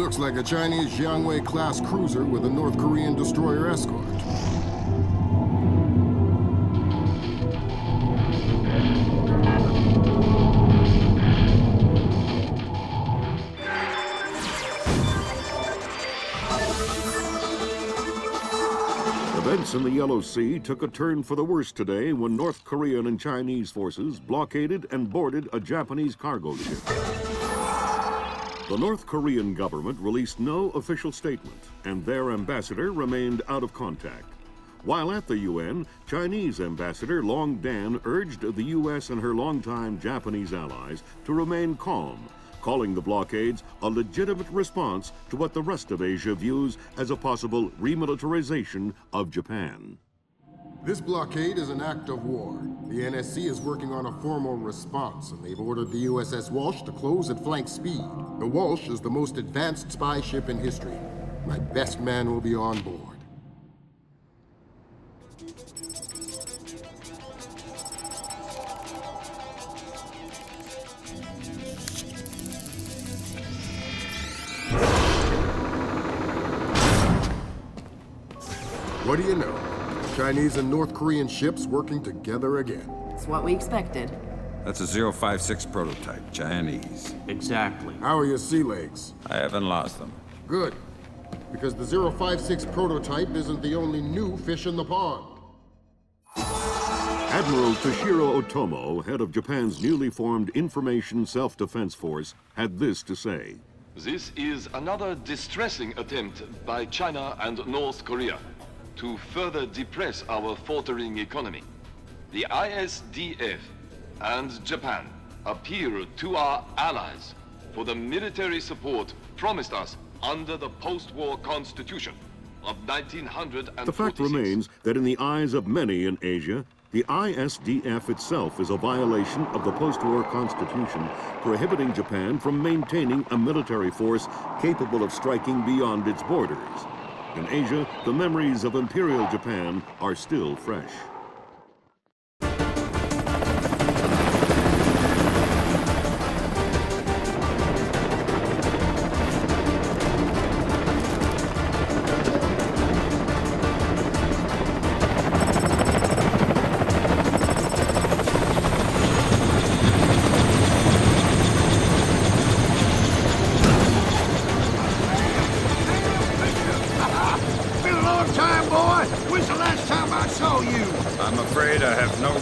Looks like a Chinese Jiangwei-class cruiser with a North Korean destroyer escort. Events in the Yellow Sea took a turn for the worse today when North Korean and Chinese forces blockaded and boarded a Japanese cargo ship. The North Korean government released no official statement, and their ambassador remained out of contact. While at the UN, Chinese Ambassador Long Dan urged the U.S. and her longtime Japanese allies to remain calm, calling the blockades a legitimate response to what the rest of Asia views as a possible remilitarization of Japan. This blockade is an act of war. The NSC is working on a formal response, and they've ordered the USS Walsh to close at flank speed. The Walsh is the most advanced spy ship in history. My best man will be on board. What do you know? Chinese and North Korean ships working together again. It's what we expected. That's a 056 prototype, Chinese. Exactly. How are your sea legs? I haven't lost them. Good. Because the 056 prototype isn't the only new fish in the pond. Admiral Toshiro Otomo, head of Japan's newly formed Information Self-Defense Force, had this to say. This is another distressing attempt by China and North Korea to further depress our faltering economy. The ISDF and Japan appeal to our allies for the military support promised us under the post-war constitution of 1946. The fact remains that in the eyes of many in Asia, the ISDF itself is a violation of the post-war constitution, prohibiting Japan from maintaining a military force capable of striking beyond its borders. In Asia, the memories of Imperial Japan are still fresh.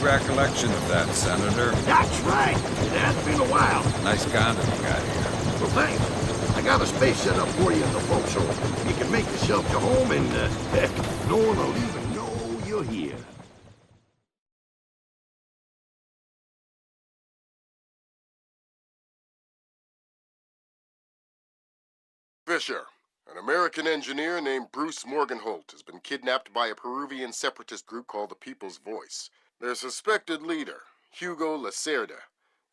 Recollection of that, Senator. That's right. That's been a while. Nice condom you got here. Well, thanks. I got a space set up for you in the forecastle. You can make yourself to home and, heck, no one will even know you're here. Fisher, an American engineer named Bruce Morgenholt, has been kidnapped by a Peruvian separatist group called the People's Voice. Their suspected leader, Hugo Lacerda,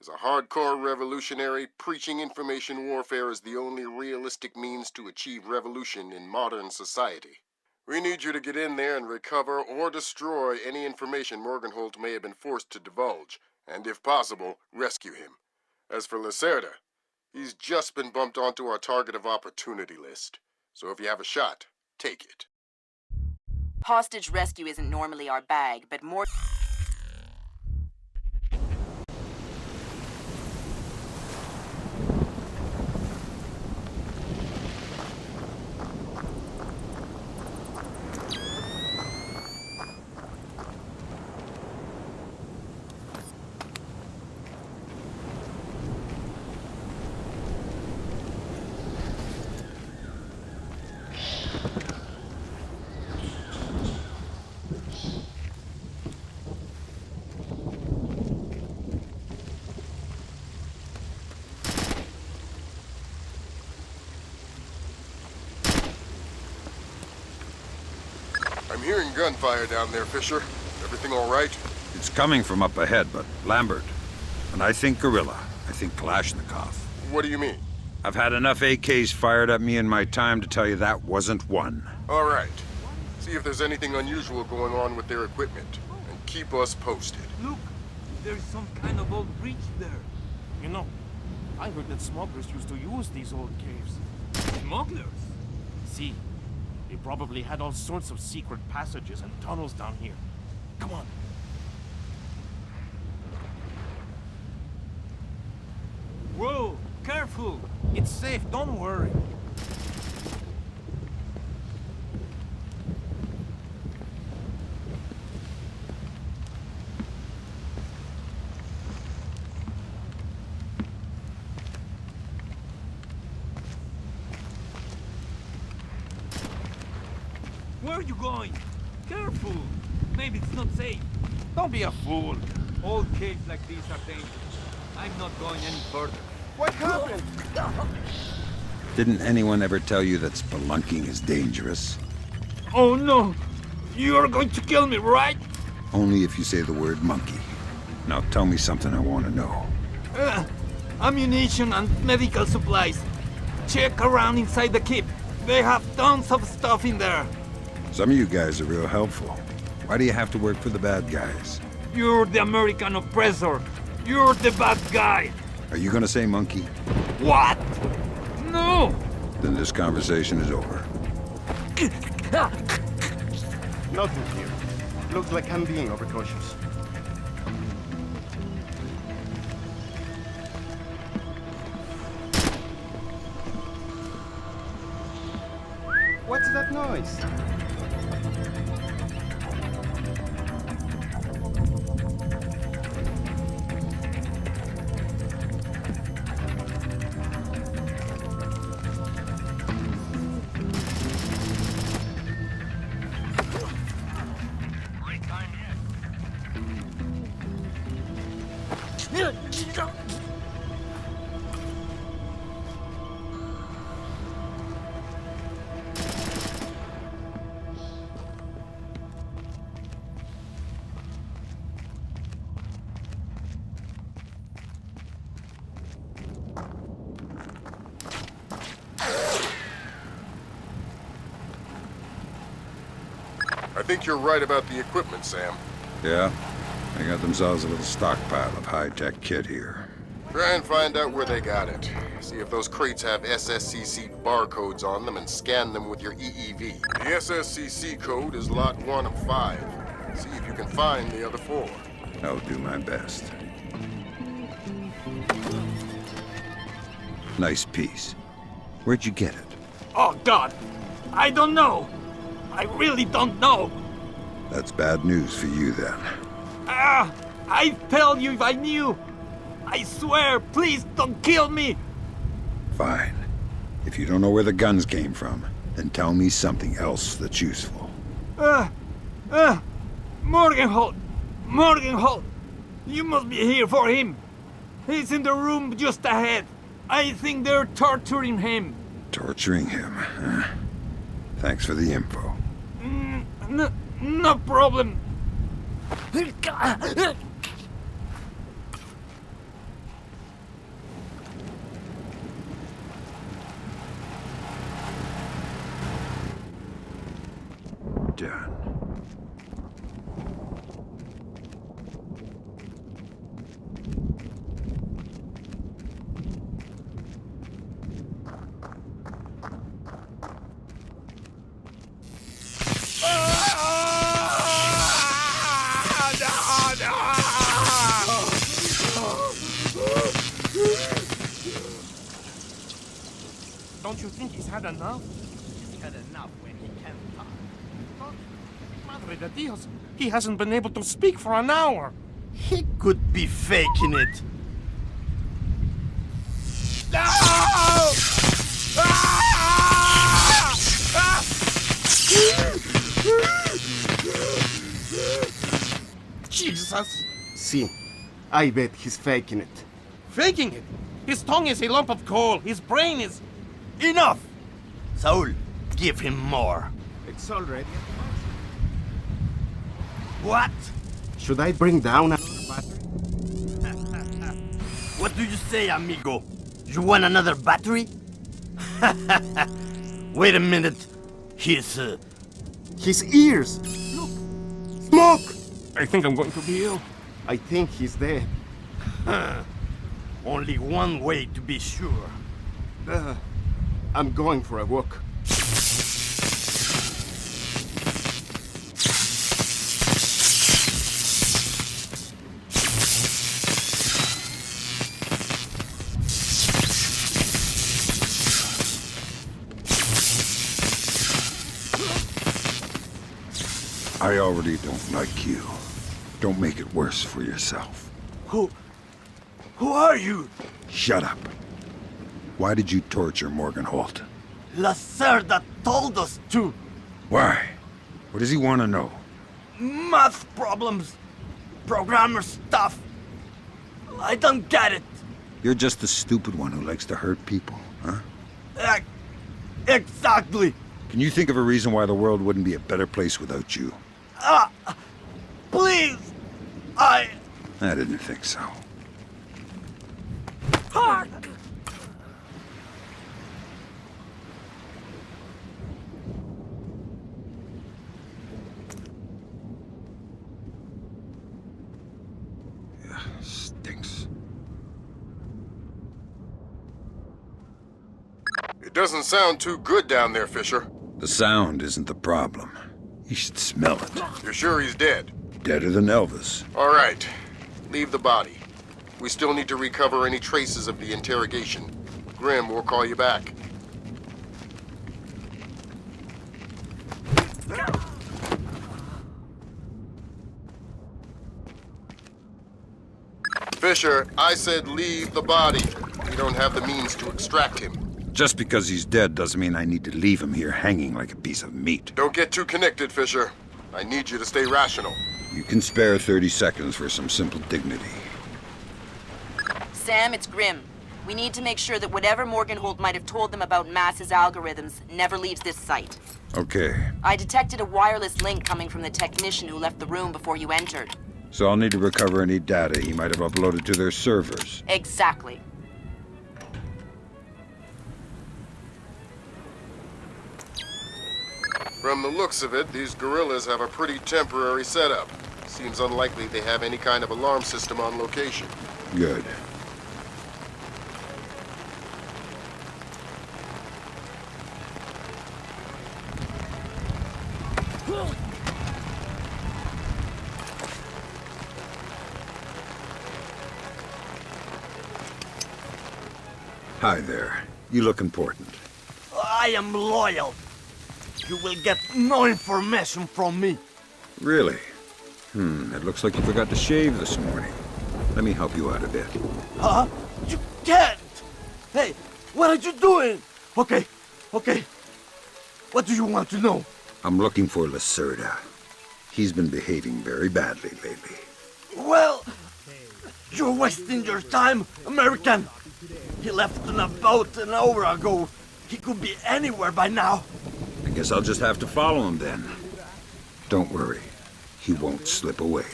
is a hardcore revolutionary preaching information warfare as the only realistic means to achieve revolution in modern society. We need you to get in there and recover or destroy any information Morgenholt may have been forced to divulge, and if possible, rescue him. As for Lacerda, he's just been bumped onto our target of opportunity list. So if you have a shot, take it. Hostage rescue isn't normally our bag, but more... I'm hearing gunfire down there, Fisher. Everything all right? It's coming from up ahead, but Lambert. When I think guerrilla, I think Kalashnikov. What do you mean? I've had enough AKs fired at me in my time to tell you that wasn't one. All right. See if there's anything unusual going on with their equipment, and keep us posted. Look, there's some kind of old breach there. You know, I heard that smugglers used to use these old caves. It Smugglers? See, they probably had all sorts of secret passages and tunnels down here. Come on. Whoa, careful! It's safe, don't worry. Where are you going? Careful! Maybe it's not safe. Don't be a fool. All caves like these are dangerous. I'm not going any further. What happened? Didn't anyone ever tell you that spelunking is dangerous? Oh no! You're going to kill me, right? Only if you say the word monkey. Now tell me something I want to know. Ammunition and medical supplies. Check around inside the keep. They have tons of stuff in there. Some of you guys are real helpful. Why do you have to work for the bad guys? You're the American oppressor. You're the bad guy. Are you gonna say monkey? What? No! Then this conversation is over. Nothing here. Looks like I'm being overcautious. What's that noise? I think you're right about the equipment, Sam. Yeah? They got themselves a little stockpile of high-tech kit here. Try and find out where they got it. See if those crates have SSCC barcodes on them and scan them with your EEV. The SSCC code is lot 1 of 5. See if you can find the other 4. I'll do my best. Nice piece. Where'd you get it? Oh God! I don't know! I really don't know! That's bad news for you, then. I'd tell you if I knew! I swear, please don't kill me! Fine. If you don't know where the guns came from, then tell me something else that's useful. Morgenholt! Morgenholt! You must be here for him! He's in the room just ahead. I think they're torturing him. Torturing him, huh? Thanks for the info. No problem. Done. Don't you think he's had enough? He's had enough when he can't talk. Madre de Dios, he hasn't been able to speak for an hour. He could be faking it. No! Jesus! See, I bet he's faking it. Faking it? His tongue is a lump of coal. His brain is... Enough! Saul, give him more. It's already... What? Should I bring down a... What do you say, amigo? You want another battery? Wait a minute. His ears! Look! Smoke! I think I'm going to be ill. I think he's dead. Only one way to be sure. I'm going for a walk. I already don't like you. Don't make it worse for yourself. Who are you? Shut up. Why did you torture Morgan Holt? Lacerda told us to. Why? What does he want to know? Math problems. Programmer stuff. I don't get it. You're just the stupid one who likes to hurt people, huh? Exactly. Can you think of a reason why the world wouldn't be a better place without you? Please. I didn't think so. Hark! Stinks. It doesn't sound too good down there, Fisher. The sound isn't the problem. You should smell it. You're sure he's dead? Deader than Elvis. All right. Leave the body. We still need to recover any traces of the interrogation. Grim will call you back. Fisher, I said leave the body. We don't have the means to extract him. Just because he's dead doesn't mean I need to leave him here hanging like a piece of meat. Don't get too connected, Fisher. I need you to stay rational. You can spare 30 seconds for some simple dignity. Sam, it's Grim. We need to make sure that whatever Morgan Holt might have told them about Mass's algorithms never leaves this site. Okay. I detected a wireless link coming from the technician who left the room before you entered. So I'll need to recover any data he might have uploaded to their servers. Exactly. From the looks of it, these guerrillas have a pretty temporary setup. Seems unlikely they have any kind of alarm system on location. Good. Hi there. You look important. I am loyal. You will get no information from me. Really? It looks like you forgot to shave this morning. Let me help you out a bit. Huh? You can't! Hey, what are you doing? Okay. What do you want to know? I'm looking for Lacerda. He's been behaving very badly lately. Well, you're wasting your time, American. He left on a boat an hour ago. He could be anywhere by now. I guess I'll just have to follow him then. Don't worry. He won't slip away.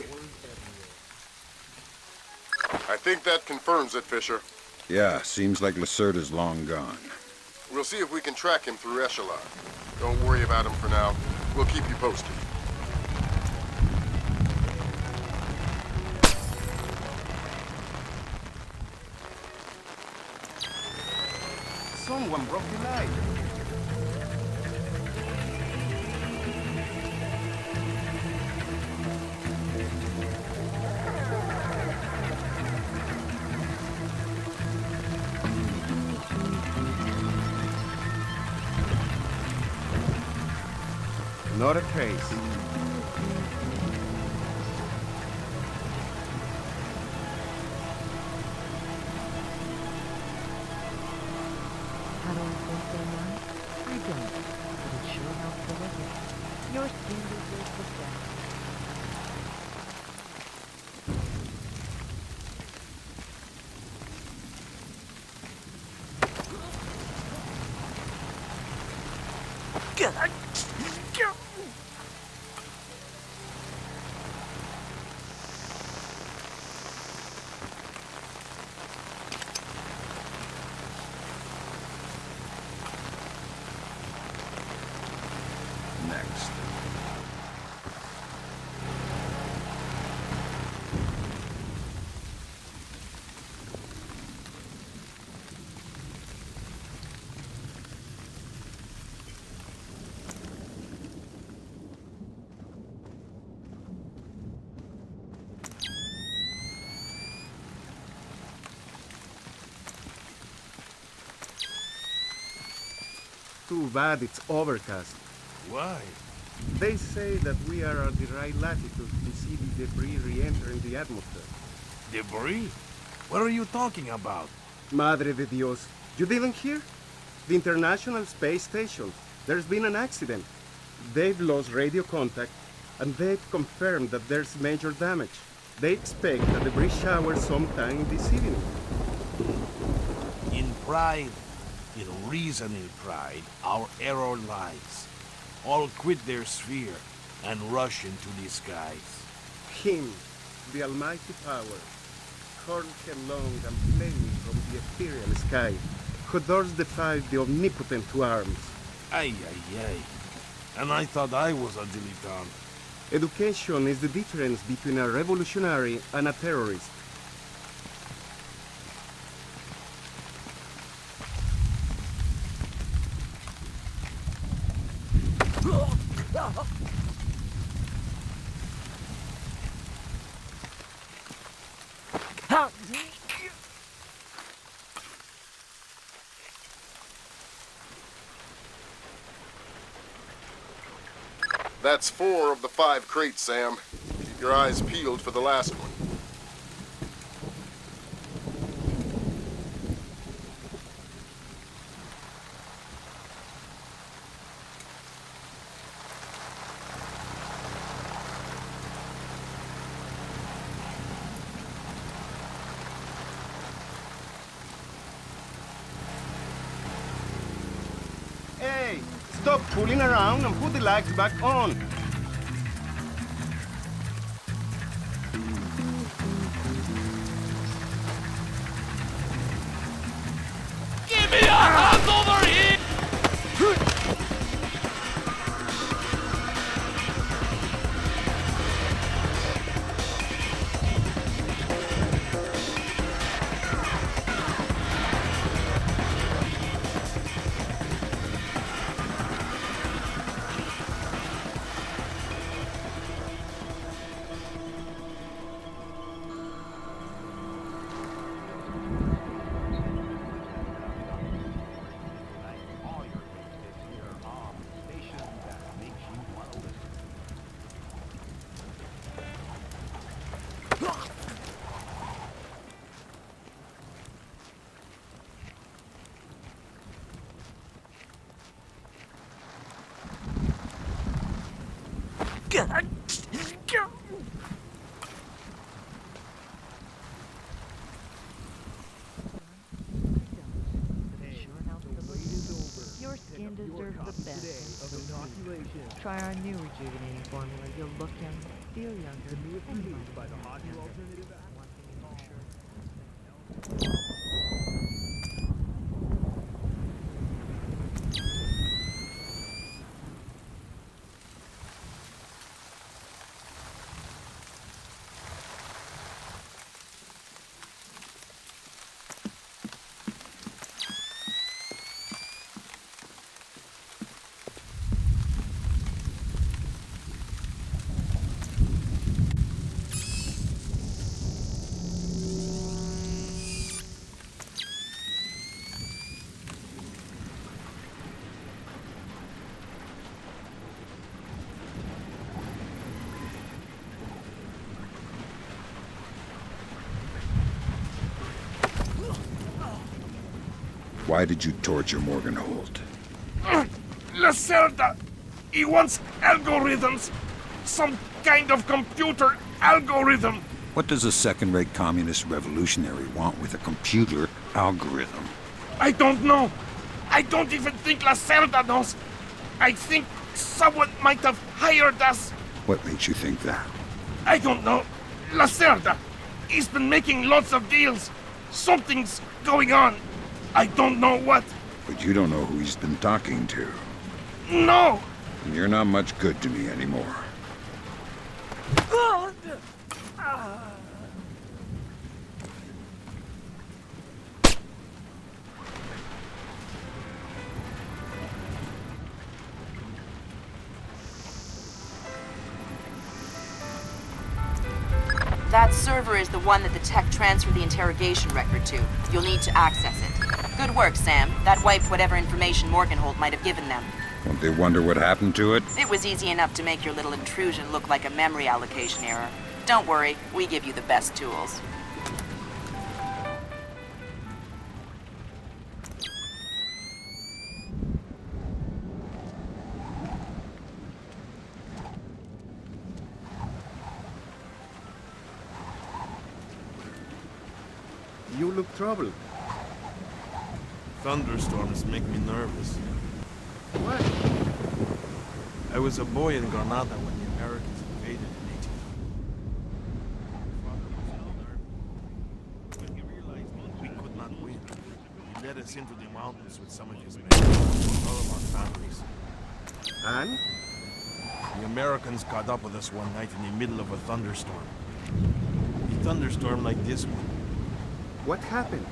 I think that confirms it, Fisher. Yeah, seems like Lacerda's long gone. We'll see if we can track him through Echelon. Don't worry about him for now. We'll keep you posted. Someone broke the light. Not a trace. I don't think they might. I don't. But it sure helps the weather. Your skin deserves the best. Next. too bad it's overcast. Why? They say that we are at the right latitude to see the debris re-entering the atmosphere. Debris? What are you talking about? Madre de Dios. You didn't hear? The International Space Station. There's been an accident. They've lost radio contact, and they've confirmed that there's major damage. They expect a debris shower sometime this evening. In pride, in reasoning pride, our error lies. All quit their sphere and rush into the skies. Him, the almighty power, hurled headlong and flaming from the ethereal sky, who thus defied the omnipotent to arms. Ay, ay, ay. And I thought I was a dilettante. Education is the difference between a revolutionary and a terrorist. That's 4 of the 5 crates, Sam. Keep your eyes peeled for the last one. Hey, stop fooling around and put the lights back on. Give me a hand over here! Your skin deserves the best. Try our new rejuvenating formula. You'll look younger, feel younger, and might by the hot new alternative. Why did you torture Morgan Holt? Lacerda! He wants algorithms! Some kind of computer algorithm! What does a second-rate communist revolutionary want with a computer algorithm? I don't know! I don't even think Lacerda knows! I think someone might have hired us! What makes you think that? I don't know. Lacerda! He's been making lots of deals! Something's going on! I don't know what! But you don't know who he's been talking to. No! And you're not much good to me anymore. That's server is the one that the tech transferred the interrogation record to. You'll need to access it. Good work, Sam. That wiped whatever information Morgenholt might have given them. Won't they wonder what happened to it? It was easy enough to make your little intrusion look like a memory allocation error. Don't worry, we give you the best tools. You look troubled. Thunderstorms make me nervous. What? I was a boy in Granada when the Americans invaded in 18. When he realized we could not win, he led us into the mountains with some of his men, all of our families. And? The Americans caught up with us one night in the middle of a thunderstorm. A thunderstorm like this one. What happened?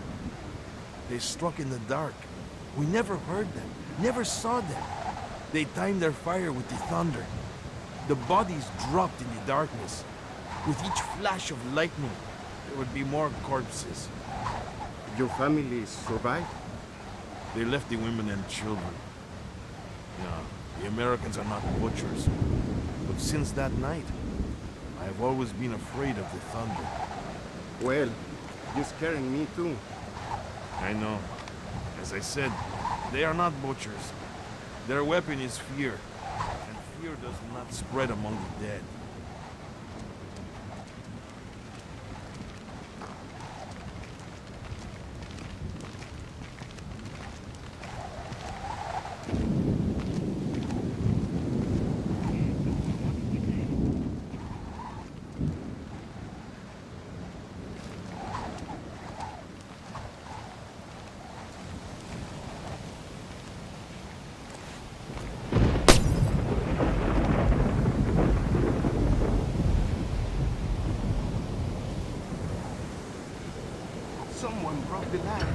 They struck in the dark. We never heard them, never saw them. They timed their fire with the thunder. The bodies dropped in the darkness. With each flash of lightning, there would be more corpses. Your family survived? They left the women and children. No, the Americans are not butchers. But since that night, I have always been afraid of the thunder. Well, you're scaring me too. I know. As I said, they are not butchers. Their weapon is fear, and fear does not spread among the dead. Someone broke the ladder.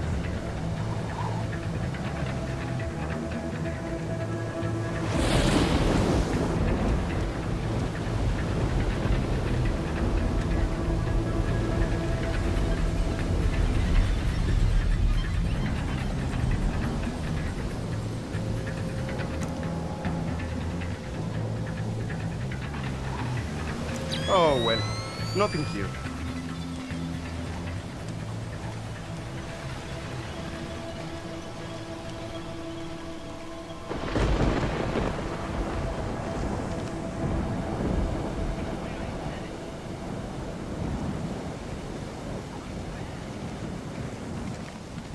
Oh, well, nothing here.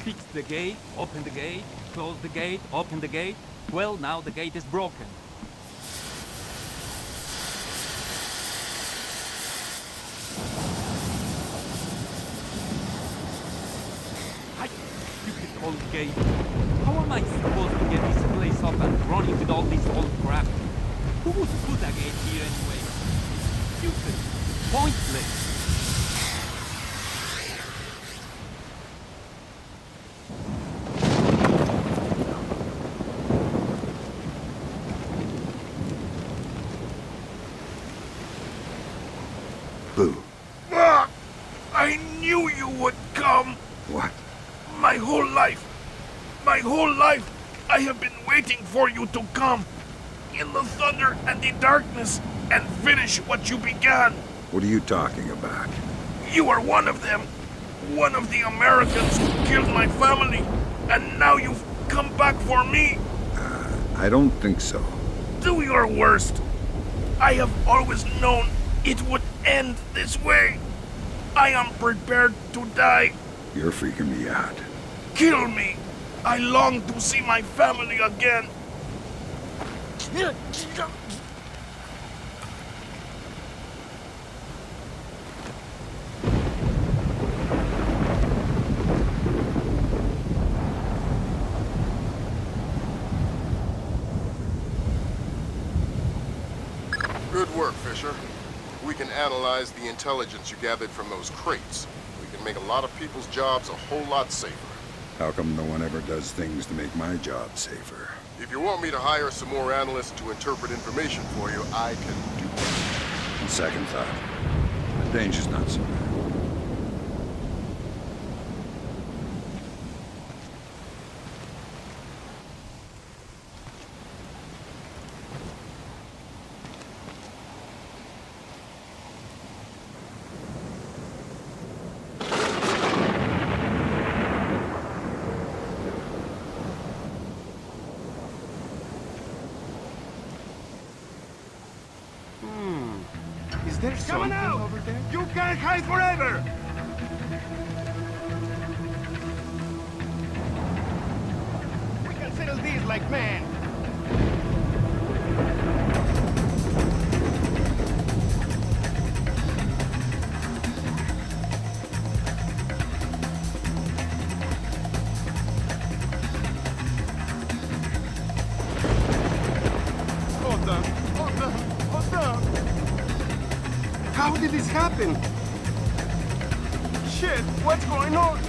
Fix the gate, open the gate, close the gate, open the gate. Well, now the gate is broken. You hit old gate. How am I supposed to get this place up and running with all this old crap? Who would put a gate here anyway? Useless. Pointless. Boo. Ah! I knew you would come! What? My whole life, I have been waiting for you to come. In the thunder and the darkness, and finish what you began. What are you talking about? You are one of them. One of the Americans who killed my family. And now you've come back for me. I don't think so. Do your worst. I have always known it would end this way. I am prepared to die. You're freaking me out. Kill me. I long to see my family again. Good work, Fisher. We can analyze the intelligence you gathered from those crates. We can make a lot of people's jobs a whole lot safer. How come no one ever does things to make my job safer? If you want me to hire some more analysts to interpret information for you, I can do that. On second thought, the danger's not so bad. There's something over there. You can't hide forever! We can settle this like men. How did this happen? Shit, what's going on?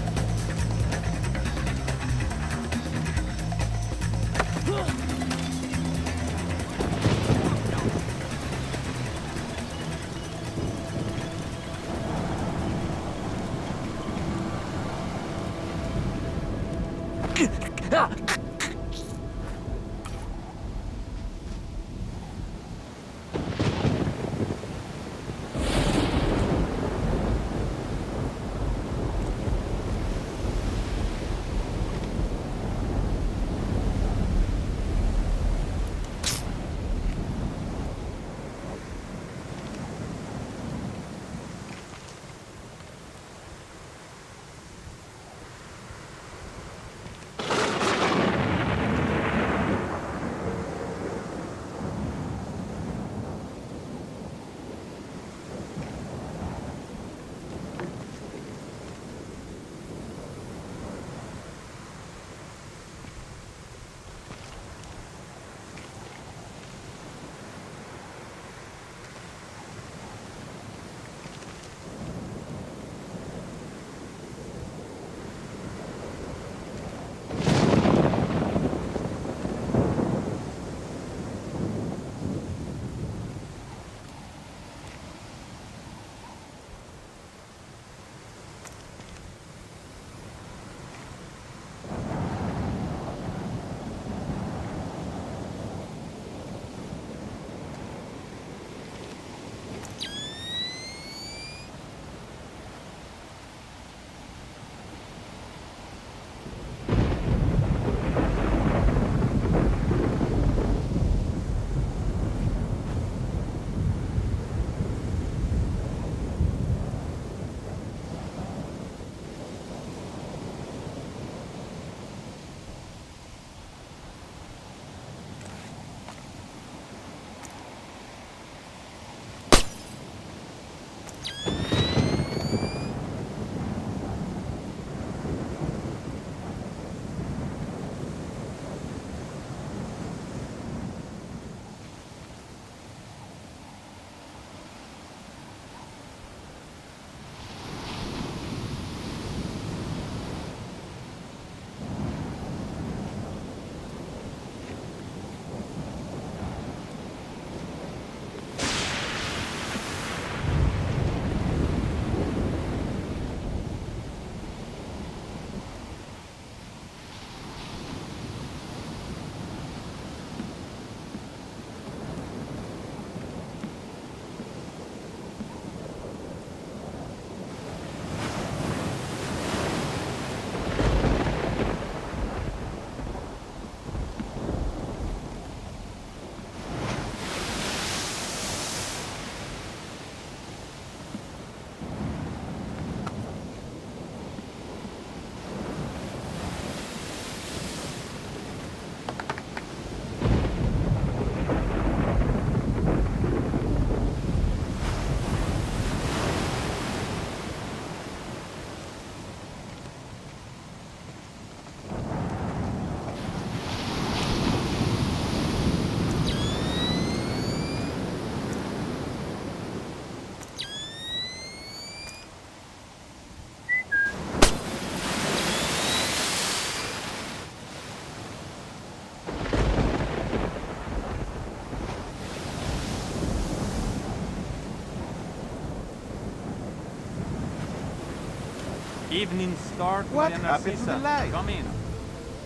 Evening start, What Maria happened to the Narcisa. light? Come in.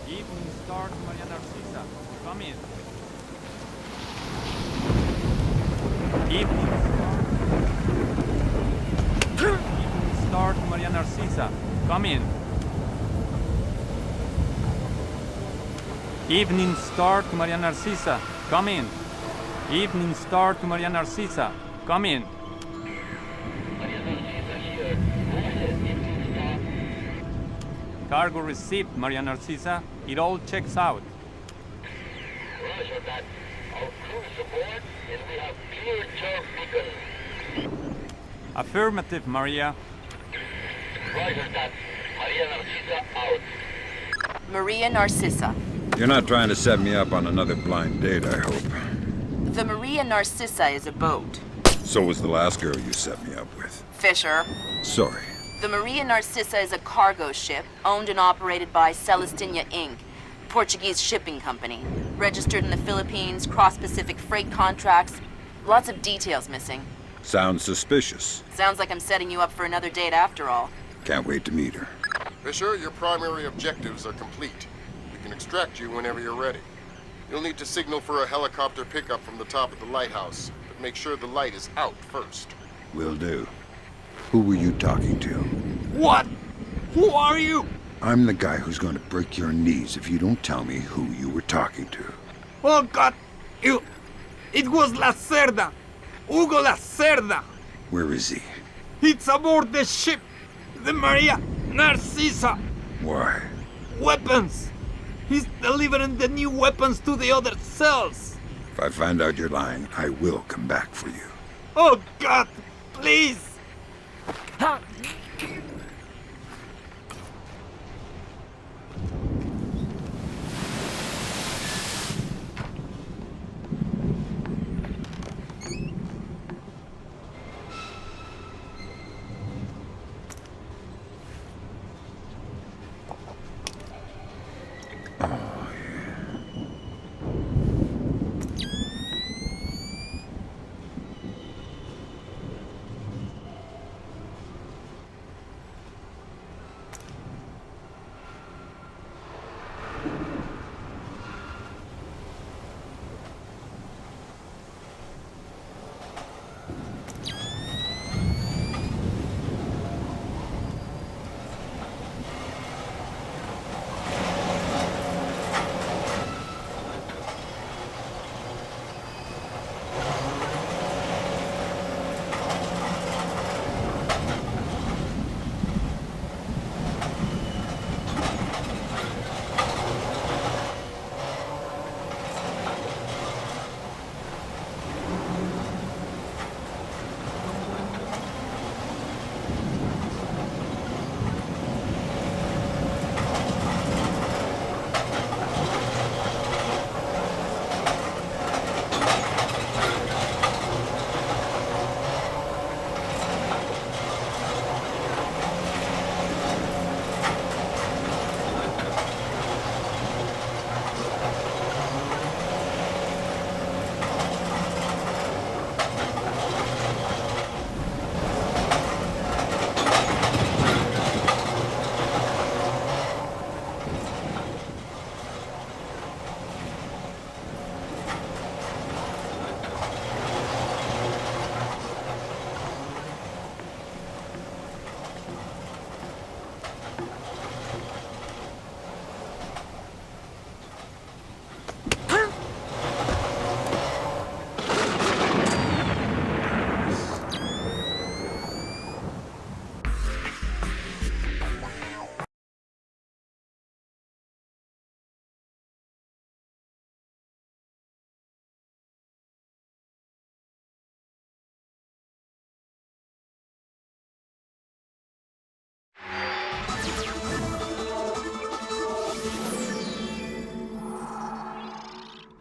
Evening start, Maria Narcisa. Come in. Evening start. Evening start, Maria Narcisa. Come in. Evening start, Maria Narcisa. Come in. Evening start, Maria Narcisa. Come in. Cargo received, Maria Narcisa. It all checks out. Roger that. Our crew's aboard, and we have cleared your beacon. Affirmative, Maria. Roger that. Maria Narcisa out. Maria Narcissa. You're not trying to set me up on another blind date, I hope. The Maria Narcissa is a boat. So was the last girl you set me up with. Fisher. Sorry. The Maria Narcissa is a cargo ship owned and operated by Celestina Inc., Portuguese shipping company. Registered in the Philippines, cross-Pacific freight contracts. Lots of details missing. Sounds suspicious. Sounds like I'm setting you up for another date after all. Can't wait to meet her. Fisher, your primary objectives are complete. We can extract you whenever you're ready. You'll need to signal for a helicopter pickup from the top of the lighthouse, but make sure the light is out first. Will do. Who were you talking to? What? Who are you? I'm the guy who's going to break your knees if you don't tell me who you were talking to. Oh God! It was La Cerda! Hugo La Cerda! Where is he? It's aboard the ship! The Maria Narcisa! Why? Weapons! He's delivering the new weapons to the other cells! If I find out you're lying, I will come back for you. Oh God! Please!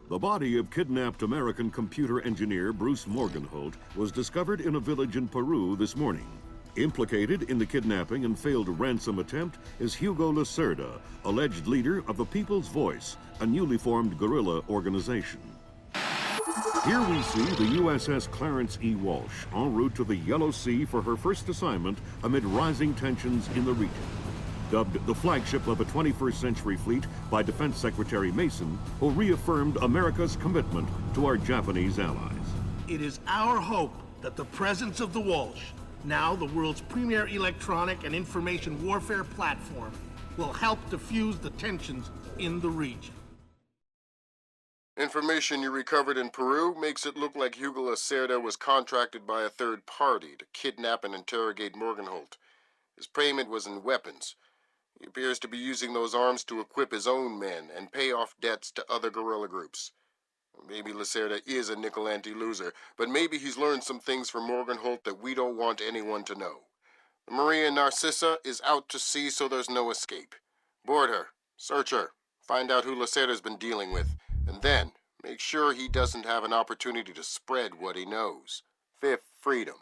The body of kidnapped American computer engineer Bruce Morgenholt was discovered in a village in Peru this morning. Implicated in the kidnapping and failed ransom attempt is Hugo Lacerda, alleged leader of the People's Voice, a newly formed guerrilla organization. Here we see the USS Clarence E. Walsh en route to the Yellow Sea for her first assignment amid rising tensions in the region. Dubbed the flagship of a 21st century fleet by Defense Secretary Mason, who reaffirmed America's commitment to our Japanese allies. It is our hope that the presence of the Walsh, now the world's premier electronic and information warfare platform, will help diffuse the tensions in the region. Information you recovered in Peru makes it look like Hugo Lacerda was contracted by a third party to kidnap and interrogate Morgenholt. His payment was in weapons. He appears to be using those arms to equip his own men and pay off debts to other guerrilla groups. Maybe Lacerda is a nickel-ante loser, but maybe he's learned some things from Morgenholt that we don't want anyone to know. The Maria Narcissa is out to sea, so there's no escape. Board her, search her, find out who Lacerda's been dealing with, and then make sure he doesn't have an opportunity to spread what he knows. Fifth freedom.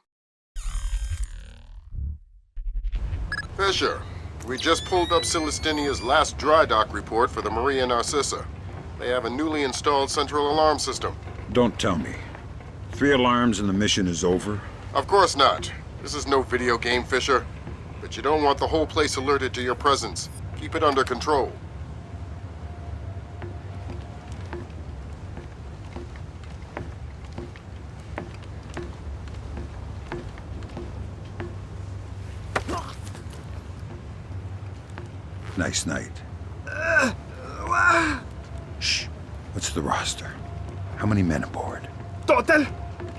Fisher, we just pulled up Celestinia's last dry dock report for the Maria Narcissa. They have a newly installed central alarm system. Don't tell me. 3 alarms and the mission is over? Of course not. This is no video game, Fisher. But you don't want the whole place alerted to your presence. Keep it under control. Nice night. Shh. What's the roster? How many men aboard? Total?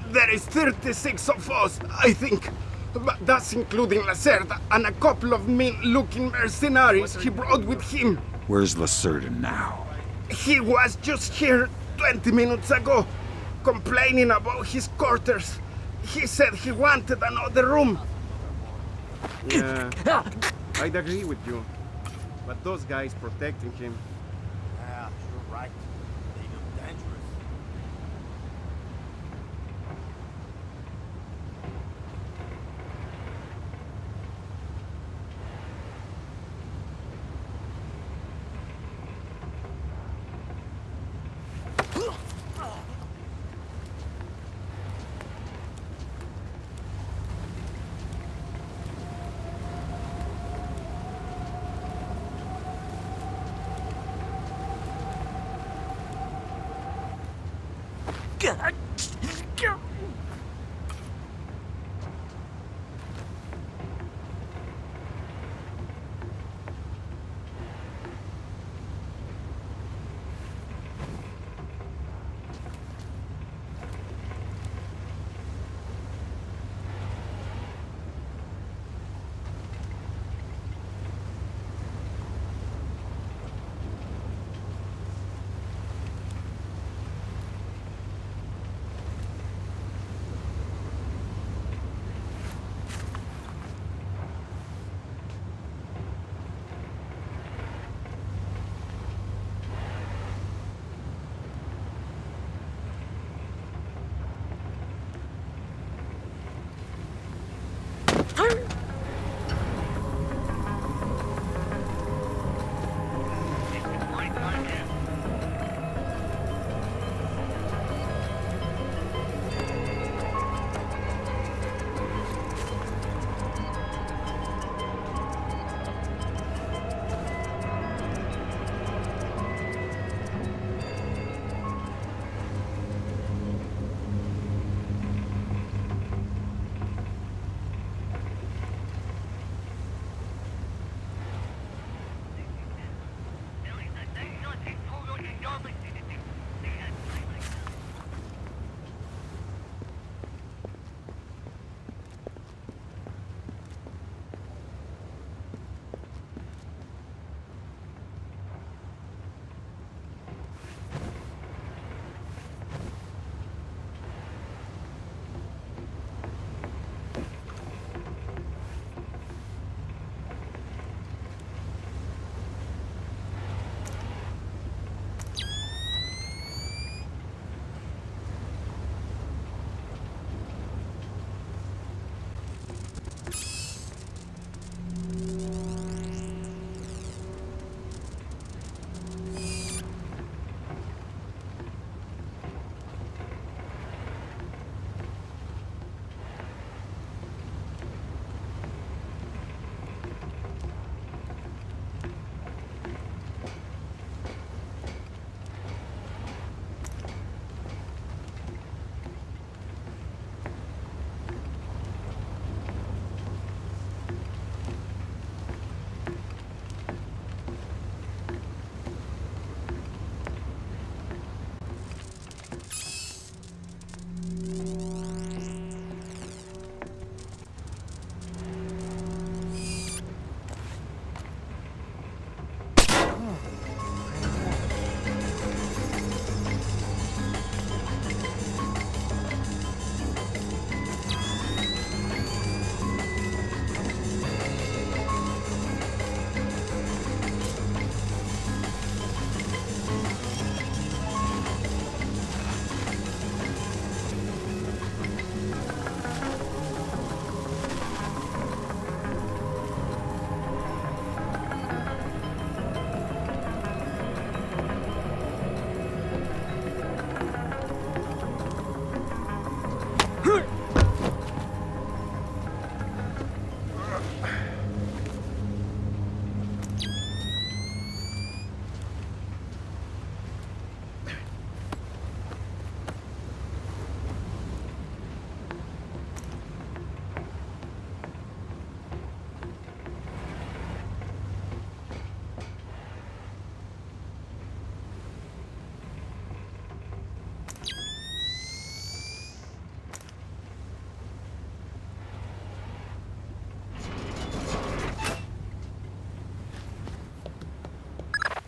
There is 36 of us, I think. But that's including Lacerda and a couple of mean-looking mercenaries he brought with him. Where's Lacerda now? He was just here 20 minutes ago, complaining about his quarters. He said he wanted another room. Yeah, I'd agree with you. But those guys protecting him. Yeah, you're right. They look dangerous.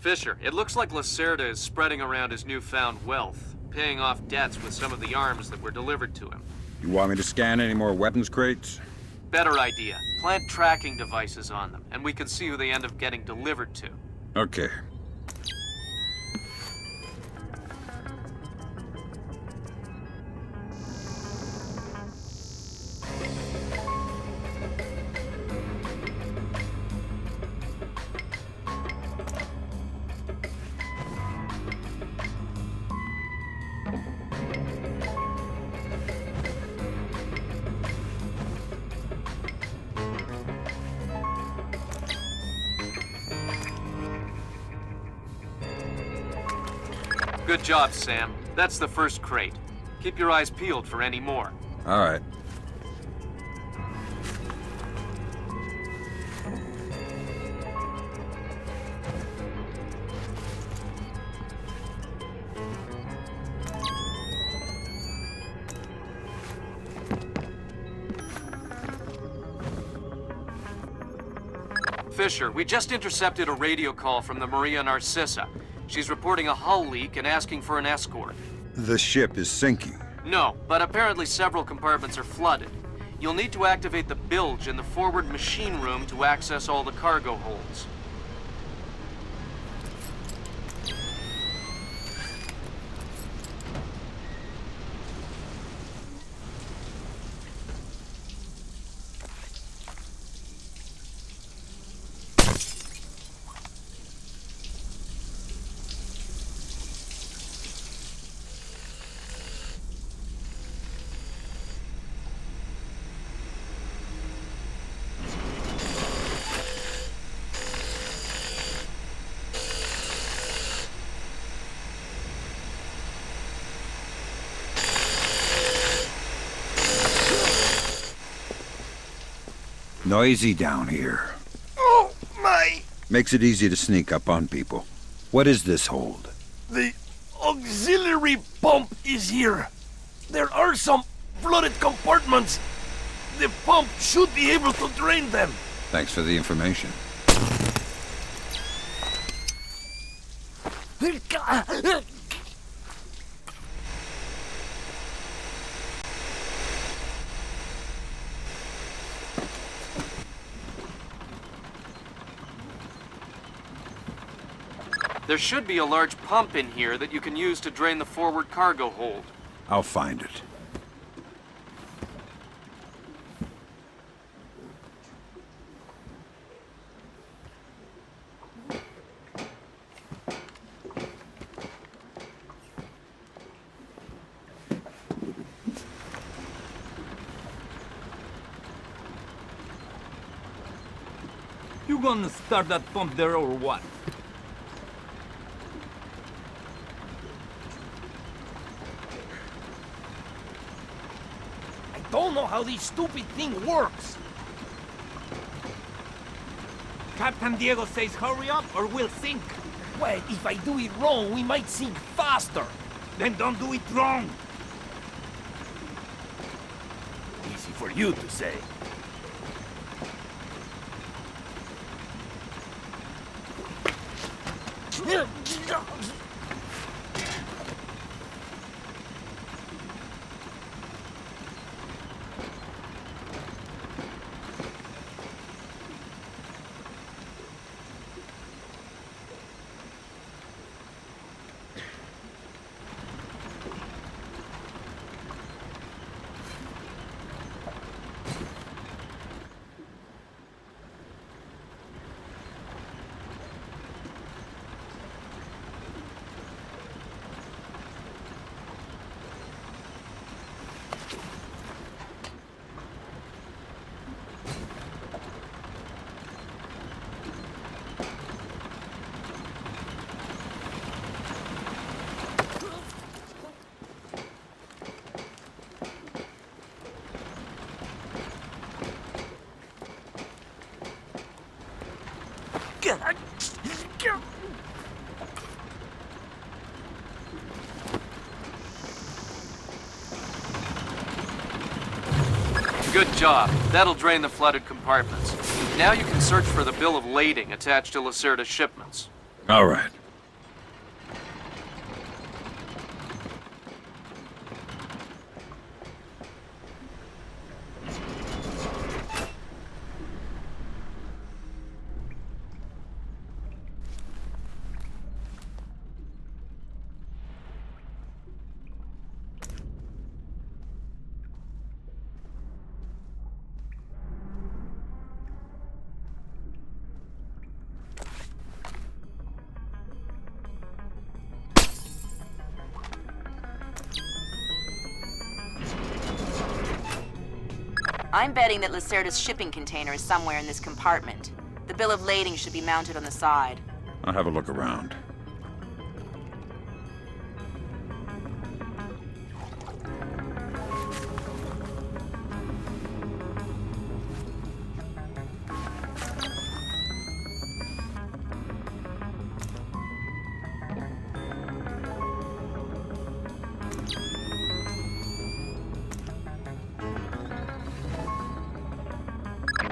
Fisher, it looks like Lacerda is spreading around his newfound wealth, paying off debts with some of the arms that were delivered to him. You want me to scan any more weapons crates? Better idea. Plant tracking devices on them, and we can see who they end up getting delivered to. Okay. Good job, Sam. That's the first crate. Keep your eyes peeled for any more. All right. Fisher, we just intercepted a radio call from the Maria Narcissa. She's reporting a hull leak and asking for an escort. The ship is sinking. No, but apparently several compartments are flooded. You'll need to activate the bilge in the forward machine room to access all the cargo holds. Noisy down here. Oh, my! Makes it easy to sneak up on people. What is this hold? The auxiliary pump is here. There are some flooded compartments. The pump should be able to drain them. Thanks for the information. There should be a large pump in here that you can use to drain the forward cargo hold. I'll find it. You gonna start that pump there or what? Don't know how this stupid thing works. Captain Diego says hurry up or we'll sink. Well, if I do it wrong, we might sink faster. Then don't do it wrong. Easy for you to say. Good job. That'll drain the flooded compartments. Now you can search for the bill of lading attached to Lacerda's shipments. All right. I'm betting that Lacerda's shipping container is somewhere in this compartment. The bill of lading should be mounted on the side. I'll have a look around.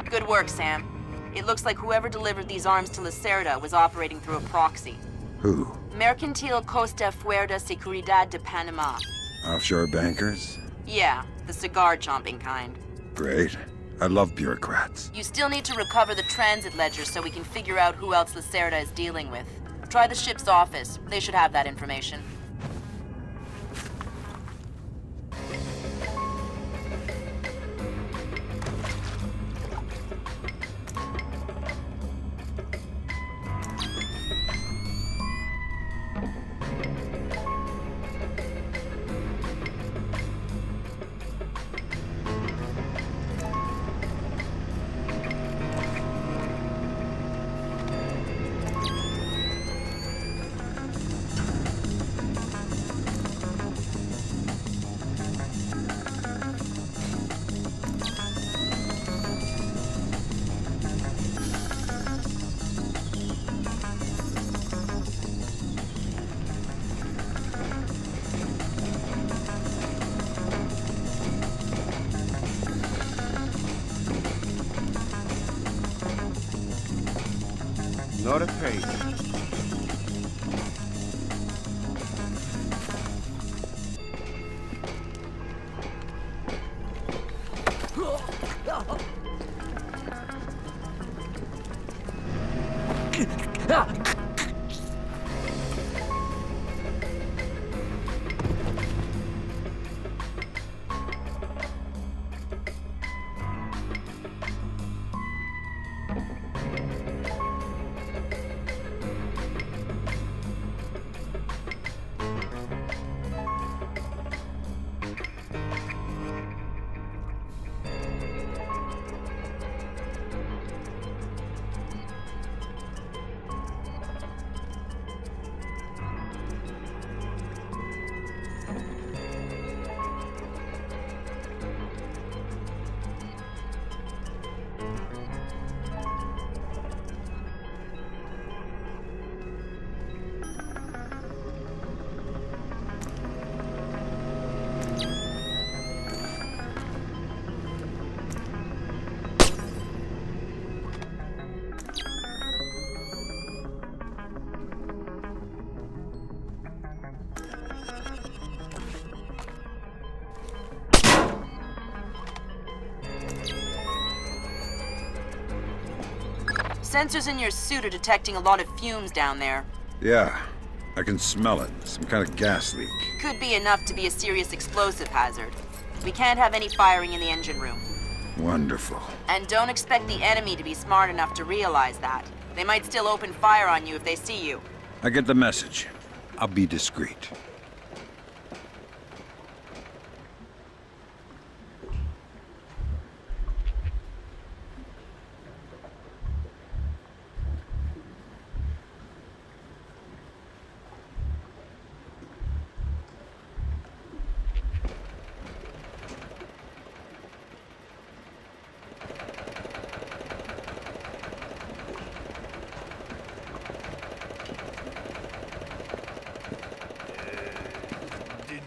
Good work, Sam. It looks like whoever delivered these arms to Lacerda was operating through a proxy. Who? Mercantil Costa Fuerza Seguridad de Panama. Offshore bankers? Yeah, the cigar-chomping kind. Great. I love bureaucrats. You still need to recover the transit ledger so we can figure out who else Lacerda is dealing with. Try the ship's office. They should have that information. Not a page. Sensors in your suit are detecting a lot of fumes down there. Yeah, I can smell it. Some kind of gas leak. Could be enough to be a serious explosive hazard. We can't have any firing in the engine room. Wonderful. And don't expect the enemy to be smart enough to realize that. They might still open fire on you if they see you. I get the message. I'll be discreet.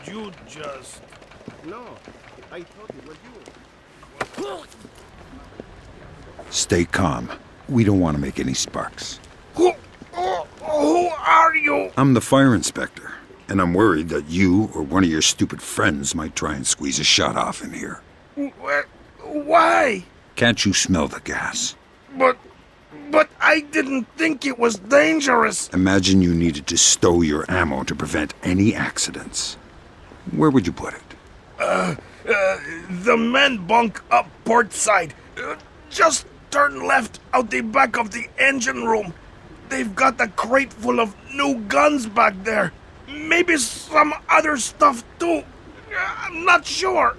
You just... No, I thought it was you. Stay calm. We don't want to make any sparks. Who I'm the fire inspector, and I'm worried that you or one of your stupid friends might try and squeeze a shot off in here. Why? Can't you smell the gas? But I didn't think it was dangerous. Imagine you needed to stow your ammo to prevent any accidents. Where would you put it? The men bunk up port side. Just turn left out the back of the engine room. They've got a crate full of new guns back there. Maybe some other stuff too. I'm not sure.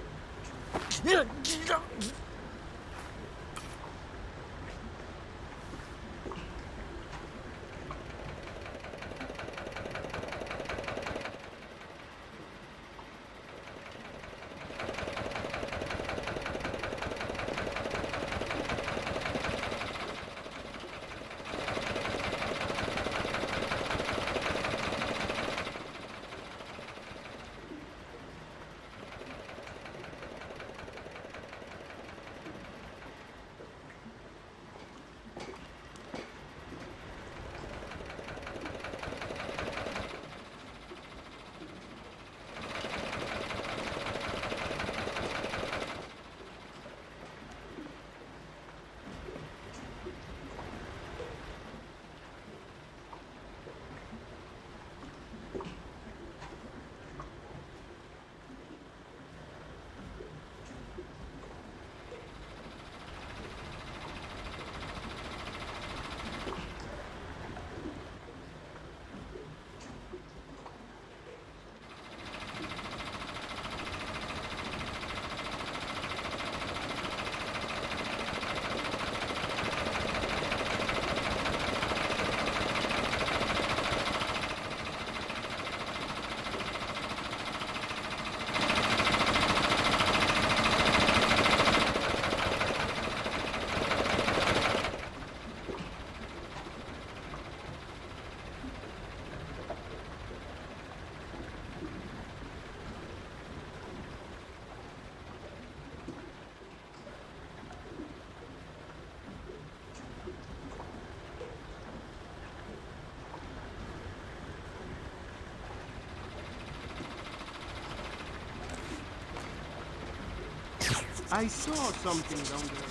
I saw something down there.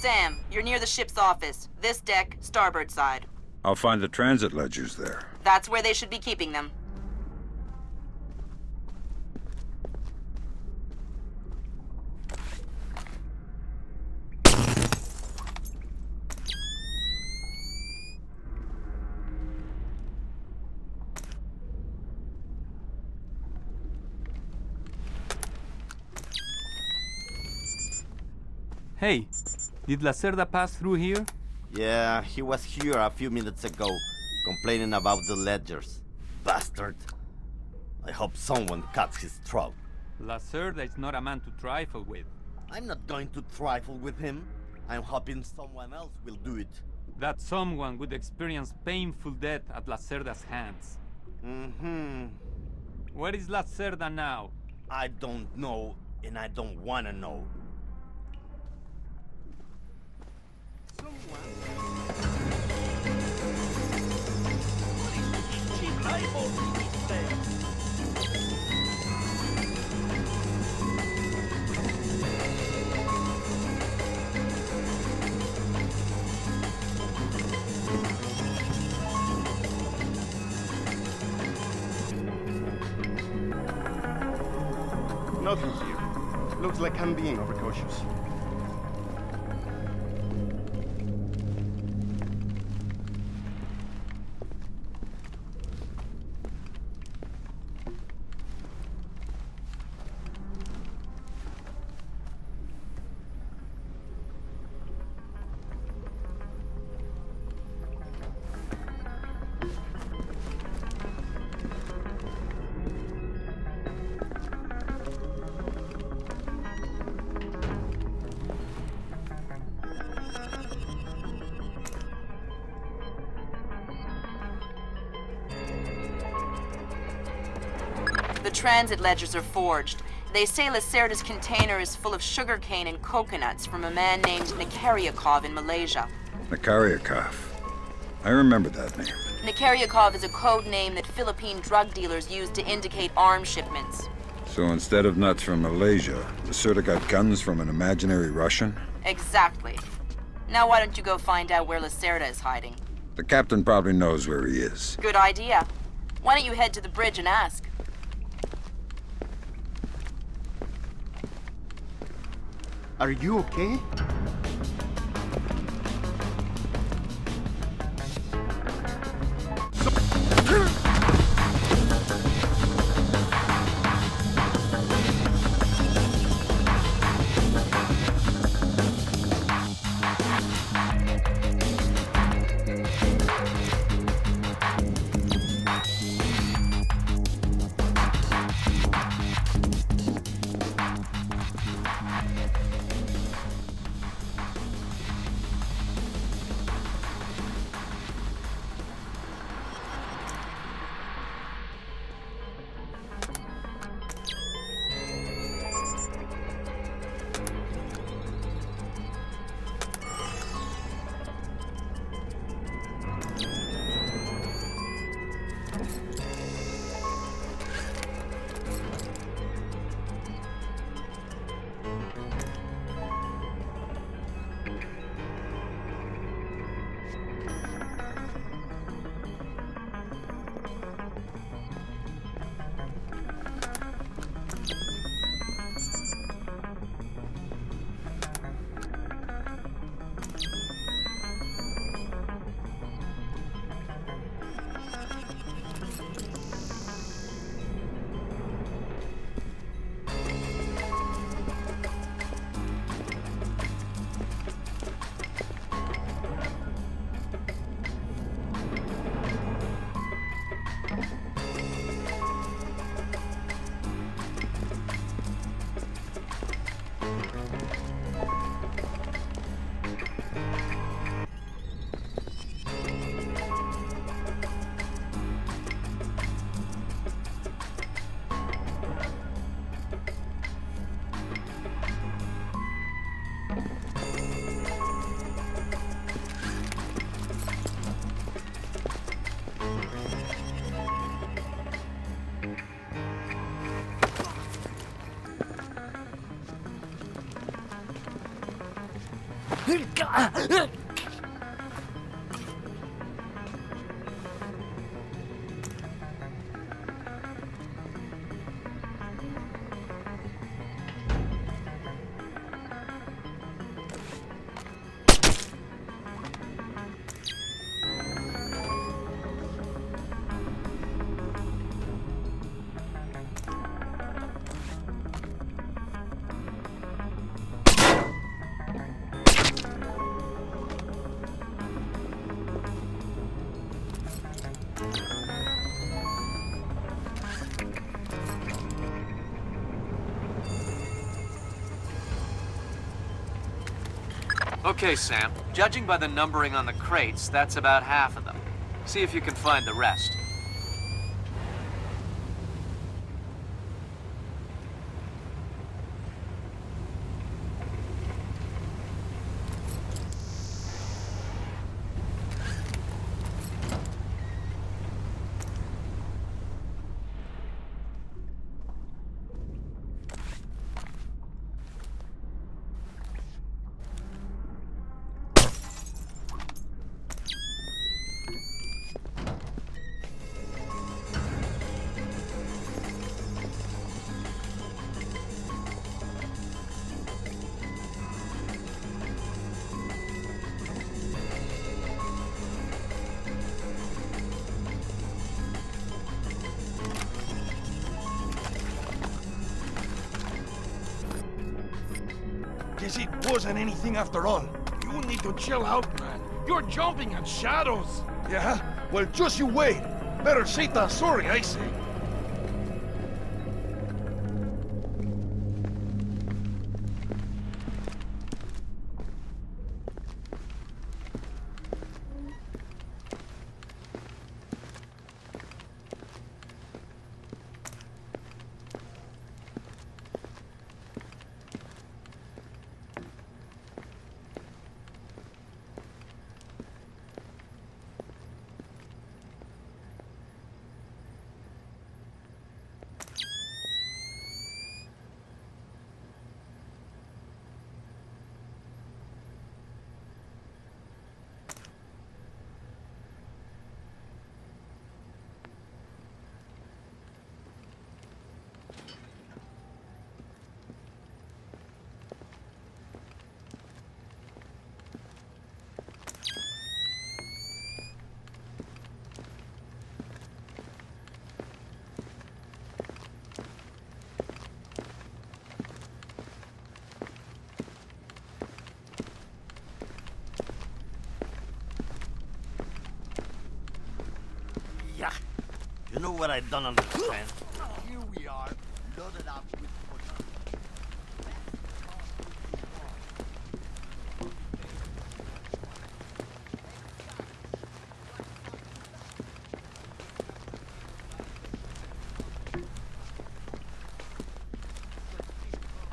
Sam, you're near the ship's office. This deck, starboard side. I'll find the transit ledgers there. That's where they should be keeping them. Hey, did Lacerda pass through here? Yeah, he was here a few minutes ago, complaining about the ledgers. Bastard. I hope someone cuts his throat. Lacerda is not a man to trifle with. I'm not going to trifle with him. I'm hoping someone else will do it. That someone would experience painful death at Lacerda's hands. Mm-hmm. Where is Lacerda now? I don't know, and I don't want to know. Nothing here. Looks like I'm being overcautious. The transit ledgers are forged. They say Lacerda's container is full of sugarcane and coconuts from a man named Nikaryakov in Malaysia. Nikaryakov. I remember that name. Nikaryakov is a code name that Philippine drug dealers use to indicate arms shipments. So instead of nuts from Malaysia, Lacerda got guns from an imaginary Russian? Exactly. Now why don't you go find out where Lacerda is hiding? The captain probably knows where he is. Good idea. Why don't you head to the bridge and ask? Are you okay? Okay, Sam. Judging by the numbering on the crates, that's about half of them. See if you can find the rest. Guess it wasn't anything after all. You need to chill out, man. You're jumping at shadows. Yeah? Well, just you wait. Better say that sorry, I say. Yeah. You know what I don't understand? Here we are, loaded up with footage.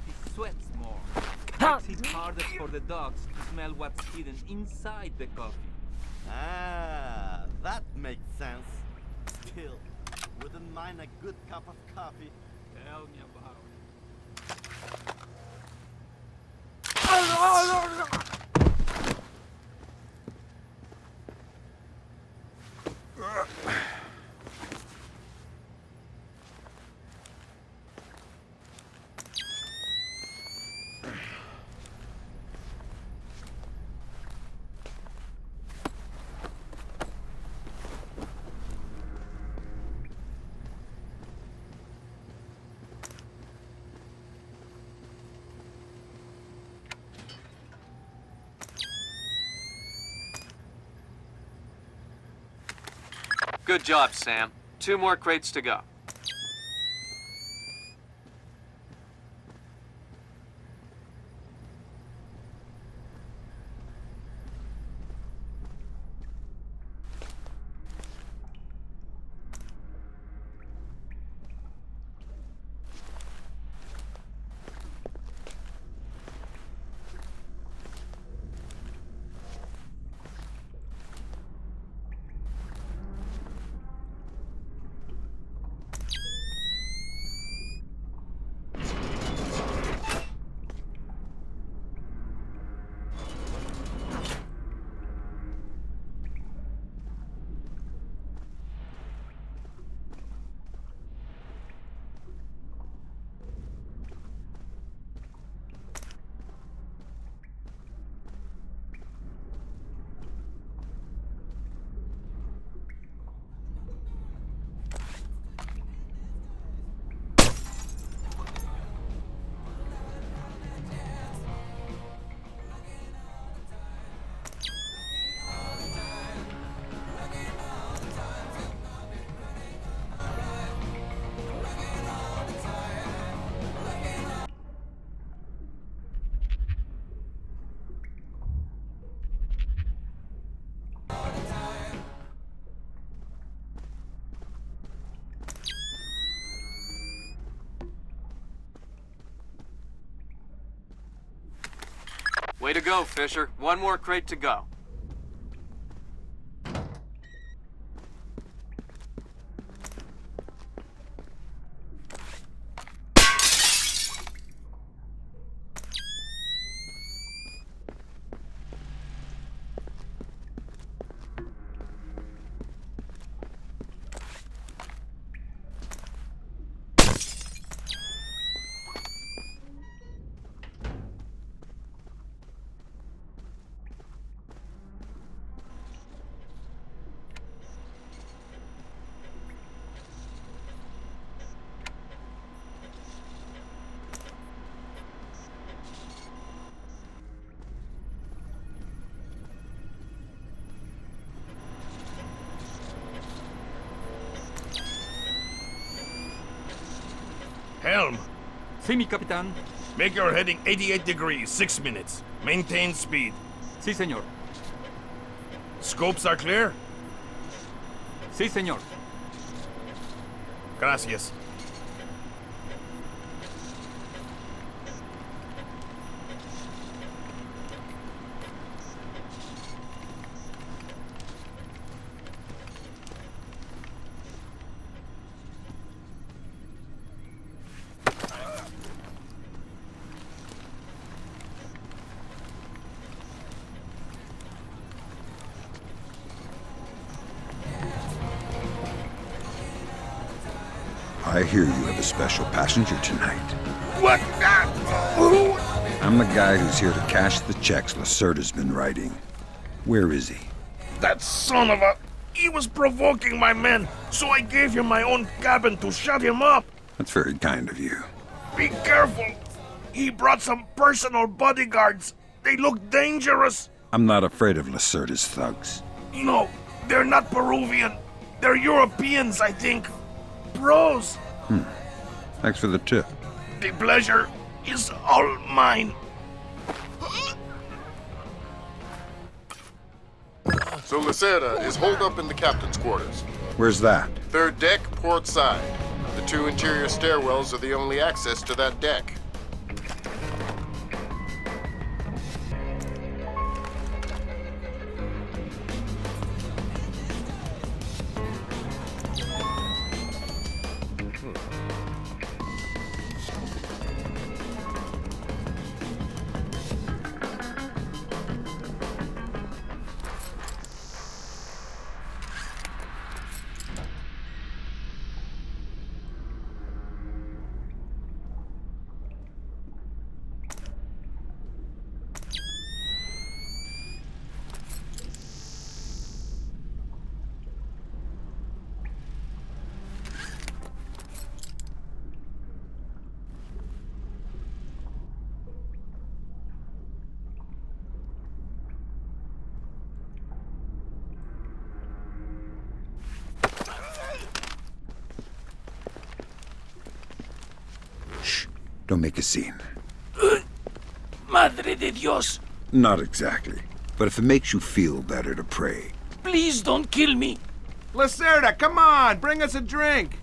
He sweats more. Makes it harder for the dogs to smell what's hidden inside the coffee. Ah, that makes sense. Still, wouldn't mind a good cup of coffee. Tell me about Good job, Sam. 2 more crates to go. Way to go, Fisher. One more crate to go. Helm, Sí, mi capitán. make your heading 88 degrees, 6 minutes. Maintain speed. Sí, señor. Scopes are clear? Sí, señor. Gracias. I hear you have a special passenger tonight. What? Who? I'm the guy who's here to cash the checks Lacerda's been writing. Where is he? That son of a... He was provoking my men, so I gave him my own cabin to shut him up. That's very kind of you. Be careful. He brought some personal bodyguards. They look dangerous. I'm not afraid of Lacerda's thugs. No, they're not Peruvian. They're Europeans, I think. Pros. Thanks for the tip. The pleasure is all mine. So Lacerda is holed up in the captain's quarters. Where's that? Third deck, port side. The 2 interior stairwells are the only access to that deck. Don't make a scene. Madre de Dios. Not exactly. But if it makes you feel better to pray. Please don't kill me. Lacerda, come on, bring us a drink.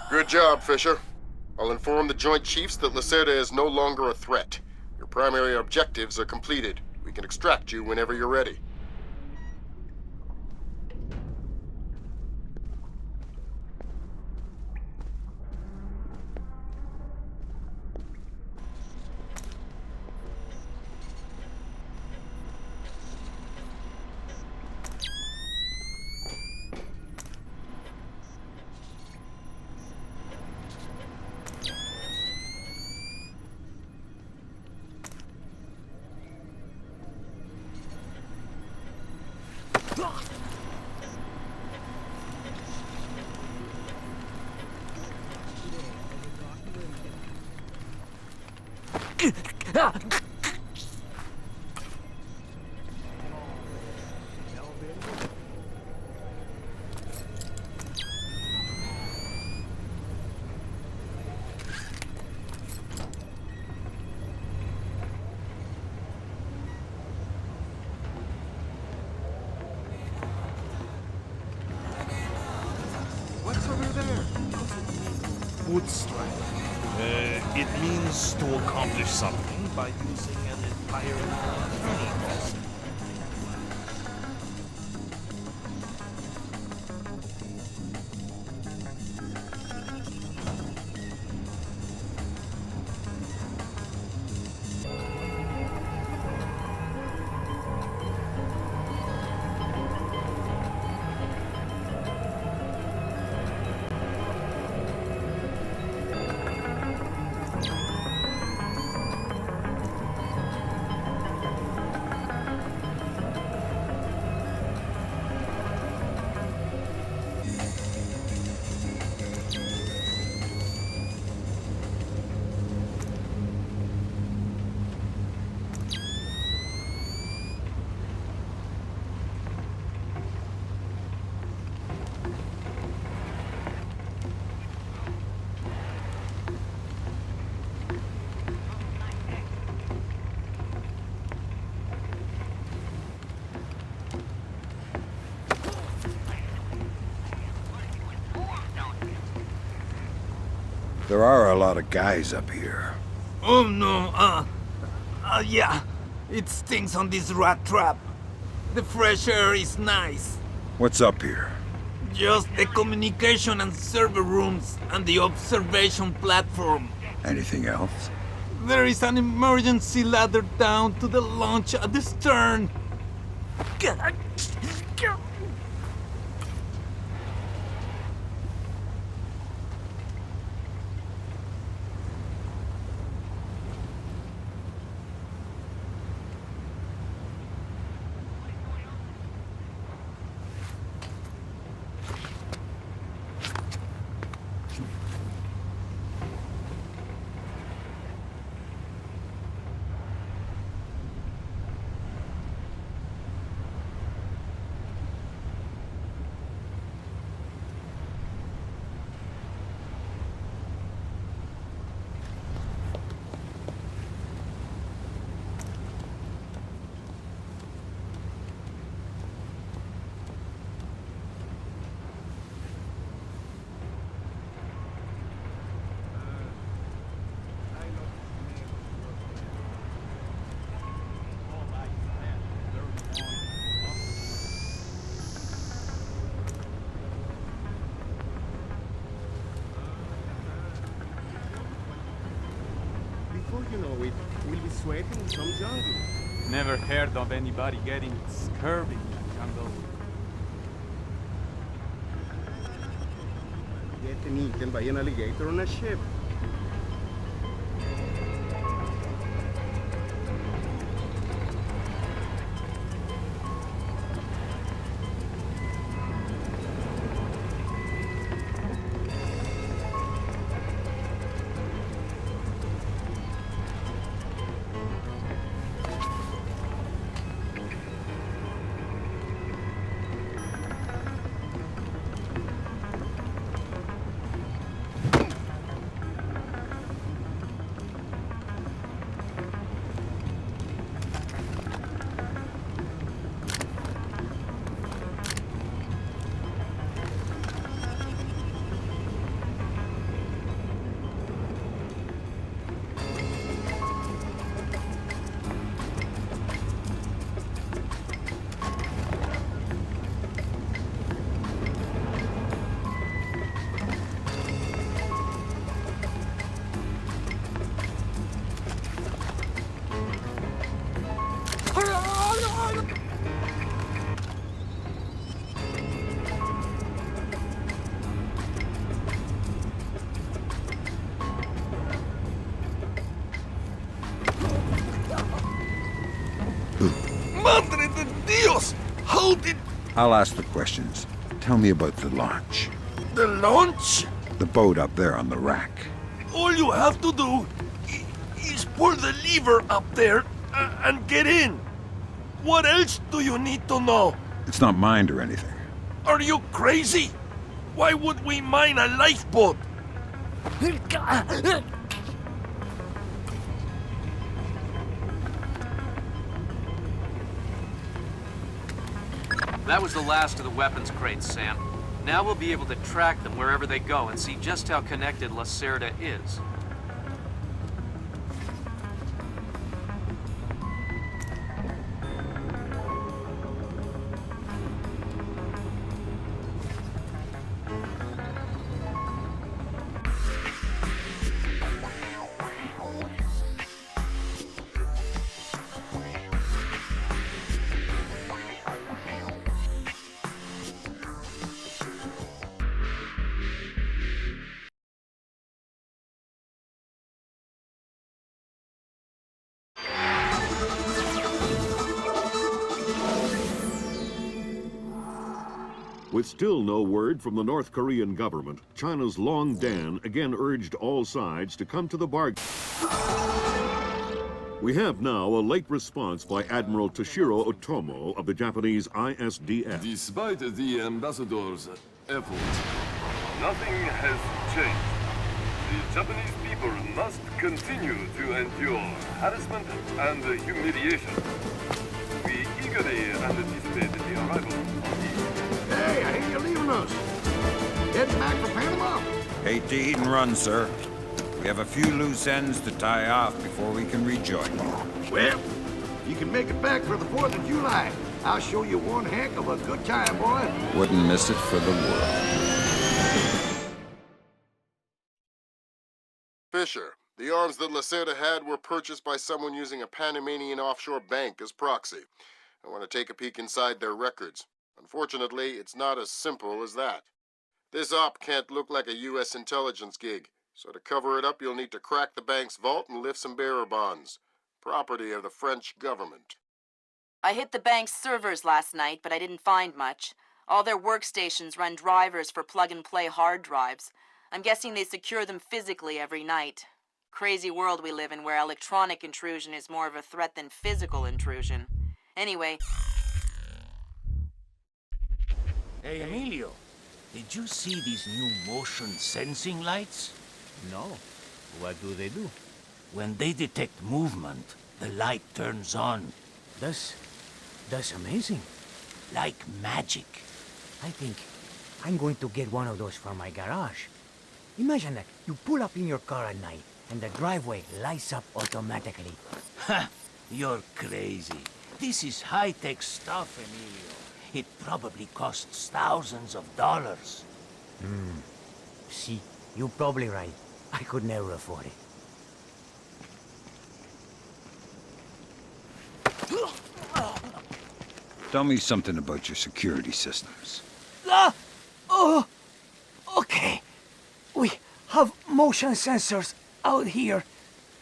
Good job, Fisher. I'll inform the Joint Chiefs that Lacerda is no longer a threat. Your primary objectives are completed. We can extract you whenever you're ready. What's over there? Wood strap. It means to accomplish something by using an entirely turning process. There are a lot of guys up here. Oh no, yeah. It stinks on this rat trap. The fresh air is nice. What's up here? Just the communication and server rooms and the observation platform. Anything else? There is an emergency ladder down to the launch at the stern. Before you know it, we'll be sweating in some jungle. Never heard of anybody getting scurvy in the jungle. Getting eaten by an alligator on a ship. Madre de Dios! How did... I'll ask the questions. Tell me about the launch. The launch? The boat up there on the rack. All you have to do is pull the lever up there and get in. What else do you need to know? It's not mined or anything. Are you crazy? Why would we mine a lifeboat? That was the last of the weapons crates, Sam. Now we'll be able to track them wherever they go and see just how connected Lacerda is. With still no word from the North Korean government, China's Long Dan again urged all sides to come to the bargain. We have now a late response by Admiral Toshiro Otomo of the Japanese ISDF. Despite the ambassador's efforts, nothing has changed. The Japanese people must continue to endure harassment and humiliation. We eagerly anticipate the arrival of the... Hey, I hear you're leaving us. Heading back for Panama. Hate to eat and run, sir. We have a few loose ends to tie off before we can rejoin you. Well, you can make it back for the 4th of July. I'll show you one heck of a good time, boy. Wouldn't miss it for the world. Fisher, the arms that Lacerda had were purchased by someone using a Panamanian offshore bank as proxy. I want to take a peek inside their records. Unfortunately, it's not as simple as that. This op can't look like a U.S. intelligence gig, so to cover it up, you'll need to crack the bank's vault and lift some bearer bonds. Property of the French government. I hit the bank's servers last night, but I didn't find much. All their workstations run drivers for plug-and-play hard drives. I'm guessing they secure them physically every night. Crazy world we live in where electronic intrusion is more of a threat than physical intrusion. Anyway... Hey, Emilio, did you see these new motion sensing lights? No. What do they do? When they detect movement, the light turns on. That's amazing. Like magic. I think I'm going to get one of those for my garage. Imagine that. You pull up in your car at night, and the driveway lights up automatically. Ha! You're crazy. This is high-tech stuff, Emilio. It probably costs thousands of dollars. See, you're probably right. I could never afford it. Tell me something about your security systems. Okay. We have motion sensors out here,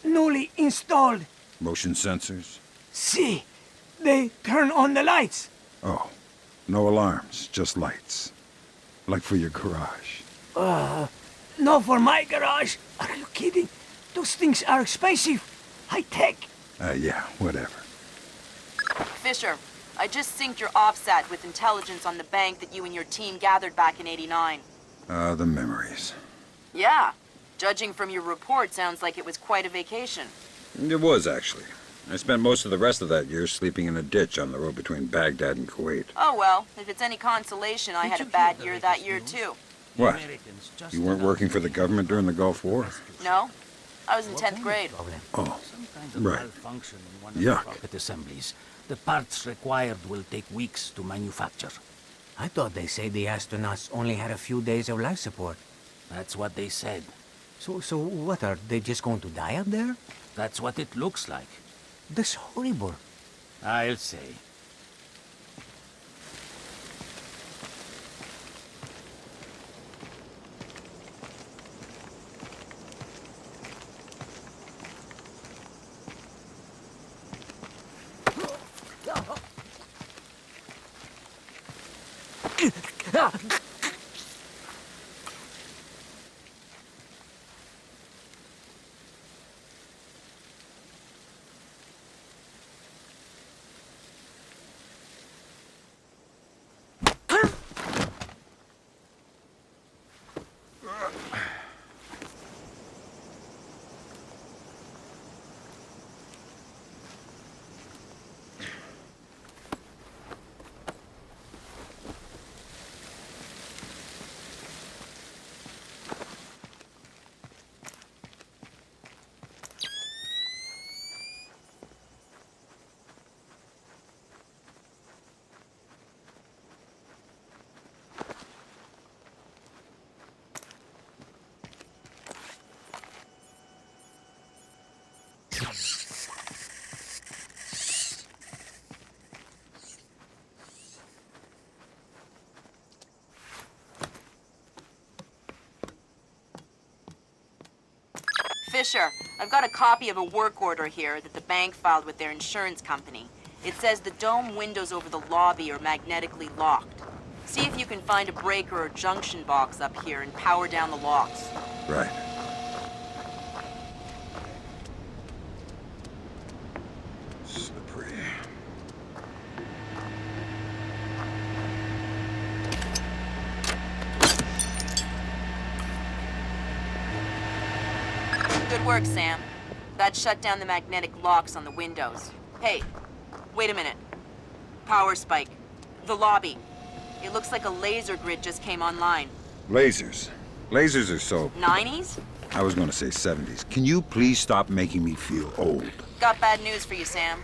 newly installed. Motion sensors? See, they turn on the lights. Oh, no alarms, just lights. Like for your garage. Not for my garage. Are you kidding? Those things are expensive. High-tech. Yeah, whatever. Fisher, I just synced your OffSat with intelligence on the bank that you and your team gathered back in '89. The memories. Yeah. Judging from your report, sounds like it was quite a vacation. It was, actually. I spent most of the rest of that year sleeping in a ditch on the road between Baghdad and Kuwait. Oh well, if it's any consolation, I had a bad year that year too. What? You weren't working for the government during the Gulf War? No. I was in 10th grade. Oh, right. Yuck. Rocket assemblies. The parts required will take weeks to manufacture. I thought they said the astronauts only had a few days of life support. That's what they said. So what, are they just going to die up there? That's what it looks like. That's horrible. I'll say. Fisher, I've got a copy of a work order here that the bank filed with their insurance company. It says the dome windows over the lobby are magnetically locked. See if you can find a breaker or junction box up here and power down the locks. Right. Slippery. Good work, Sam. That shut down the magnetic locks on the windows. Hey, wait a minute. Power spike. The lobby. It looks like a laser grid just came online. Lasers. Lasers are so... 90s? I was gonna say 70s. Can you please stop making me feel old? Got bad news for you, Sam.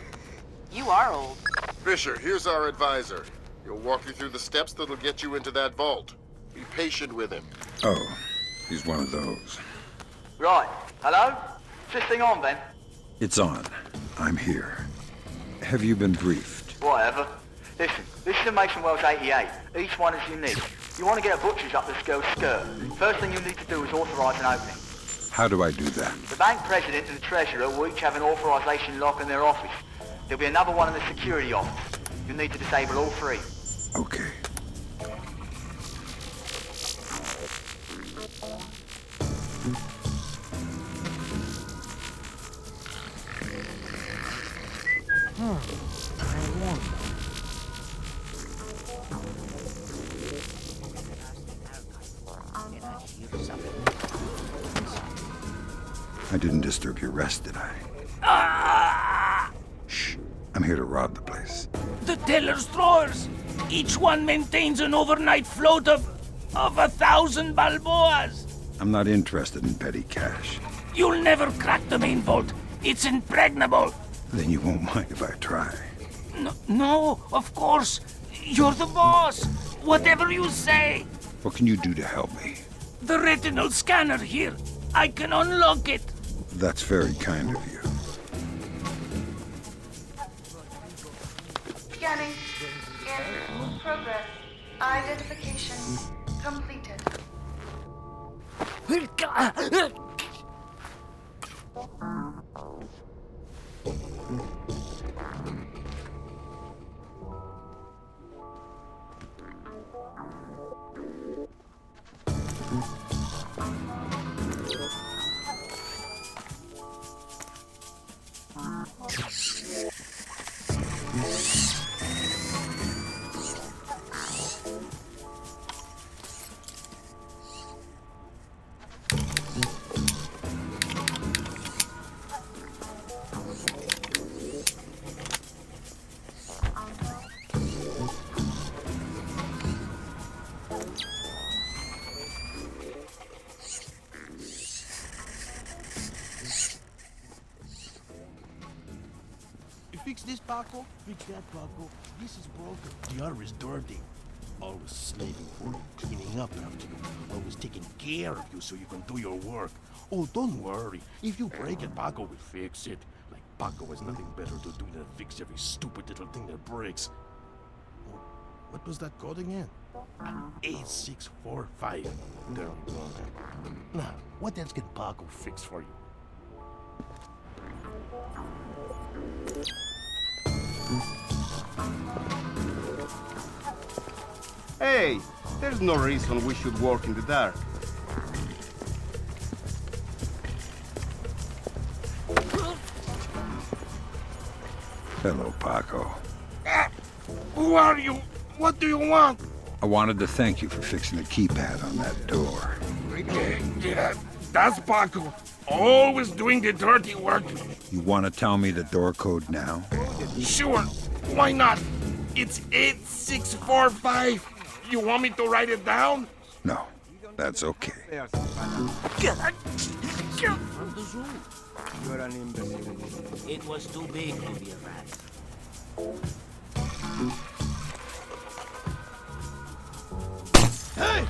You are old. Fisher, here's our advisor. He'll walk you through the steps that'll get you into that vault. Be patient with him. Oh, he's one of those. Right. Hello? System on, then? It's on. I'm here. Have you been briefed? Whatever. Listen, this is a Mason Wells 88. Each one is unique. You want to get a butcher's up this girl's skirt. First thing you need to do is authorise an opening. How do I do that? The bank president and the treasurer will each have an authorisation lock in their office. There'll be another one in the security office. You'll need to disable all three. Okay. I didn't disturb your rest, did I? Shh. I'm here to rob the place. The teller's drawers. Each one maintains an overnight float of 1,000 balboas. I'm not interested in petty cash. You'll never crack the main vault. It's impregnable. Then you won't mind if I try. No, of course. You're the boss. Whatever you say. What can you do to help me? The retinal scanner here. I can unlock it. That's very kind of you. Scanning. In progress. Identification completed. Fix this, Paco. Fix that, Paco. This is broken. The other is dirty. Always slaving for you, cleaning up after you. Always taking care of you so you can do your work. Oh, don't worry. If you break it, Paco will fix it. Like Paco has nothing better to do than fix every stupid little thing that breaks. Oh, what was that code again? 8645. There we go. Now, what else can Paco fix for you? Hey, there's no reason we should work in the dark. Hello, Paco. Who are you? What do you want? I wanted to thank you for fixing the keypad on that door. Yeah, that's Paco. Always doing the dirty work. You want to tell me the door code now? Sure, why not? It's 8645. You want me to write it down? No, that's okay. It was too big to be a rat. Hey!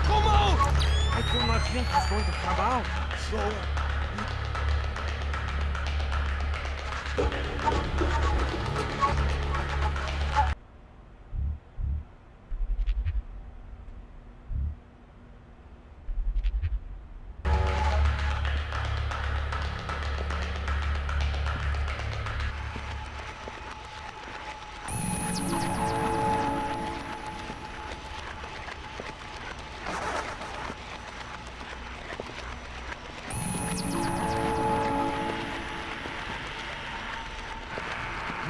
Come on! I do not think he's going to come out.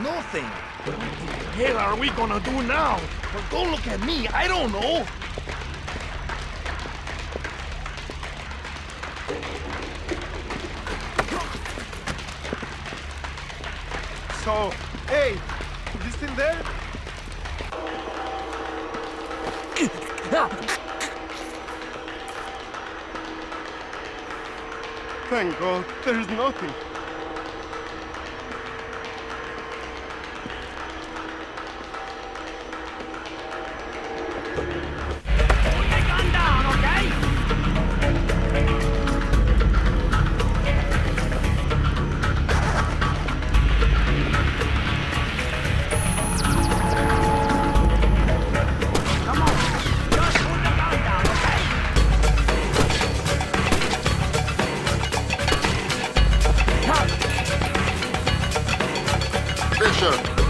Nothing. What the hell are we gonna do now? Well, don't look at me, I don't know. So, hey, you still there? Thank God, there's nothing.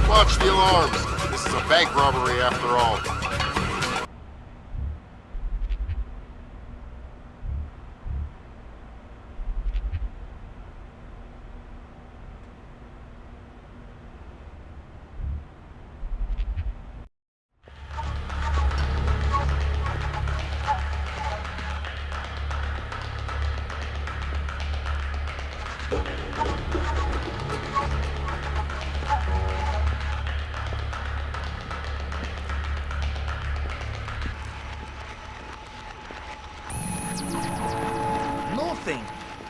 Watch the alarms. This is a bank robbery after all.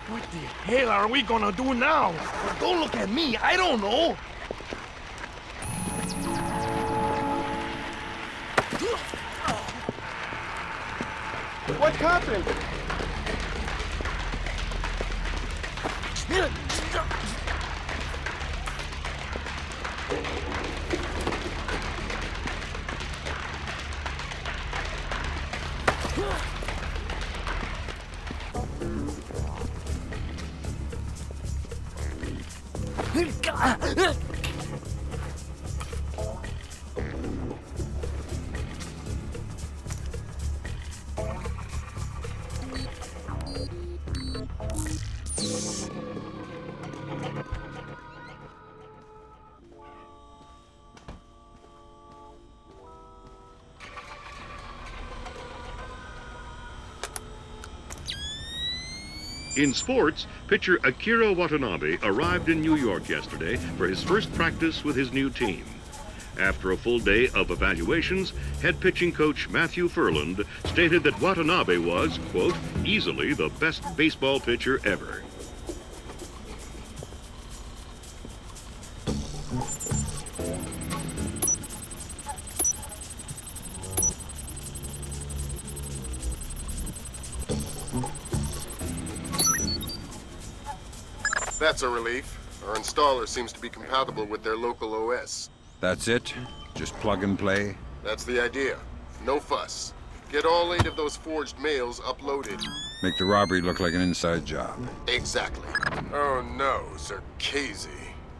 What the hell are we gonna do now? Well, don't look at me, I don't know. What happened? In sports, pitcher Akira Watanabe arrived in New York yesterday for his first practice with his new team. After a full day of evaluations, head pitching coach Matthew Furland stated that Watanabe was, quote, easily the best baseball pitcher ever. That's a relief. Our installer seems to be compatible with their local OS. That's it? Just plug and play? That's the idea. No fuss. Get all 8 of those forged mails uploaded. Make the robbery look like an inside job. Exactly. Oh no, Zerkazy.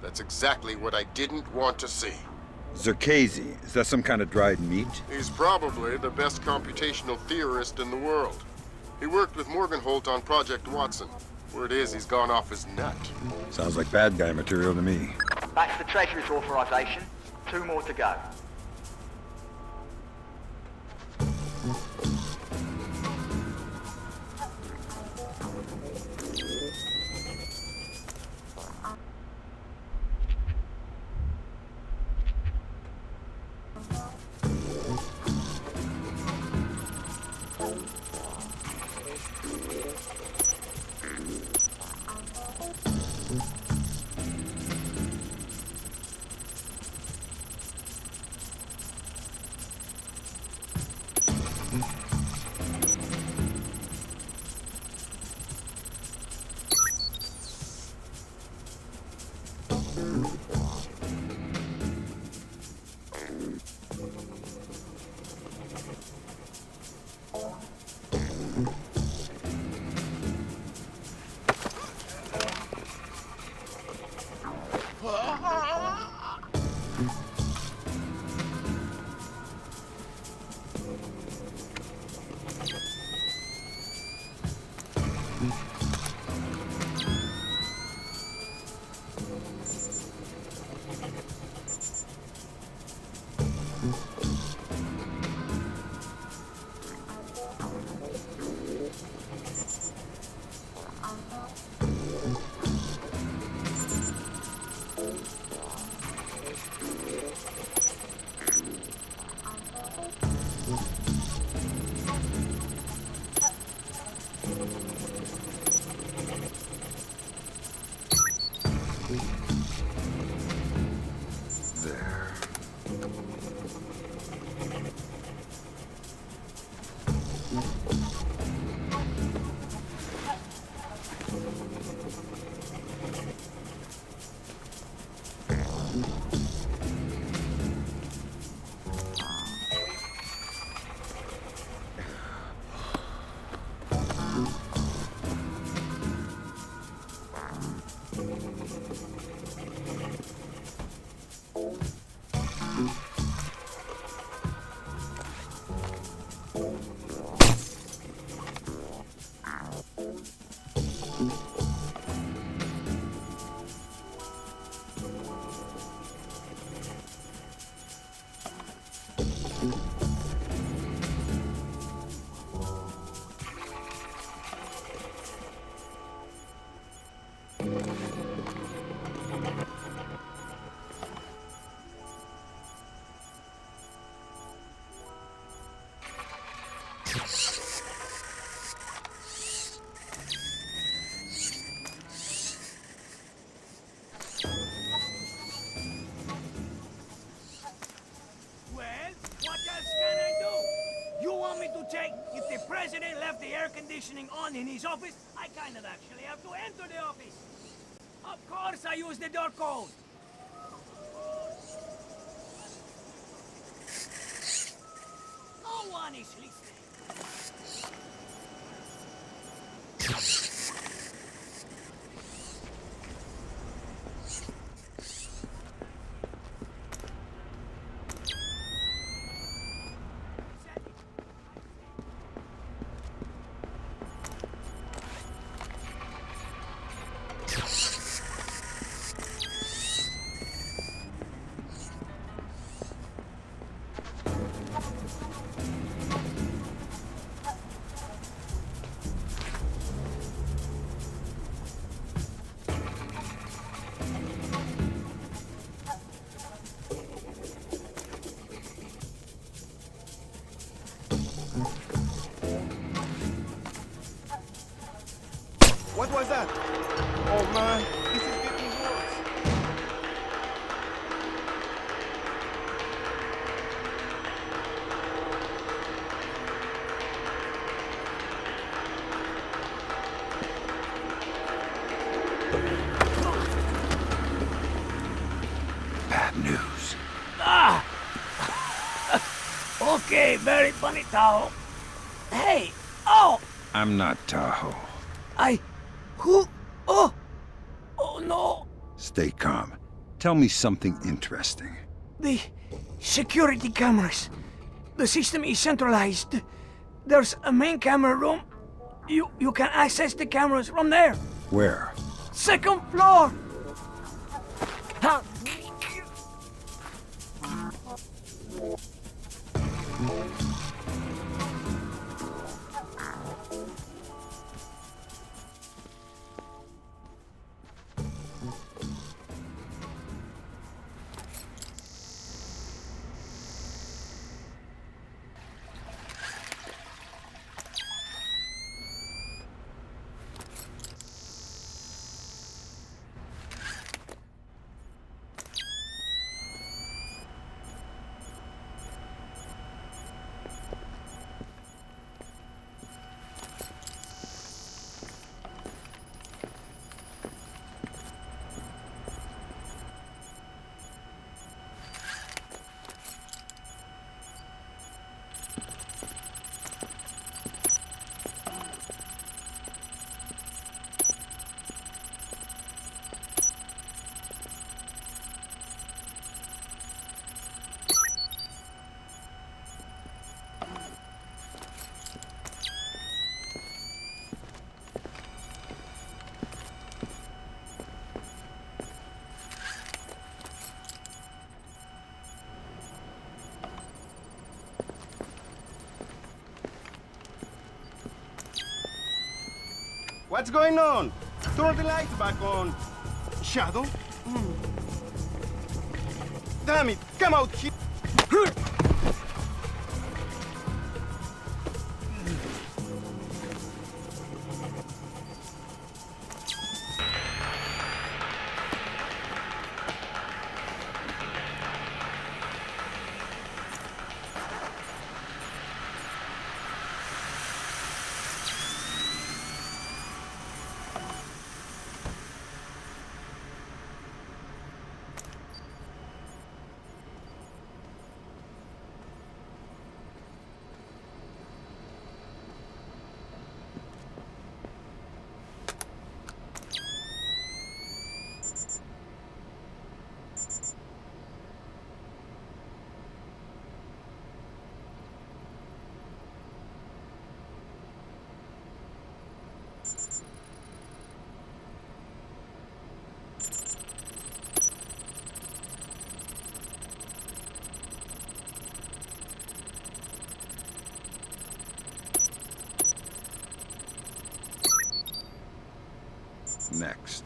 That's exactly what I didn't want to see. Zerkazy? Is that some kind of dried meat? He's probably the best computational theorist in the world. He worked with Morgenholt on Project Watson. Word is he's gone off his nut. Sounds like bad guy material to me. That's the Treasury's authorization. 2 more to go. If the president left the air conditioning on in his office, I kind of actually have to enter the office. Of course I use the door code. No one is listening. What was that? Oh man, this is getting worse. Bad news. Ah! Okay, very funny, Tahoe. Hey, oh! I'm not Tahoe. Who? Oh! Oh no! Stay calm. Tell me something interesting. The security cameras. The system is centralized. There's a main camera room. You can access the cameras from there. Where? Second floor! Huh? What's going on? Turn the lights back on. Shadow? Damn it! Come out here! next?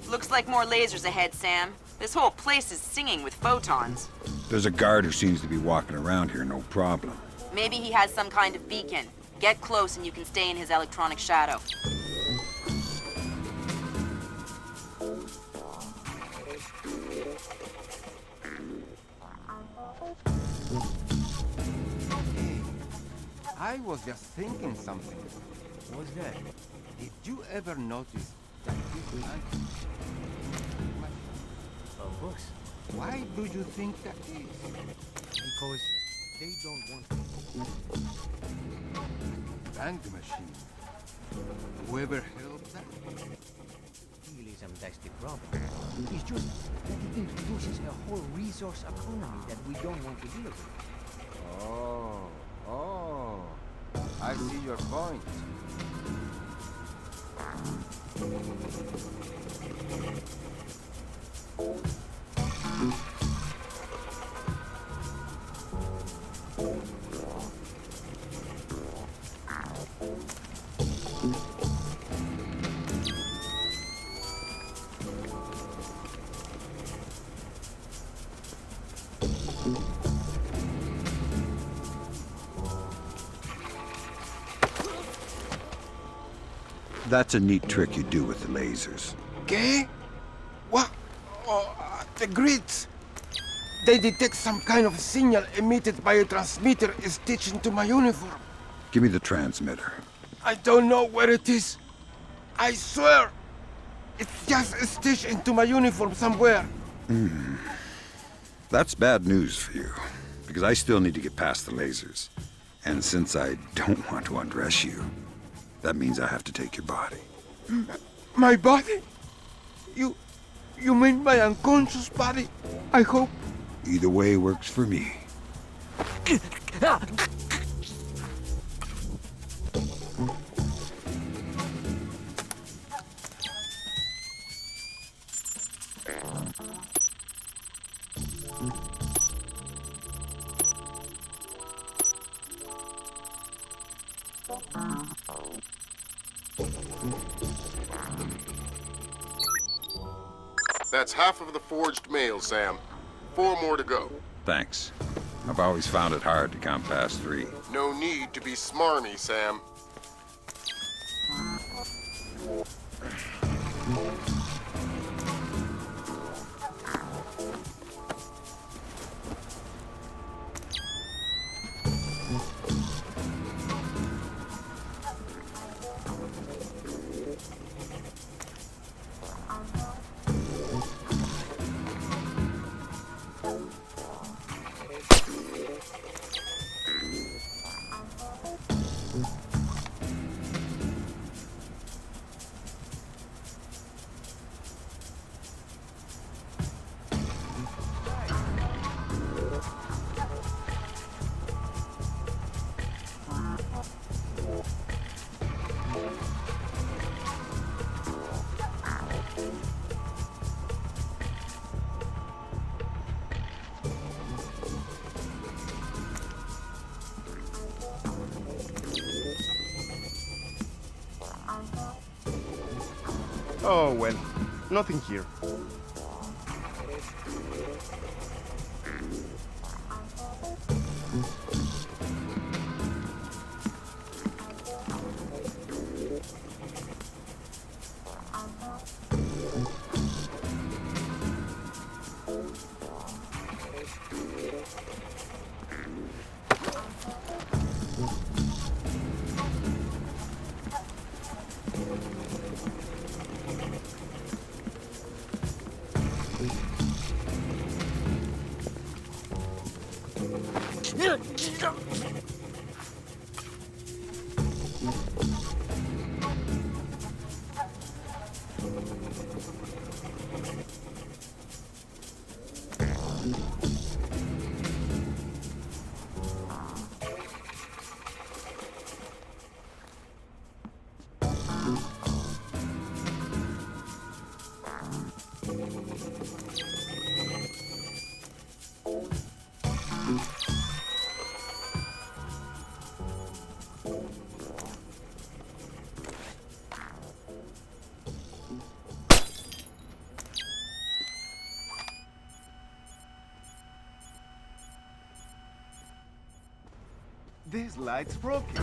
Looks like more lasers ahead, Sam. This whole place is singing with photons. There's a guard who seems to be walking around here, no problem. Maybe he has some kind of beacon. Get close and you can stay in his electronic shadow. I was just thinking something. What's that? Did you ever notice that this man... Of course. Why do you think that is? Because they don't want Bank machine. Whoever held that? realism, that's the problem. It's just that it introduces a whole resource economy that we don't want to deal with. Oh, I see your point. That's a neat trick you do with the lasers. ¿Qué? What? The grids. They detect some kind of signal emitted by a transmitter stitched into my uniform. Give me the transmitter. I don't know where it is. I swear. It's just stitched into my uniform somewhere. That's bad news for you, because I still need to get past the lasers. And since I don't want to undress you, that means I have to take your body. My body? You mean my unconscious body? I hope. Either way works for me. That's half of the forged mail, Sam. 4 more to go. Thanks. I've always found it hard to count past 3. No need to be smarmy, Sam. Oh, well, nothing here. This light's broken.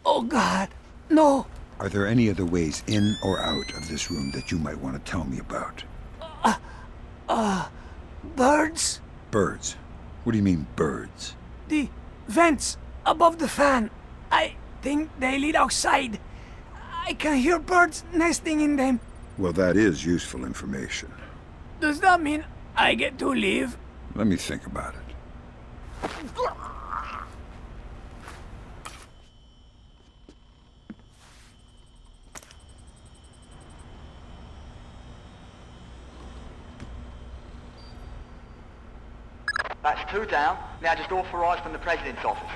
Oh God, no! Are there any other ways in or out of this room that you might want to tell me about? Birds? Birds? What do you mean, birds? The vents above the fan. I think they lead outside. I can hear birds nesting in them. Well, that is useful information. Does that mean I get to leave? Let me think about it. That's 2 down. Now just authorised from the President's office.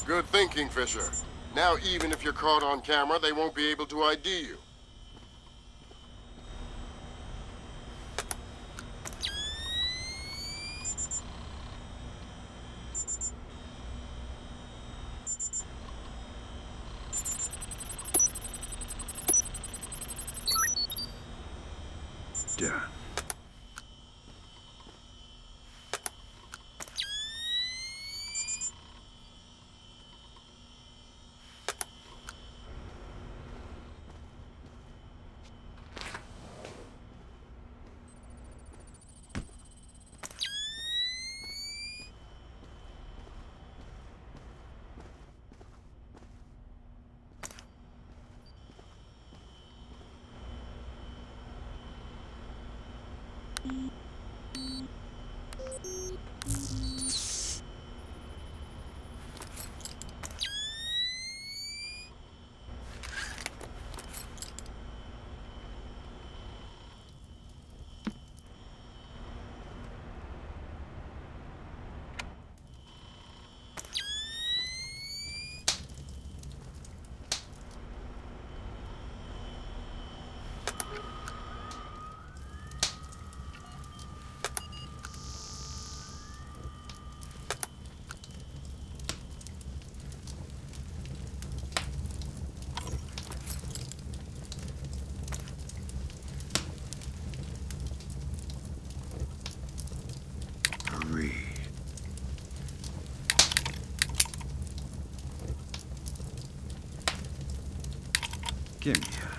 Good thinking, Fisher. Now even if you're caught on camera, they won't be able to ID you. Done. agree. Give me that.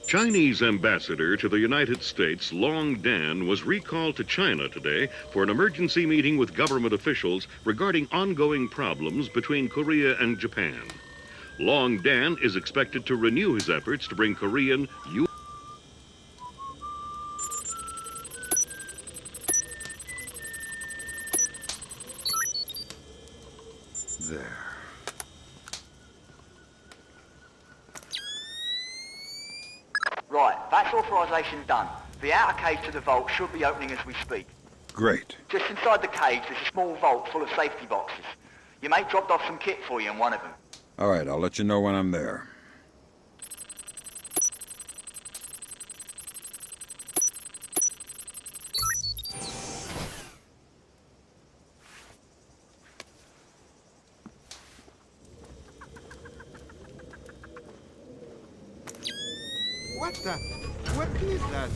Chinese ambassador to the United States, Long Dan, was recalled to China today for an emergency meeting with government officials regarding ongoing problems between Korea and Japan. Long Dan is expected to renew his efforts to bring Korean There. Right, that's authorization done. The outer cage to the vault should be opening as we speak. Great. Just inside the cage, there's a small vault full of safety boxes. Your mate dropped off some kit for you in one of them. All right, I'll let you know when I'm there. What the? What is that?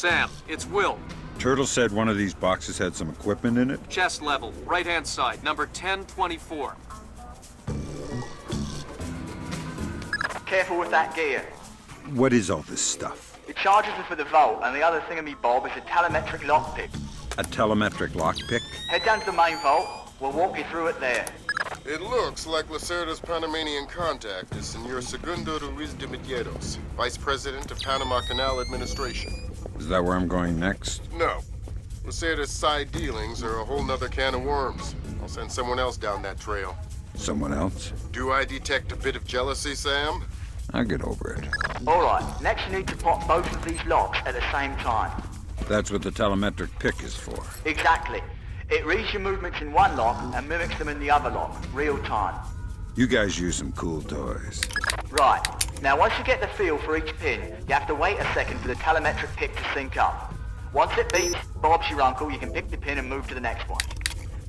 Sam, it's Will. Turtle said one of these boxes had some equipment in it? Chest level, right-hand side, number 1024. Careful with that gear. What is all this stuff? It charges are for the vault, and the other thingamy-bob is a telemetric lockpick. A telemetric lockpick? Head down to the main vault. We'll walk you through it there. It looks like Lacerda's Panamanian contact is Senor Segundo Ruiz de Medeiros, Vice President of Panama Canal Administration. Is that where I'm going next? No. Lacerda's side dealings are a whole nother can of worms. I'll send someone else down that trail. Someone else? Do I detect a bit of jealousy, Sam? I'll get over it. Alright, next you need to pop both of these locks at the same time. That's what the telemetric pick is for. Exactly. It reads your movements in one lock and mimics them in the other lock, real time. You guys use some cool toys. Right. Now once you get the feel for each pin, you have to wait a second for the telemetric pick to sync up. Once it beeps, Bob's your uncle, you can pick the pin and move to the next one.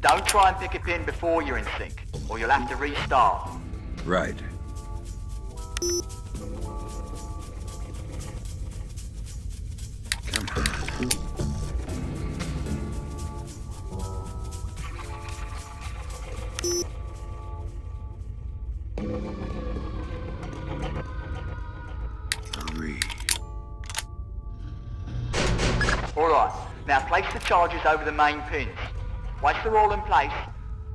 Don't try and pick a pin before you're in sync, or you'll have to restart. Right. Come on. Hurry. Alright, now place the charges over the main pins. Once they're all in place,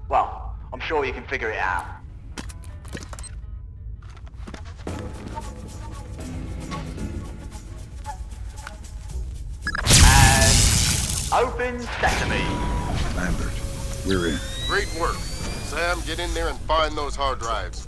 well, I'm sure you can figure it out. And open sesame. Lambert, we're in. Great work. Sam, get in there and find those hard drives.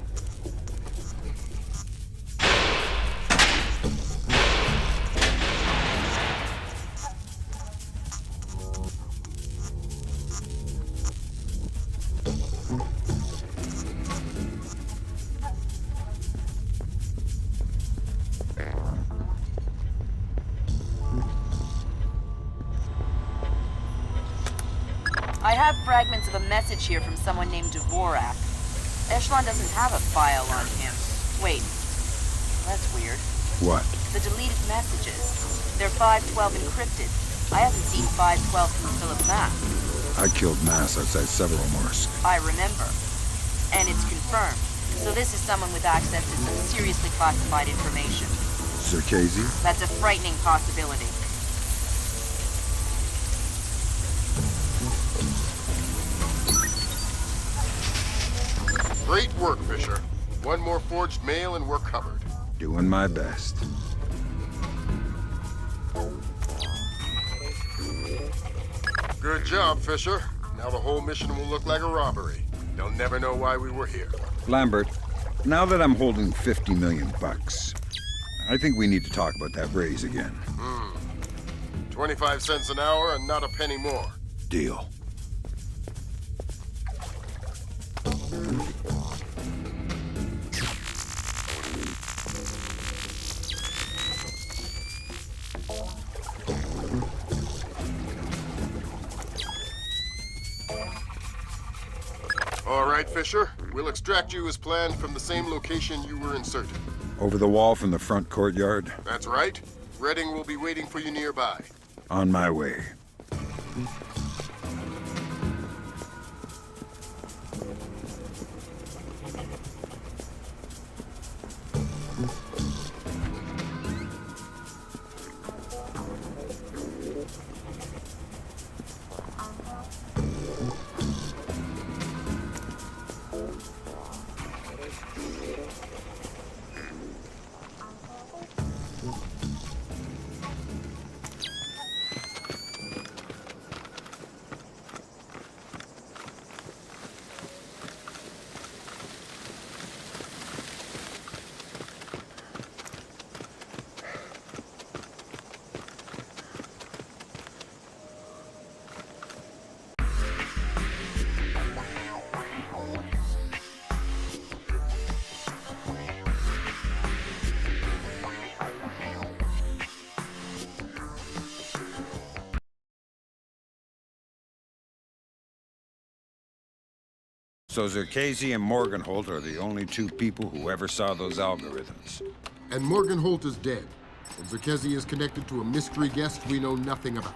I have fragments of a message here from someone named Dvorak. Echelon doesn't have a file on him. Wait, that's weird. What? The deleted messages. They're 512 encrypted. I haven't seen 512 from Philip Mass. I killed Mass outside Severomorsk. I remember. And it's confirmed. So this is someone with access to some seriously classified information. Circassian? That's a frightening possibility. Great work, Fisher. One more forged mail and we're covered. Doing my best. Good job, Fisher. Now the whole mission will look like a robbery. They'll never know why we were here. Lambert, now that I'm holding $50 million, I think we need to talk about that raise again. 25 cents an hour and not a penny more. Deal. All right, Fisher. We'll extract you as planned from the same location you were inserted. Over the wall from the front courtyard? That's right. Redding will be waiting for you nearby. On my way. So Zerkasi and Morgenholt are the only two people who ever saw those algorithms. And Morgenholt is dead. And Zerkasi is connected to a mystery guest we know nothing about.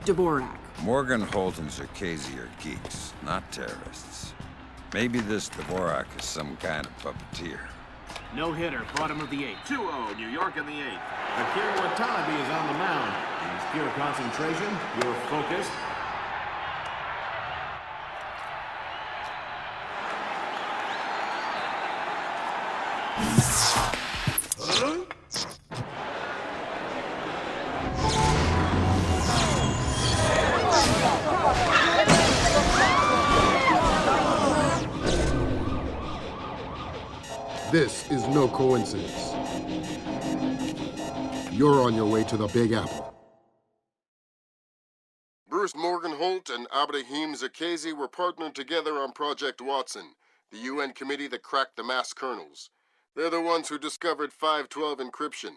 Dvorak. Morgenholt and Zerkasi are geeks, not terrorists. Maybe this Dvorak is some kind of puppeteer. No hitter, bottom of the 8th. 2-0, New York in the 8th. Akira Watanabe is on the mound. He's pure concentration, pure focus. This is no coincidence. You're on your way to the Big Apple. Bruce Morgenholt and Abraham Zakesi were partnered together on Project Watson, the UN committee that cracked the mass kernels. They're the ones who discovered 512 encryption,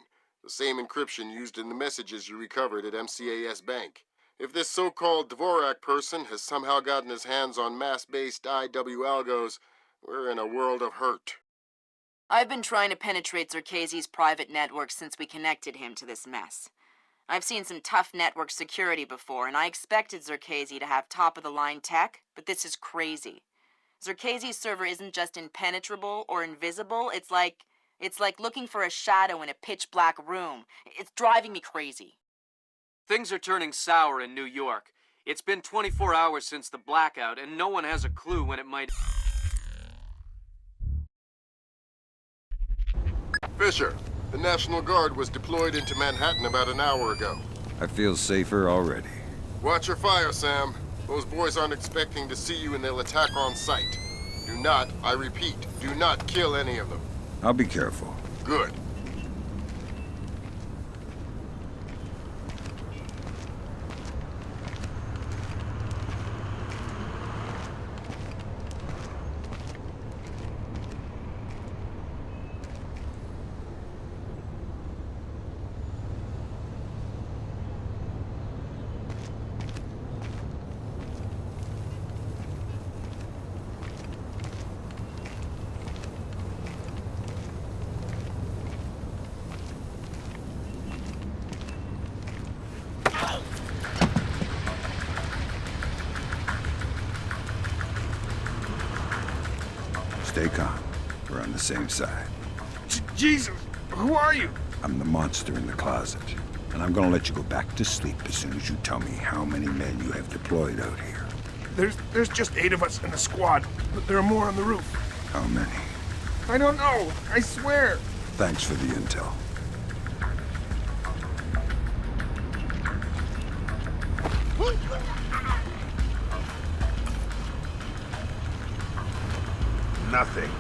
the same encryption used in the messages you recovered at MCAS Bank. If this so-called Dvorak person has somehow gotten his hands on mass-based IW algos, we're in a world of hurt. I've been trying to penetrate Zerkesi's private network since we connected him to this mess. I've seen some tough network security before, and I expected Zerkesi to have top-of-the-line tech, but this is crazy. Zerkesi's server isn't just impenetrable or invisible, it's like looking for a shadow in a pitch-black room. It's driving me crazy. Things are turning sour in New York. It's been 24 hours since the blackout, and no one has a clue when it might... Fisher, the National Guard was deployed into Manhattan about an hour ago. I feel safer already. Watch your fire, Sam. Those boys aren't expecting to see you and they'll attack on sight. Do not, I repeat, do not kill any of them. I'll be careful. Good. Stay calm. We're on the same side. Jesus! Who are you? I'm the monster in the closet. And I'm gonna let you go back to sleep as soon as you tell me how many men you have deployed out here. There's just 8 of us in the squad, but there are more on the roof. How many? I don't know, I swear. Thanks for the intel. Nothing.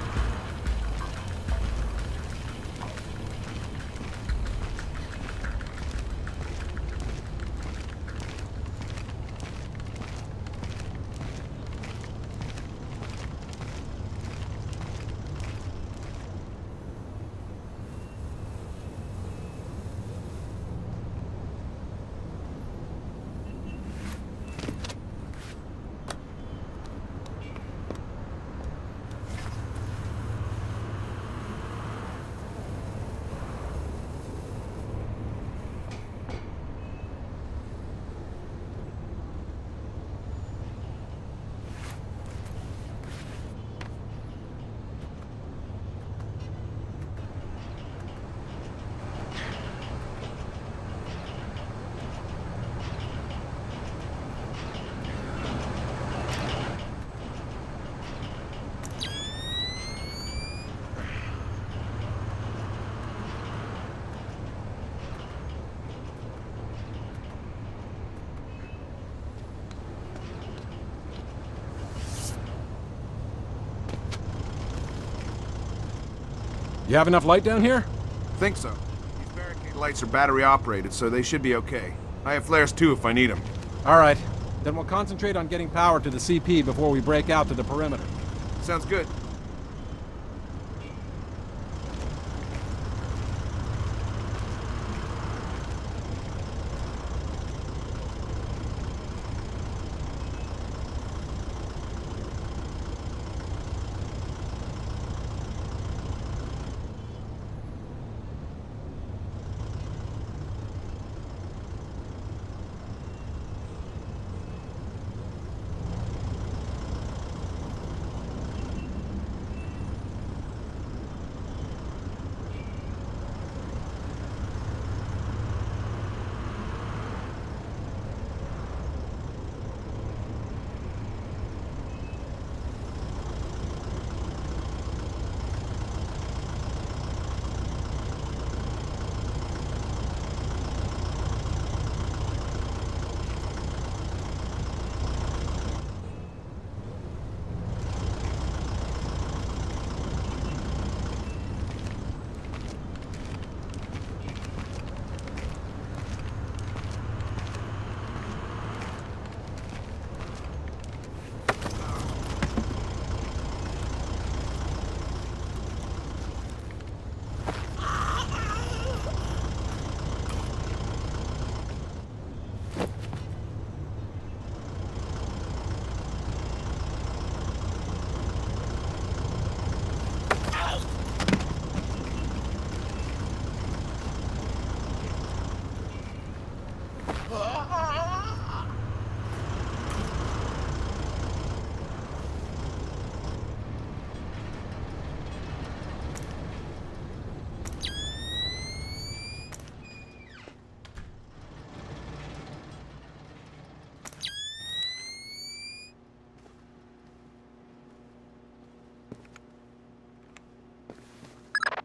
You have enough light down here? Think so. These barricade lights are battery operated, so they should be okay. I have flares too if I need them. All right. Then we'll concentrate on getting power to the CP before we break out to the perimeter. Sounds good.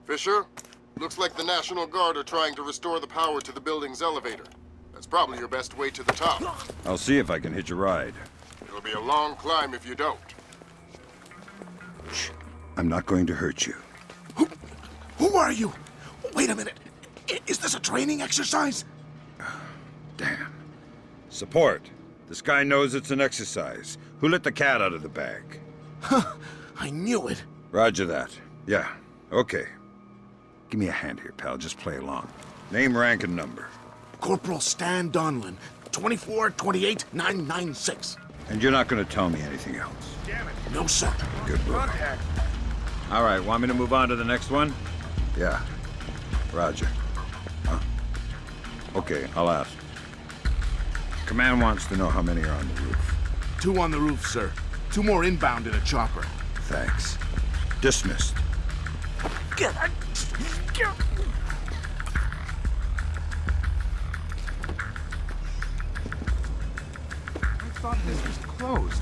Fisher, looks like the National Guard are trying to restore the power to the building's elevator. That's probably your best way to the top. I'll see if I can hitch a ride. It'll be a long climb if you don't. Shh. I'm not going to hurt you. Who are you? Wait a minute. Is this a training exercise? Damn. Support. This guy knows it's an exercise. Who let the cat out of the bag? Huh. I knew it. Roger that. Yeah. Okay. Give me a hand here, pal. Just play along. Name, rank, and number. Corporal Stan Donlin, 2428996. And you're not going to tell me anything else? Damn it. No, sir. Good boy. All right, want me to move on to the next one? Yeah. Roger. Huh? Okay, I'll ask. Command wants to know how many are on the roof. 2 on the roof, sir. 2 more inbound in a chopper. Thanks. Dismissed. Get it. I thought this was closed.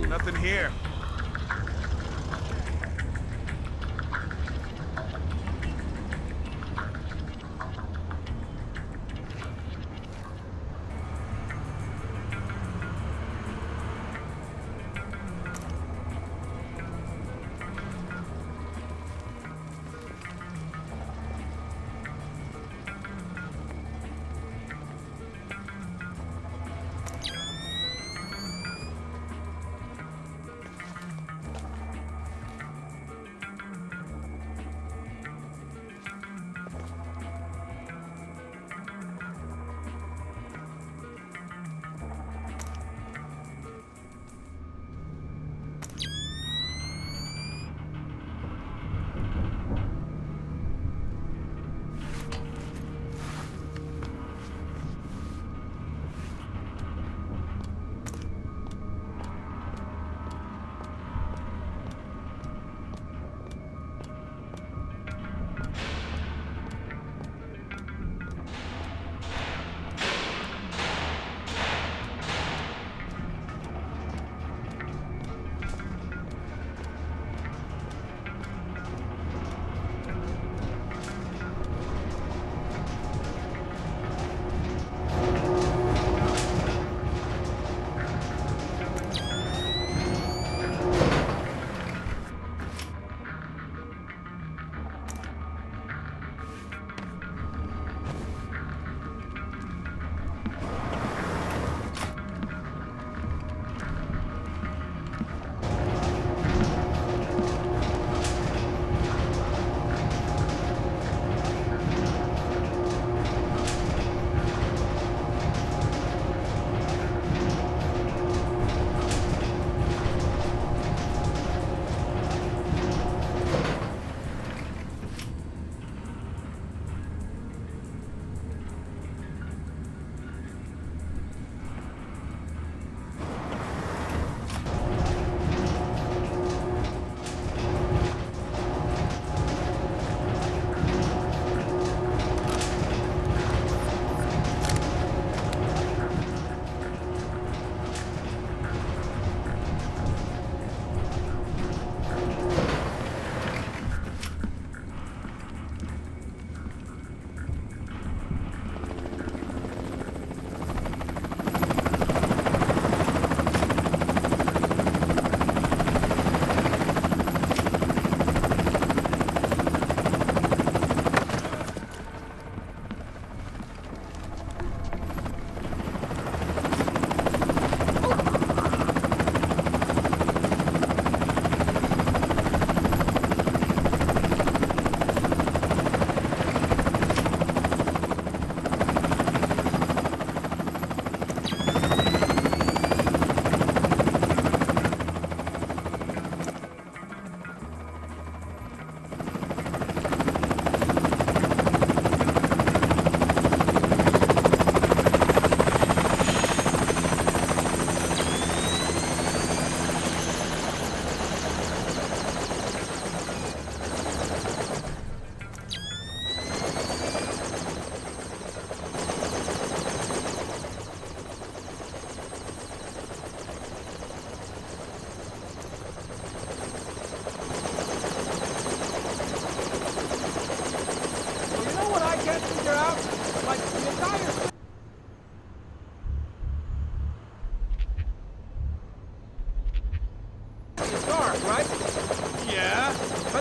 Nothing here.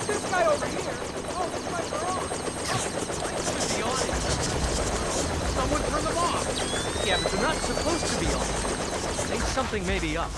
got this guy over here. Oh, this lights are on. Should be on. Someone turn them off. Yeah, but they're not supposed to be on. I think something may be up.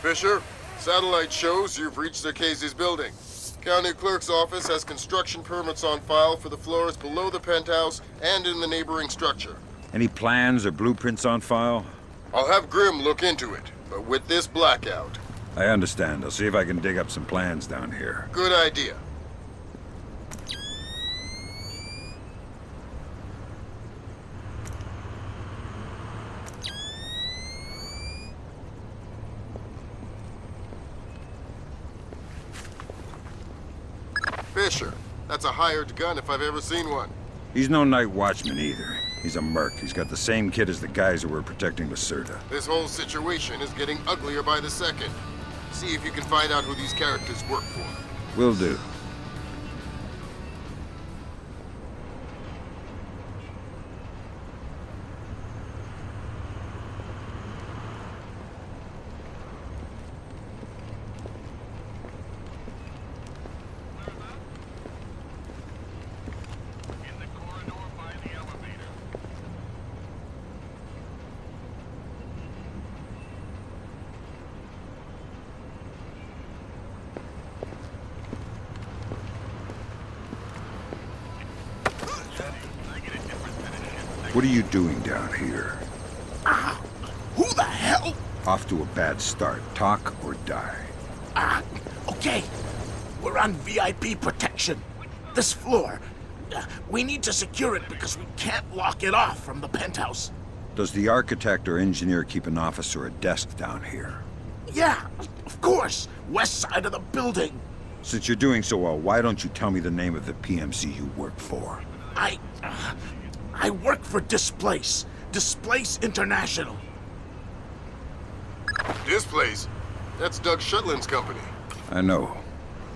Fisher, satellite shows you've reached the Casey's building. County Clerk's office has construction permits on file for the floors below the penthouse and in the neighboring structure. Any plans or blueprints on file? I'll have Grim look into it, but with this blackout. I understand. I'll see if I can dig up some plans down here. Good idea. Fisher, that's a hired gun if I've ever seen one. He's no night watchman either. He's a merc. He's got the same kit as the guys who were protecting Lacerda. This whole situation is getting uglier by the second. See if you can find out who these characters work for. Will do. What are you doing down here? Who the hell? Off to a bad start. Talk or die. Okay. We're on VIP protection. This floor. We need to secure it because we can't lock it off from the penthouse. Does the architect or engineer keep an office or a desk down here? Yeah, of course. West side of the building. Since you're doing so well, why don't you tell me the name of the PMC you work for? I work for Displace. Displace International. Displace? That's Doug Shetland's company. I know.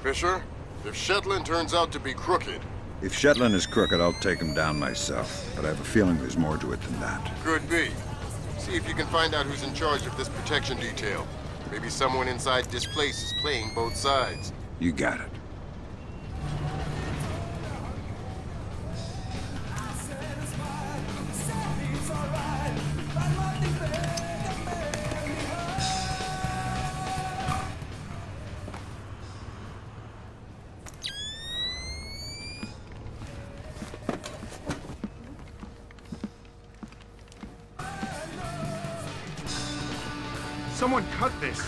Fisher, if Shetland turns out to be crooked... If Shetland is crooked, I'll take him down myself. But I have a feeling there's more to it than that. Could be. See if you can find out who's in charge of this protection detail. Maybe someone inside Displace is playing both sides. You got it. Someone cut this.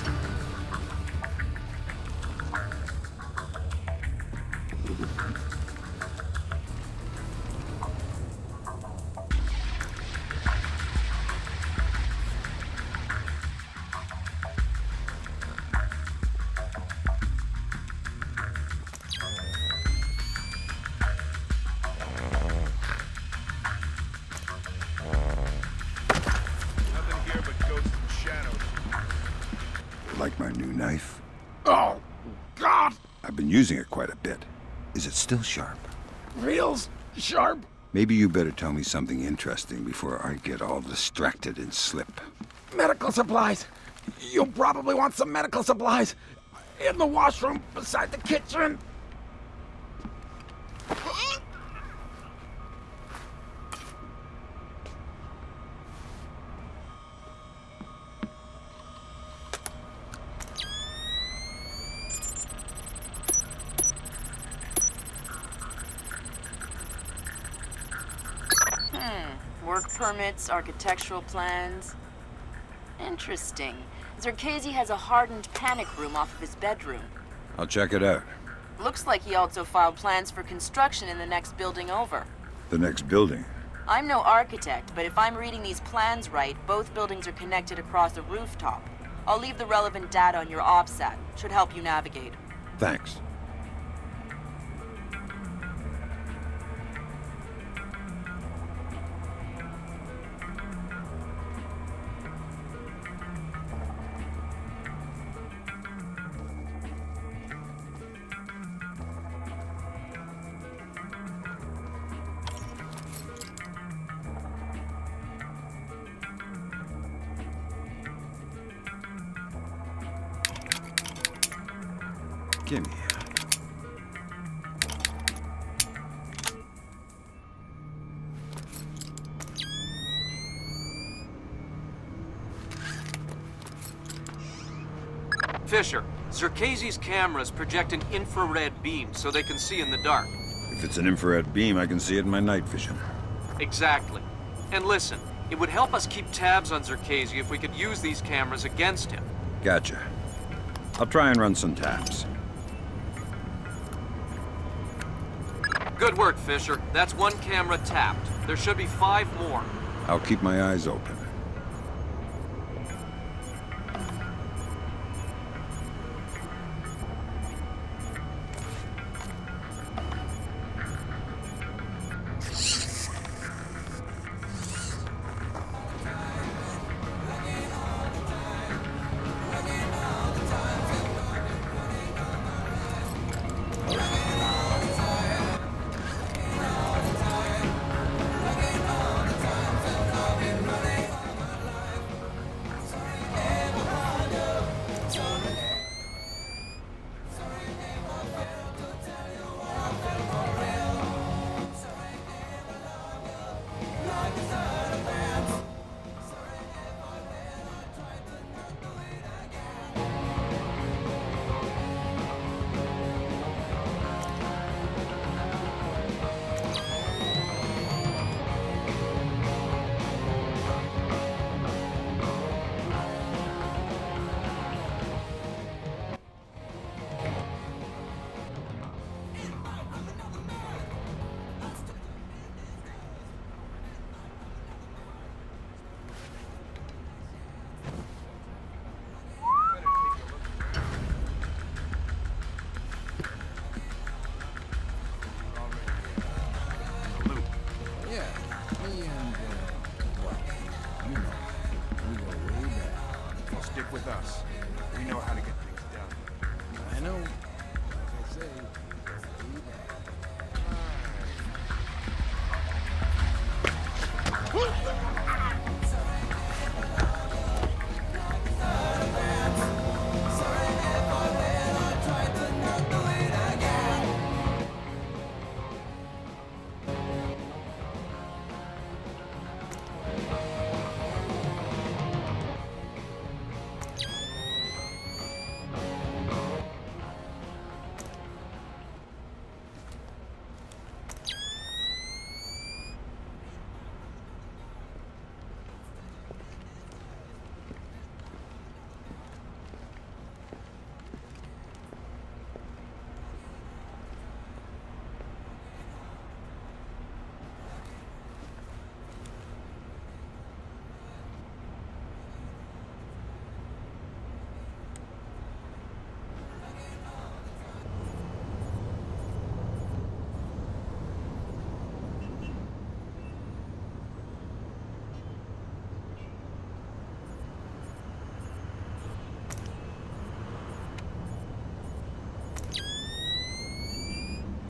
I've been using it quite a bit. Is it still sharp? Real sharp. Maybe you better tell me something interesting before I get all distracted and slip. Medical supplies. You'll probably want some medical supplies. In the washroom beside the kitchen. Work permits, architectural plans. Interesting. Zerkezi has a hardened panic room off of his bedroom. I'll check it out. Looks like he also filed plans for construction in the next building over. The next building? I'm no architect, but if I'm reading these plans right, both buildings are connected across a rooftop. I'll leave the relevant data on your OPSAT. Should help you navigate. Thanks. Gimme. Fisher, Zerkezi's cameras project an infrared beam so they can see in the dark. If it's an infrared beam, I can see it in my night vision. Exactly. And listen, it would help us keep tabs on Zerkezi if we could use these cameras against him. Gotcha. I'll try and run some taps. Good work, Fisher. That's one camera tapped. There should be 5 more. I'll keep my eyes open. With us. We know how to get things done. I know. Like I say,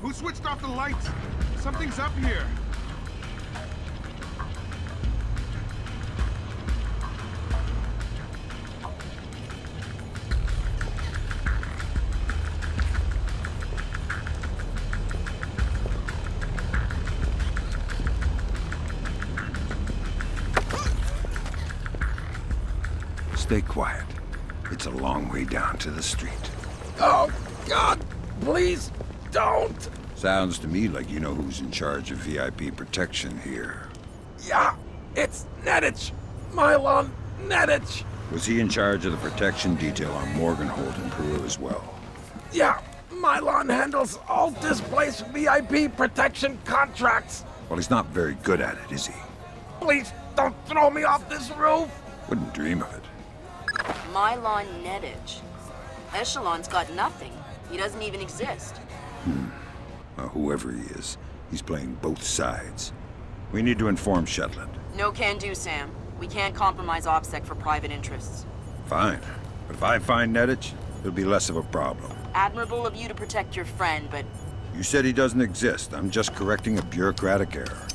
Who switched off the lights? Something's up here. Stay quiet. It's a long way down to the street. Oh, God, please don't. Sounds to me like you know who's in charge of VIP protection here. Yeah, it's Nedich. Mylon Nedich. Was he in charge of the protection detail on Morgenholt in Peru as well? Yeah, Mylon handles all displaced VIP protection contracts. Well, he's not very good at it, is he? Please don't throw me off this roof. Wouldn't dream of it. Mylon Nedich. Echelon's got nothing. He doesn't even exist. Well, whoever he is, he's playing both sides. We need to inform Shetland. No can do, Sam. We can't compromise OPSEC for private interests. Fine. But if I find Nedich, it'll be less of a problem. Admirable of you to protect your friend, but... You said he doesn't exist. I'm just correcting a bureaucratic error.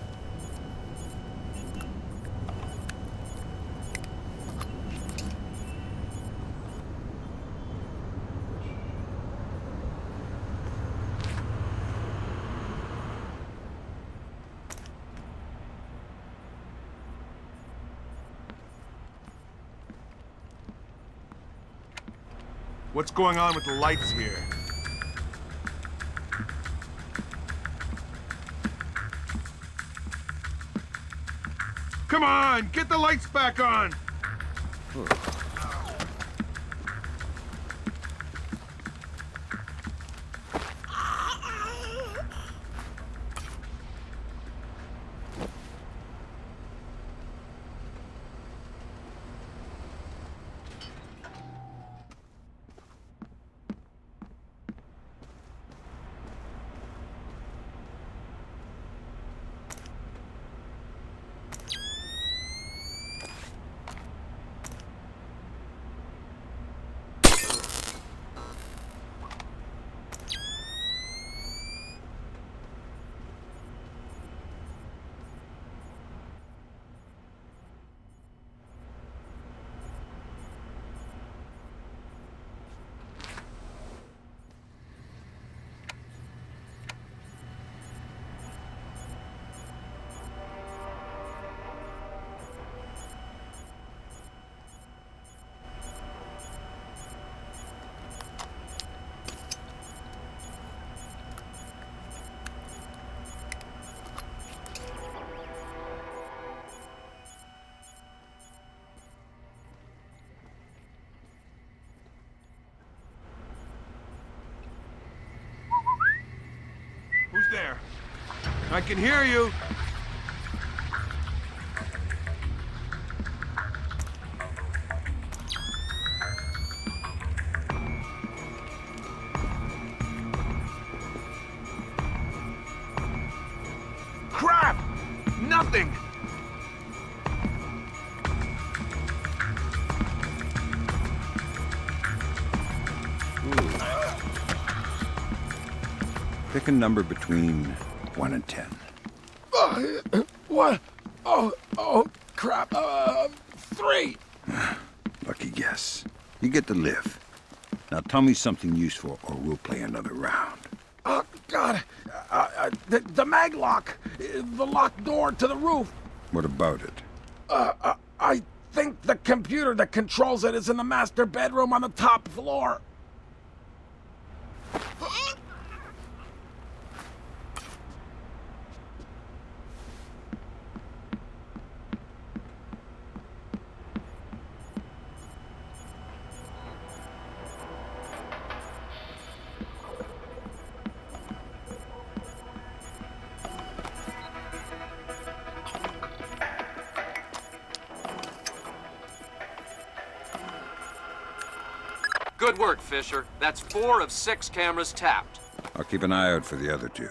What's going on with the lights here? Come on, get the lights back on! Who's there? I can hear you. Crap! Nothing! Pick a number between 1 and 10. What? Oh, crap. 3. Lucky guess. You get to live. Now tell me something useful or we'll play another round. Oh, God. The mag lock. The locked door to the roof. What about it? I think the computer that controls it is in the master bedroom on the top floor. Good work, Fisher. That's 4 of 6 cameras tapped. I'll keep an eye out for the other 2.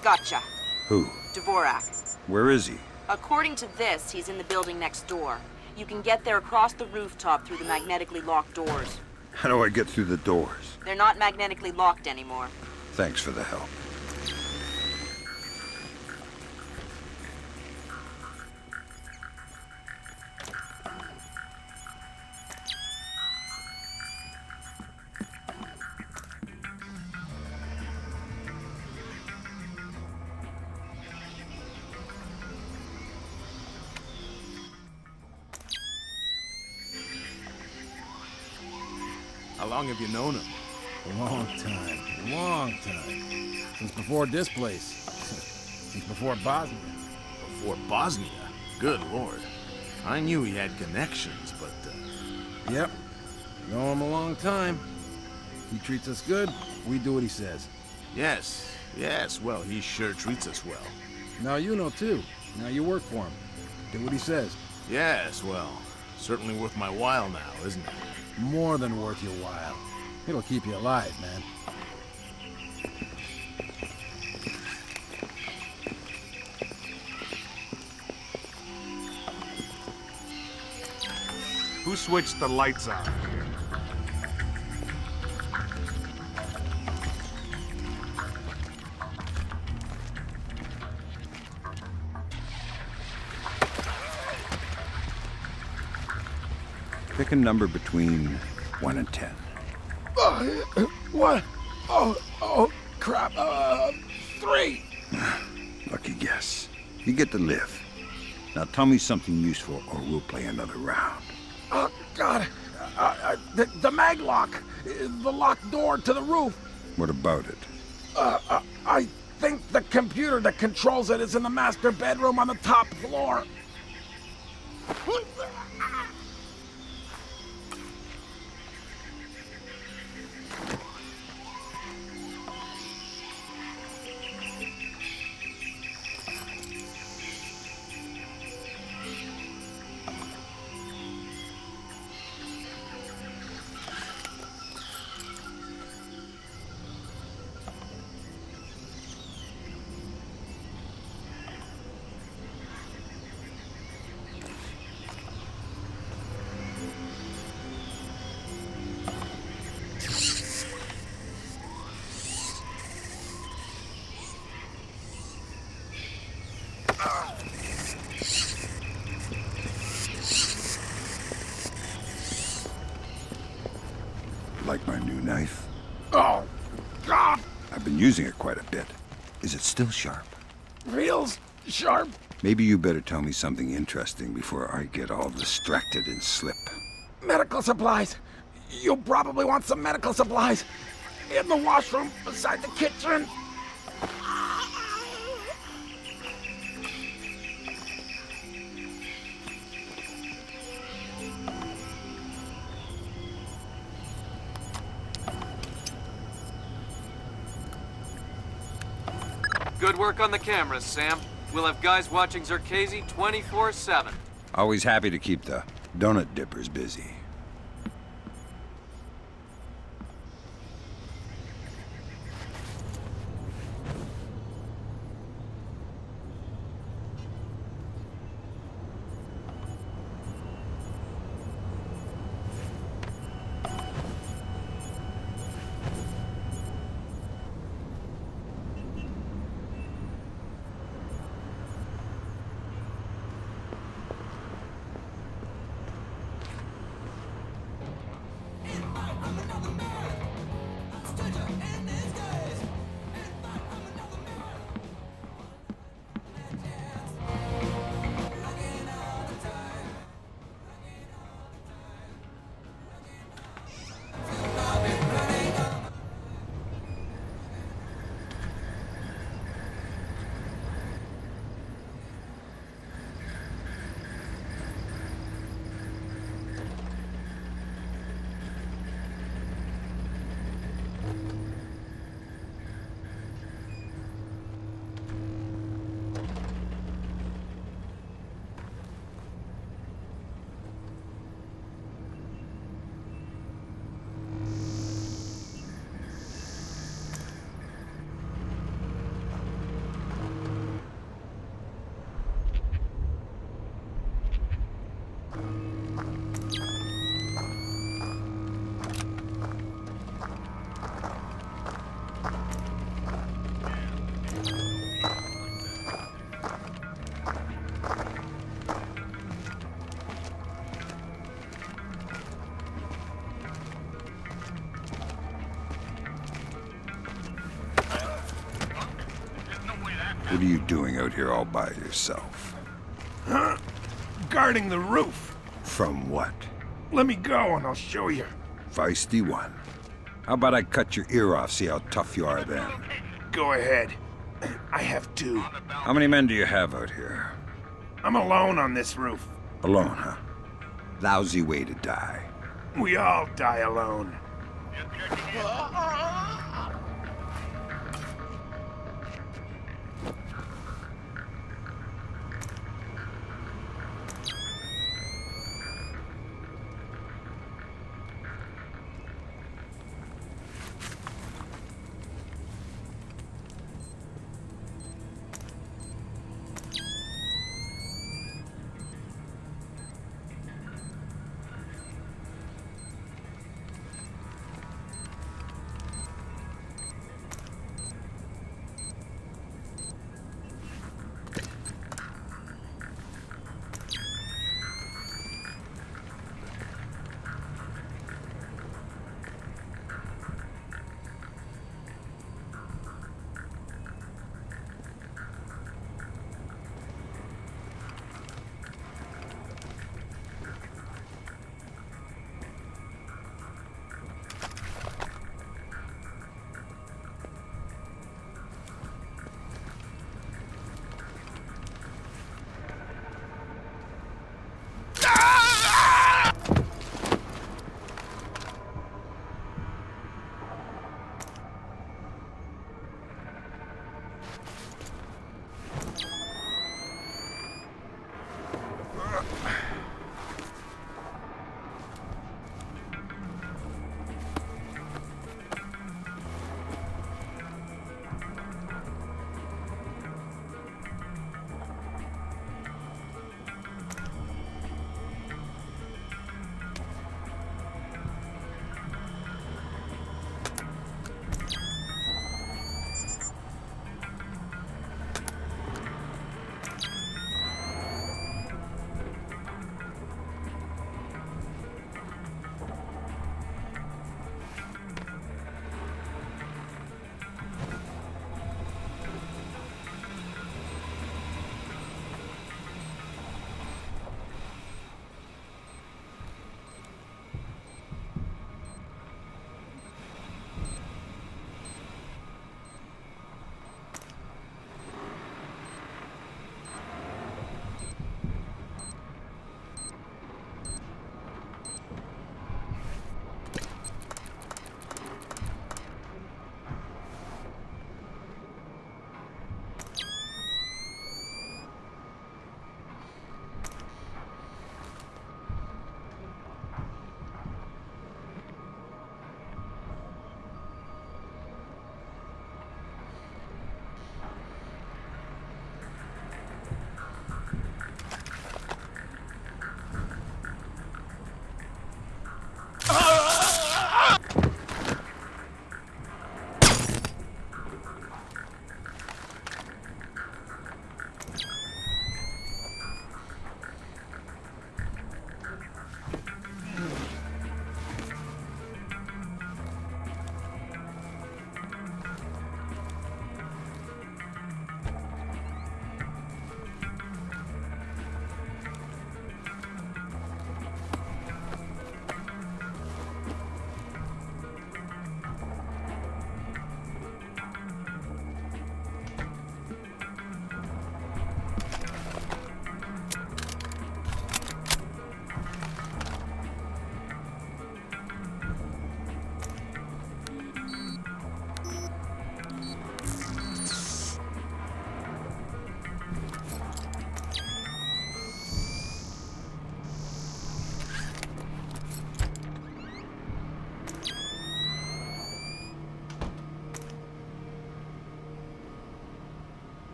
Gotcha. Who? Dvorak. Where is he? According to this, he's in the building next door. You can get there across the rooftop through the magnetically locked doors. How do I get through the doors? They're not magnetically locked anymore. Thanks for the help. How long have you known him? A long time. Long time. Since before this place. Since before Bosnia. Before Bosnia? Good lord. I knew he had connections, but... Yep. Know him a long time. He treats us good, we do what he says. Yes, well, he sure treats us well. Now you know too. Now you work for him. Do what he says. Yes, well, certainly worth my while now, isn't it? More than worth your while. It'll keep you alive, man. Who switched the lights on? Pick a number between 1 and 10. What? Oh, crap. 3. Lucky guess. You get to live. Now tell me something useful or we'll play another round. Oh, God. The mag lock. The locked door to the roof. What about it? I think the computer that controls it is in the master bedroom on the top floor. Like my new knife? Oh, God! I've been using it quite a bit. Is it still sharp? Feels sharp. Maybe you better tell me something interesting before I get all distracted and slip. Medical supplies. You'll probably want some medical supplies. In the washroom beside the kitchen. Good work on the cameras, Sam. We'll have guys watching Zerkezi 24/7. Always happy to keep the donut dippers busy. What are you doing out here all by yourself? Huh? Guarding the roof. From what? Let me go and I'll show you. Feisty one. How about I cut your ear off, see how tough you are then? Go ahead. I have two. How many men do you have out here? I'm alone on this roof. Alone, huh? Lousy way to die. We all die alone.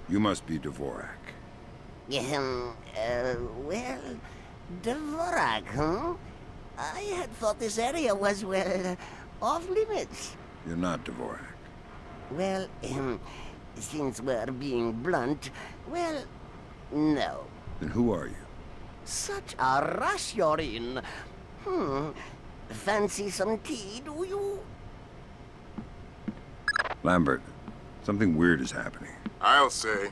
You must be Dvorak. Well, Dvorak, huh? I had thought this area was, well, off limits. You're not Dvorak. Well, since we're being blunt, well, no. Then who are you? Such a rush you're in. Fancy some tea, do you? Lambert, something weird is happening. I'll say.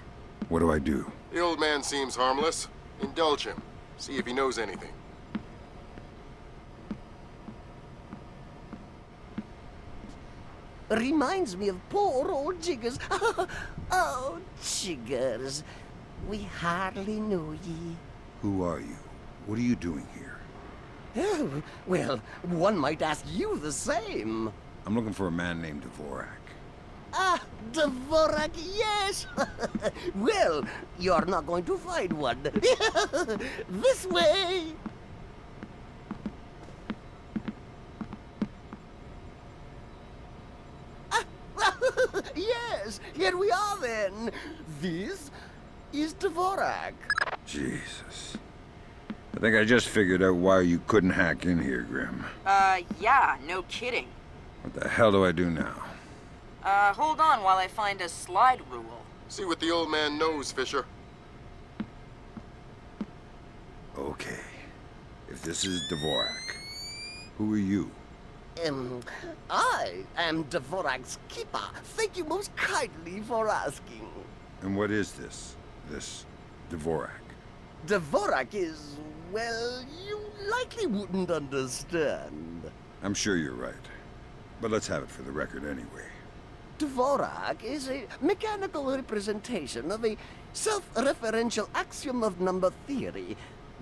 What do I do? The old man seems harmless. Indulge him. See if he knows anything. Reminds me of poor old Jiggers. Oh, Jiggers. We hardly knew ye. Who are you? What are you doing here? Oh, well, one might ask you the same. I'm looking for a man named Dvorak. Ah, Dvorak, yes! Well, you're not going to find one. This way! Yes, here we are then. This is Dvorak. Jesus. I think I just figured out why you couldn't hack in here, Grim. Yeah, no kidding. What the hell do I do now? Hold on while I find a slide rule. See what the old man knows, Fisher. Okay. If this is Dvorak, who are you? I am Dvorak's keeper. Thank you most kindly for asking. And what is this Dvorak? Dvorak is, well, you likely wouldn't understand. I'm sure you're right. But let's have it for the record anyway. Dvorak is a mechanical representation of a self-referential axiom of number theory.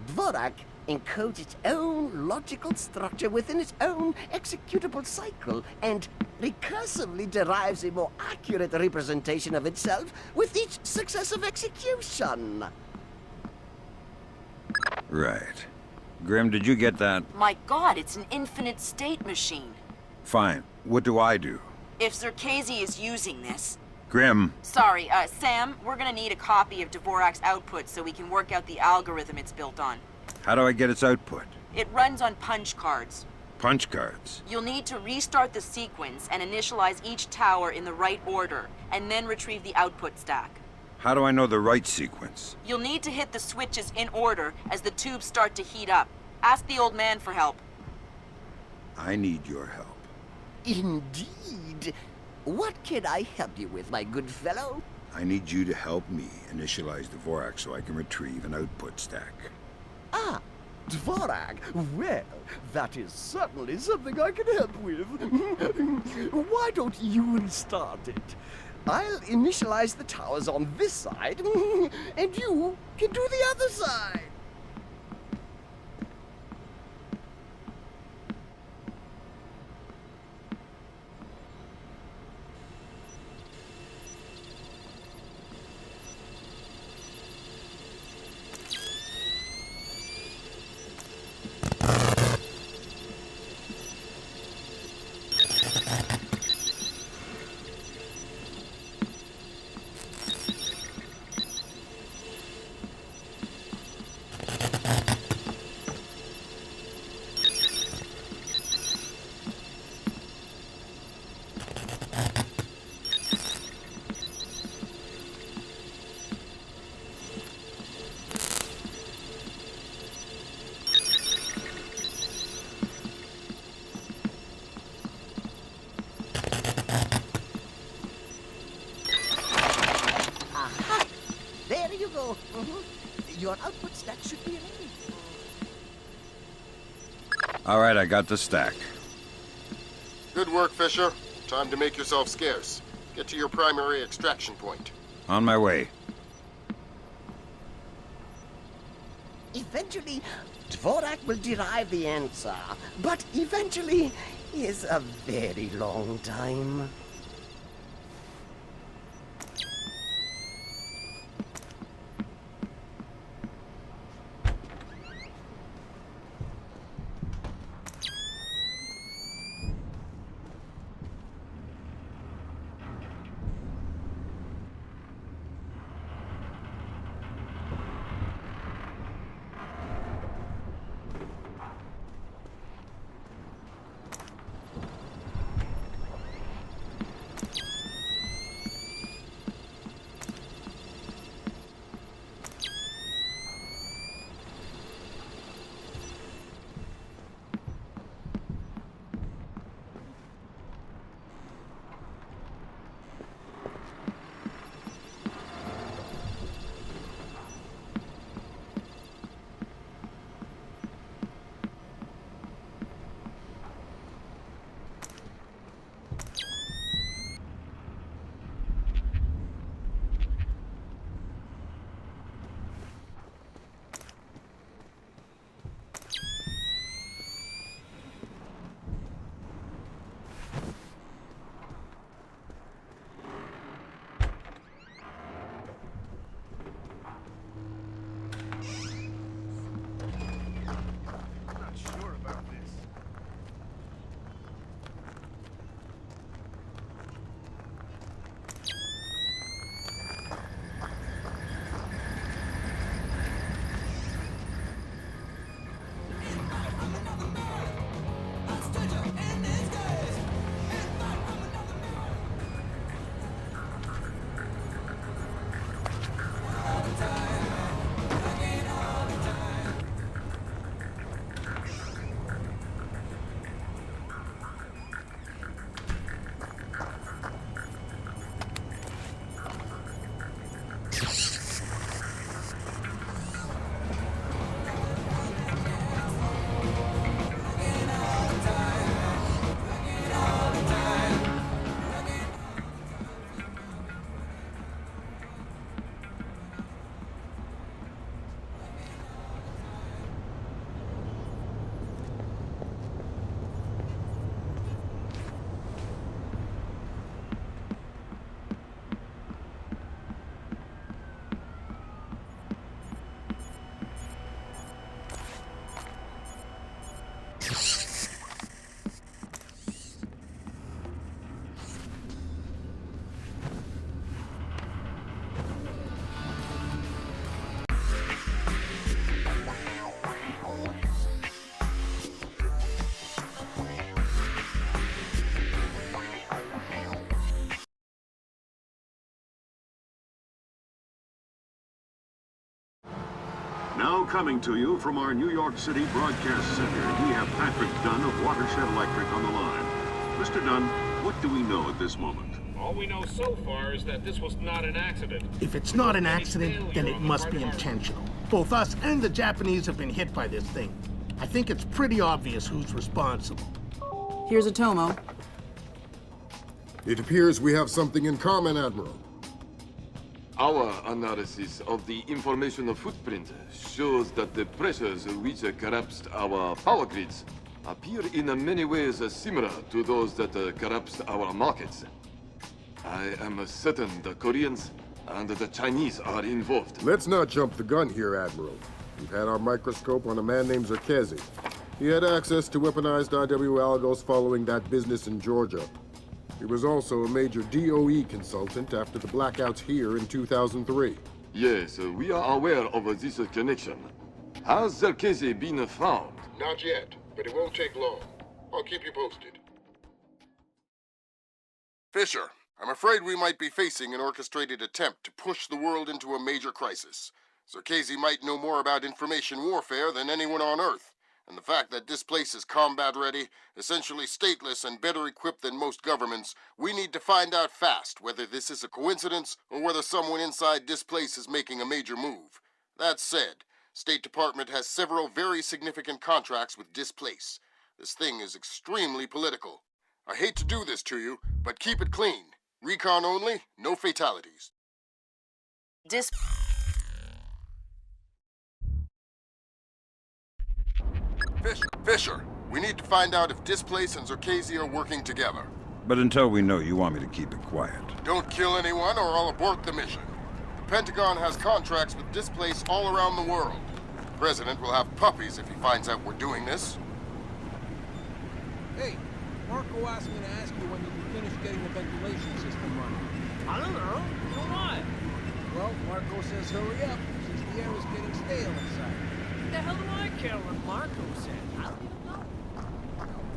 Dvorak encodes its own logical structure within its own executable cycle and recursively derives a more accurate representation of itself with each successive execution. Right. Grim, did you get that? My god, it's an infinite state machine. Fine. What do I do? If Zerkazy is using this... Grim. Sorry, Sam, we're gonna need a copy of Dvorak's output so we can work out the algorithm it's built on. How do I get its output? It runs on punch cards. Punch cards? You'll need to restart the sequence and initialize each tower in the right order, and then retrieve the output stack. How do I know the right sequence? You'll need to hit the switches in order as the tubes start to heat up. Ask the old man for help. I need your help. Indeed. What can I help you with, my good fellow? I need you to help me initialize Dvorak so I can retrieve an output stack. Ah, Dvorak. Well, that is certainly something I can help with. Why don't you restart it? I'll initialize the towers on this side, and you can do the other side. Your output stack should be ready. All right, I got the stack. Good work, Fisher. Time to make yourself scarce. Get to your primary extraction point. On my way. Eventually, Dvorak will derive the answer. But eventually is a very long time. Now coming to you from our New York City broadcast center, we have Patrick Dunn of Watershed Electric on the line. Mr. Dunn, what do we know at this moment? All we know so far is that this was not an accident. If it's not an accident, then it must be intentional. Both us and the Japanese have been hit by this thing. I think it's pretty obvious who's responsible. Here's a Tomo. It appears we have something in common, Admiral. Our analysis of the information footprint shows that the pressures which collapsed our power grids appear in many ways similar to those that collapsed our markets. I am certain the Koreans and the Chinese are involved. Let's not jump the gun here, Admiral. We've had our microscope on a man named Zerkezi. He had access to weaponized IW algos following that business in Georgia. He was also a major DOE consultant after the blackouts here in 2003. Yes, we are aware of this connection. Has Zerkezi been found? Not yet, but it won't take long. I'll keep you posted. Fisher, I'm afraid we might be facing an orchestrated attempt to push the world into a major crisis. Zerkezi might know more about information warfare than anyone on Earth. And the fact that this place is combat-ready, essentially stateless and better equipped than most governments, we need to find out fast whether this is a coincidence or whether someone inside this place is making a major move. That said, State Department has several very significant contracts with Displace. This thing is extremely political. I hate to do this to you, but keep it clean. Recon only, no fatalities. Fisher, we need to find out if Displace and Zerkezi are working together. But until we know, you want me to keep it quiet. Don't kill anyone or I'll abort the mission. The Pentagon has contracts with Displace all around the world. The President will have puppies if he finds out we're doing this. Hey, Marco asked me to ask you when you can finish getting the ventilation system running. I don't know. For what? Well, Marco says hurry up, since the air is getting stale inside. What the hell do I care what Marco said? I don't even know.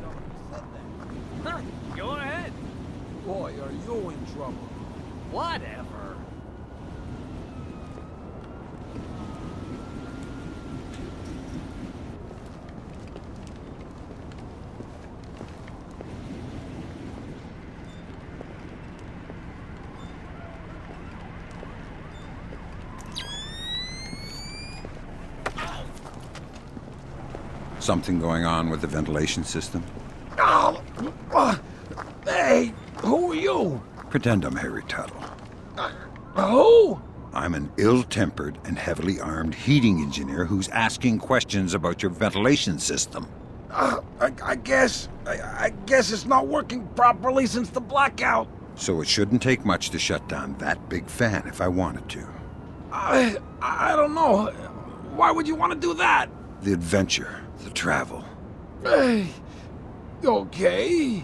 Tell him he said that. Huh, go ahead. Boy, are you in trouble. Whatever. Something going on with the ventilation system? Oh, hey, who are you? Pretend I'm Harry Tuttle. Who? I'm an ill-tempered and heavily armed heating engineer who's asking questions about your ventilation system. I guess it's not working properly since the blackout. So it shouldn't take much to shut down that big fan if I wanted to. I don't know. Why would you want to do that? The adventure, the travel. Hey, okay.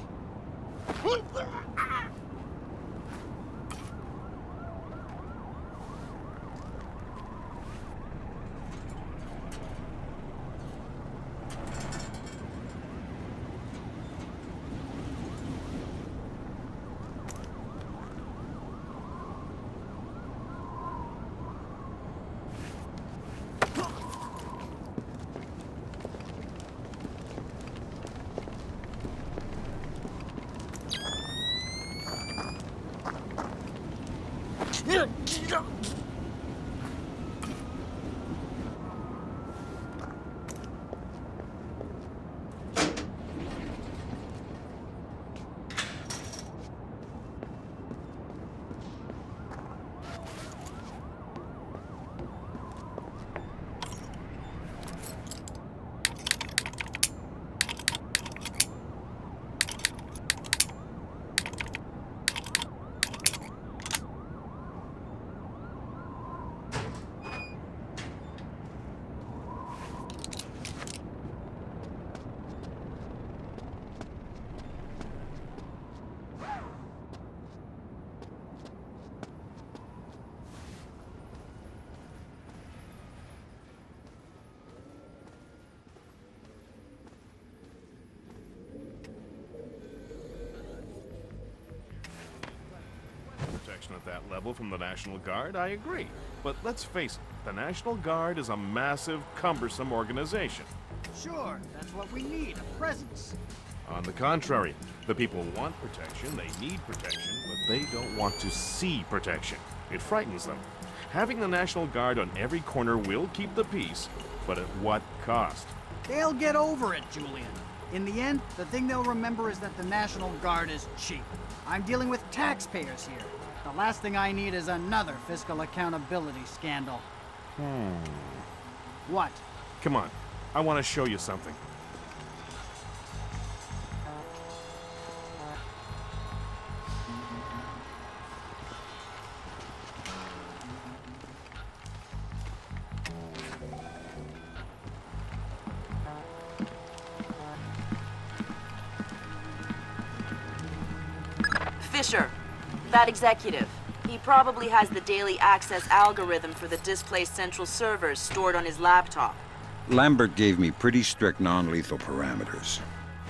Protection at that level from the National Guard, I agree. But let's face it, The National Guard is a massive, cumbersome organization. Sure, that's what we need, a presence. On the contrary, the people want protection, they need protection, but they don't want to see protection. It frightens them. Having the National Guard on every corner will keep the peace, but at what cost? They'll get over it, Julian. In the end, the thing they'll remember is that the National Guard is cheap. I'm dealing with taxpayers here. The last thing I need is another fiscal accountability scandal. What? Come on, I want to show you something. Fisher, that executive. He probably has the daily access algorithm for the displaced central servers stored on his laptop. Lambert gave me pretty strict non-lethal parameters.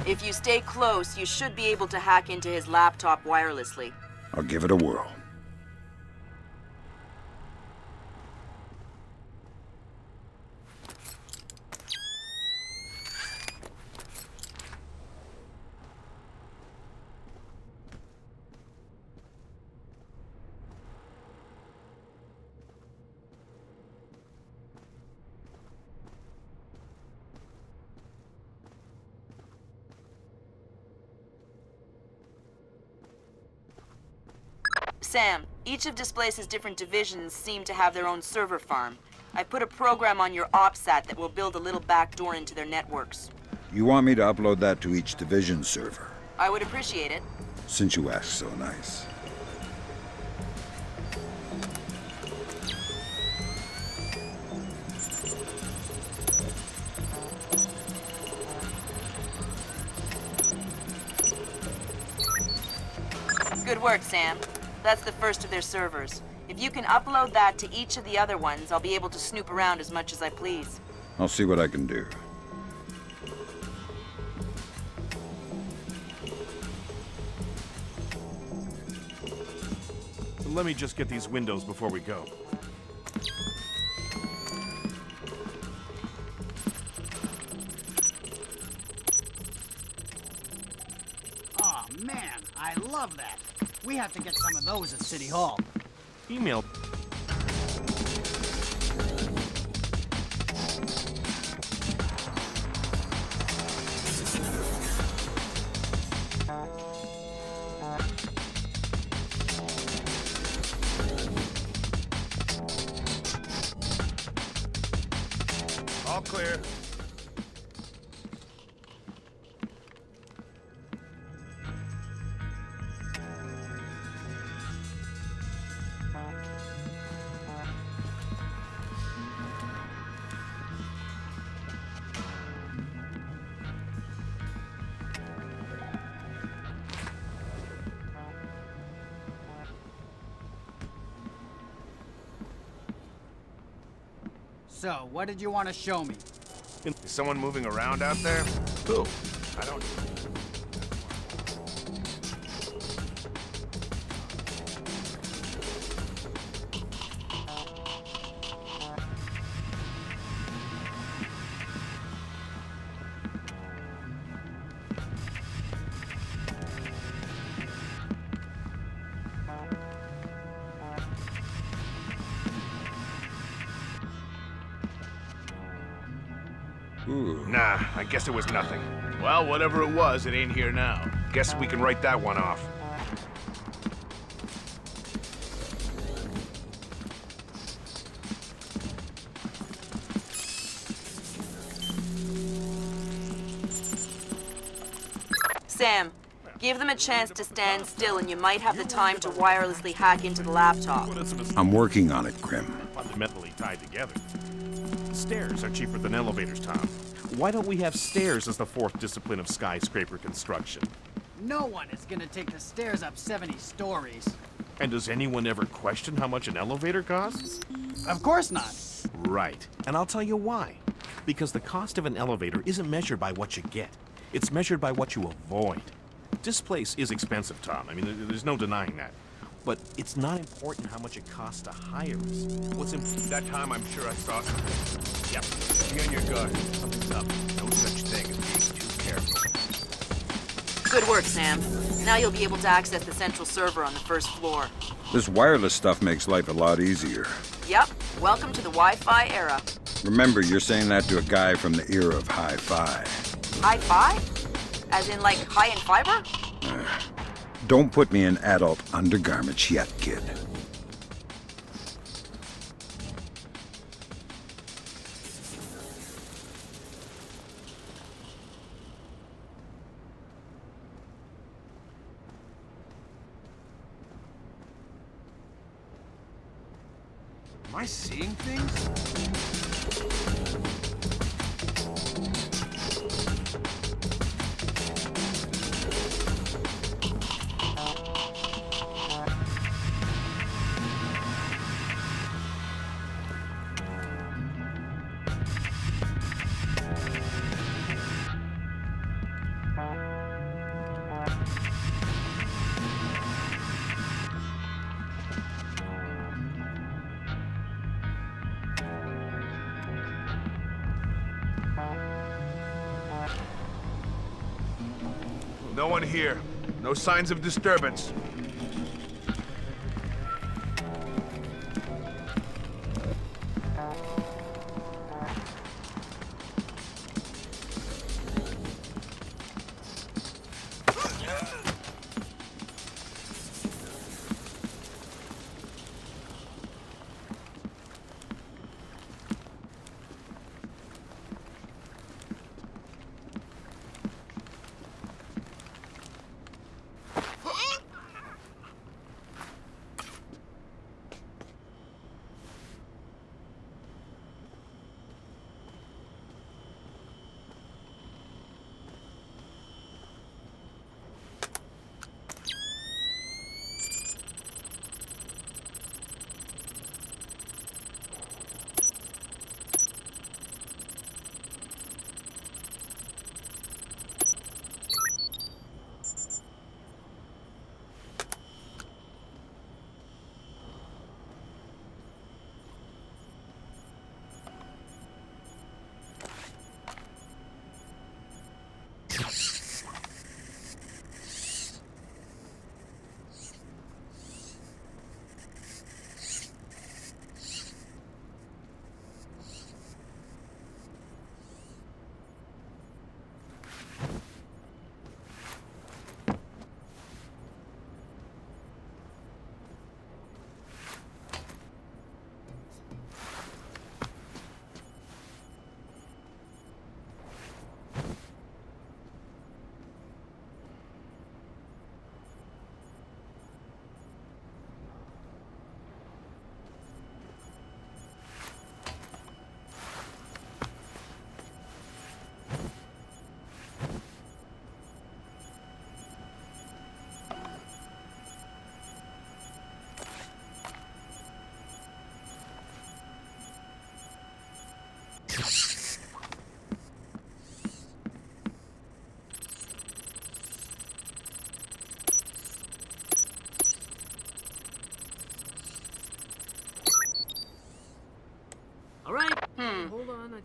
If you stay close, you should be able to hack into his laptop wirelessly. I'll give it a whirl. Sam, each of Displace's different divisions seem to have their own server farm. I put a program on your OPSAT that will build a little backdoor into their networks. You want me to upload that to each division server? I would appreciate it. Since you asked so nice. Good work, Sam. That's the first of their servers. If you can upload that to each of the other ones, I'll be able to snoop around as much as I please. I'll see what I can do. Let me just get these windows before we go. Aw, man, I love that. We have to get some of those at City Hall. Email. All clear. So, what did you want to show me? Is someone moving around out there? Who? I don't... Nah, I guess it was nothing. Well, whatever it was, it ain't here now. Guess we can write that one off. Sam, give them a chance to stand still and you might have the time to wirelessly hack into the laptop. I'm working on it, Grim. Fundamentally tied together. Stairs are cheaper than elevators, Tom. Why don't we have stairs as the fourth discipline of skyscraper construction? No one is gonna take the stairs up 70 stories. And does anyone ever question how much an elevator costs? Of course not. Right. And I'll tell you why. Because the cost of an elevator isn't measured by what you get. It's measured by what you avoid. Displace is expensive, Tom. I mean, there's no denying that. But it's not important how much it costs to hire us. What's important? That time, I'm sure I saw something. Yep. Be on your guard. Something's up. No such thing as being too careful. Good work, Sam. Now you'll be able to access the central server on the first floor. This wireless stuff makes life a lot easier. Yep. Welcome to the Wi-Fi era. Remember, you're saying that to a guy from the era of hi-fi. Hi-fi? As in, like, high in fiber? Don't put me in adult undergarments yet, kid. Am I seeing things? No one here. No signs of disturbance.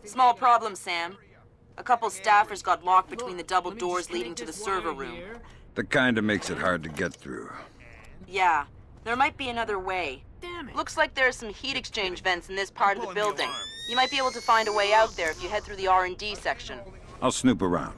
Small problem, Sam. A couple staffers got locked between the double doors leading to the server room. That kinda makes it hard to get through. Yeah, there might be another way. Looks like there's some heat exchange vents in this part of the building. You might be able to find a way out there if you head through the R&D section. I'll snoop around.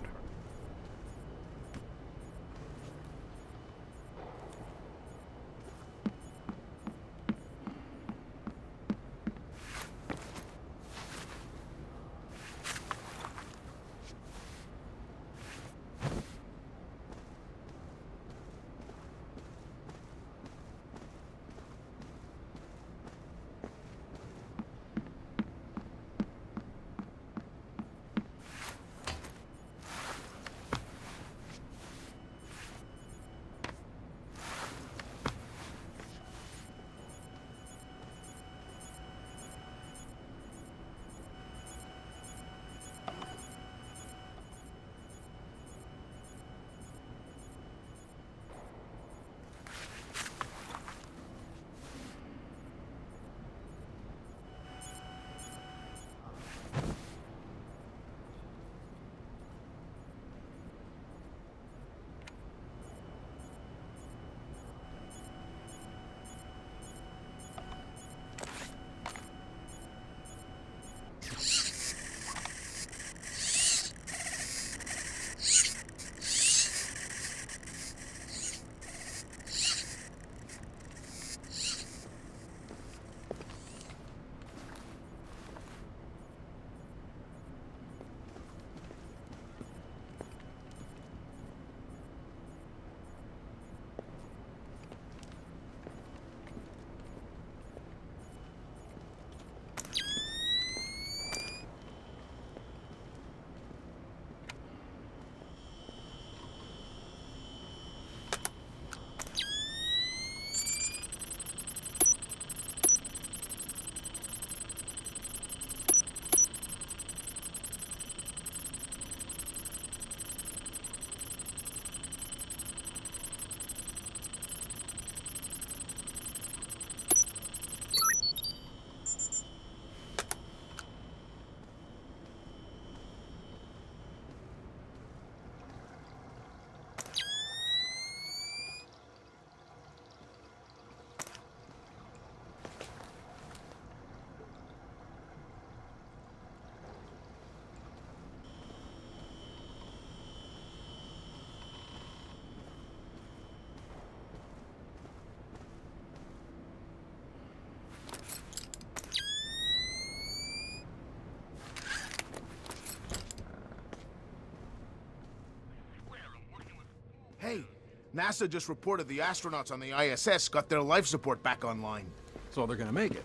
NASA just reported the astronauts on the ISS got their life support back online. So they're gonna make it.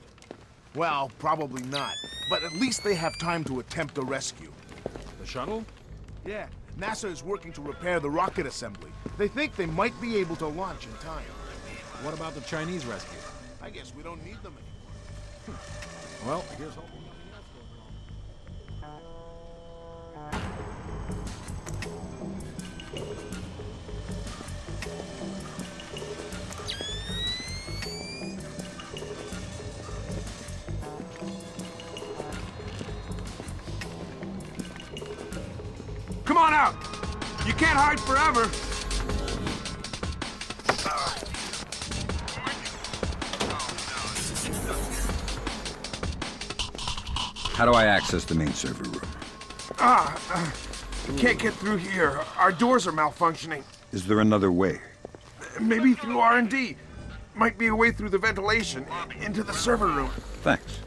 Well, probably not. But at least they have time to attempt a rescue. The shuttle? Yeah, NASA is working to repair the rocket assembly. They think they might be able to launch in time. What about the Chinese rescue? I guess we don't need them anymore. Well, here's hoping. Come on out! You can't hide forever! How do I access the main server room? Can't get through here. Our doors are malfunctioning. Is there another way? Maybe through R&D. Might be a way through the ventilation into the server room. Thanks.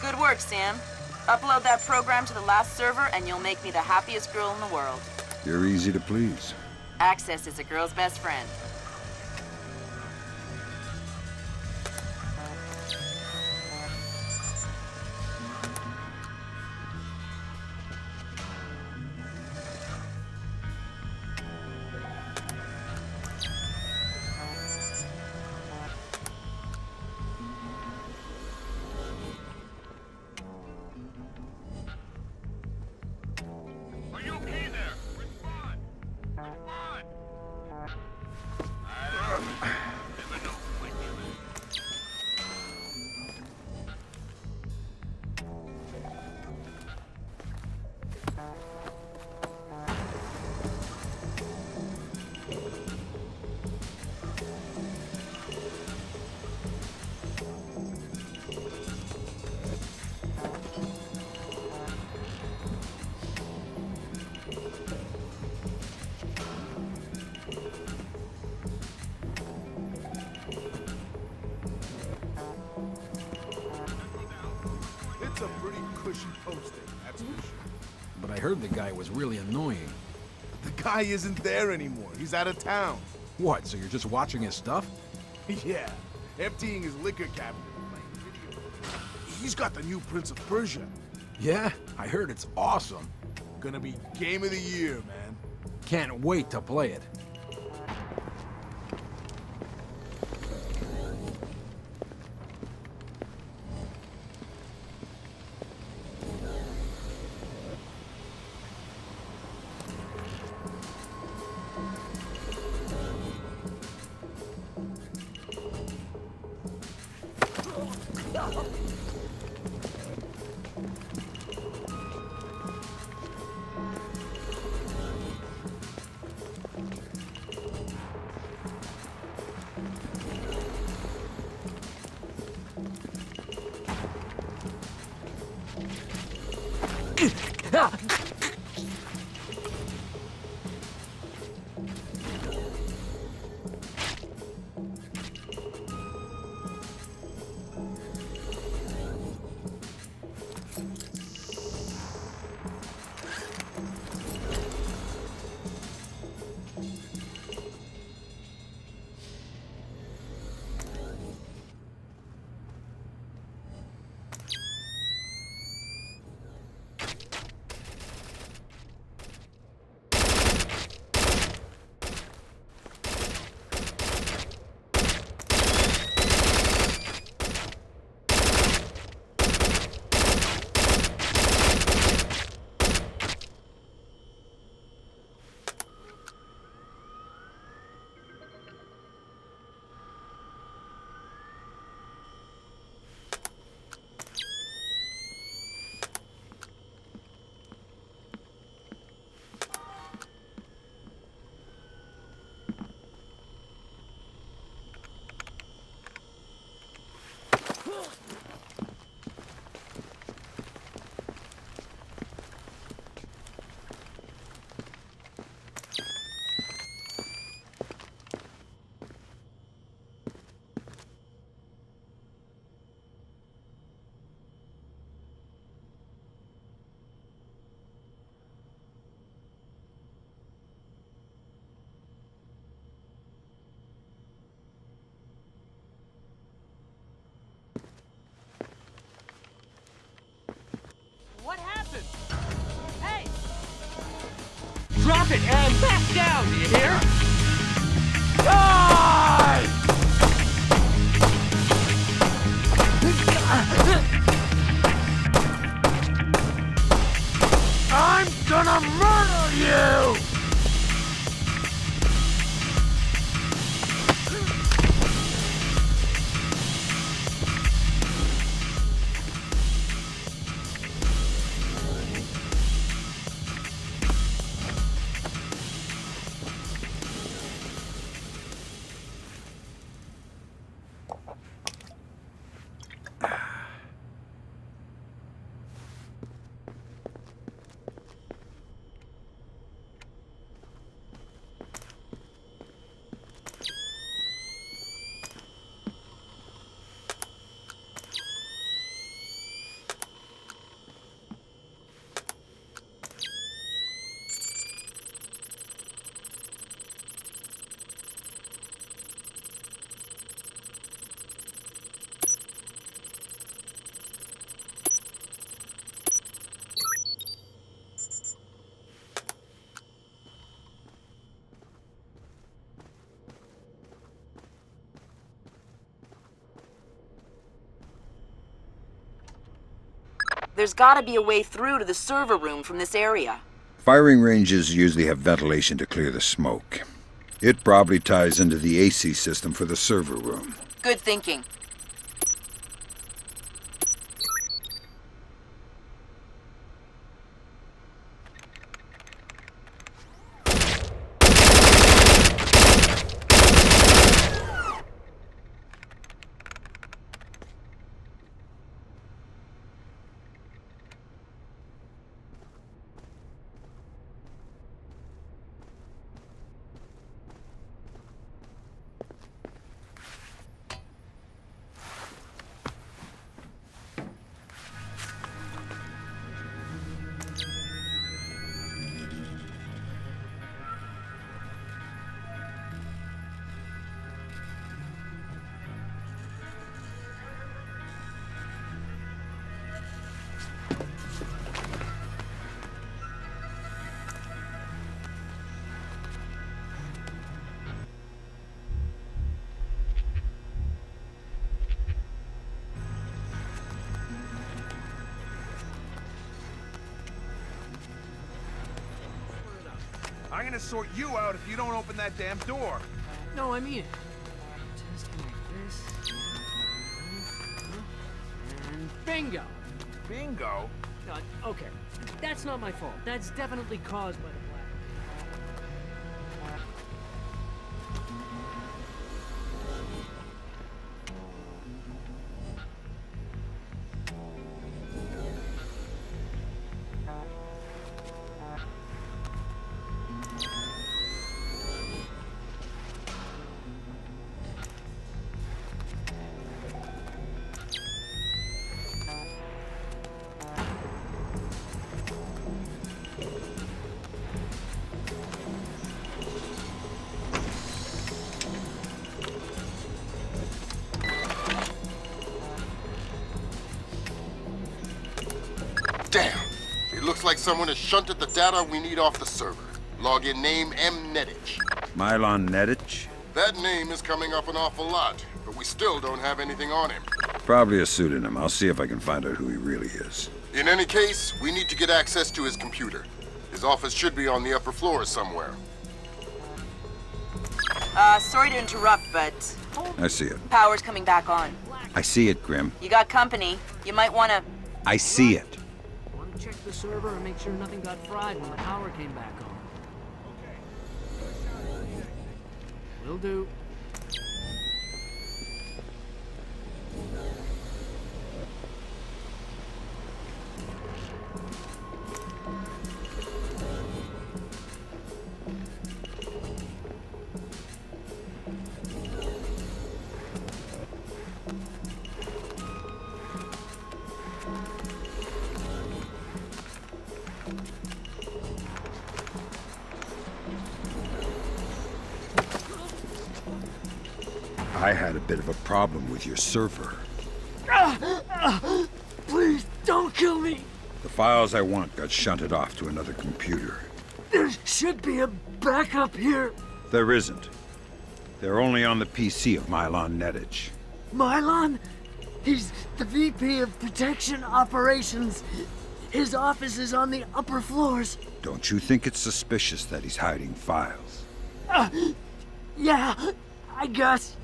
Good work, Sam. Upload that program to the last server and you'll make me the happiest girl in the world. You're easy to please. Access is a girl's best friend. It's a pretty cushy posting, that's for sure. But I heard the guy was really annoying. The guy isn't there anymore. He's out of town. What, so you're just watching his stuff? Yeah, emptying his liquor cabinet and playing video. He's got the new Prince of Persia. Yeah, I heard it's awesome. Gonna be game of the year, man. Can't wait to play it. Drop it and back down, do you hear? Die! I'm gonna murder you! There's gotta be a way through to the server room from this area. Firing ranges usually have ventilation to clear the smoke. It probably ties into the AC system for the server room. Good thinking. I'm gonna sort you out if you don't open that damn door. No, I mean it. Testing like this. And bingo! Bingo? Okay. That's not my fault. That's definitely caused by the black. Damn! It looks like someone has shunted the data we need off the server. Login name M. Nedich. Mylon Nedich? That name is coming up an awful lot, but we still don't have anything on him. Probably a pseudonym. I'll see if I can find out who he really is. In any case, we need to get access to his computer. His office should be on the upper floor somewhere. Sorry to interrupt, but I see it. power's coming back on. I see it, Grim. You got company. You might wanna... I see it. Want to check the server and make sure nothing got fried when the power came back on. Will do. I had a bit of a problem with your server. Please, don't kill me! The files I want got shunted off to another computer. There should be a backup here. There isn't. They're only on the PC of Mylon Nettich. Mylon? He's the VP of Protection Operations. His office is on the upper floors. Don't you think it's suspicious that he's hiding files? Yeah, I guess.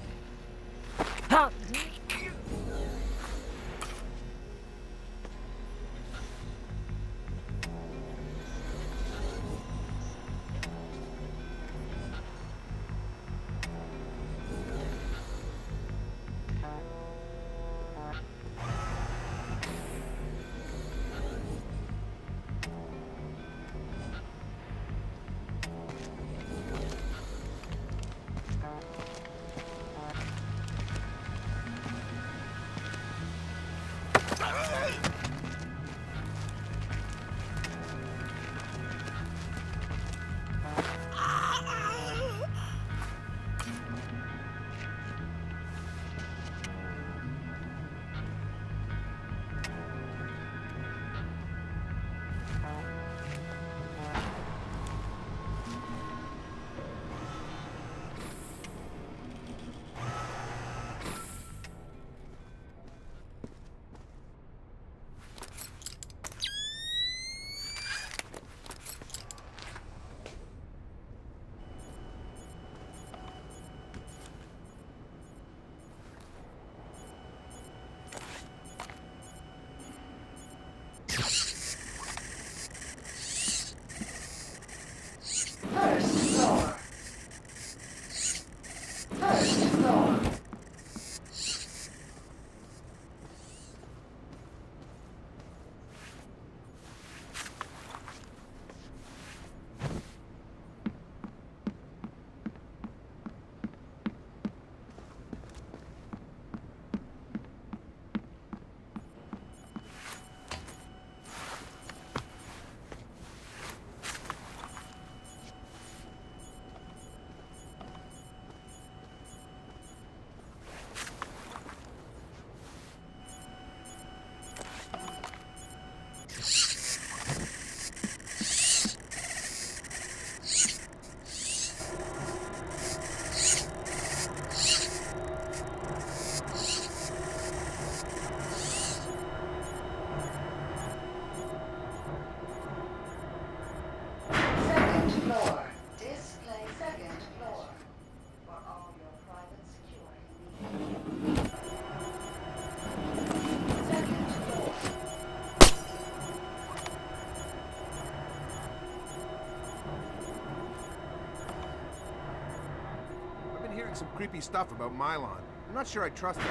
Some creepy stuff about Mylon. I'm not sure I trust him.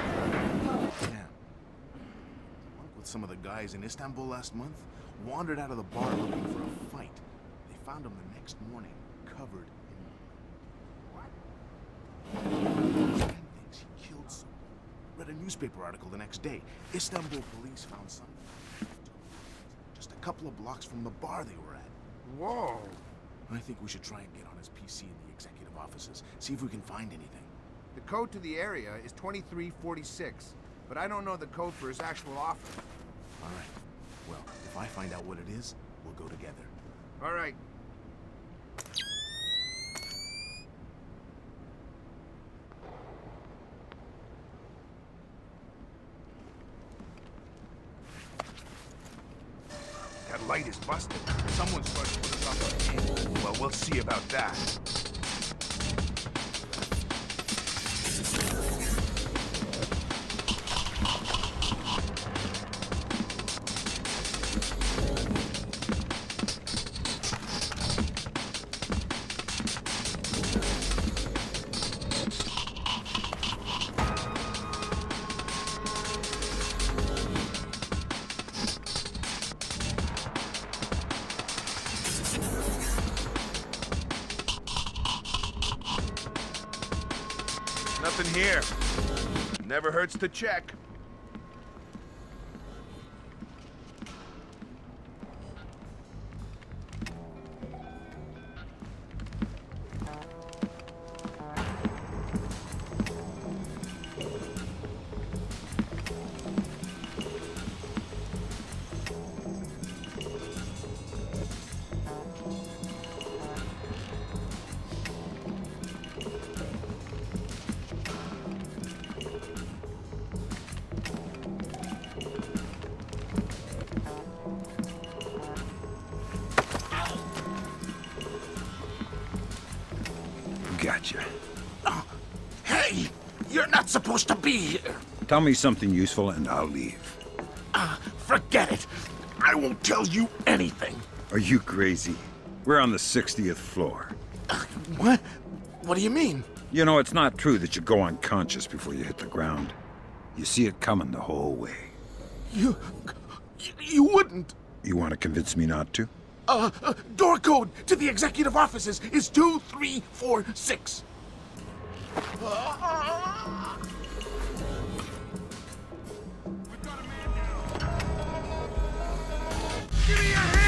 Yeah. With some of the guys in Istanbul last month, wandered out of the bar looking for a fight. They found him the next morning, covered in... What? Thinks he killed someone. Read a newspaper article the next day. Istanbul police found something. Just a couple of blocks from the bar they were at. Whoa. I think we should try and get on his PC in the executive offices. See if we can find anything. The code to the area is 2346, but I don't know the code for his actual office. All right. Well, if I find out what it is, we'll go together. All right. That light is busted. Someone's going to put us up on. Well, we'll see about that. Nothing here. Never hurts to check. Gotcha. Hey! You're not supposed to be here! Tell me something useful and I'll leave. Forget it! I won't tell you anything! Are you crazy? We're on the 60th floor. What? What do you mean? You know, it's not true that you go unconscious before you hit the ground. You see it coming the whole way. You wouldn't! You want to convince me not to? Door code to the executive offices is 2346. Give me your hand!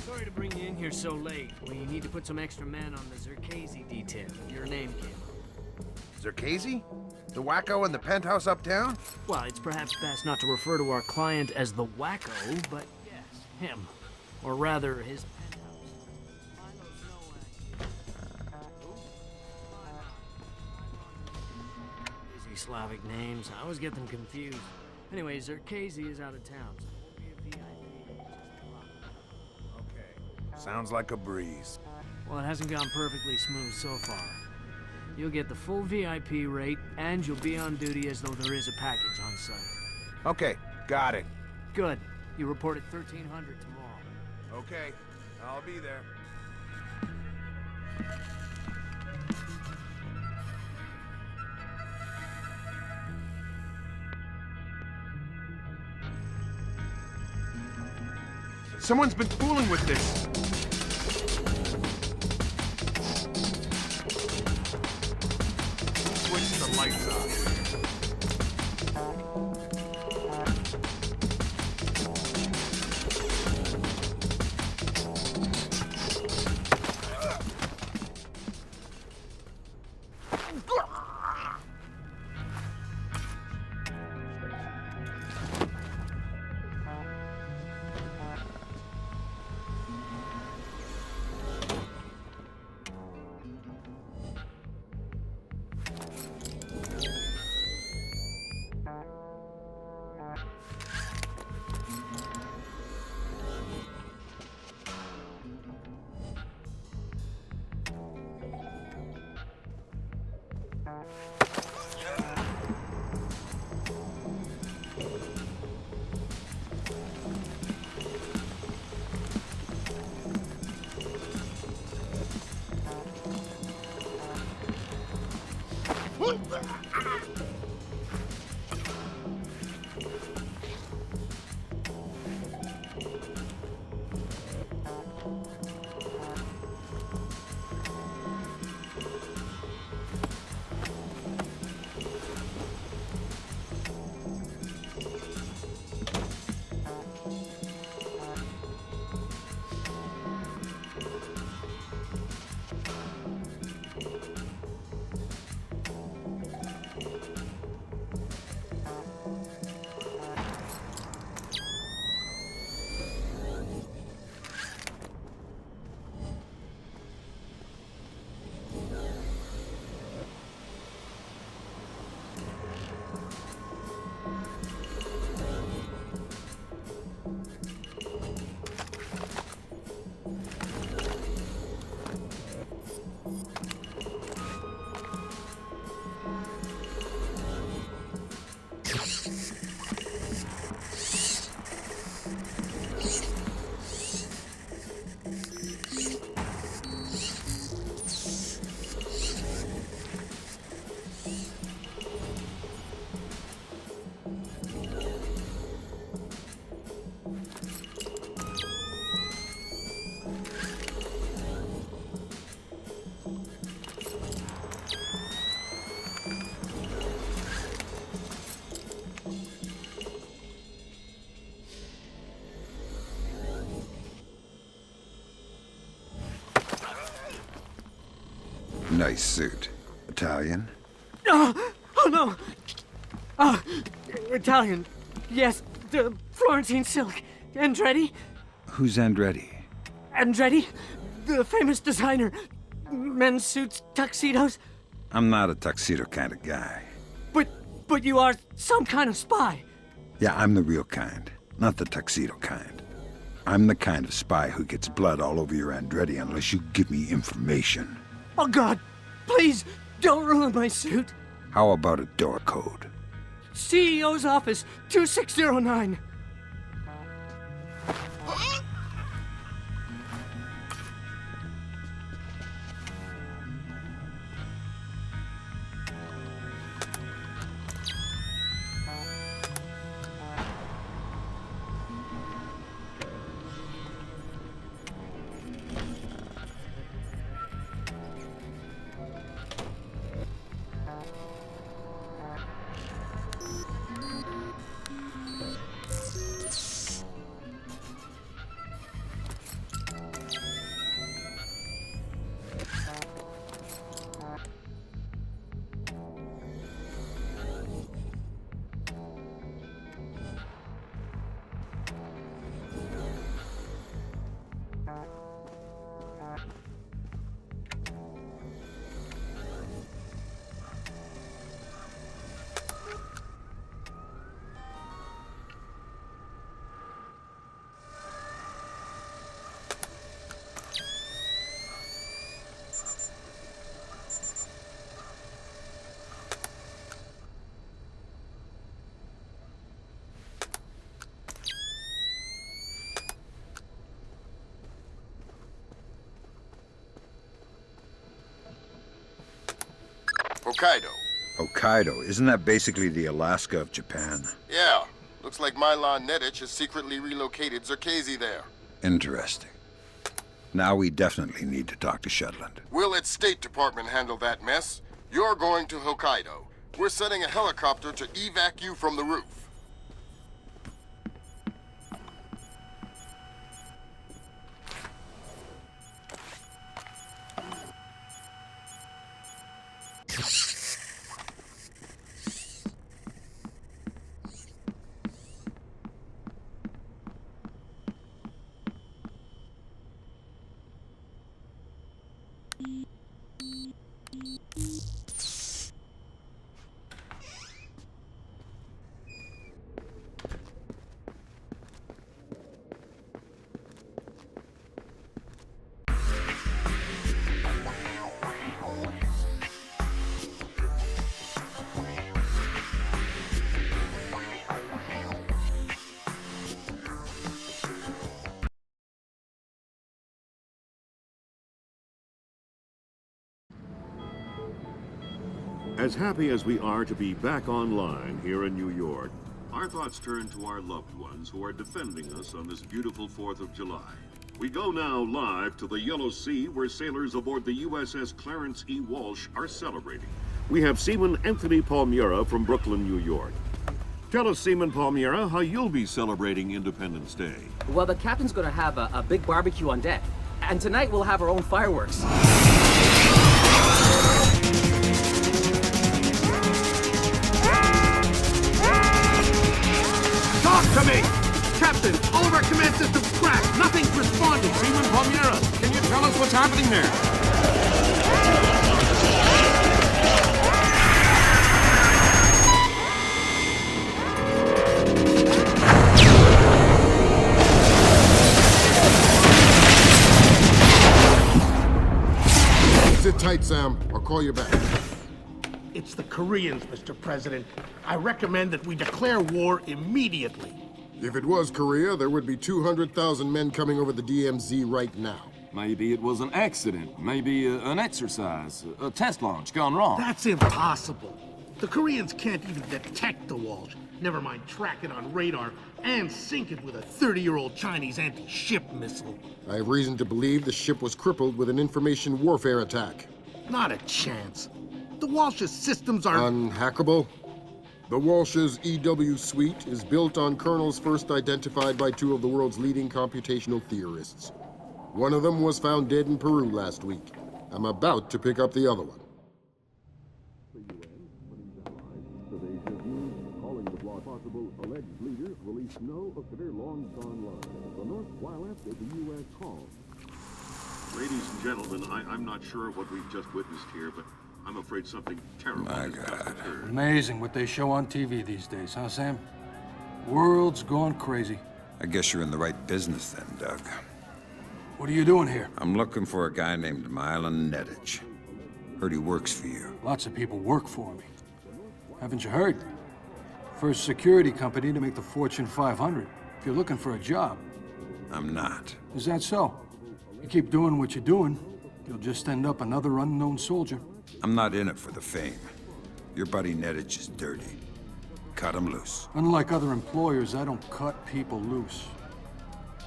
Sorry to bring you in here so late. We need to put some extra men on the Zerkazy detail. Your name came up. Zerkazy? The wacko in the penthouse uptown? Well, it's perhaps best not to refer to our client as the wacko, but yes, him. Or rather, his busy Slavic names. I always get them confused. Anyway, Zerkazy is out of town, so it won't be a VIP. Okay. Sounds like a breeze. Well, it hasn't gone perfectly smooth so far. You'll get the full VIP rate, and you'll be on duty as though there is a package on site. Okay, got it. Good. You report at 1300 tomorrow. Okay, I'll be there. Someone's been fooling with this. Switch the lights on. Nice suit. Italian? Oh no! Italian. Yes, the Florentine silk. Andretti? Who's Andretti? Andretti? The famous designer. Men's suits, tuxedos. I'm not a tuxedo kind of guy. But you are some kind of spy. Yeah, I'm the real kind, not the tuxedo kind. I'm the kind of spy who gets blood all over your Andretti unless you give me information. Oh God, please, don't ruin my suit. How about a door code? CEO's office, 2609. Hokkaido. Hokkaido? Isn't that basically the Alaska of Japan? Yeah. Looks like Milan Nedich has secretly relocated Zerkezi there. Interesting. Now we definitely need to talk to Shetland. We'll let State Department handle that mess. You're going to Hokkaido. We're sending a helicopter to evac you from the roof. As happy as we are to be back online here in New York, our thoughts turn to our loved ones who are defending us on this beautiful 4th of July. We go now live to the Yellow Sea, where sailors aboard the USS Clarence E. Walsh are celebrating. We have Seaman Anthony Palmieri from Brooklyn, New York. Tell us, Seaman Palmieri, how you'll be celebrating Independence Day. Well, the captain's gonna have a big barbecue on deck. And tonight we'll have our own fireworks. Talk to me! Captain, all of our command systems crashed. Nothing's responding. Seaman Palmieri, can you tell us what's happening there? Sit tight, Sam. I'll call you back. It's the Koreans, Mr. President. I recommend that we declare war immediately. If it was Korea, there would be 200,000 men coming over the DMZ right now. Maybe it was an accident. Maybe an exercise. A test launch gone wrong. That's impossible. The Koreans can't even detect the Walsh. Never mind track it on radar and sink it with a 30-year-old Chinese anti-ship missile. I have reason to believe the ship was crippled with an information warfare attack. Not a chance. The Walsh's systems are... Unhackable? The Walsh's EW suite is built on kernels first identified by two of the world's leading computational theorists. One of them was found dead in Peru last week. I'm about to pick up the other one. possible alleged leader released no of their long-gone lives. The North, while after the U.S. called. Ladies and gentlemen, I'm not sure what we've just witnessed here, but I'm afraid something terrible has just occurred. Amazing what they show on TV these days, huh, Sam? World's gone crazy. I guess you're in the right business then, Doug. What are you doing here? I'm looking for a guy named Milan Nedich. Heard he works for you. Lots of people work for me. Haven't you heard? First security company to make the Fortune 500. If you're looking for a job. I'm not. Is that so? You keep doing what you're doing, you'll just end up another unknown soldier. I'm not in it for the fame. Your buddy Nedich is dirty. Cut him loose. Unlike other employers, I don't cut people loose.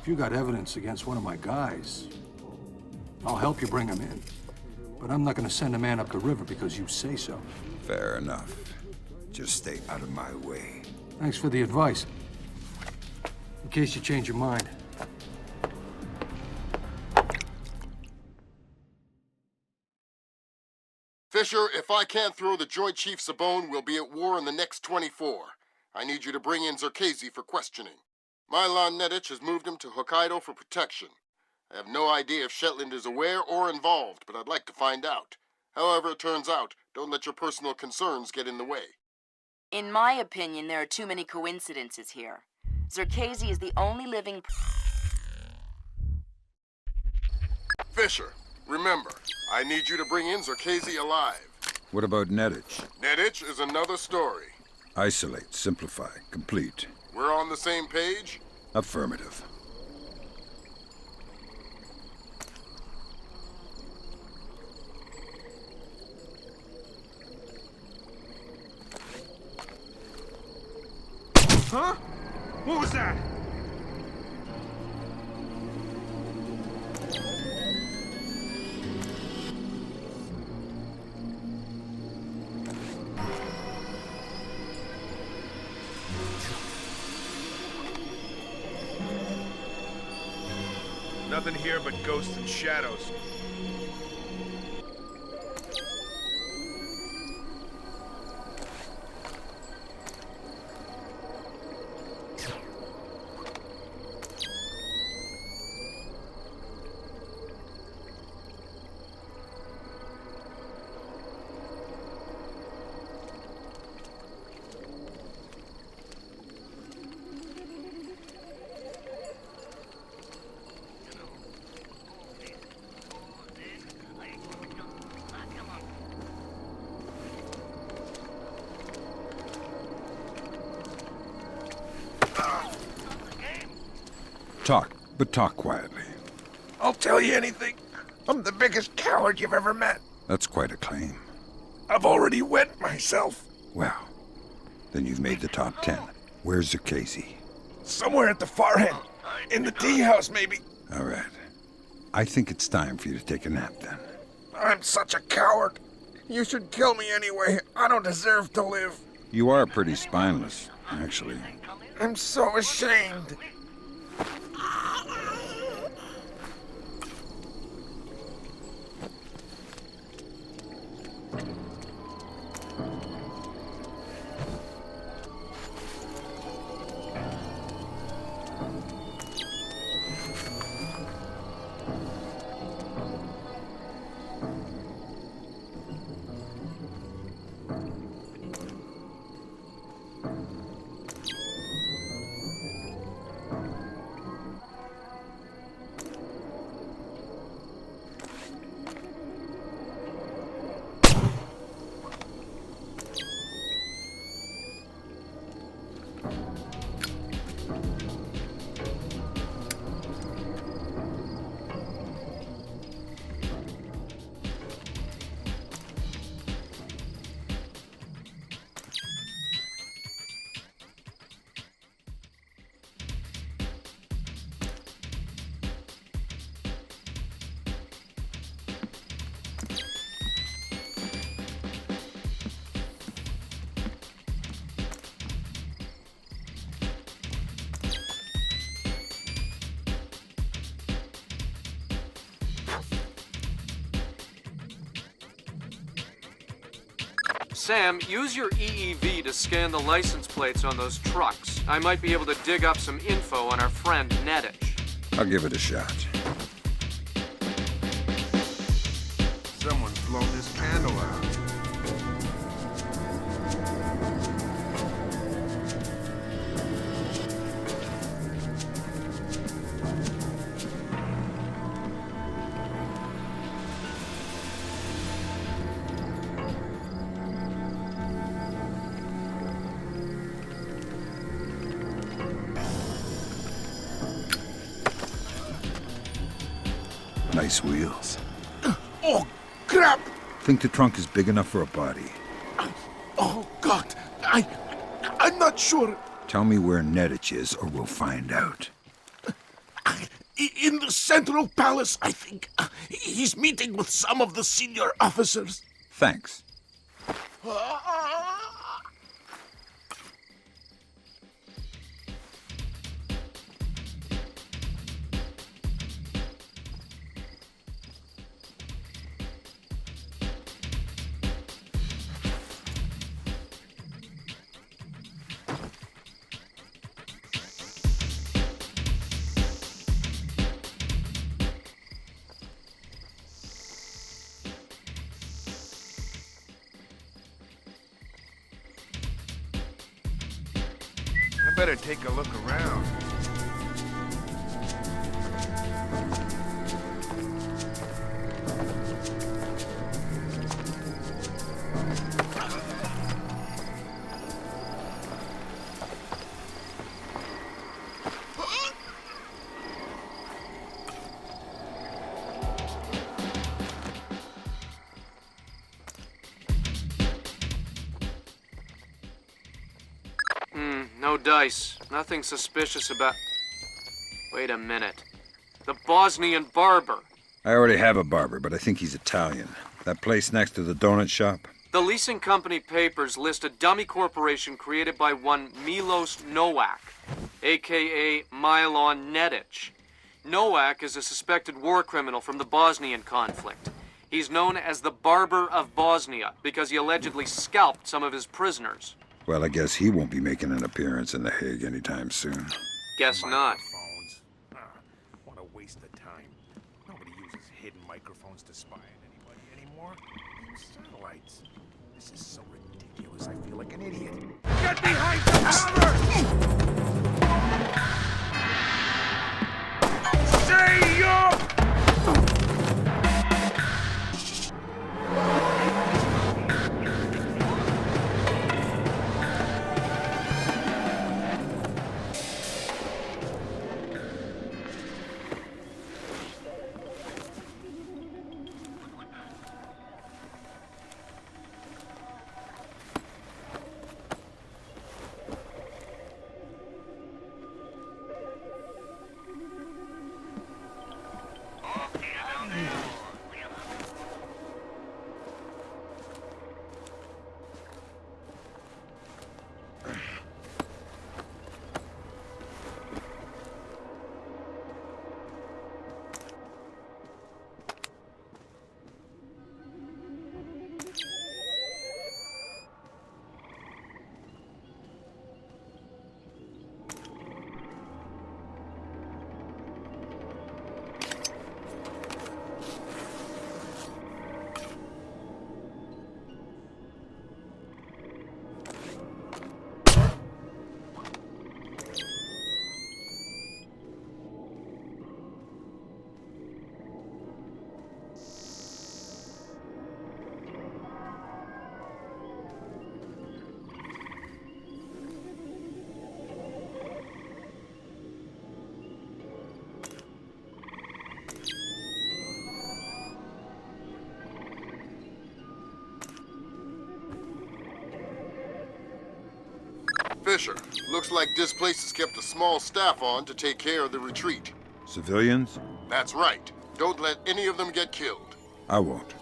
If you got evidence against one of my guys, I'll help you bring him in. But I'm not gonna send a man up the river because you say so. Fair enough. Just stay out of my way. Thanks for the advice. In case you change your mind. Fisher, if I can't throw the Joint Chiefs a bone, we'll be at war in the next 24. I need you to bring in Zerkezi for questioning. Milan Nedich has moved him to Hokkaido for protection. I have no idea if Shetland is aware or involved, but I'd like to find out. However it turns out, don't let your personal concerns get in the way. In my opinion, there are too many coincidences here. Zerkezi is the only living... Fisher, remember, I need you to bring in Zerkezi alive. What about Nedich? Nedich is another story. Isolate, simplify, complete. We're on the same page? Affirmative. Huh? What was that? Nothing here but ghosts and shadows. Talk, but talk quietly. I'll tell you anything. I'm the biggest coward you've ever met. That's quite a claim. I've already wet myself. Well, then you've made the top 10. Where's Zerkezi? Somewhere at the far end. In the tea house, maybe. All right. I think it's time for you to take a nap, then. I'm such a coward. You should kill me anyway. I don't deserve to live. You are pretty spineless, actually. I'm so ashamed. Sam, use your EEV to scan the license plates on those trucks. I might be able to dig up some info on our friend Nettich. I'll give it a shot. Someone's blown this candle out. Nice wheels. Oh, crap! Think the trunk is big enough for a body. Oh, God. I'm not sure. Tell me where Nettich is, or we'll find out. In the Central Palace, I think. He's meeting with some of the senior officers. Thanks. I better take a look around. No dice. Nothing suspicious about... Wait a minute. The Bosnian barber. I already have a barber, but I think he's Italian. That place next to the donut shop? The leasing company papers list a dummy corporation created by one Milos Nowak, a.k.a. Milon Nettich. Nowak is a suspected war criminal from the Bosnian conflict. He's known as the Barber of Bosnia because he allegedly scalped some of his prisoners. Well, I guess he won't be making an appearance in The Hague anytime soon. Guess not. What a waste of time. Nobody uses hidden microphones to spy on anybody anymore. Use satellites. This is so ridiculous. I feel like an idiot. Get behind the counter! Say your... Fisher, looks like this place has kept a small staff on to take care of the retreat. Civilians? That's right. Don't let any of them get killed. I won't.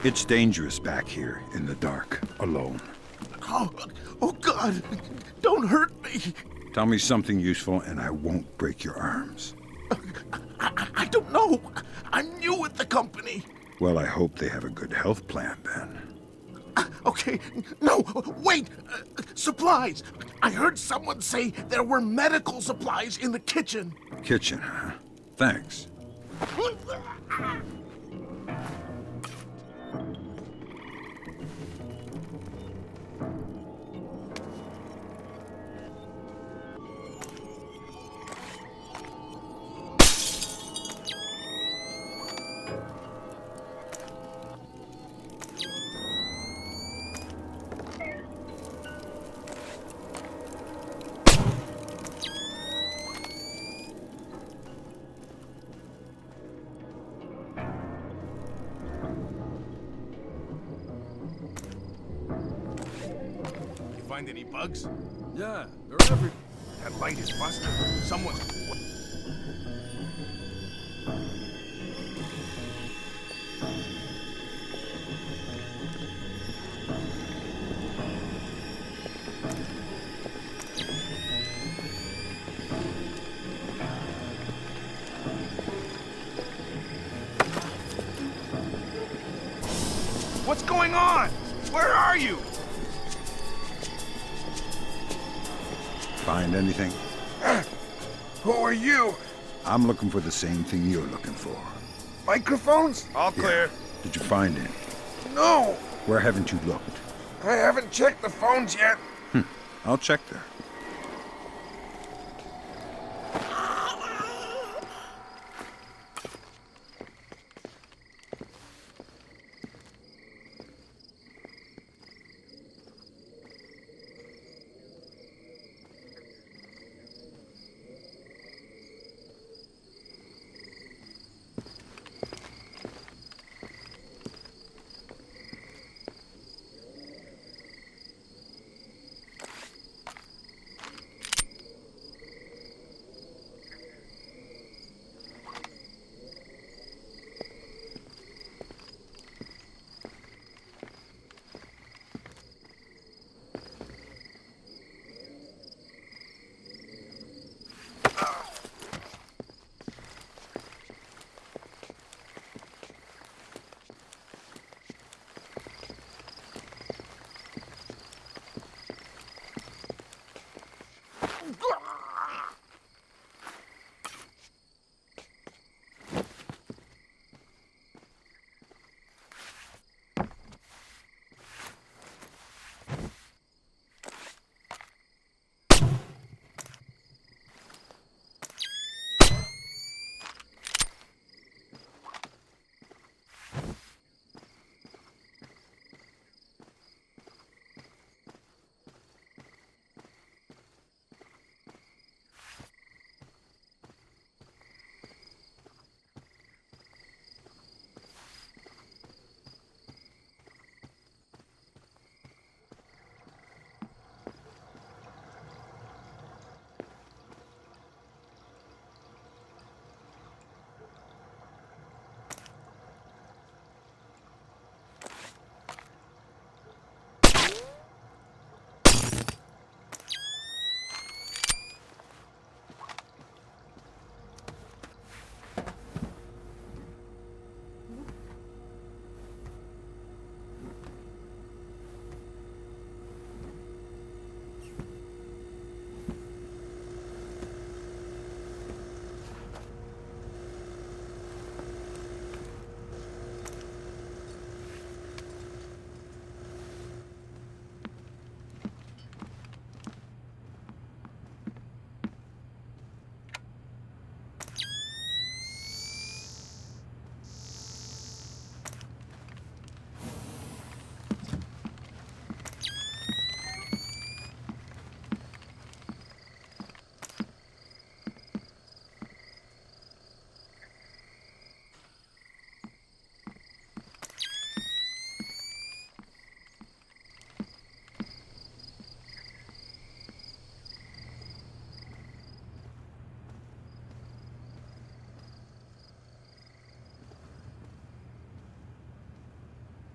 It's dangerous back here in the dark, alone. Oh God, don't hurt me. Tell me something useful and I won't break your arms. I don't know. I'm new at the company. Well, I hope they have a good health plan then. Okay, no, wait! Supplies! I heard someone say there were medical supplies in the kitchen. Kitchen, huh? Thanks. Find any bugs? Yeah, they're everywhere. That light is busted. Someone's... What's going on? Where are you? Find anything? Who are you? I'm looking for the same thing you're looking for. Microphones? All clear. Did you find any? No, Where haven't you looked? I haven't checked the phones yet. I'll check there.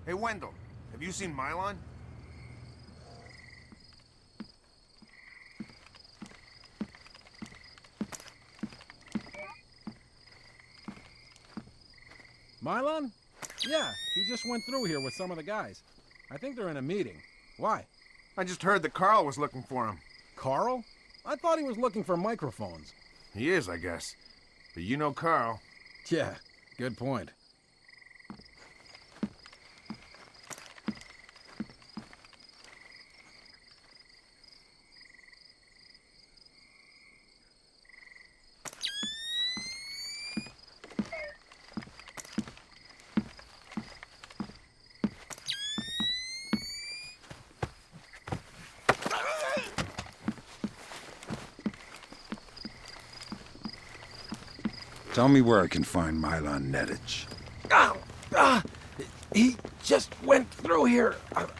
Hey, Wendell, have you seen Mylon? Mylon? Yeah, he just went through here with some of the guys. I think they're in a meeting. Why? I just heard that Carl was looking for him. Carl? I thought he was looking for microphones. He is, I guess. But you know Carl. Yeah, good point. Tell me where I can find Mylon Nedich. He just went through here.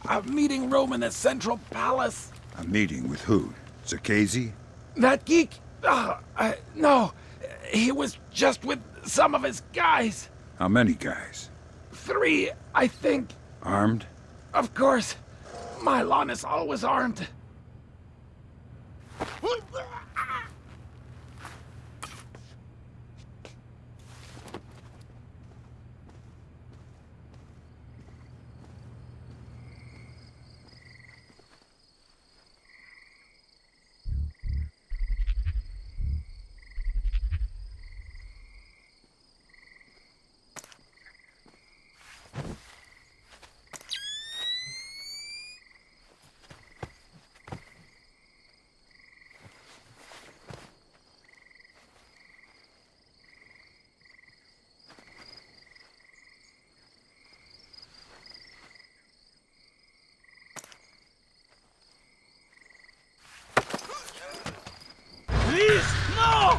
A meeting room in the Central Palace. A meeting with who? Zakhazy? That geek? No. He was just with some of his guys. How many guys? 3, I think. Armed? Of course. Mylon is always armed. Please, no!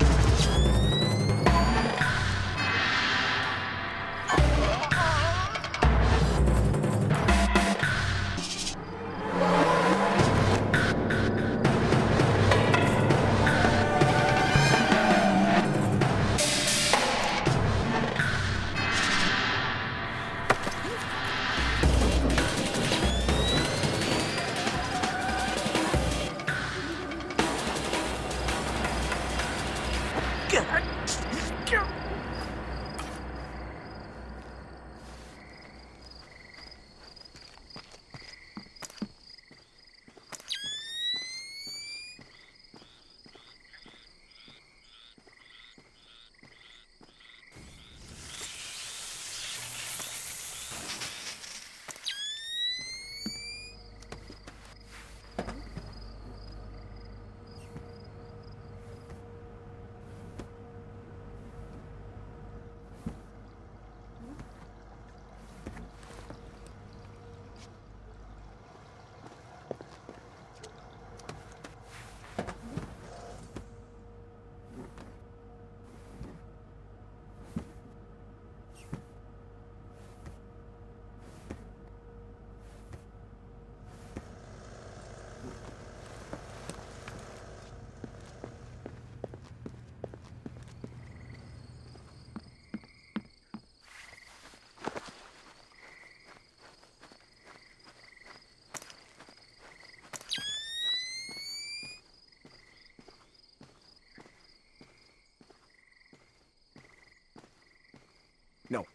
No.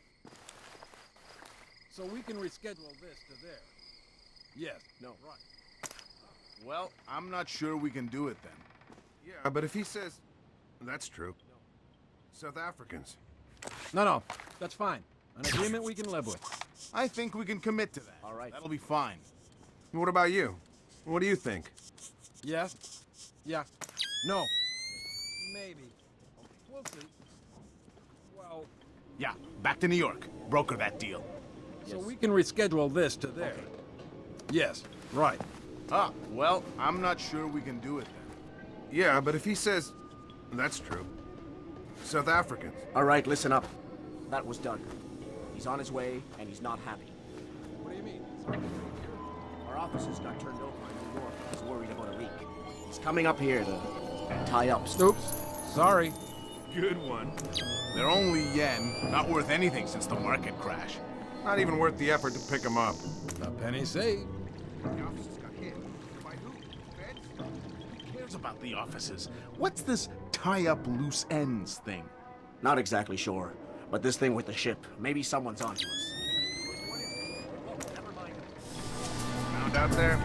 So we can reschedule this to there. Yes. No. Right. Well, I'm not sure we can do it then. Yeah, but if he says... That's true. South Africans. No, that's fine. An agreement we can live with. I think we can commit to that. All right. That'll be fine. What about you? What do you think? Yes? Yeah. No. Maybe. We'll see. Well... Yeah, back to New York. Broker that deal. So we can reschedule this to there. Okay. Yes, right. Well, I'm not sure we can do it then. Yeah, but if he says... That's true. South Africans. All right, listen up. That was done. He's on his way, and he's not happy. What do you mean? Our offices got turned over in New York. He's worried about a leak. He's coming up here to tie up. Oops. Sorry. Good one. They're only yen, not worth anything since the market crash. Not even worth the effort to pick him up. A penny saved. The officers got hit. By who? Feds? Who cares about the officers? What's this tie-up loose ends thing? Not exactly sure, but this thing with the ship, maybe someone's onto us. Found out there?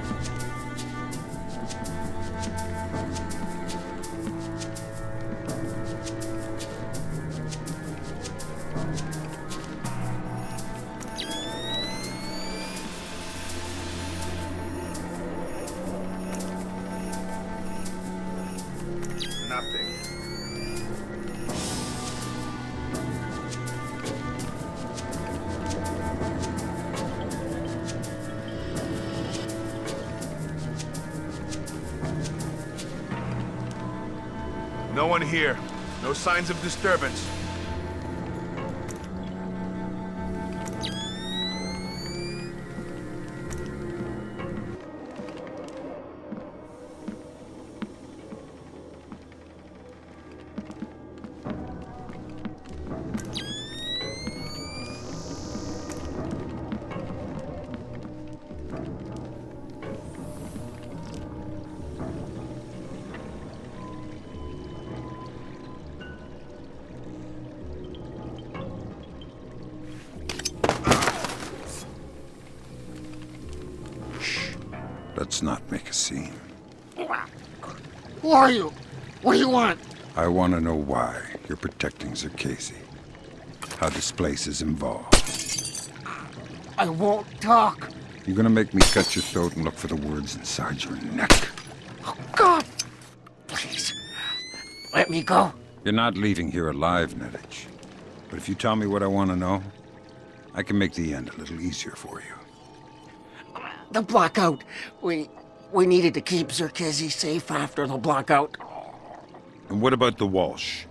No one here. No signs of disturbance. Let's not make a scene. Who are you? What do you want? I want to know why you're protecting Zerkesi. How this place is involved. I won't talk. You're gonna make me cut your throat and look for the words inside your neck. Oh, God! Please, let me go. You're not leaving here alive, Nedich. But if you tell me what I want to know, I can make the end a little easier for you. The blackout. We needed to keep Zerkesi safe after the blackout. And what about the Walsh?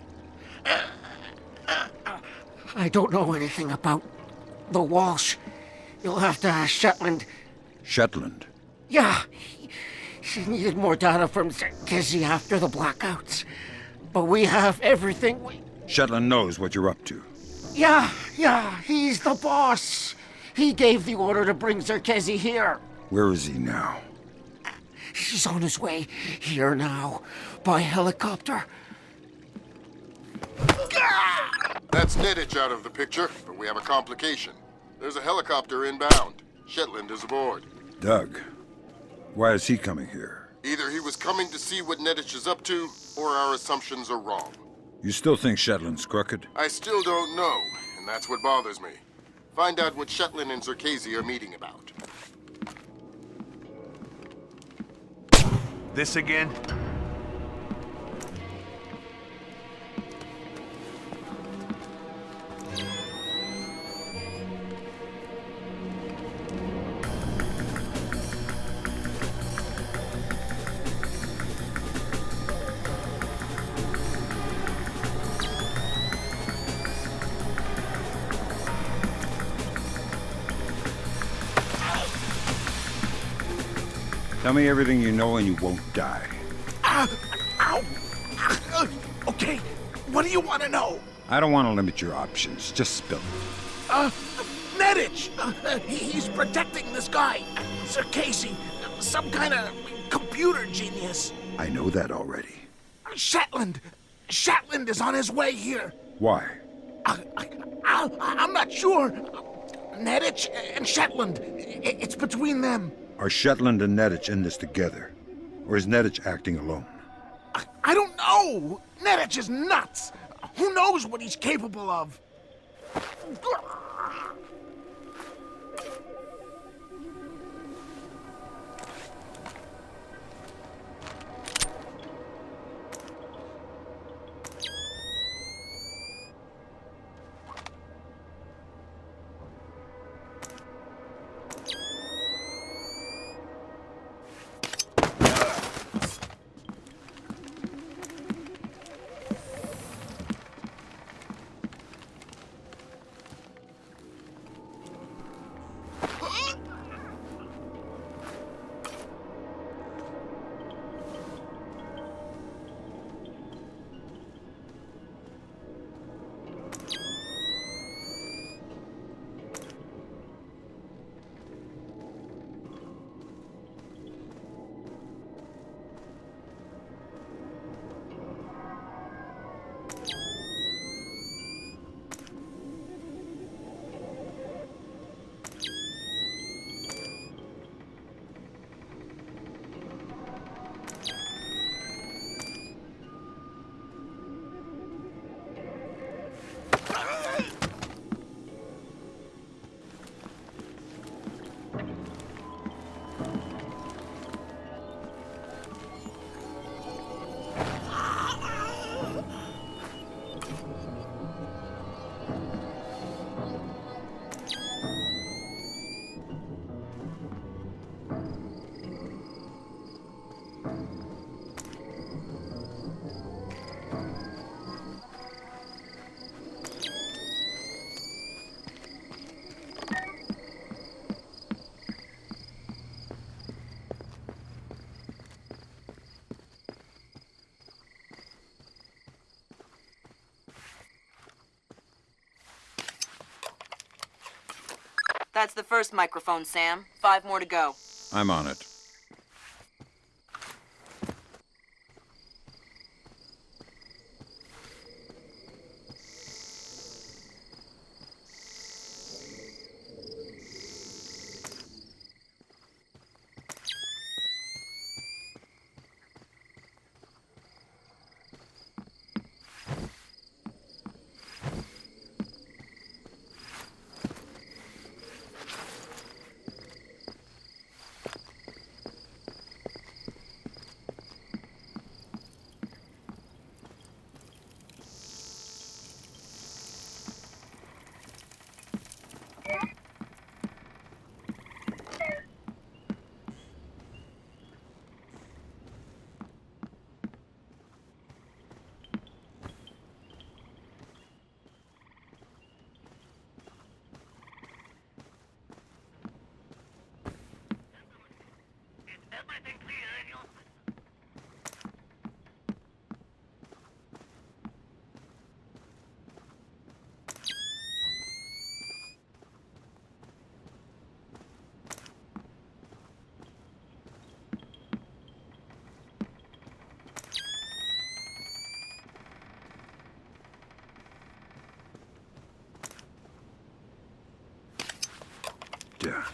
I don't know anything about the Walsh. You'll have to ask Shetland. Shetland? Yeah. She needed more data from Zerkesi after the blackouts. But we have everything we... Shetland knows what you're up to. Yeah, he's the boss. He gave the order to bring Zerkesi here. Where is he now? He's on his way here now, by helicopter. That's Nedich out of the picture, but we have a complication. There's a helicopter inbound. Shetland is aboard. Doug. Why is he coming here? Either he was coming to see what Nedich is up to, or our assumptions are wrong. You still think Shetland's crooked? I still don't know, and that's what bothers me. Find out what Shetland and Zerkesi are meeting about. This again? Tell me everything you know and you won't die. Ow! Okay, what do you want to know? I don't want to limit your options. Just spill it. Nedich! He's protecting this guy, Zerkesi, some kind of computer genius. I know that already. Shetland is on his way here. Why? I'm not sure. Nedich and Shetland, it's between them. Are Shetland and Nedich in this together? Or is Nedich acting alone? I don't know. Nedich is nuts. Who knows what he's capable of? That's the first microphone, Sam. 5 more to go. I'm on it. Yeah.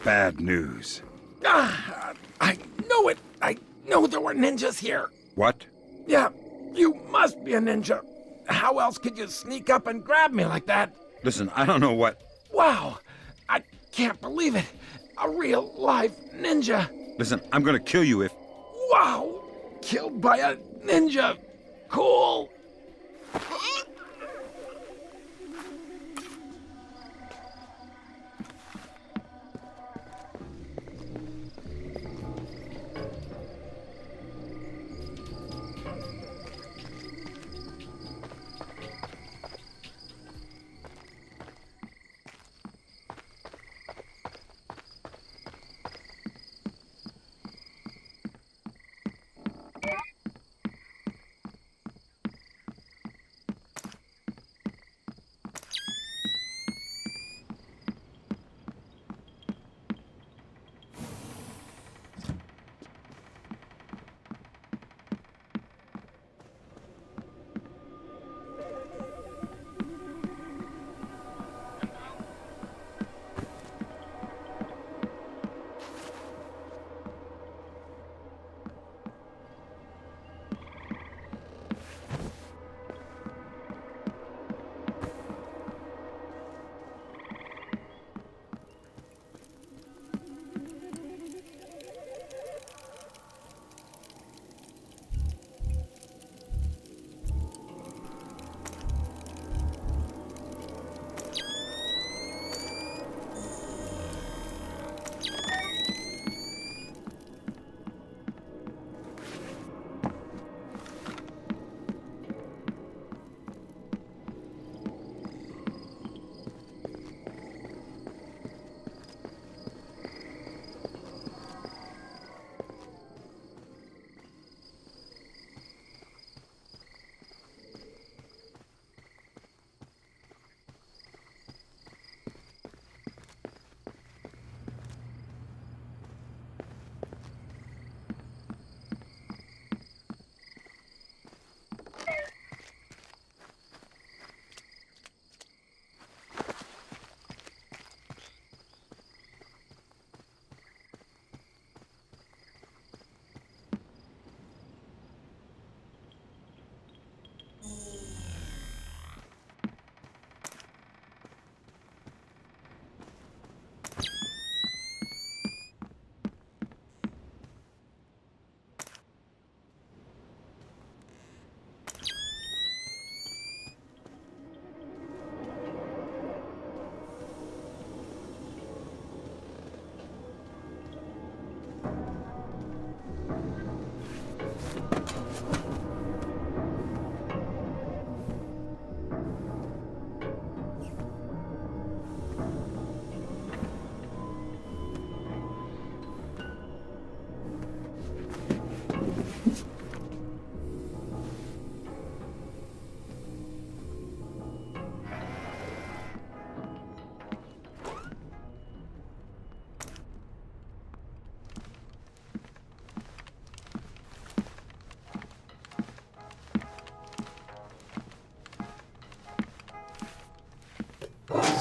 Bad news. I know it. I know there were ninjas here. What? Yeah, you must be a ninja. How else could you sneak up and grab me like that? Listen, I don't know what... Wow, I can't believe it. A real life ninja. Listen, I'm gonna kill you if... Wow, killed by a ninja. Cool.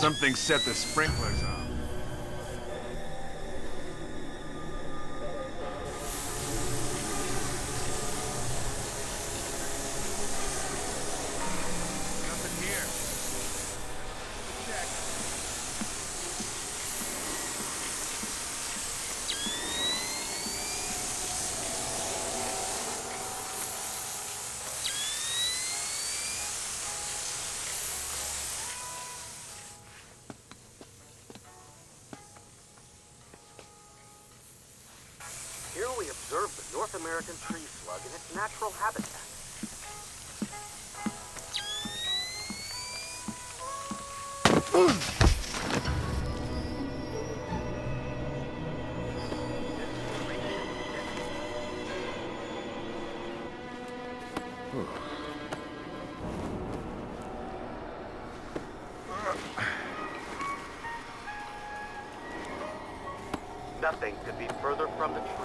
Something set the sprinklers off. Nothing here. Check. Here we observe the North American tree slug in its natural habitat. Nothing could be further from the truth.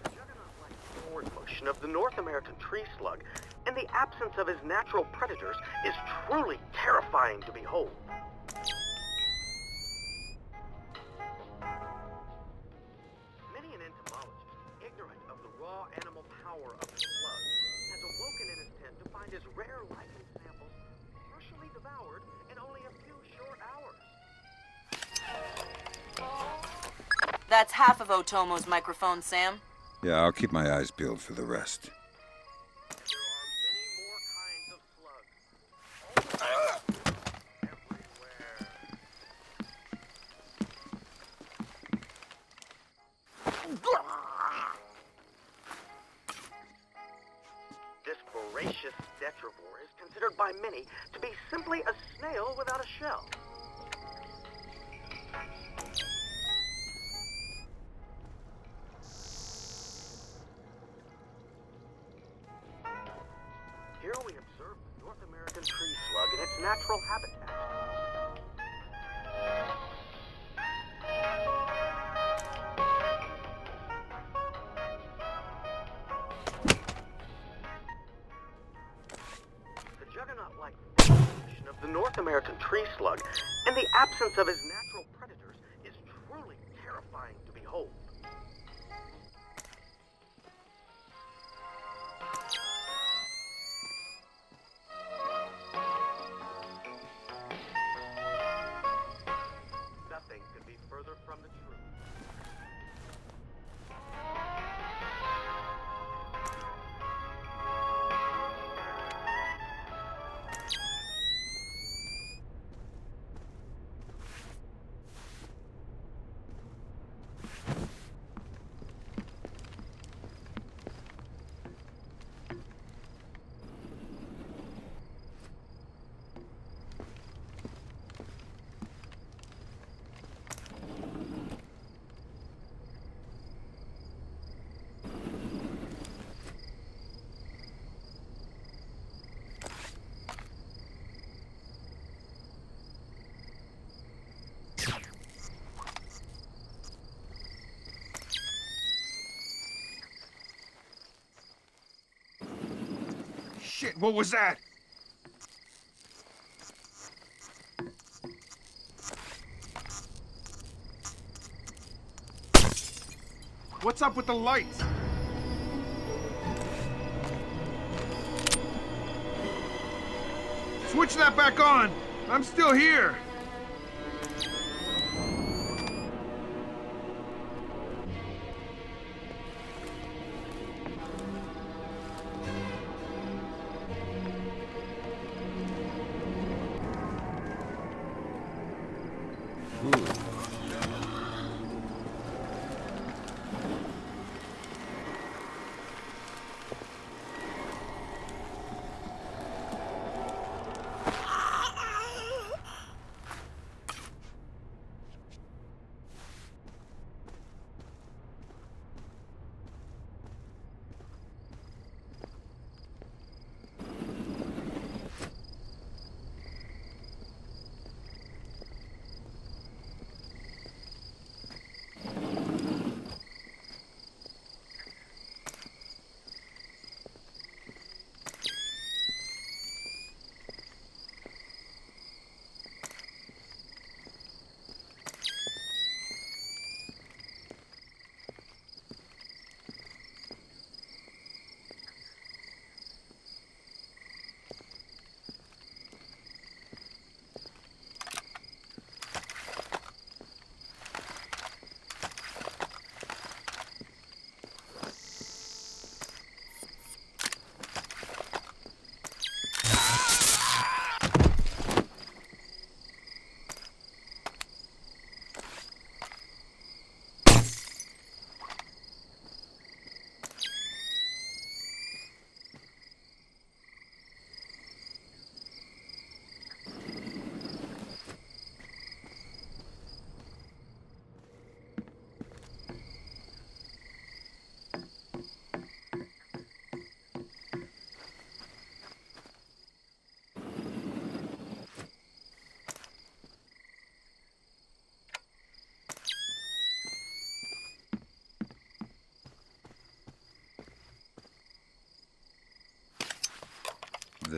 The juggernaut-like forward motion of the North American tree slug, in the absence of his natural predators, is truly terrifying to behold. Many an entomologist, ignorant of the raw animal power of the slug, has awoken in his tent to find his rare lichen samples partially devoured in only a few short hours. That's half of Otomo's microphone, Sam. Yeah, I'll keep my eyes peeled for the rest. This voracious detrivore is considered by many to be simply a snail without a shell. Here we observe the North American tree slug in its natural habitat. The juggernaut-like formation of the North American tree slug, in the absence of his natural predators, is truly terrifying to behold. Nothing could be further from the truth. Shit, what was that? What's up with the lights? Switch that back on. I'm still here.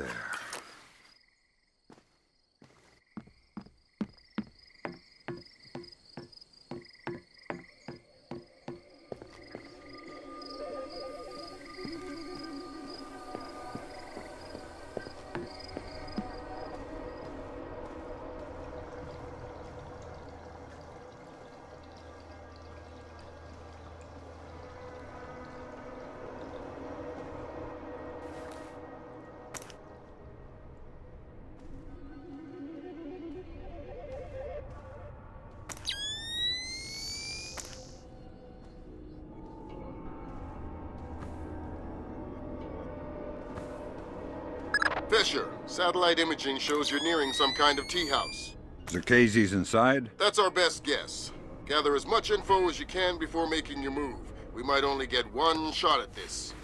there. Fisher, satellite imaging shows you're nearing some kind of tea house. Zerkezi's inside? That's our best guess. Gather as much info as you can before making your move. We might only get one shot at this.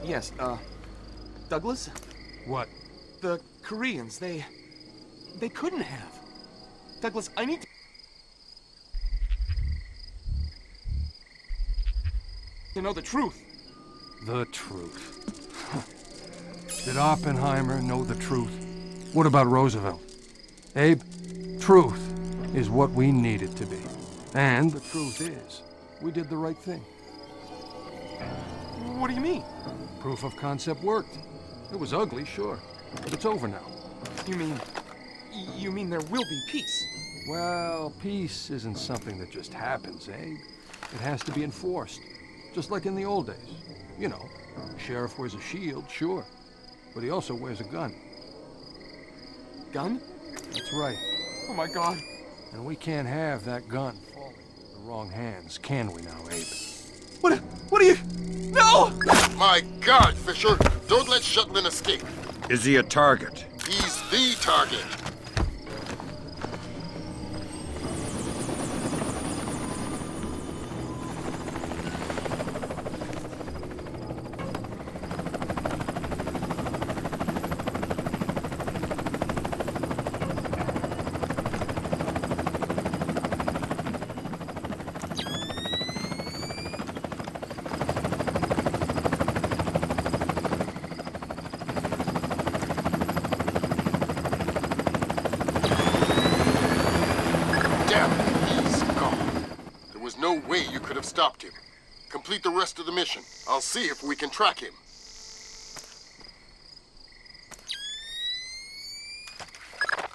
Yes, Douglas? What? The Koreans, they couldn't have. Douglas, I need to know the truth. The truth. Did Oppenheimer know the truth? What about Roosevelt? Abe, truth is what we need it to be. And the truth is, we did the right thing. What do you mean? Proof of concept worked. It was ugly, sure, but it's over now. You mean there will be peace? Well, peace isn't something that just happens, Abe. It has to be enforced, just like in the old days. You know, sheriff wears a shield, sure, but he also wears a gun. Gun? That's right. Oh my God. And we can't have that gun falling into the wrong hands, can we now, Abe? What are you... No! My God, Fisher! Don't let Shutlin escape. Is he a target? He's the target. No way you could have stopped him. Complete the rest of the mission. I'll see if we can track him.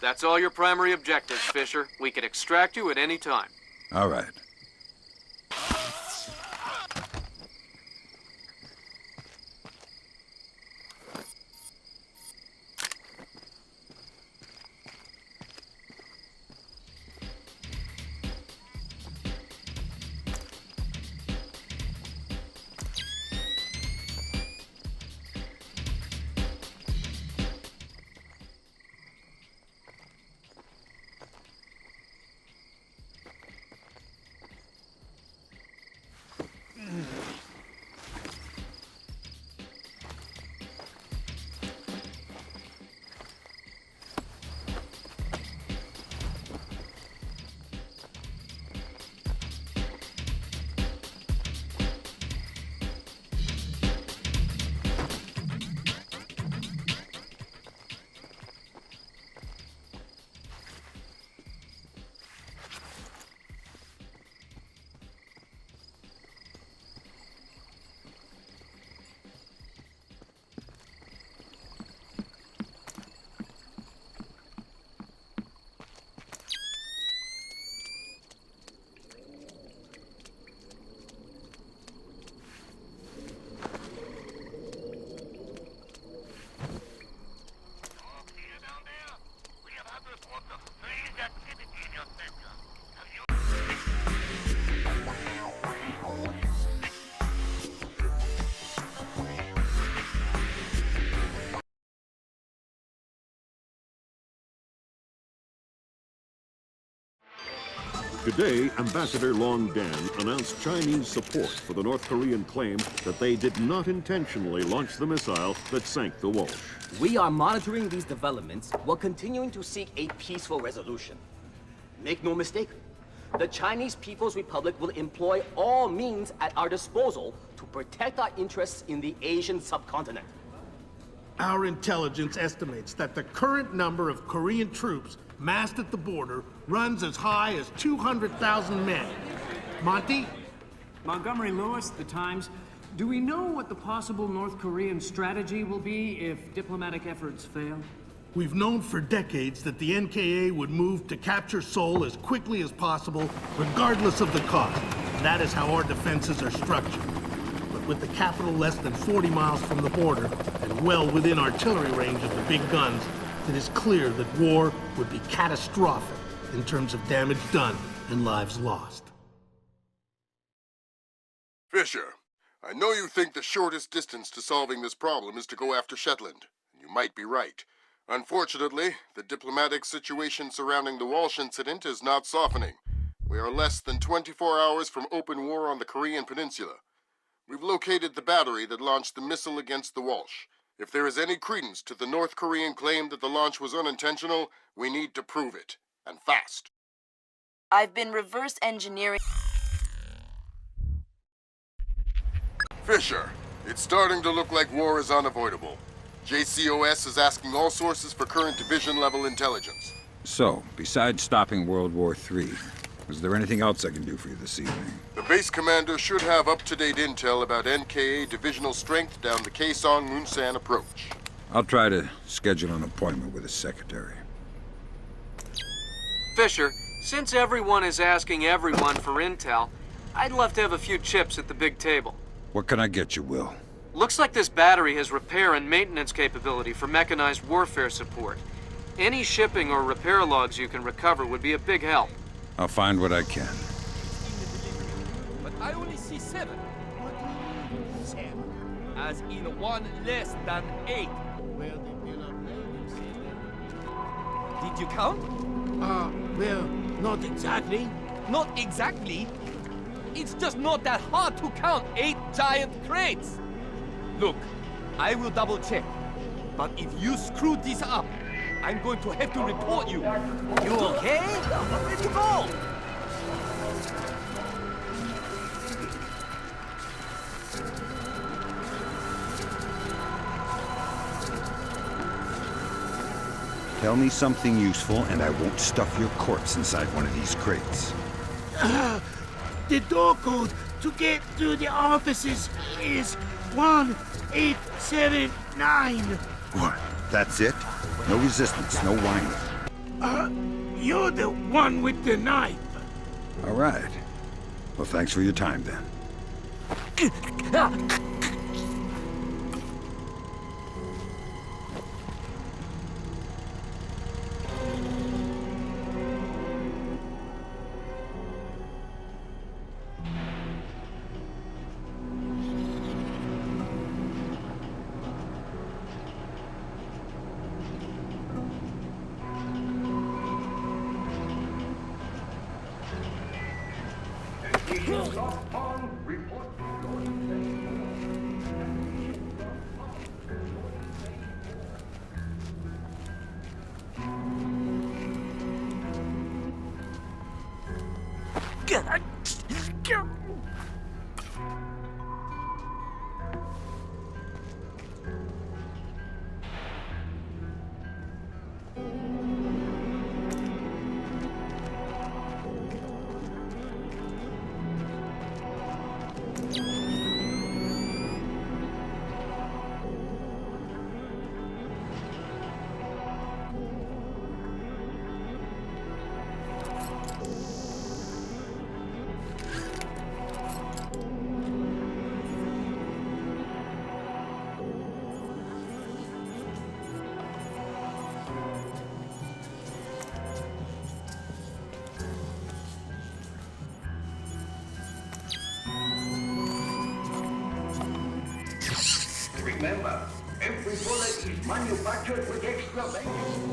That's all your primary objectives, Fisher. We can extract you at any time. All right. Today, Ambassador Long Dan announced Chinese support for the North Korean claim that they did not intentionally launch the missile that sank the Walsh. We are monitoring these developments while continuing to seek a peaceful resolution. Make no mistake, the Chinese People's Republic will employ all means at our disposal to protect our interests in the Asian subcontinent. Our intelligence estimates that the current number of Korean troops massed at the border runs as high as 200,000 men. Monty? Montgomery Lewis, The Times. Do we know what the possible North Korean strategy will be if diplomatic efforts fail? We've known for decades that the NKA would move to capture Seoul as quickly as possible, regardless of the cost. That is how our defenses are structured. But with the capital less than 40 miles from the border, and well within artillery range of the big guns, it is clear that war would be catastrophic in terms of damage done and lives lost. Fisher, I know you think the shortest distance to solving this problem is to go after Shetland. You might be right. Unfortunately, the diplomatic situation surrounding the Walsh incident is not softening. We are less than 24 hours from open war on the Korean Peninsula. We've located the battery that launched the missile against the Walsh. If there is any credence to the North Korean claim that the launch was unintentional, we need to prove it, and fast. I've been reverse engineering... Fisher, it's starting to look like war is unavoidable. JCOS is asking all sources for current division-level intelligence. So, besides stopping World War III, is there anything else I can do for you this evening? The base commander should have up-to-date intel about NKA divisional strength down the Kaesong-Munsan approach. I'll try to schedule an appointment with his secretary. Fisher, since everyone is asking everyone for intel, I'd love to have a few chips at the big table. What can I get you, Will? Looks like this battery has repair and maintenance capability for mechanized warfare support. Any shipping or repair logs you can recover would be a big help. I'll find what I can. But I only see 7. What do you mean, 7? As in 1 less than 8. Well, the bill of lading says that. Did you count? Well, not exactly. Not exactly? It's just not that hard to count 8 giant crates. Look, I will double check. But if you screw this up, I'm going to have to report you. You okay? Where'd you go? Tell me something useful, and I won't stuff your corpse inside one of these crates. The door code to get to the offices is 1879. What? That's it? No resistance, no whining. You're the one with the knife. All right. Well, thanks for your time, then. Remember, every bullet is manufactured with extra vengeance.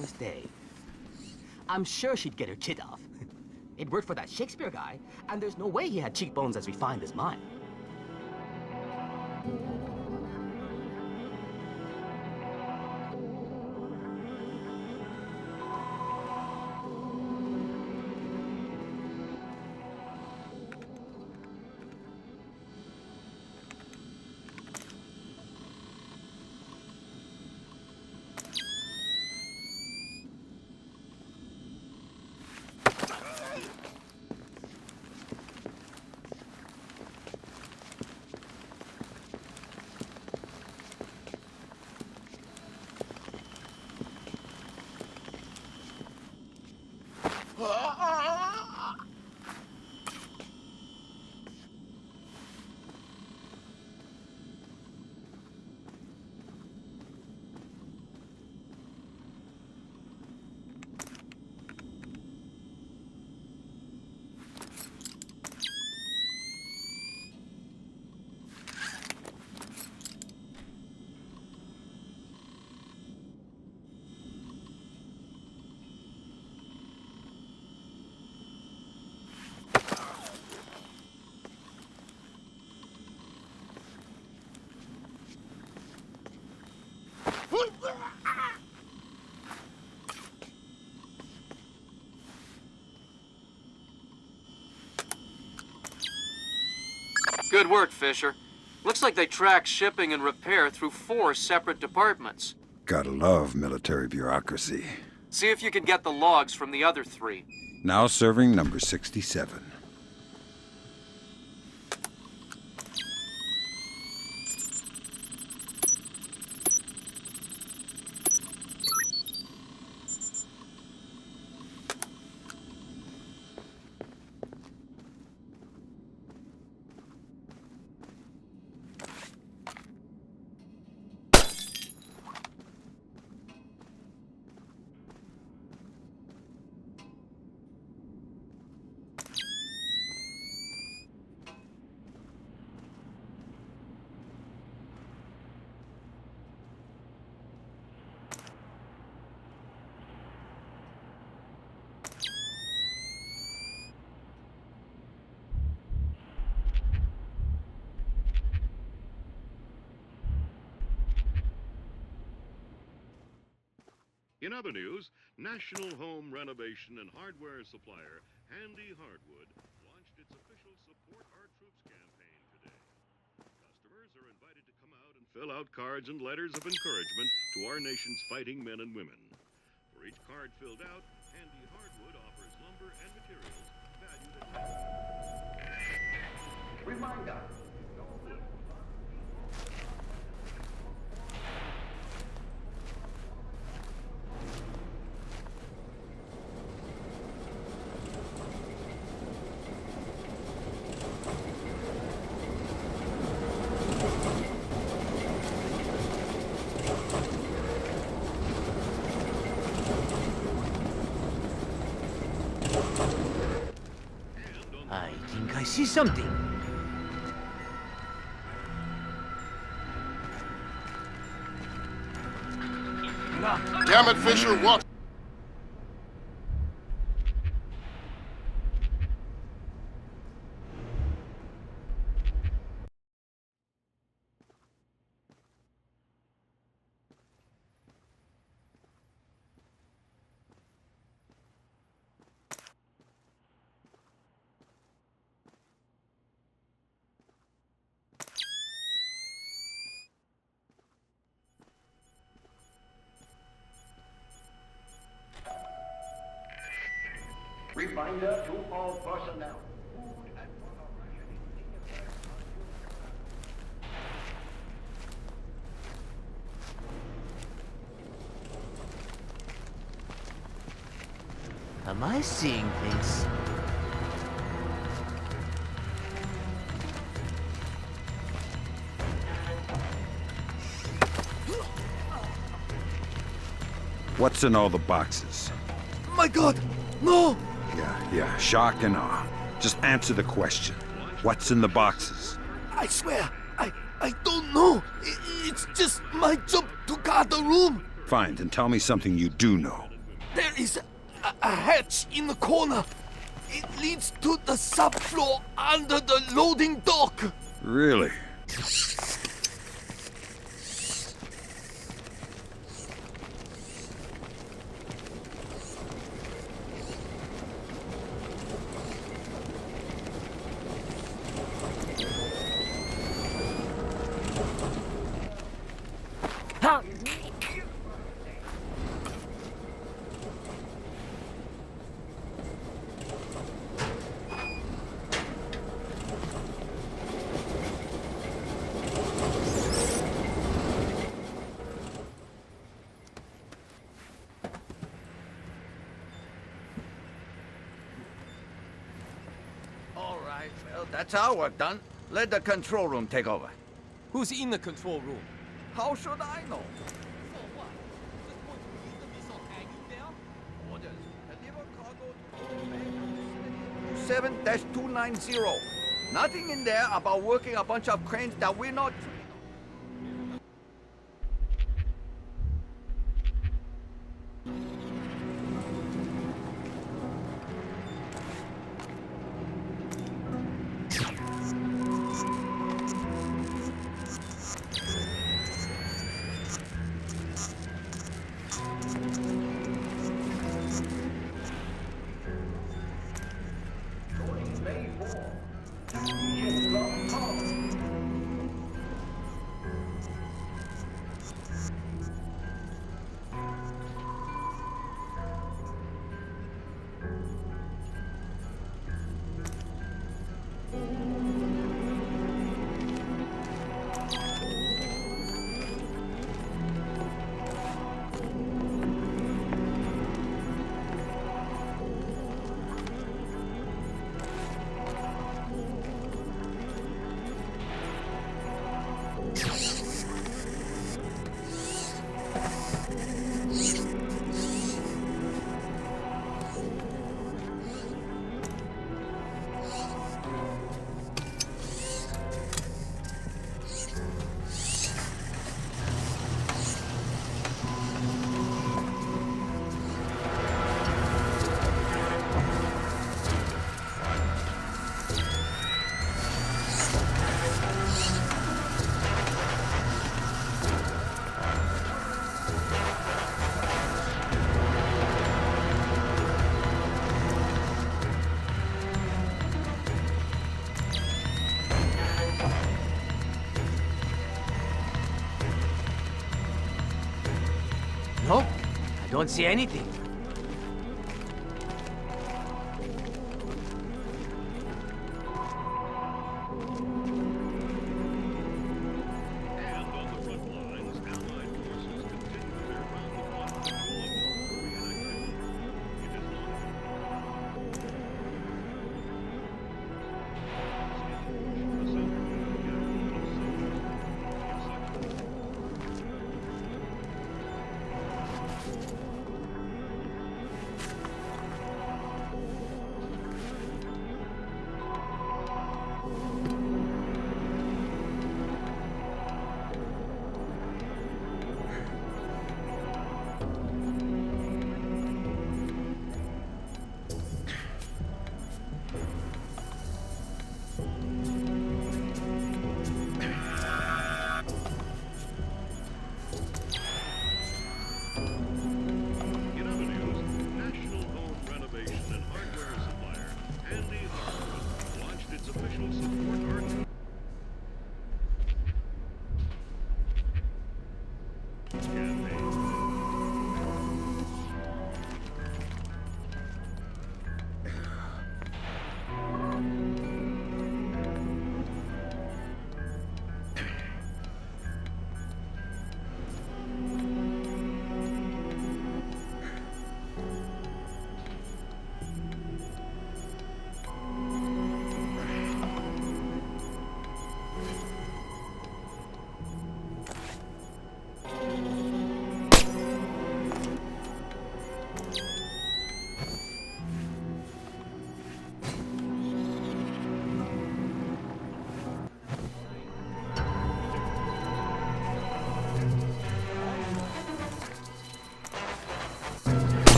Namaste. I'm sure she'd get her chit off. It worked for that Shakespeare guy, and there's no way he had cheekbones as refined as mine. Good work, Fisher. Looks like they track shipping and repair through 4 separate departments. Gotta love military bureaucracy. See if you can get the logs from the other 3. Now serving number 67. In other news, national home renovation and hardware supplier Handy Hardwood launched its official Support Our Troops campaign today. Customers are invited to come out and fill out cards and letters of encouragement to our nation's fighting men and women. For each card filled out, Handy Hardwood offers lumber and materials valued at... Reminder. I think I see something. Damn it, Fisher, what? Reminder to all personnel. Food and water rationing in effect on Am I seeing things? What's in all the boxes? My God, no! Yeah, shock and awe. Just answer the question. What's in the boxes? I swear, I don't know. It's just my job to guard the room. Fine, then tell me something you do know. There is a hatch in the corner. It leads to the subfloor under the loading dock. Really? Well, that's our work done. Let the control room take over. Who's in the control room? How should I know? So what? Just going to leave the missile hanging there? Orders. Deliver cargo to 7-290. Nothing in there about working a bunch of cranes that we're not trained on. Nope, I don't see anything.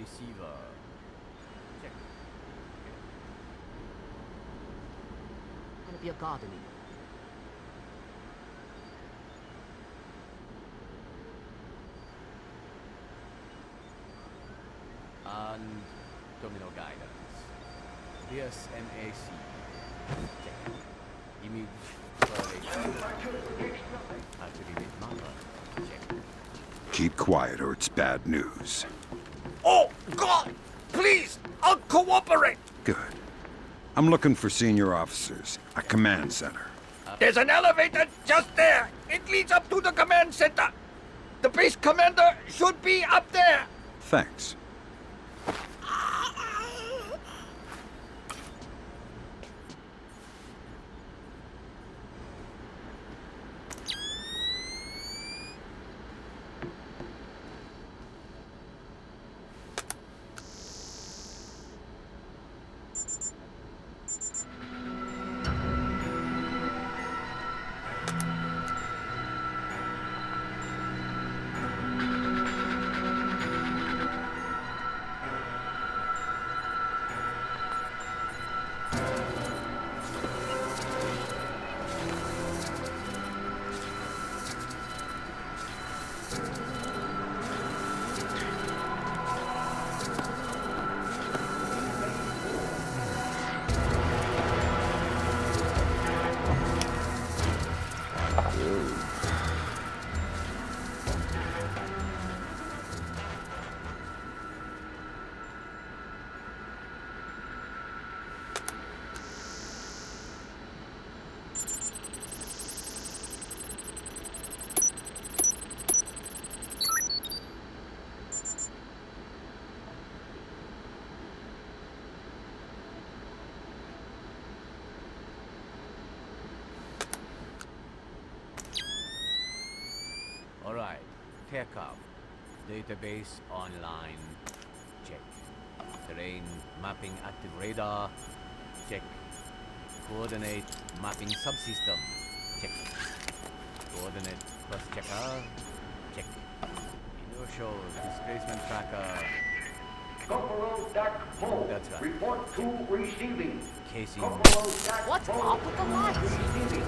Receiver. Check. Gonna be a gardening. And terminal guidance. BSMAC. Check. Image correlation. Activate mapper. Check. Keep quiet or it's bad news. Oh, God! Please! I'll cooperate! Good. I'm looking for senior officers, a command center. There's an elevator just there. It leads up to the command center. The base commander should be up there. Thanks. Alright, take up. Database online. Check. Terrain mapping active radar. Check. Coordinate mapping subsystem. Check. Coordinate cross checker. Check. Inertial displacement tracker. Corporal Dak Poe. That's right. Report to receiving. Casing. Corporal Dak What's Poe. up with the lights? Receiving.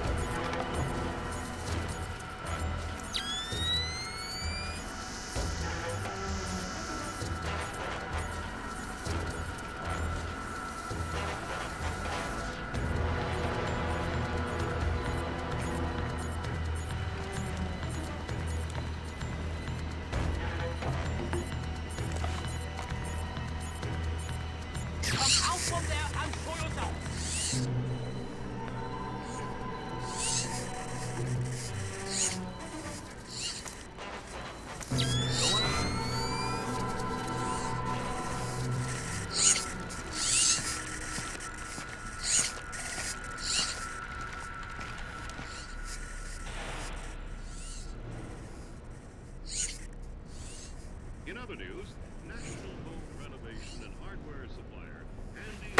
In other news, National Home Renovation and Hardware Supplier, Handy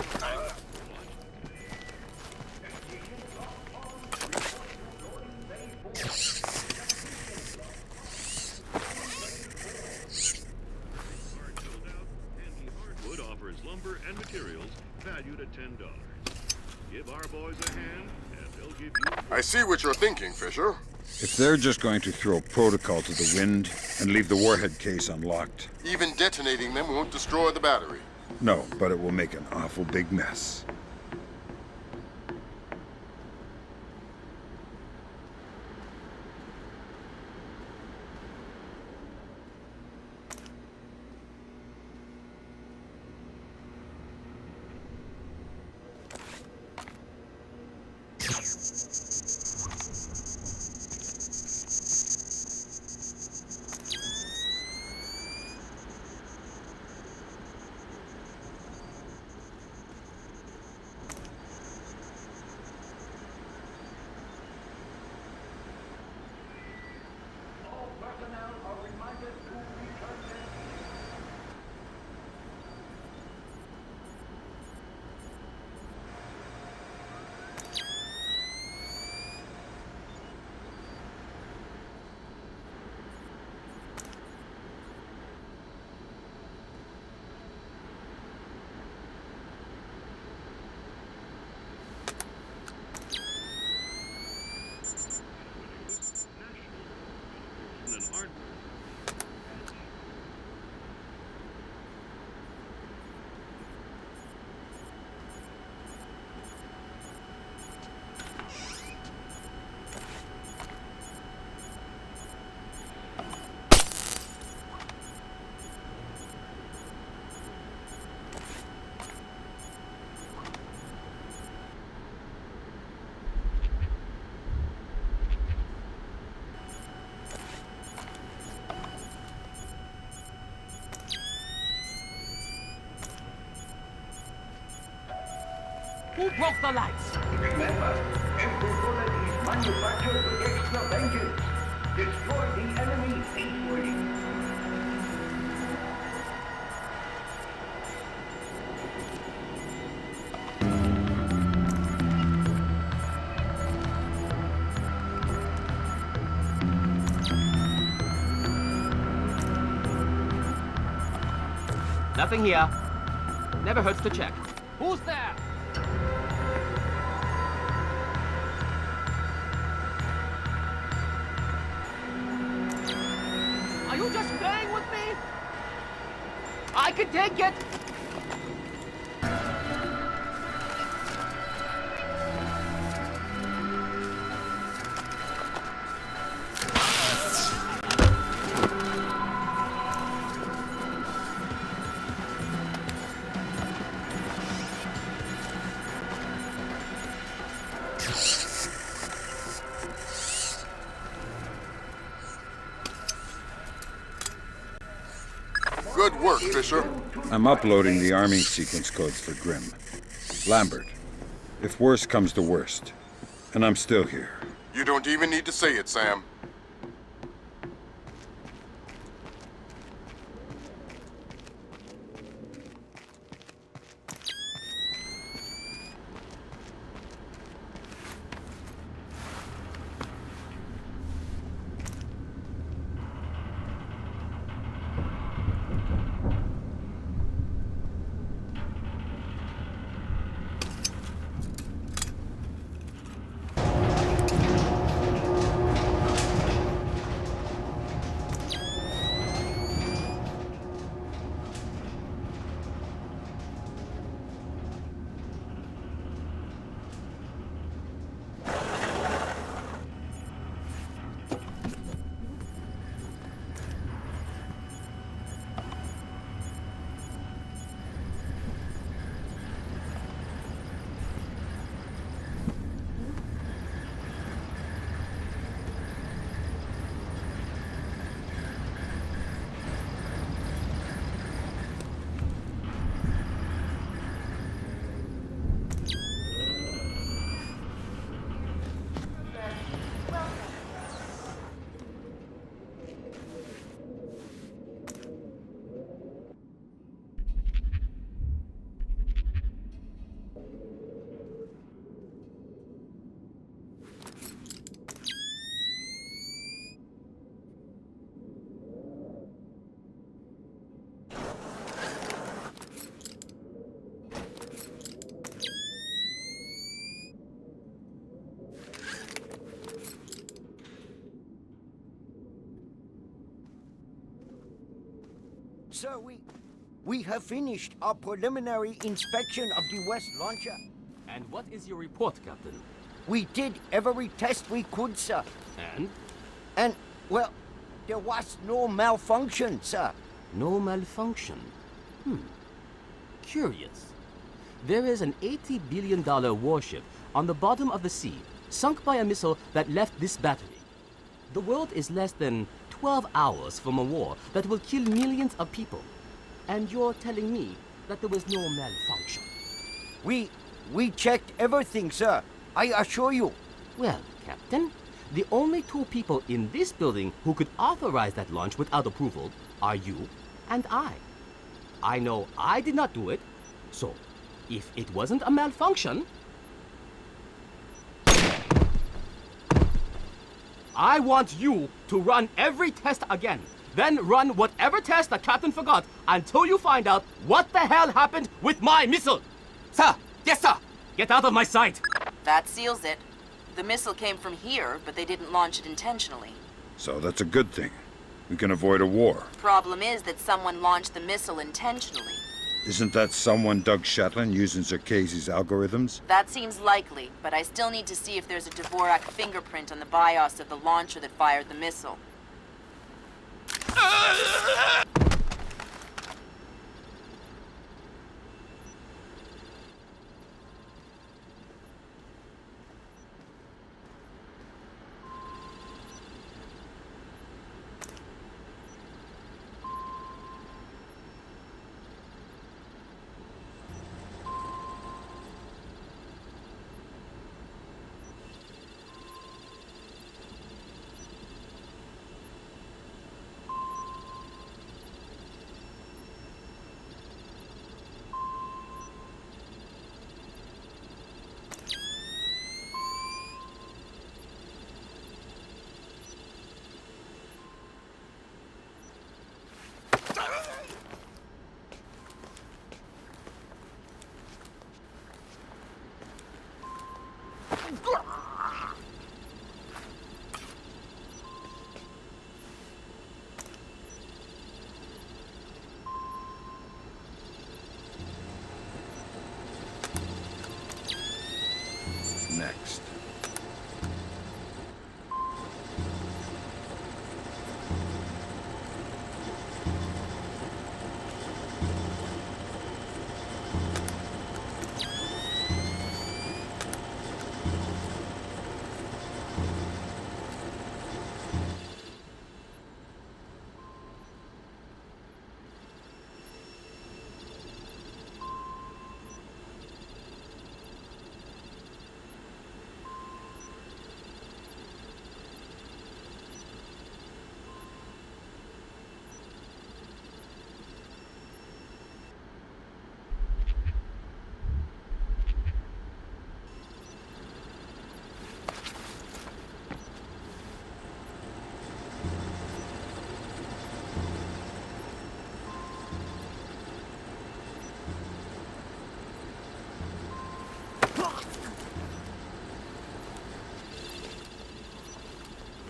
Hardwood offers lumber and materials valued at $10. Give our boys a hand, and they'll give you... I see what you're thinking, Fisher. If they're just going to throw protocol to the wind and leave the warhead case unlocked... Even detonating them won't destroy the battery. No, but it will make an awful big mess. Who broke the lights? Remember, every bullet is manufactured with extra vengeance. Destroy the enemy equally. Nothing here. Never hurts to check. Who's there? Are you just playing with me? I can take it! Good work, Fisher. I'm uploading the arming sequence codes for Grimm. Lambert, if worst comes to worst, and I'm still here. You don't even need to say it, Sam. Sir, we have finished our preliminary inspection of the West launcher. And what is your report, Captain? We did every test we could, sir. And? And, well, there was no malfunction, sir. No malfunction? Curious. There is an $80 billion warship on the bottom of the sea, sunk by a missile that left this battery. The world is less than 12 hours from a war that will kill millions of people. And you're telling me that there was no malfunction? We checked everything, sir. I assure you. Well, Captain, the only two people in this building who could authorize that launch without approval are you and I. I know I did not do it, so if it wasn't a malfunction, I want you to run every test again. Then run whatever test the captain forgot until you find out what the hell happened with my missile. Sir! Yes, sir! Get out of my sight! That seals it. The missile came from here, but they didn't launch it intentionally. So that's a good thing. We can avoid a war. Problem is that someone launched the missile intentionally. Isn't that someone Doug Shetland using Zerkese's algorithms? That seems likely, but I still need to see if there's a Dvorak fingerprint on the BIOS of the launcher that fired the missile.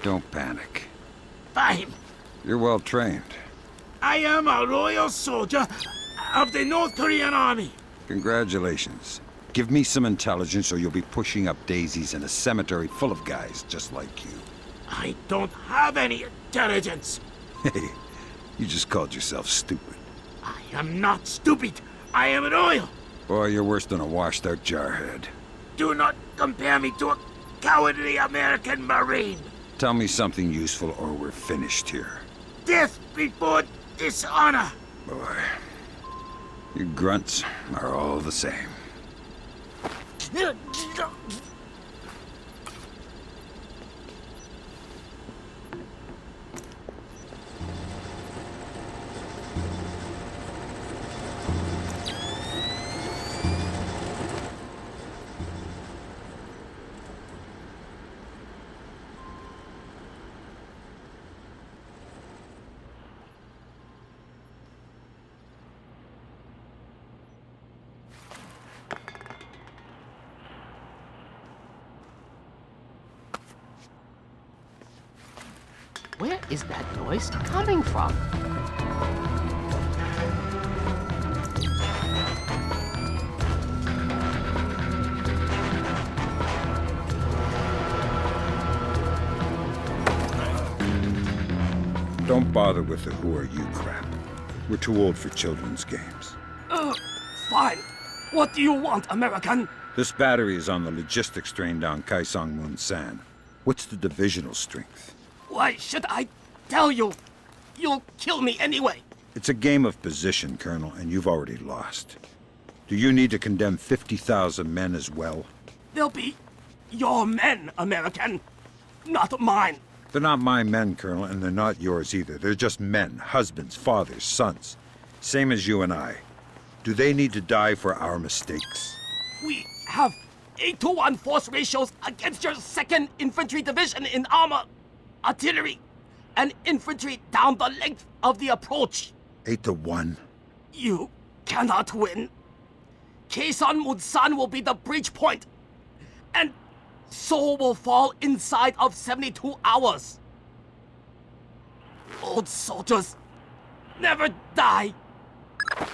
Don't panic. Fine. You're well trained. I am a loyal soldier of the North Korean army. Congratulations. Give me some intelligence or you'll be pushing up daisies in a cemetery full of guys just like you. I don't have any intelligence. Hey, you just called yourself stupid. I am not stupid. I am loyal. Boy, you're worse than a washed-out jarhead. Do not compare me to a cowardly American Marine. Tell me something useful or we're finished here. Death before dishonor. Boy, you grunts are all the same. Where is that noise coming from? Don't bother with the who are you crap. We're too old for children's games. Fine. What do you want, American? This battery is on the logistics train down Kaesong-Moon San. What's the divisional strength? Why should I tell you? You'll kill me anyway. It's a game of position, Colonel, and you've already lost. Do you need to condemn 50,000 men as well? They'll be your men, American, not mine. They're not my men, Colonel, and they're not yours either. They're just men, husbands, fathers, sons. Same as you and I. Do they need to die for our mistakes? We have 8-to-1 force ratios against your 2nd Infantry Division in armor, artillery, and infantry down the length of the approach. 8-to-1? You cannot win. Kaesong-Moon-San will be the breach point, and Seoul will fall inside of 72 hours. Old soldiers never die.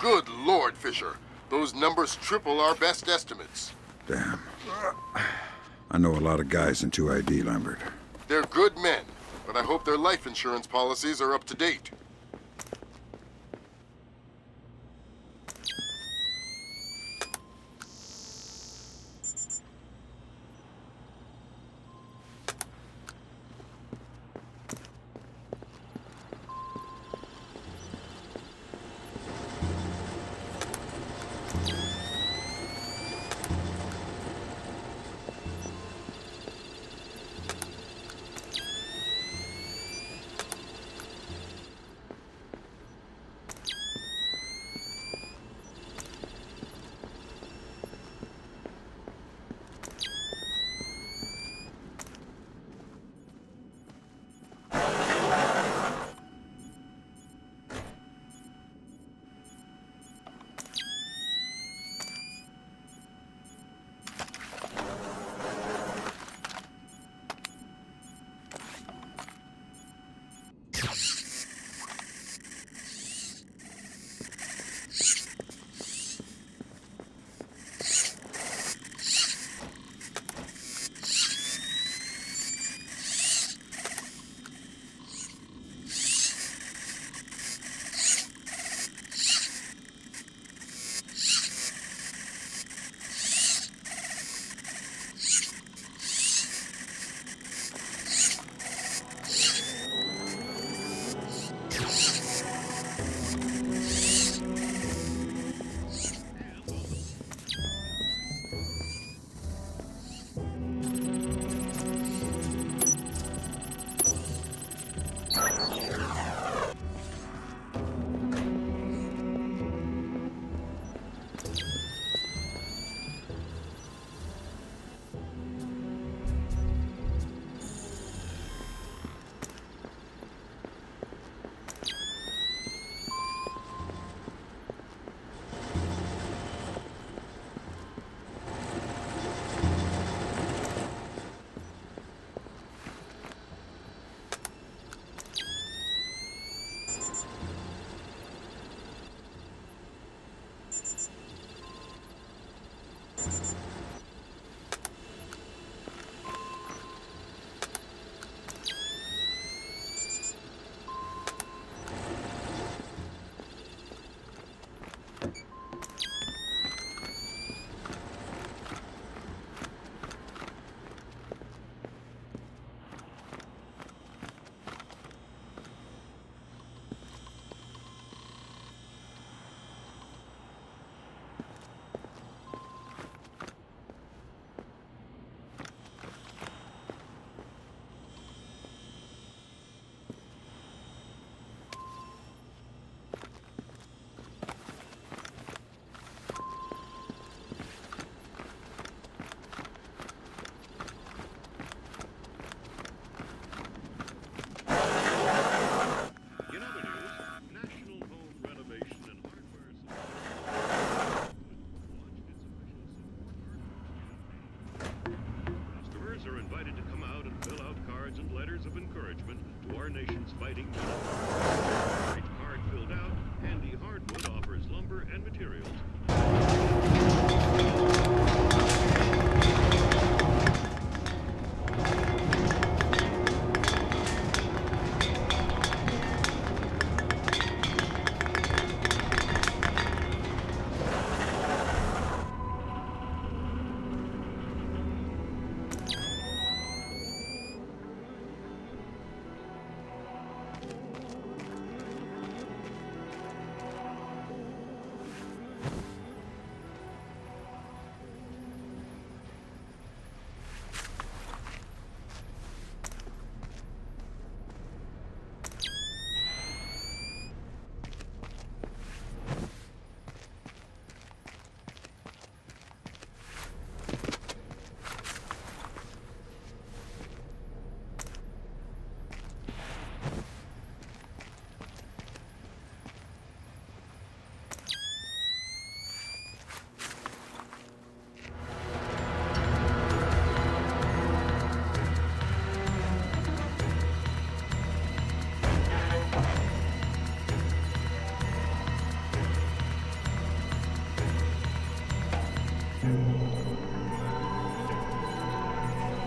Good Lord, Fisher. Those numbers triple our best estimates. Damn. I know a lot of guys in 2ID, Lambert. They're good men, but I hope their life insurance policies are up to date. Fighting each card filled out, Handy Hardwood offers lumber and materials.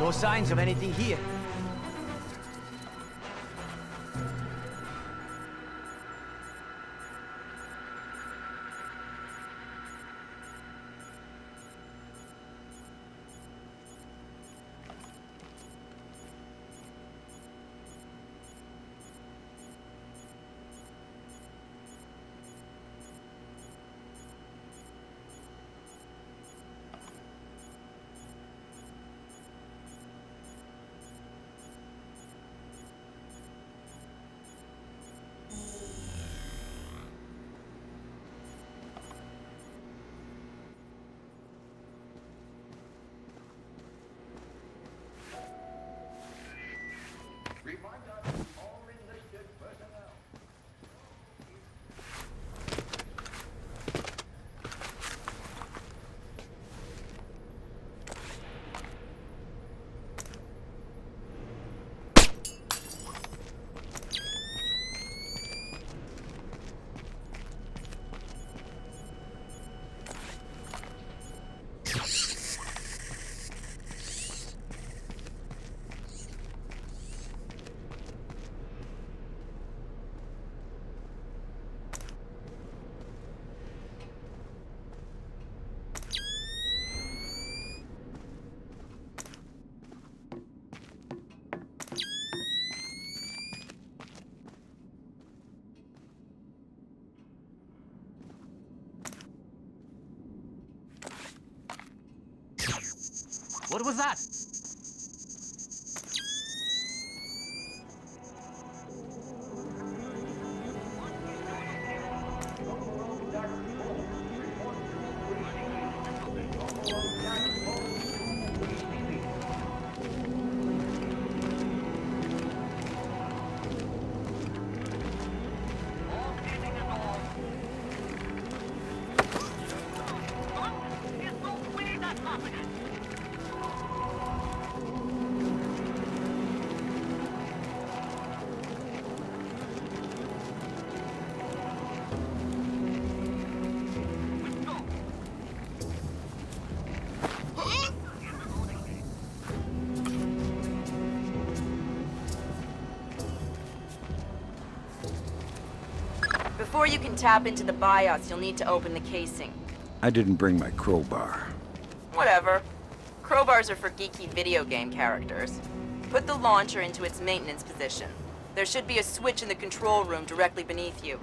No signs of anything here. What was that? Before you can tap into the BIOS, you'll need to open the casing. I didn't bring my crowbar. Whatever. Crowbars are for geeky video game characters. Put the launcher into its maintenance position. There should be a switch in the control room directly beneath you.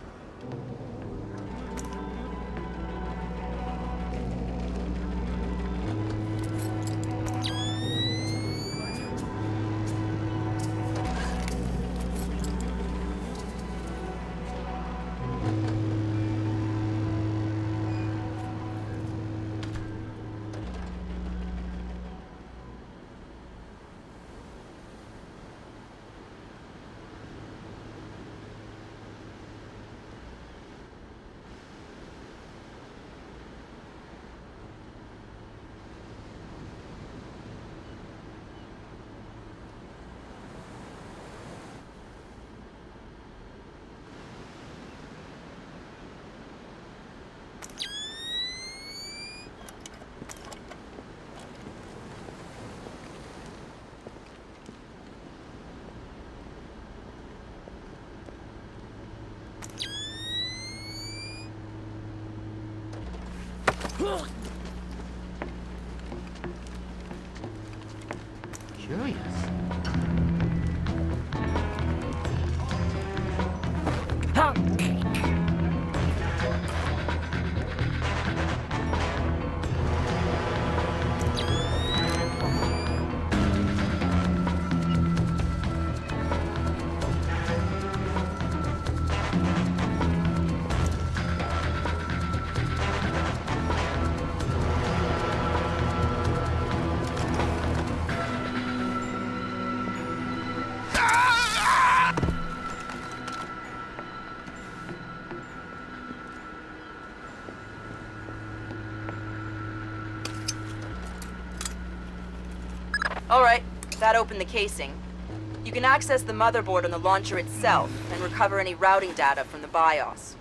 Curious. Alright, that opened the casing. You can access the motherboard on the launcher itself and recover any routing data from the BIOS.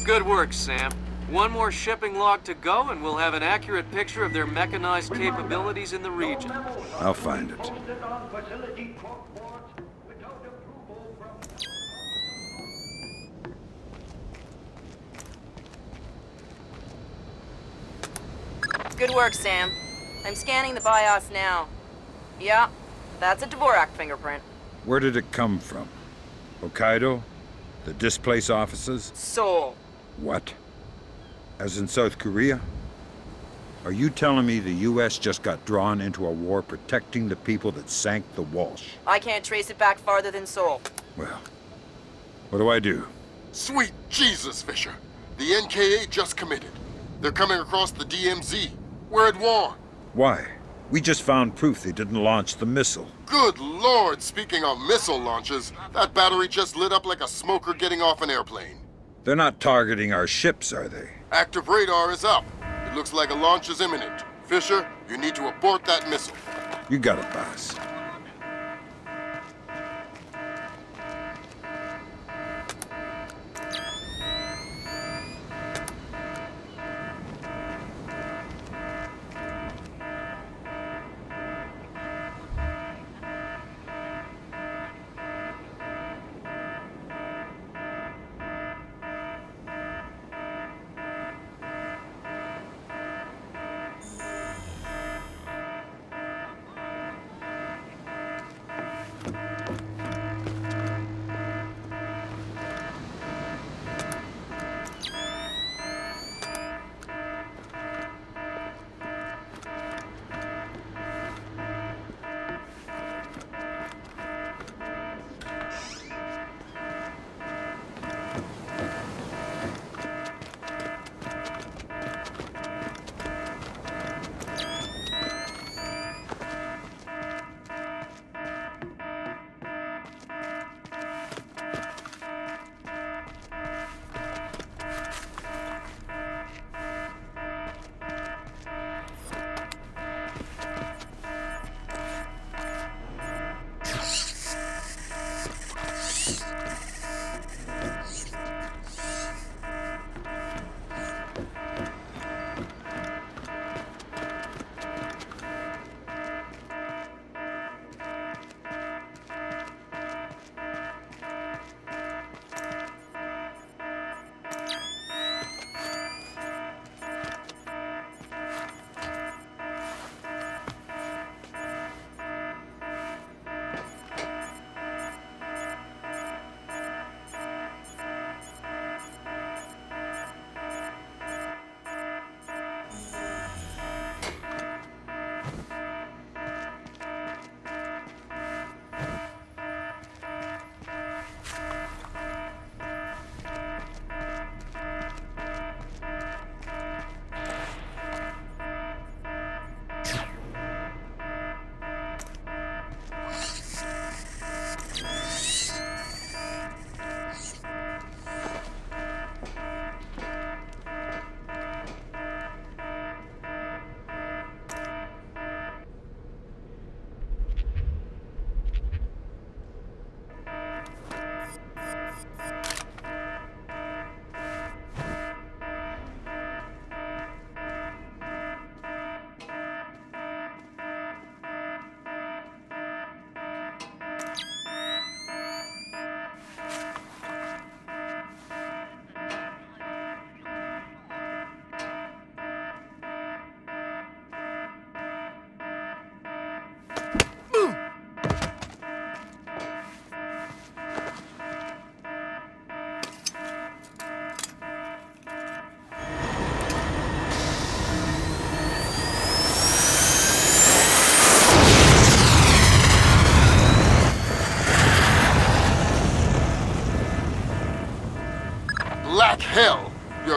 Good work, Sam. One more shipping log to go, and we'll have an accurate picture of their mechanized capabilities in the region. I'll find it. Good work, Sam. I'm scanning the BIOS now. Yeah, that's a Dvorak fingerprint. Where did it come from? Hokkaido? The displaced officers? Seoul. What? As in South Korea? Are you telling me the U.S. just got drawn into a war protecting the people that sank the Walsh? I can't trace it back farther than Seoul. Well, what do I do? Sweet Jesus, Fisher. The NKA just committed. They're coming across the DMZ. We're at war. Why? We just found proof they didn't launch the missile. Good Lord, speaking of missile launches, that battery just lit up like a smoker getting off an airplane. They're not targeting our ships, are they? Active radar is up. It looks like a launch is imminent. Fisher, you need to abort that missile. You got it, boss.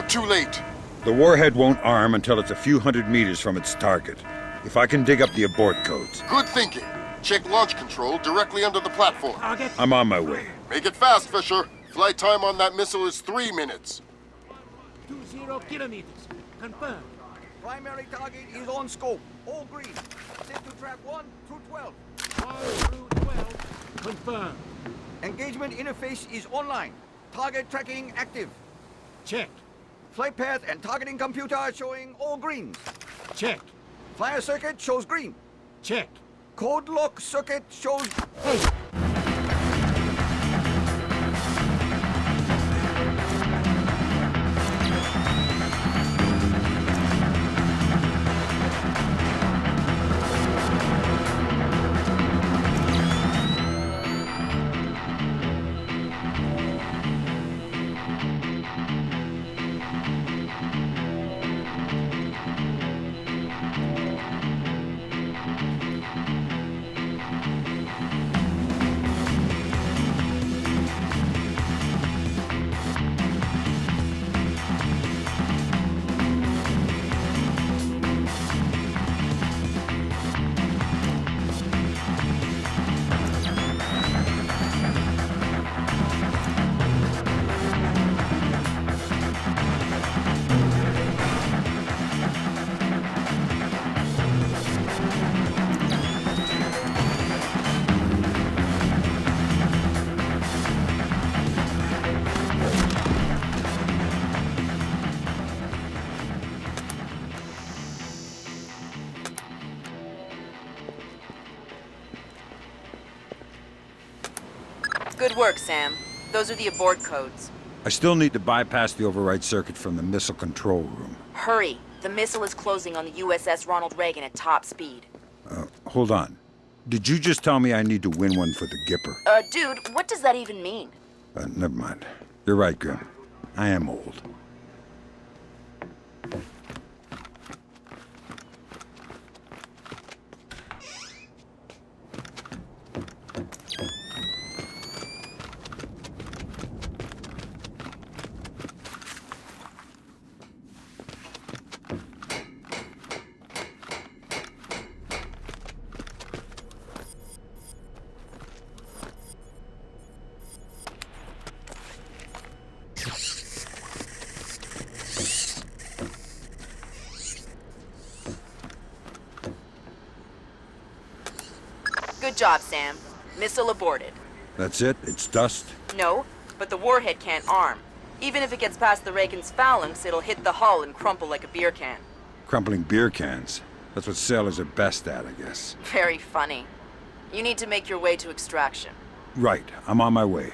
Not too late. The warhead won't arm until it's a few hundred meters from its target. If I can dig up the abort codes. Good thinking. Check launch control directly under the platform. I'm on my way. Make it fast, Fisher. Flight time on that missile is 3 minutes. 20 kilometers. Confirmed. Primary target is on scope. All green. Set to track 1 through 12. 1 through 12. Confirmed. Engagement interface is online. Target tracking active. Check. Flight path and targeting computer are showing all greens. Check. Flyer circuit shows green. Check. Code lock circuit shows... Hey! Good work, Sam. Those are the abort codes. I still need to bypass the override circuit from the missile control room. Hurry. The missile is closing on the USS Ronald Reagan at top speed. Hold on. Did you just tell me I need to win one for the Gipper? Dude, what does that even mean? Never mind. You're right, Grim. I am old. Good job, Sam. Missile aborted. That's it? It's dust? No, but the warhead can't arm. Even if it gets past the Reagan's phalanx, it'll hit the hull and crumple like a beer can. Crumpling beer cans. That's what sailors are best at, I guess. Very funny. You need to make your way to extraction. Right. I'm on my way.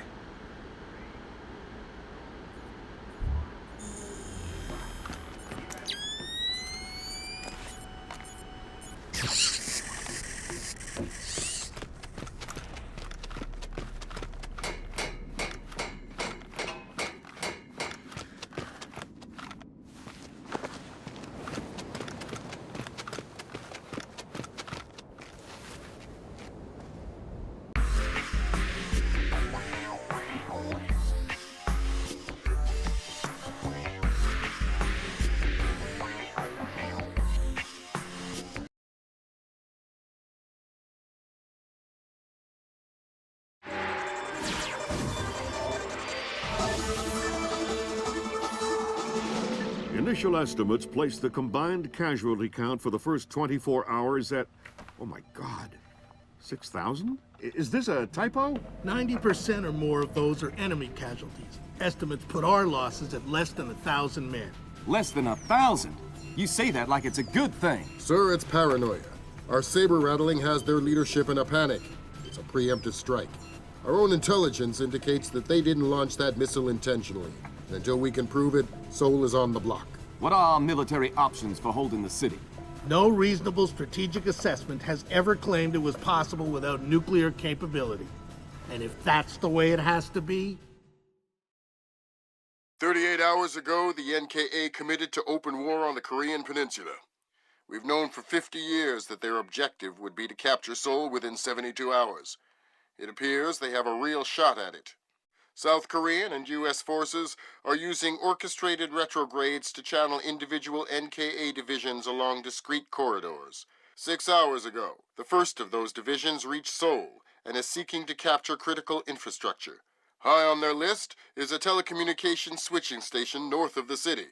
Initial estimates place the combined casualty count for the first 24 hours at, oh my God, 6,000? Is this a typo? 90% or more of those are enemy casualties. Estimates put our losses at less than 1,000 men. Less than 1,000? You say that like it's a good thing. Sir, it's paranoia. Our saber rattling has their leadership in a panic. It's a preemptive strike. Our own intelligence indicates that they didn't launch that missile intentionally. And until we can prove it, Seoul is on the block. What are our military options for holding the city? No reasonable strategic assessment has ever claimed it was possible without nuclear capability. And if that's the way it has to be... 38 hours ago, the NKA committed to open war on the Korean Peninsula. We've known for 50 years that their objective would be to capture Seoul within 72 hours. It appears they have a real shot at it. South Korean and U.S. forces are using orchestrated retrogrades to channel individual NKA divisions along discrete corridors. 6 hours ago, the first of those divisions reached Seoul and is seeking to capture critical infrastructure. High on their list is a telecommunications switching station north of the city.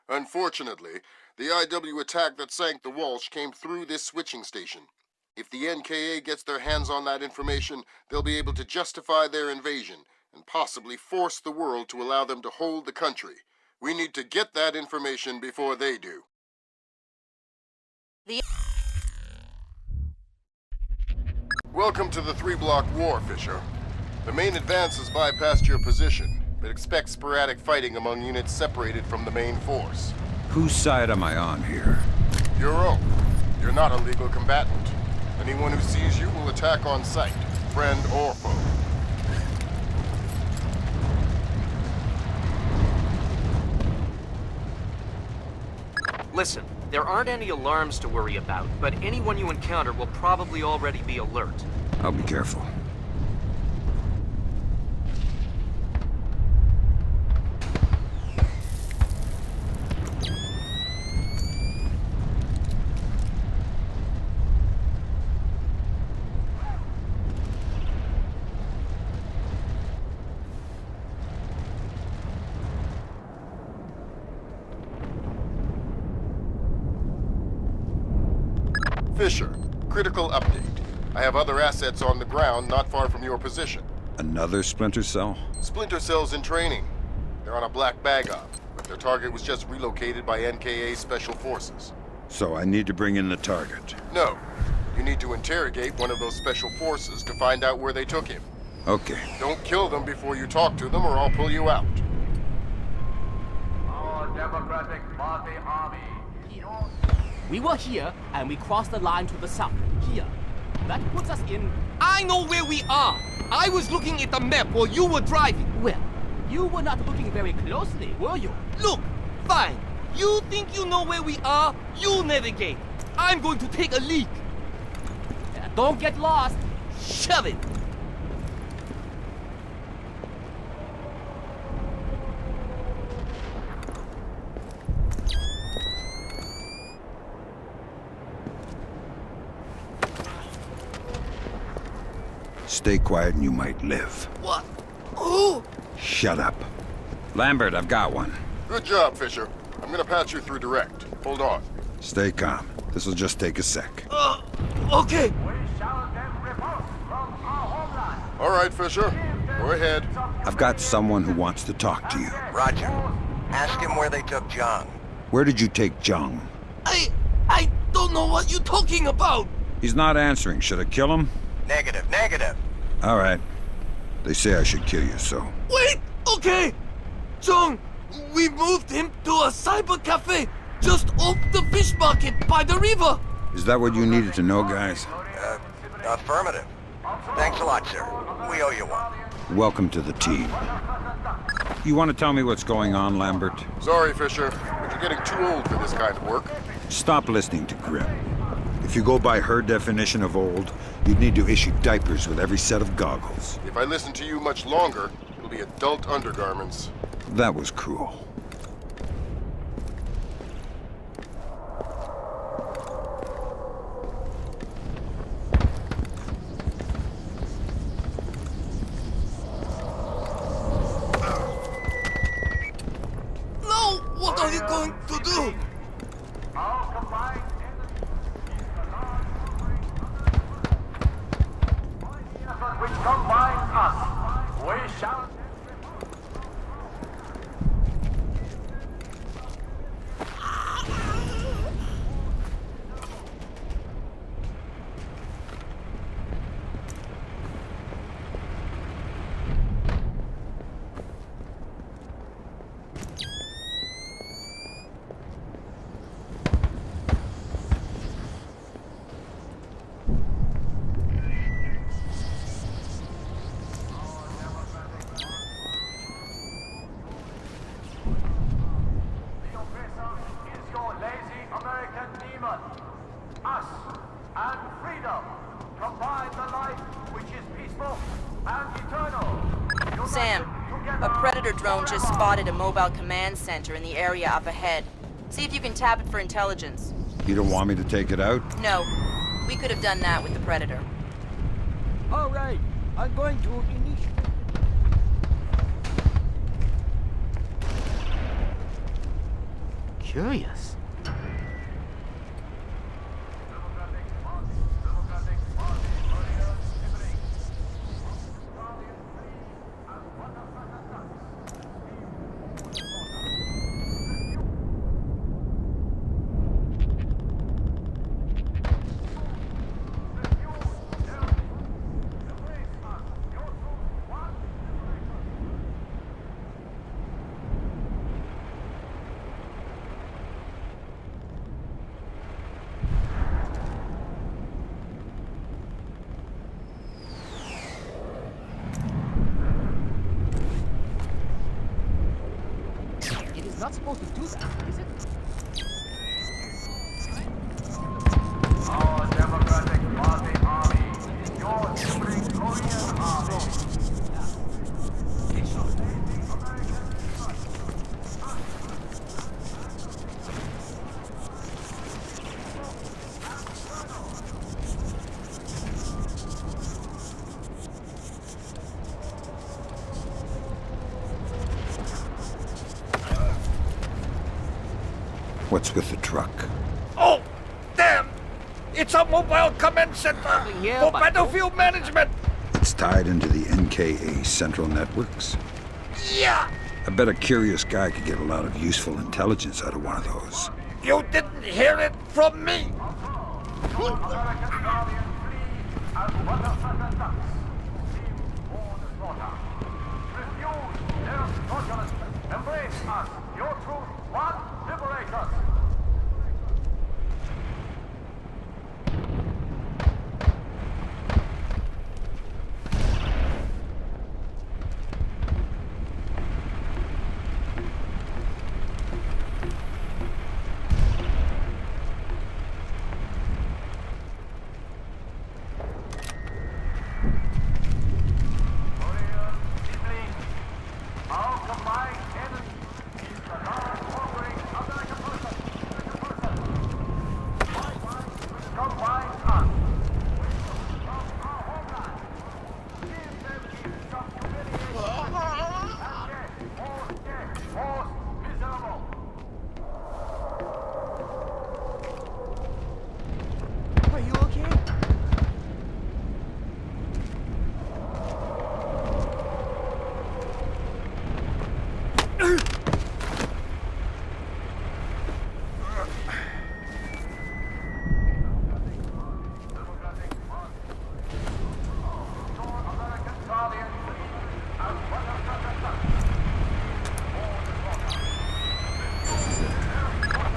Unfortunately, the IW attack that sank the Walsh came through this switching station. If the NKA gets their hands on that information, they'll be able to justify their invasion and possibly force the world to allow them to hold the country. We need to get that information before they do. Welcome to the 3-block war, Fisher. The main advance has bypassed your position, but expect sporadic fighting among units separated from the main force. Whose side am I on here? Your own. You're not a legal combatant. Anyone who sees you will attack on sight, friend or foe. Listen, there aren't any alarms to worry about, but anyone you encounter will probably already be alert. I'll be careful. Fisher, critical update. I have other assets on the ground not far from your position. Another Splinter Cell? Splinter Cell's in training. They're on a black bag op, but their target was just relocated by NKA Special Forces. So I need to bring in the target? No. You need to interrogate one of those Special Forces to find out where they took him. Okay. Don't kill them before you talk to them or I'll pull you out. Our Democratic Party Army. We were here, and we crossed the line to the south. Here. That puts us in... I know where we are. I was looking at the map while you were driving. Well, you were not looking very closely, were you? Look, fine. You think you know where we are? You navigate. I'm going to take a leak. Don't get lost. Shove it. Stay quiet and you might live. What? Who? Shut up. Lambert, I've got one. Good job, Fisher. I'm gonna patch you through direct. Hold on. Stay calm. This'll just take a sec. Okay. All right, Fisher. Go ahead. I've got someone who wants to talk to you. Roger. Ask him where they took John. Where did you take Jung? I don't know what you're talking about. He's not answering. Should I kill him? Negative, negative. All right. They say I should kill you, so... Wait! Okay! John, we moved him to a cyber cafe just off the fish market by the river. Is that what you needed to know, guys? Affirmative. Thanks a lot, sir. We owe you one. Welcome to the team. You want to tell me what's going on, Lambert? Sorry, Fisher, but you're getting too old for this kind of work. Stop listening to Grim. If you go by her definition of old, you'd need to issue diapers with every set of goggles. If I listen to you much longer, it'll be adult undergarments. That was cruel. No! What are you going to do? Which combines us, we shall... Us and freedom. Combine the life which is peaceful and eternal. Sam, A Predator drone just spotted a mobile command center in the area up ahead. See if you can tap it for intelligence. You don't want me to take it out? No. We could have done that with the Predator. All right, I'm going to initiate. Curious. Not supposed to do that, is it? Our Democratic Party Army is your Supreme Korean Army. What's with the truck? Oh, damn! It's a mobile command center for battlefield management. It's tied into the NKA central networks? Yeah! I bet a curious guy could get a lot of useful intelligence out of one of those. You didn't hear it from me. Embrace us. Your truth, one, liberate us.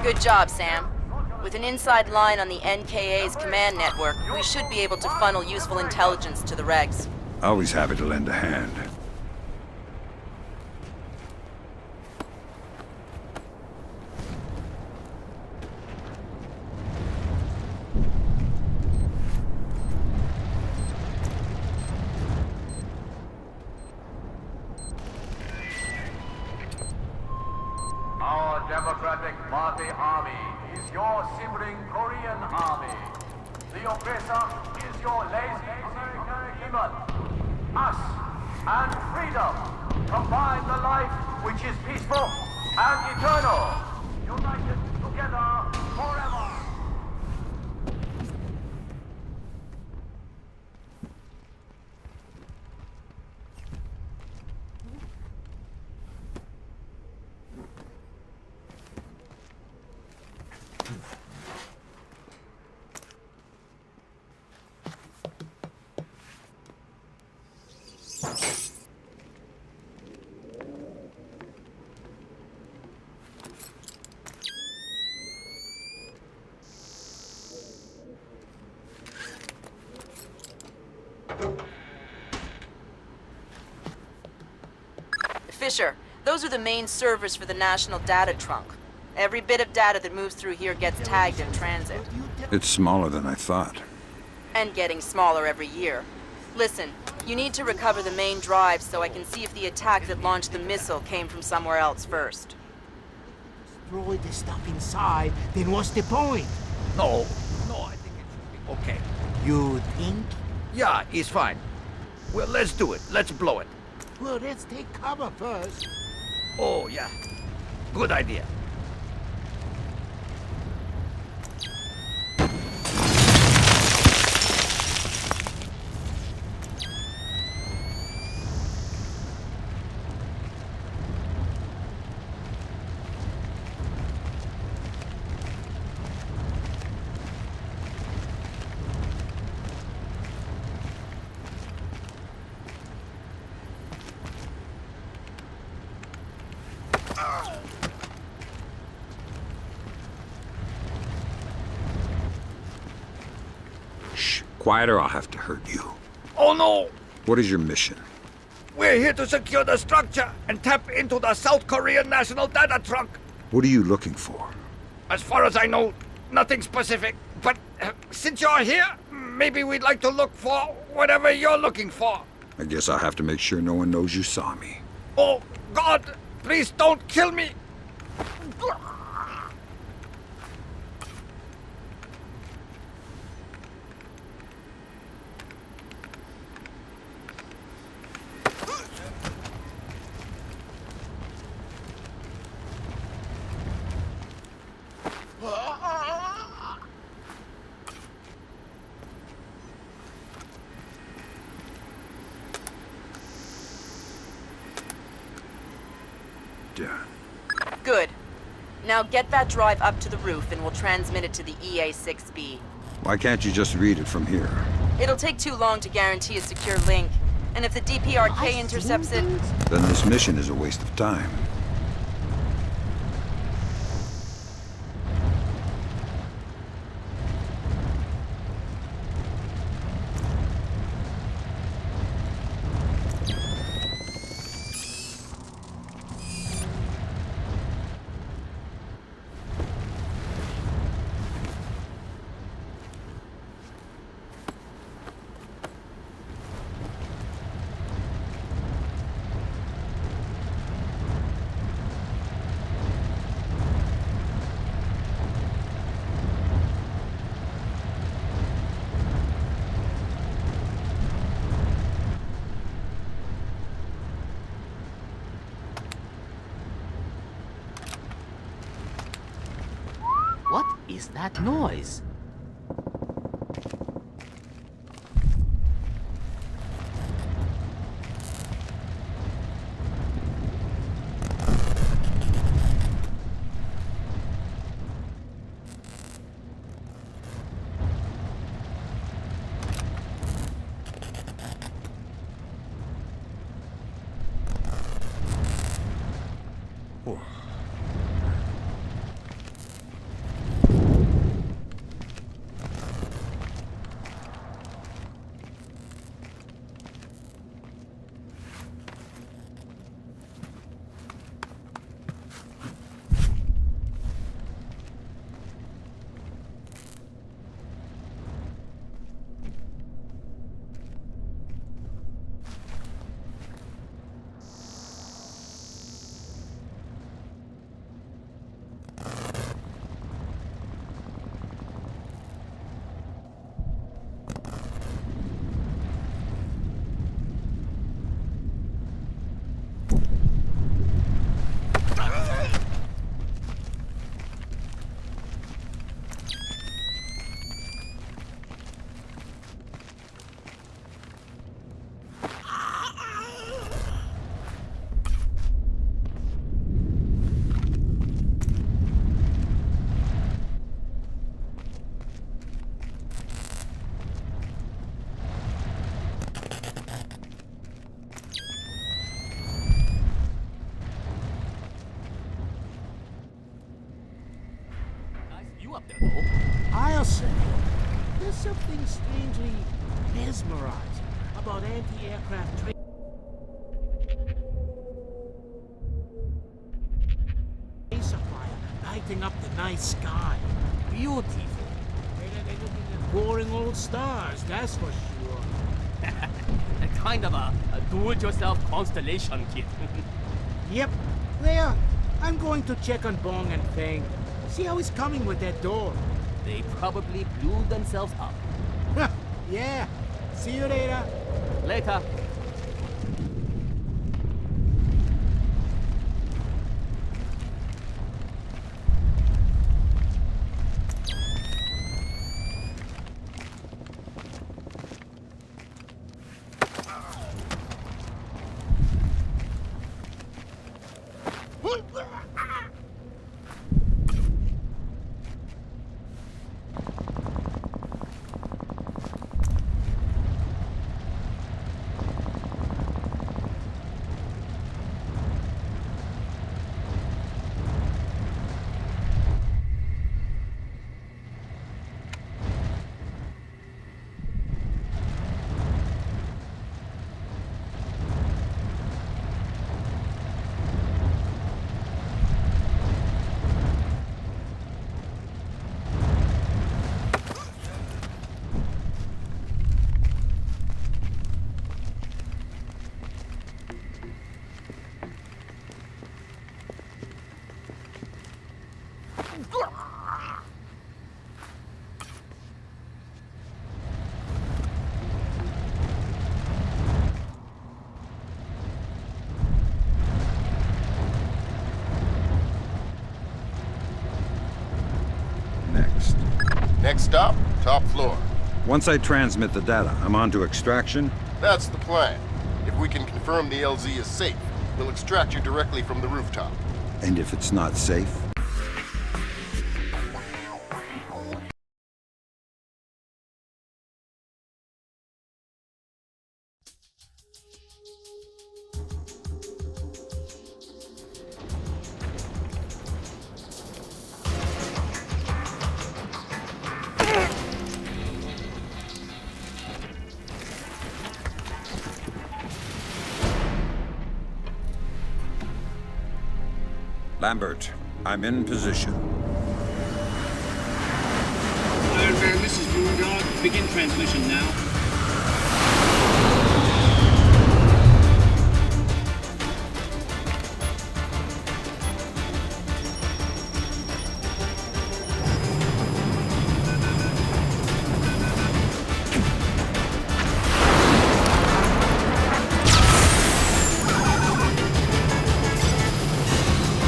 Good job, Sam. With an inside line on the NKA's command network, we should be able to funnel useful intelligence to the regs. Always happy to lend a hand. Our Democratic Party Army is your simmering Korean army. The oppressor is your lazy American demon. Us and freedom combine the life which is peaceful and eternal, united together forever. Fisher, those are the main servers for the National Data Trunk. Every bit of data that moves through here gets tagged in transit. It's smaller than I thought. And getting smaller every year. Listen, you need to recover the main drive so I can see if the attack that launched the missile came from somewhere else first. Destroy the stuff inside, then what's the point? No, I think it should be okay. You think? Yeah, it's fine. Well, let's do it. Let's blow it. Well, let's take cover first. Oh, yeah. Good idea. Shh, quiet or I'll have to hurt you. Oh, no! What is your mission? We're here to secure the structure and tap into the South Korean national data trunk. What are you looking for? As far as I know, nothing specific. But since you're here, maybe we'd like to look for whatever you're looking for. I guess I'll have to make sure no one knows you saw me. Oh, God! Please don't kill me! Good. Now get that drive up to the roof and we'll transmit it to the EA-6B. Why can't you just read it from here? It'll take too long to guarantee a secure link, and if the DPRK intercepts it... Then this mission is a waste of time. What is that noise? I'll say, there's something strangely mesmerizing about anti-aircraft trace fire lighting up the night sky. Beautiful. Better than looking at boring old stars, that's for sure. Kind of a do-it-yourself constellation kit. Yep. Leia, I'm going to check on Bong and Fang. See how he's coming with that door. They probably blew themselves up. Yeah. See you later. Later. Next stop, top floor. Once I transmit the data, I'm on to extraction? That's the plan. If we can confirm the LZ is safe, we'll extract you directly from the rooftop. And if it's not safe? Lambert, I'm in position. Iron Man, this is Moondog. Begin transmission now.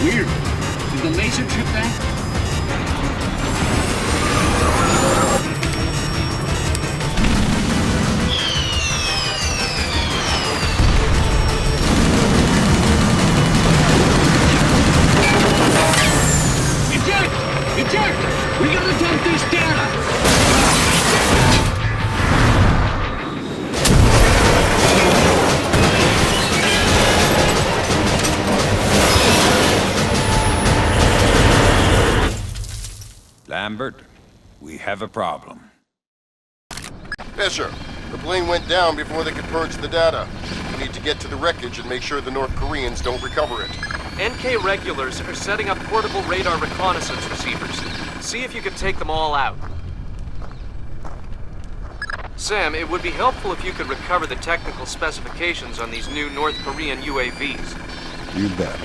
Weird. Did the laser trip that? Eject! We gotta dump this data! Lambert, we have a problem. Fisher, the plane went down before they could purge the data. We need to get to the wreckage and make sure the North Koreans don't recover it. NK regulars are setting up portable radar reconnaissance receivers. See if you can take them all out. Sam, it would be helpful if you could recover the technical specifications on these new North Korean UAVs. You bet.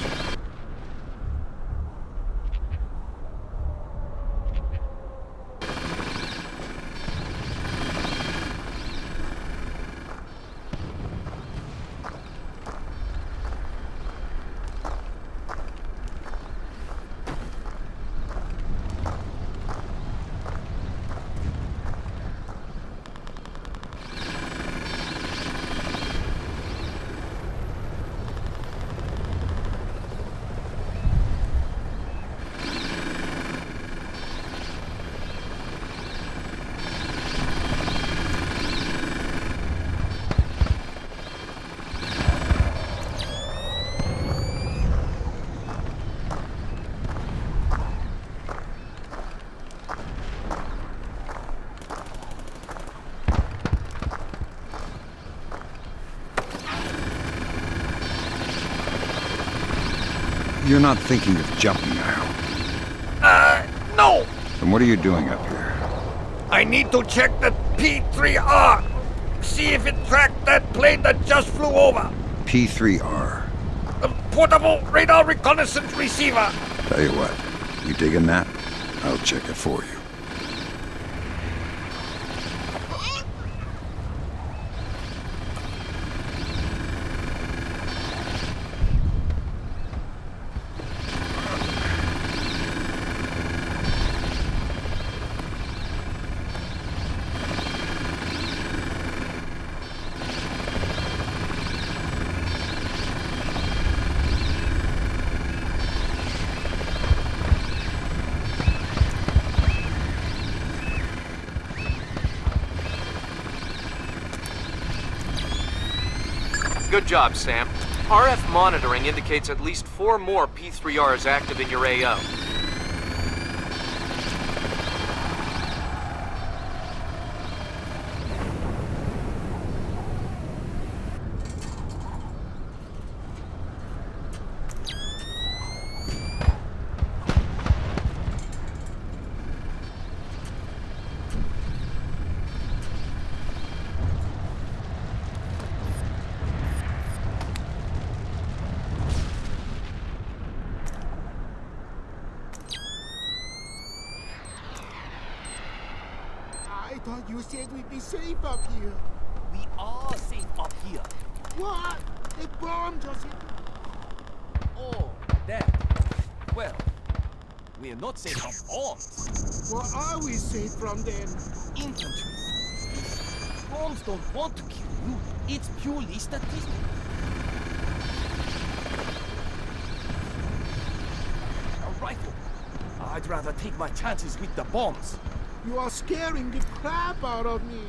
You're not thinking of jumping now? No! Then what are you doing up here? I need to check the P3R. See if it tracked that plane that just flew over. P3R. A portable radar reconnaissance receiver. Tell you what, you digging that? I'll check it for you. Good job, Sam. RF monitoring indicates at least 4 more P3Rs active in your AO. I thought you said we'd be safe up here. We are safe up here. What? They bombed us. Oh, that. Well, we're not safe from bombs. What are we safe from then? Infantry. Bombs don't want to kill you. It's purely statistical. A rifle. I'd rather take my chances with the bombs. You are scaring the crap out of me.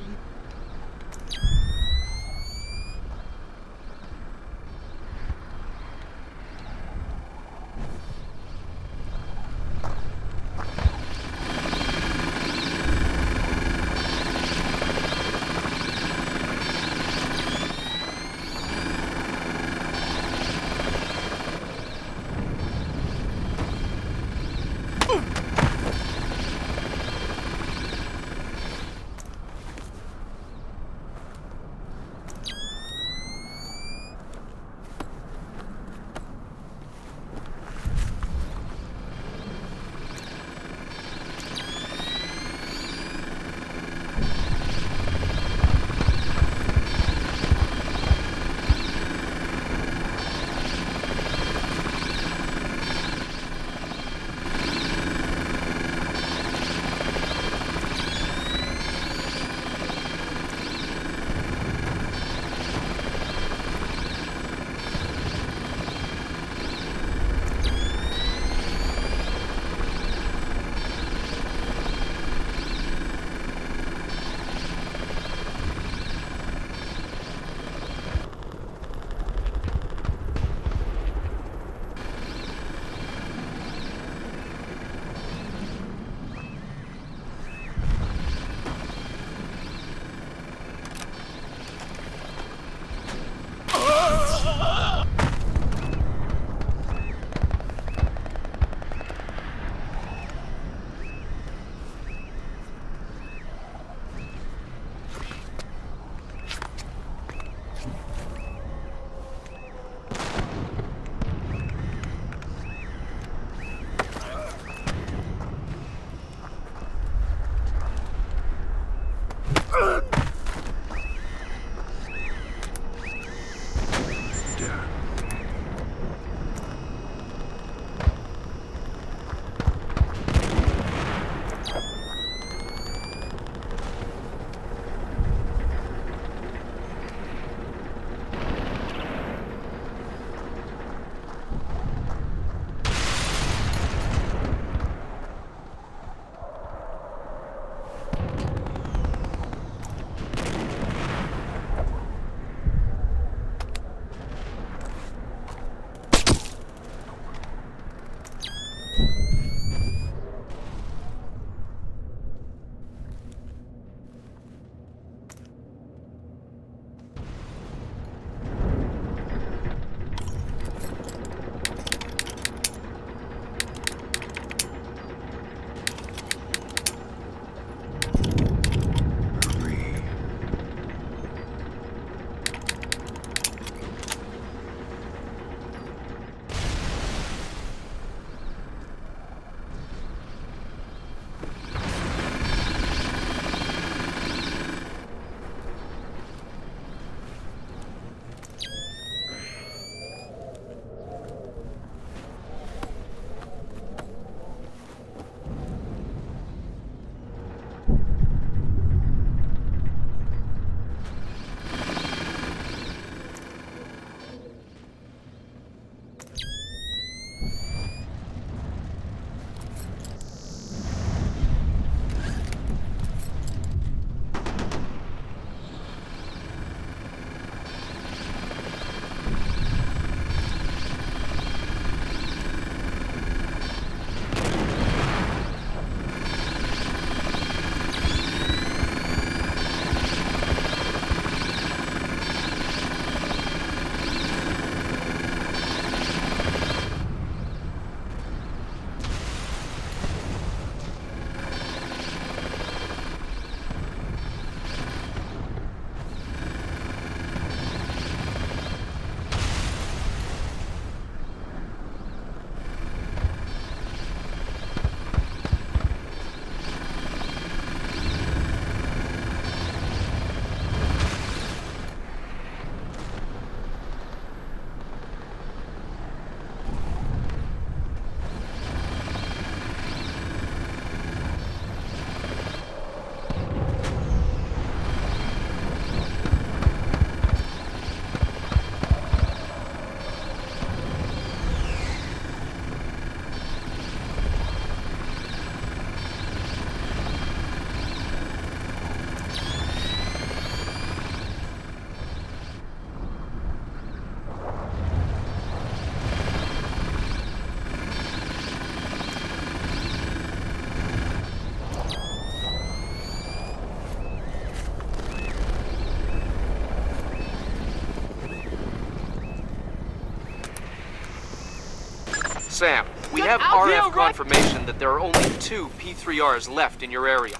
Sam, we Get have out here, RF confirmation that there are only 2 P3Rs left in your area.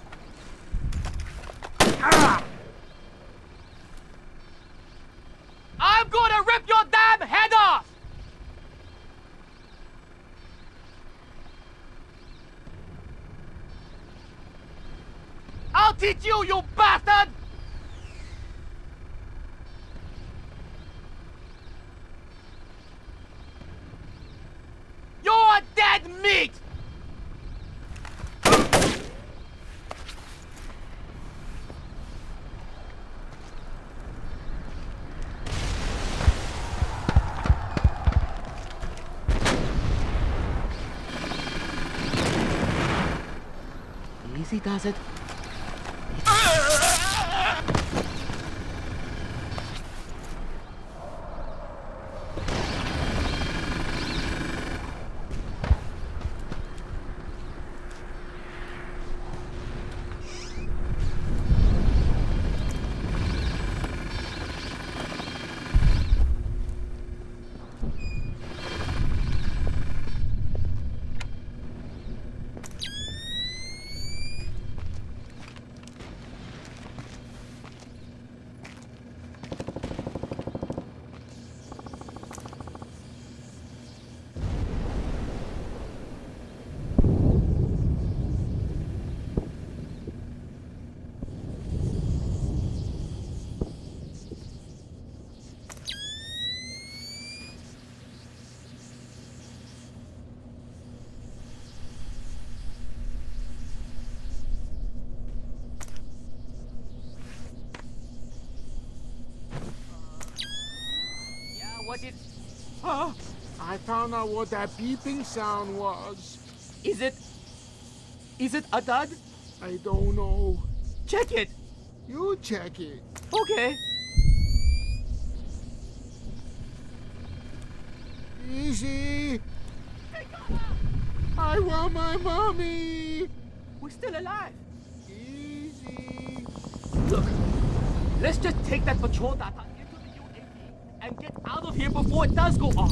I'm gonna rip your damn head off! I'll teach you, you bastard! You're dead meat! Easy does it. What is... I found out what that beeping sound was. Is it a dud? I don't know. Check it. You check it. Okay. Easy. I want my mommy. We're still alive. Easy. Look, let's just take that patrol data into the UAV and get out of here before it does go off.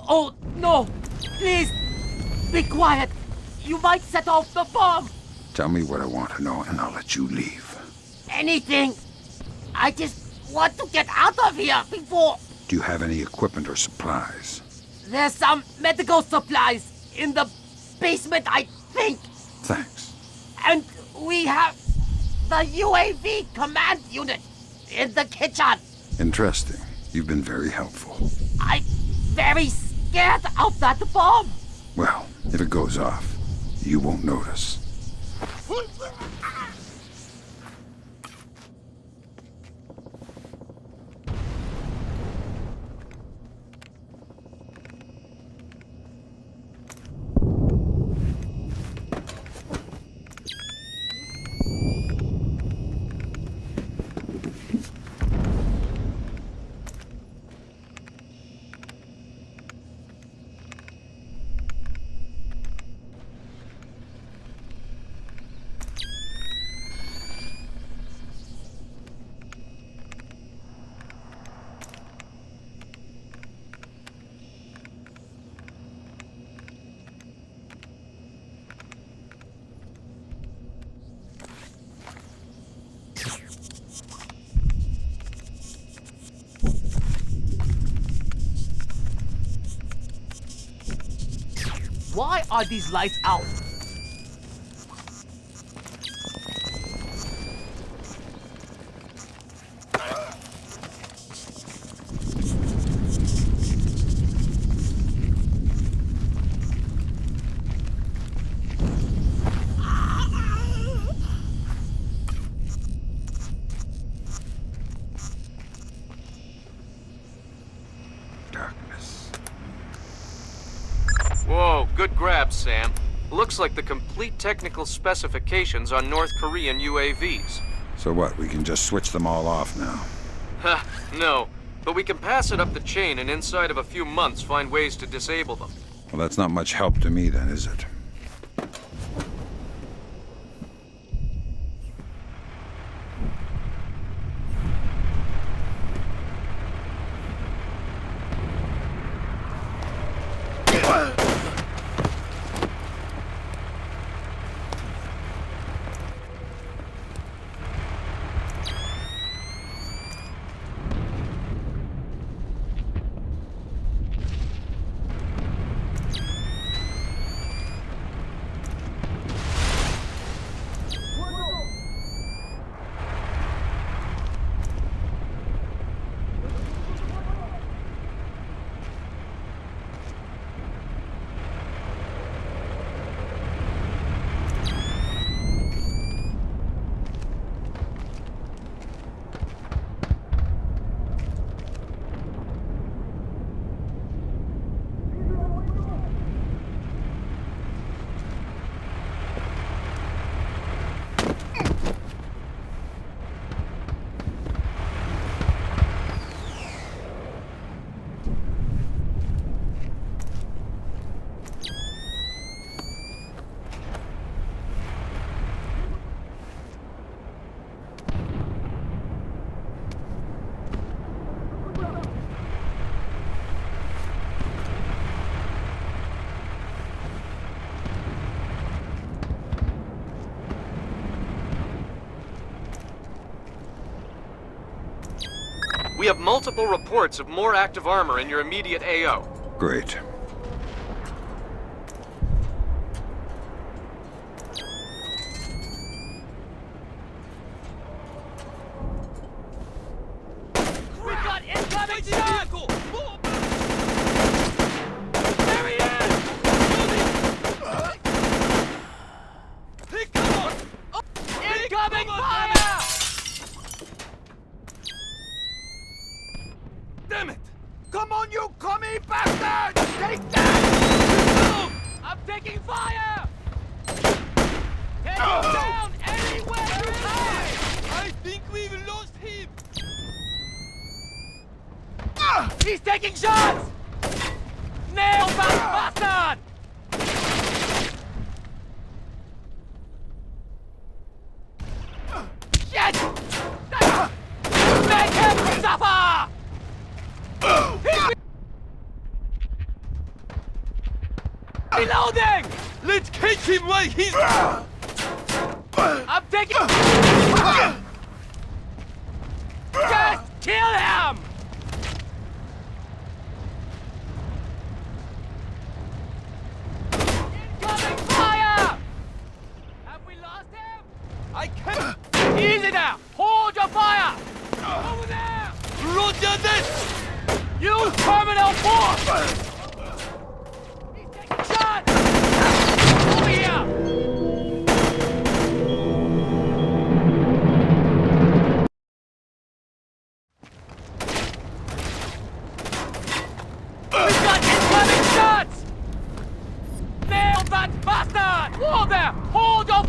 Oh, no! Please! Be quiet! You might set off the bomb! Tell me what I want to know, and I'll let you leave. Anything! I just want to get out of here before... Do you have any equipment or supplies? There's some medical supplies in the basement, I think. Thanks. And we have the UAV command unit in the kitchen. Interesting. You've been very helpful. I'm very scared of that bomb. Well, if it goes off, you won't notice. Why are these lights out? Whoa, good grab, Sam. Looks like the complete technical specifications on North Korean UAVs. So what, we can just switch them all off now? Ha, no. But we can pass it up the chain and inside of a few months find ways to disable them. Well, that's not much help to me then, is it? We have multiple reports of more active armor in your immediate AO. Great. We got incoming shots! There he is! Come on! Incoming fire! Damn it! Come on, you commie bastard! Take that! I'm taking fire! Take him down anywhere you can! I think we've lost him! He's taking shots! Nail that bastard! Shit! Make him suffer! Reloading! Let's catch him while he's... I'm taking... Just kill him! Incoming fire! Have we lost him? I can't... Easy now! Hold your fire! Over there! Roger this! Use terminal force! Shot! Over here! We've got incoming shots! Nail that bastard! Whoa there! Hold your...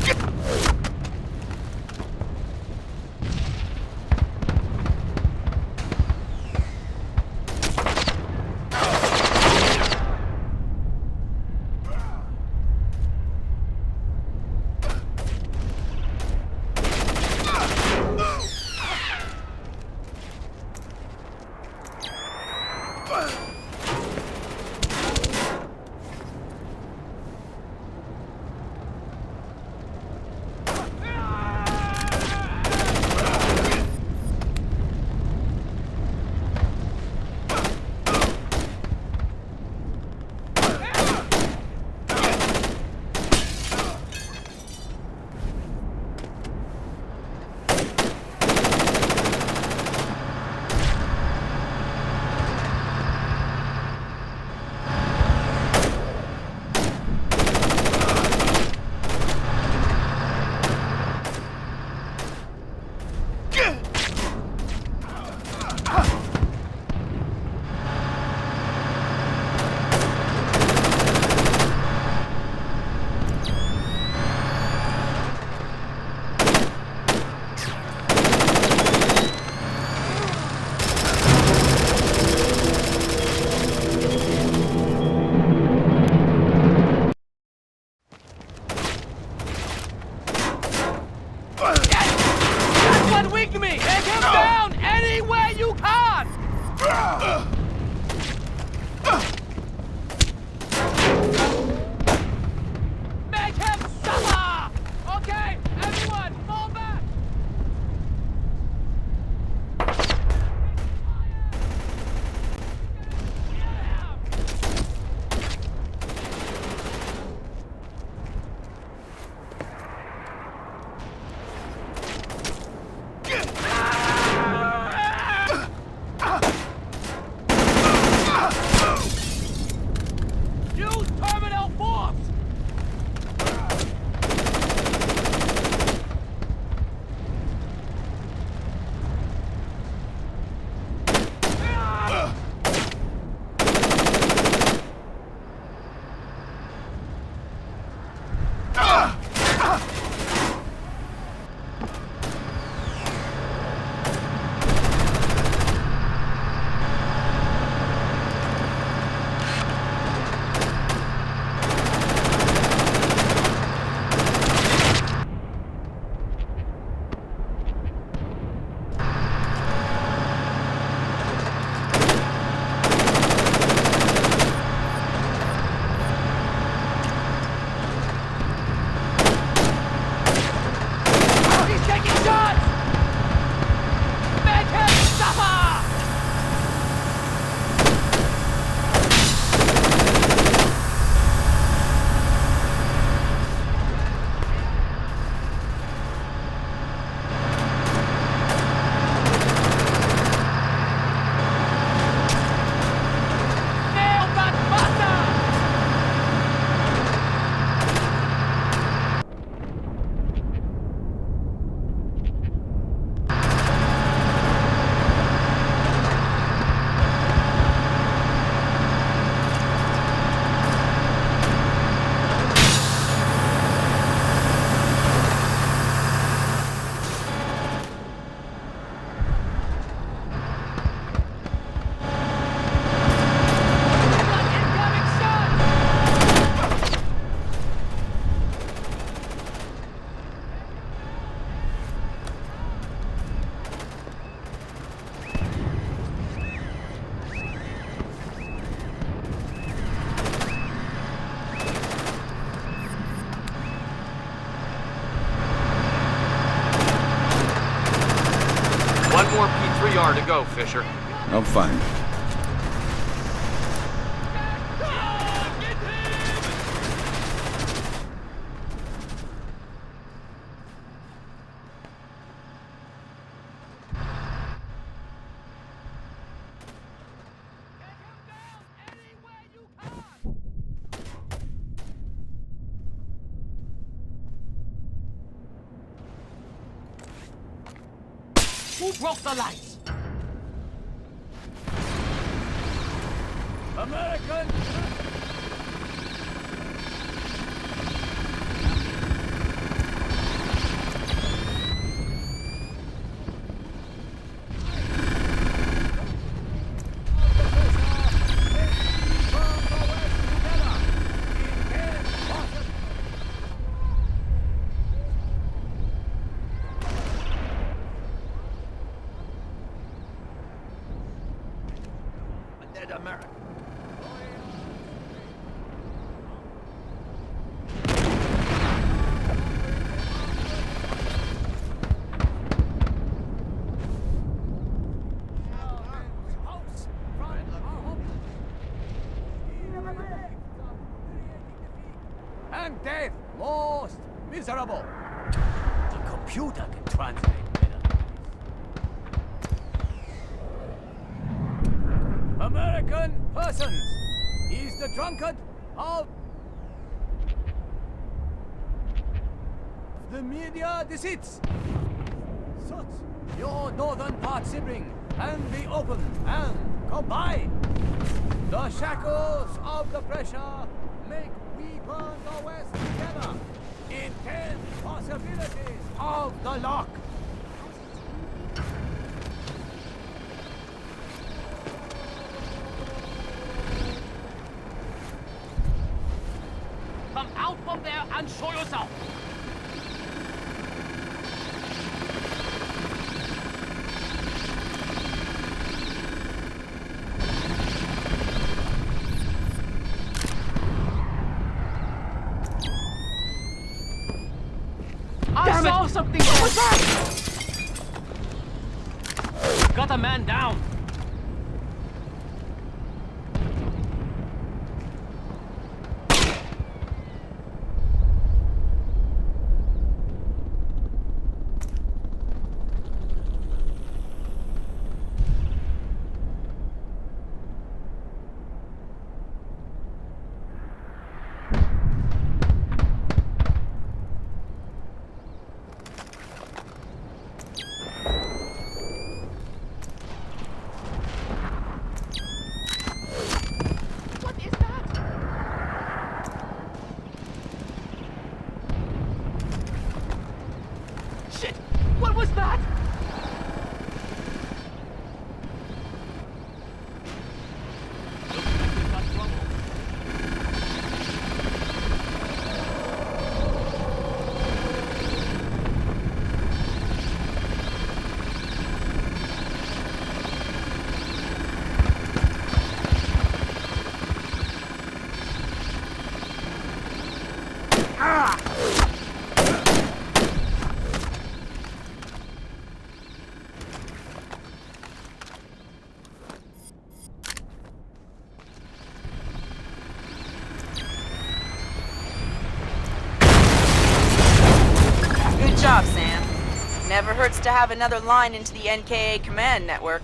One more P3R to go, Fisher. I'm fine. Who broke the lights? American! America. And death, most miserable. The computer can translate better. American persons. He's the drunkard of the media deceits. Such your northern part sibling and be open and combine. The shackles of the pressure make we burn the west together. Intense possibilities of the lock. Come out from there and show yourself! I saw something! What was that? Got a man down! What was that? Looks like we've got trouble. Good job, Sam. Never hurts to have another line into the NKA command network.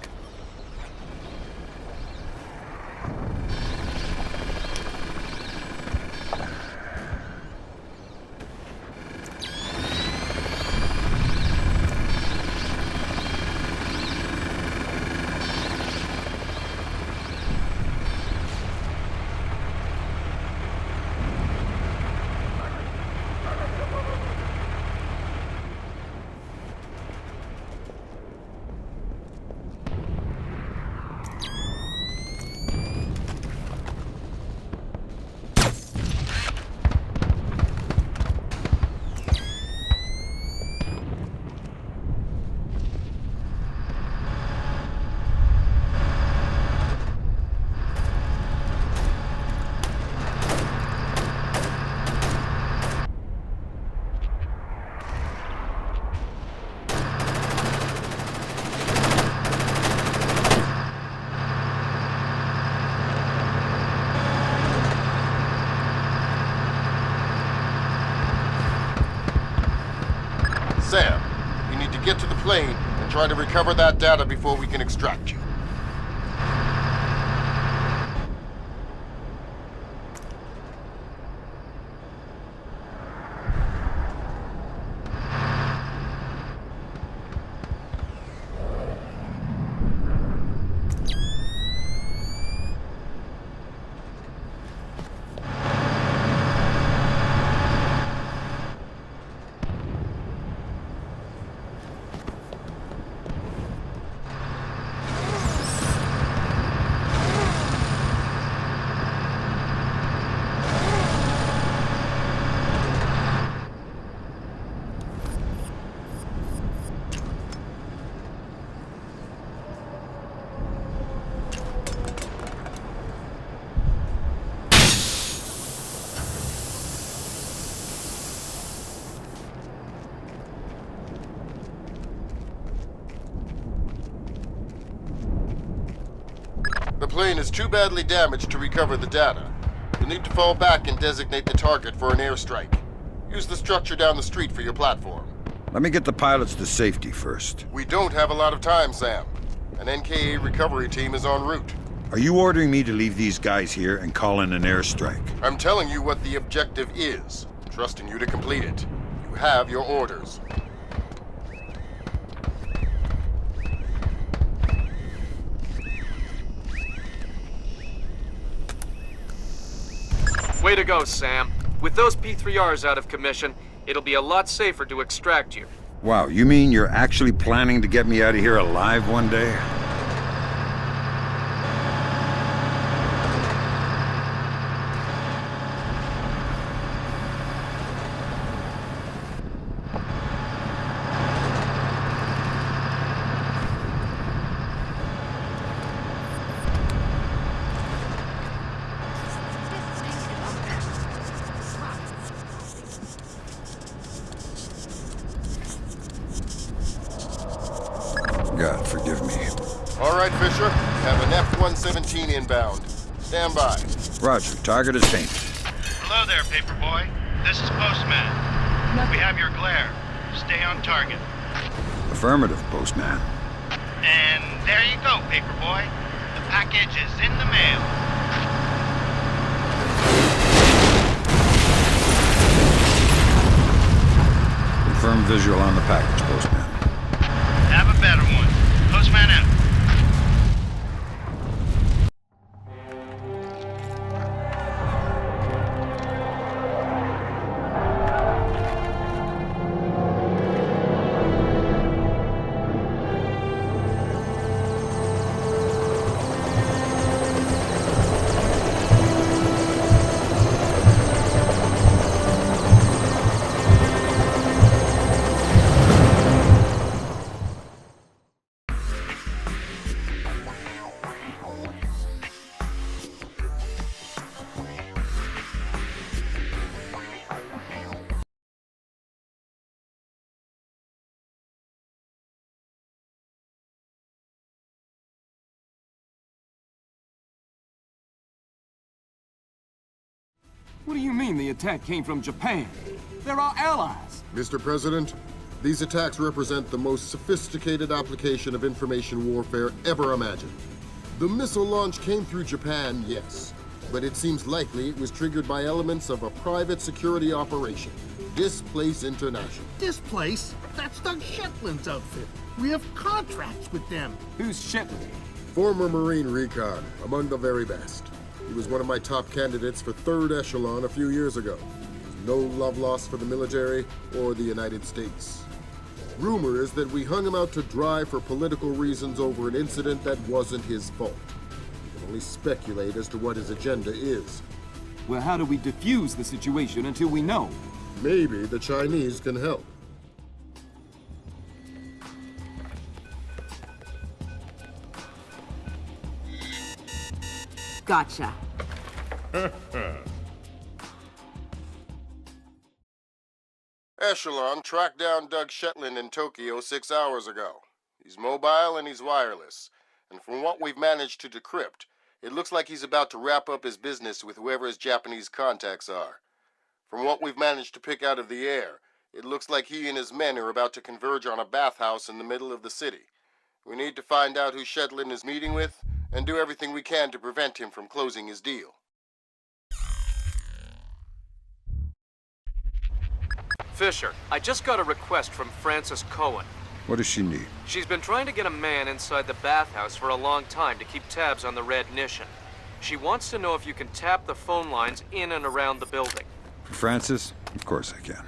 Sam, you need to get to the plane and try to recover that data before we can extract you. plane is too badly damaged to recover the data. You'll need to fall back and designate the target for an airstrike. Use the structure down the street for your platform. Let me get the pilots to safety first. We don't have a lot of time, Sam. An NKA recovery team is en route. Are you ordering me to leave these guys here and call in an airstrike? I'm telling you what the objective is, trusting you to complete it. You have your orders. Way to go, Sam. With those P3Rs out of commission, it'll be a lot safer to extract you. Wow, you mean you're actually planning to get me out of here alive one day? God, forgive me. All right, Fisher. Have an F-117 inbound. Stand by. Roger, target is painted. Hello there, Paperboy. This is Postman. We have your glare. Stay on target. Affirmative, Postman. And there you go, Paperboy. The package is in the mail. Confirm visual on the package, Postman. Have a better one. Postman out. What do you mean the attack came from Japan? They're our allies. Mr. President, these attacks represent the most sophisticated application of information warfare ever imagined. The missile launch came through Japan, yes, but it seems likely it was triggered by elements of a private security operation. Displace International. Displace? That's Doug Shetland's outfit. We have contracts with them. Who's Shetland? Former Marine recon, among the very best. He was one of my top candidates for 3rd Echelon a few years ago. No love lost for the military or the United States. Rumor is that we hung him out to dry for political reasons over an incident that wasn't his fault. We can only speculate as to what his agenda is. Well, how do we defuse the situation until we know? Maybe the Chinese can help. Gotcha. Echelon tracked down Doug Shetland in Tokyo 6 hours ago. He's mobile and he's wireless. And from what we've managed to decrypt, it looks like he's about to wrap up his business with whoever his Japanese contacts are. From what we've managed to pick out of the air, it looks like he and his men are about to converge on a bathhouse in the middle of the city. We need to find out who Shetland is meeting with and do everything we can to prevent him from closing his deal. Fisher, I just got a request from Frances Cohen. What does she need? She's been trying to get a man inside the bathhouse for a long time to keep tabs on the Red Nation. She wants to know if you can tap the phone lines in and around the building. For Francis? Of course I can.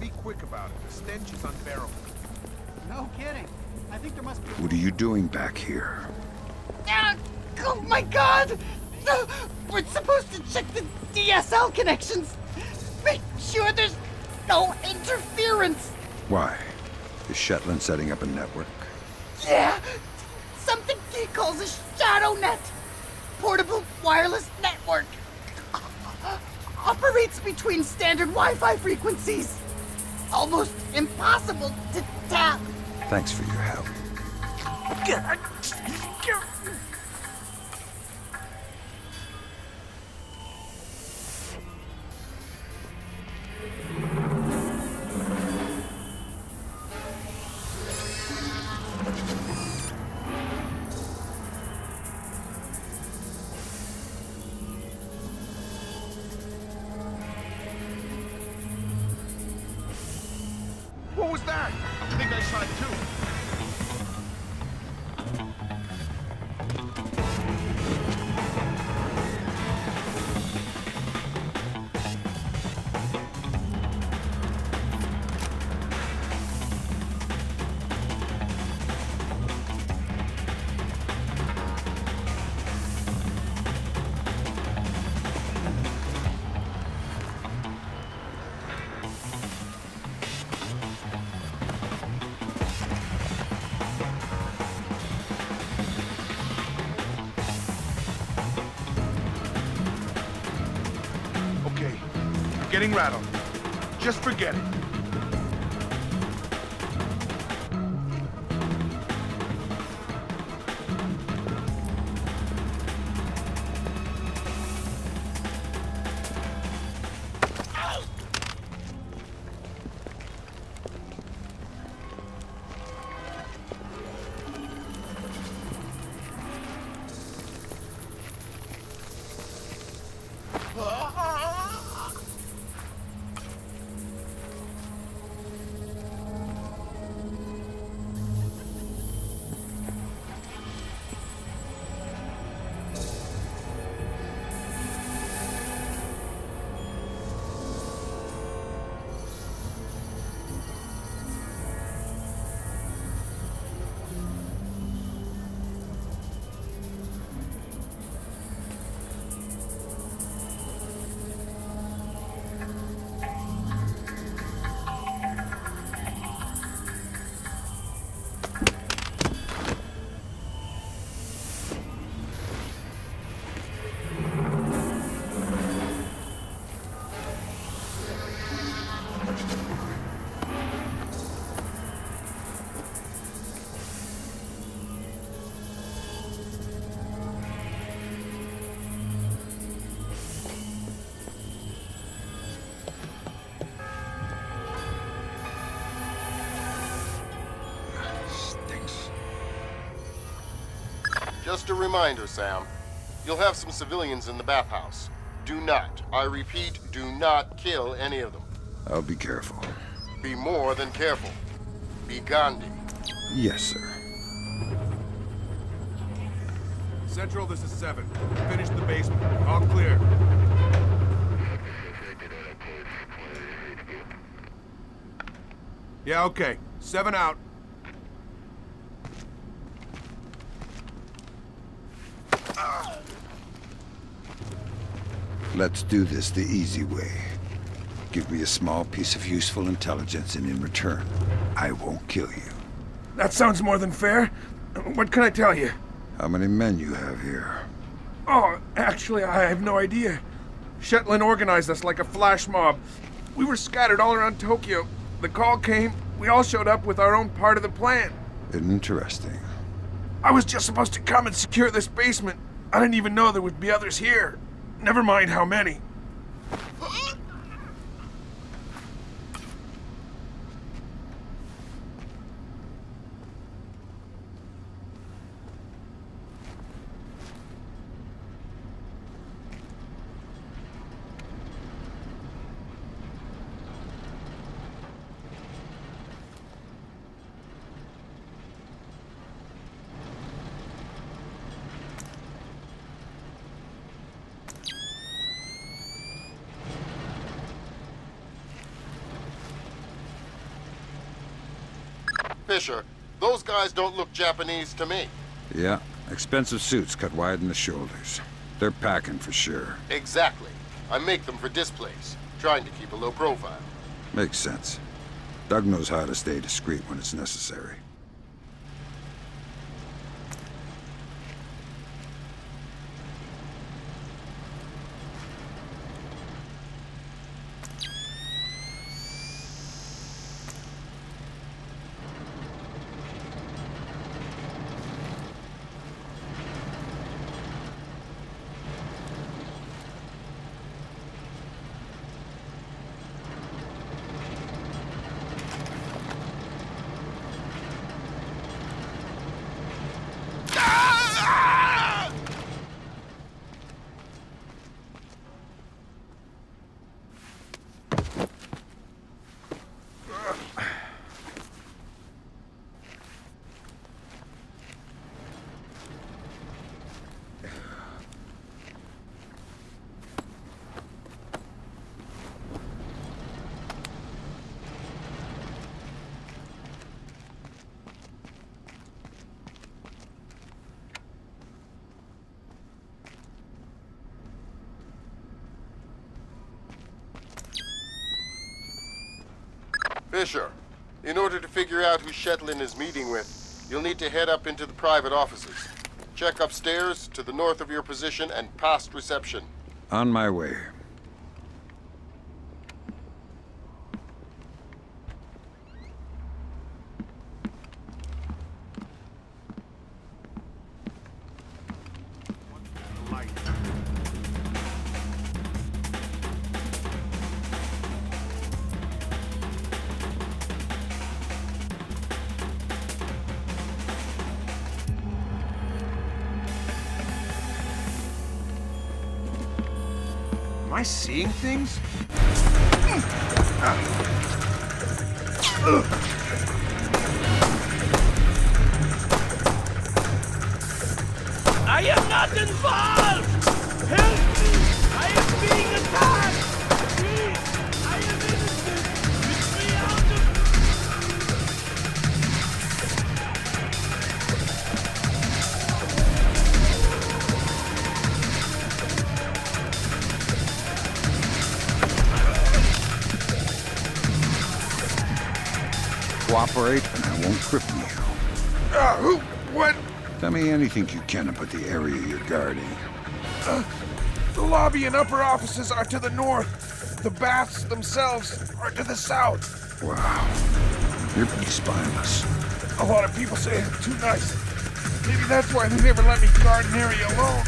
Be quick about it. The stench is unbearable. No kidding. I think there must be... What are you doing back here? Oh my god! We're supposed to check the DSL connections! Make sure there's no interference. Why? Is Shetland setting up a network? Yeah, something he calls a shadow net. Portable wireless network. Operates between standard Wi-Fi frequencies. Almost impossible to tap. Thanks for your help. What was that? I think I shot two. Getting rattled. Just forget it. Just a reminder, Sam. You'll have some civilians in the bathhouse. Do not, I repeat, do not kill any of them. I'll be careful. Be more than careful. Be Gandhi. Yes, sir. Central, this is 7. Finish the basement. All clear. Yeah, okay. 7 out. Let's do this the easy way. Give me a small piece of useful intelligence, and in return, I won't kill you. That sounds more than fair. What can I tell you? How many men you have here? Oh, actually, I have no idea. Shetland organized us like a flash mob. We were scattered all around Tokyo. The call came, we all showed up with our own part of the plan. Interesting. I was just supposed to come and secure this basement. I didn't even know there would be others here. Never mind how many. Fisher, those guys don't look Japanese to me. Yeah, expensive suits cut wide in the shoulders. They're packing for sure. Exactly. I make them for displays. trying to keep a low profile. Makes sense. Doug knows how to stay discreet when it's necessary. Fisher, in order to figure out who Shetland is meeting with, you'll need to head up into the private offices. Check upstairs, to the north of your position, and past reception. On my way. Am I seeing things? I am not involved! Help me! I am being attacked! Please! I am innocent! Get me out of... Cooperate, and I won't cripple you. Who? What? Tell me anything you can about the area you're guarding. The lobby and upper offices are to the north. The baths themselves are to the south. Wow. You're pretty spineless. A lot of people say I'm too nice. Maybe that's why they never let me guard an area alone.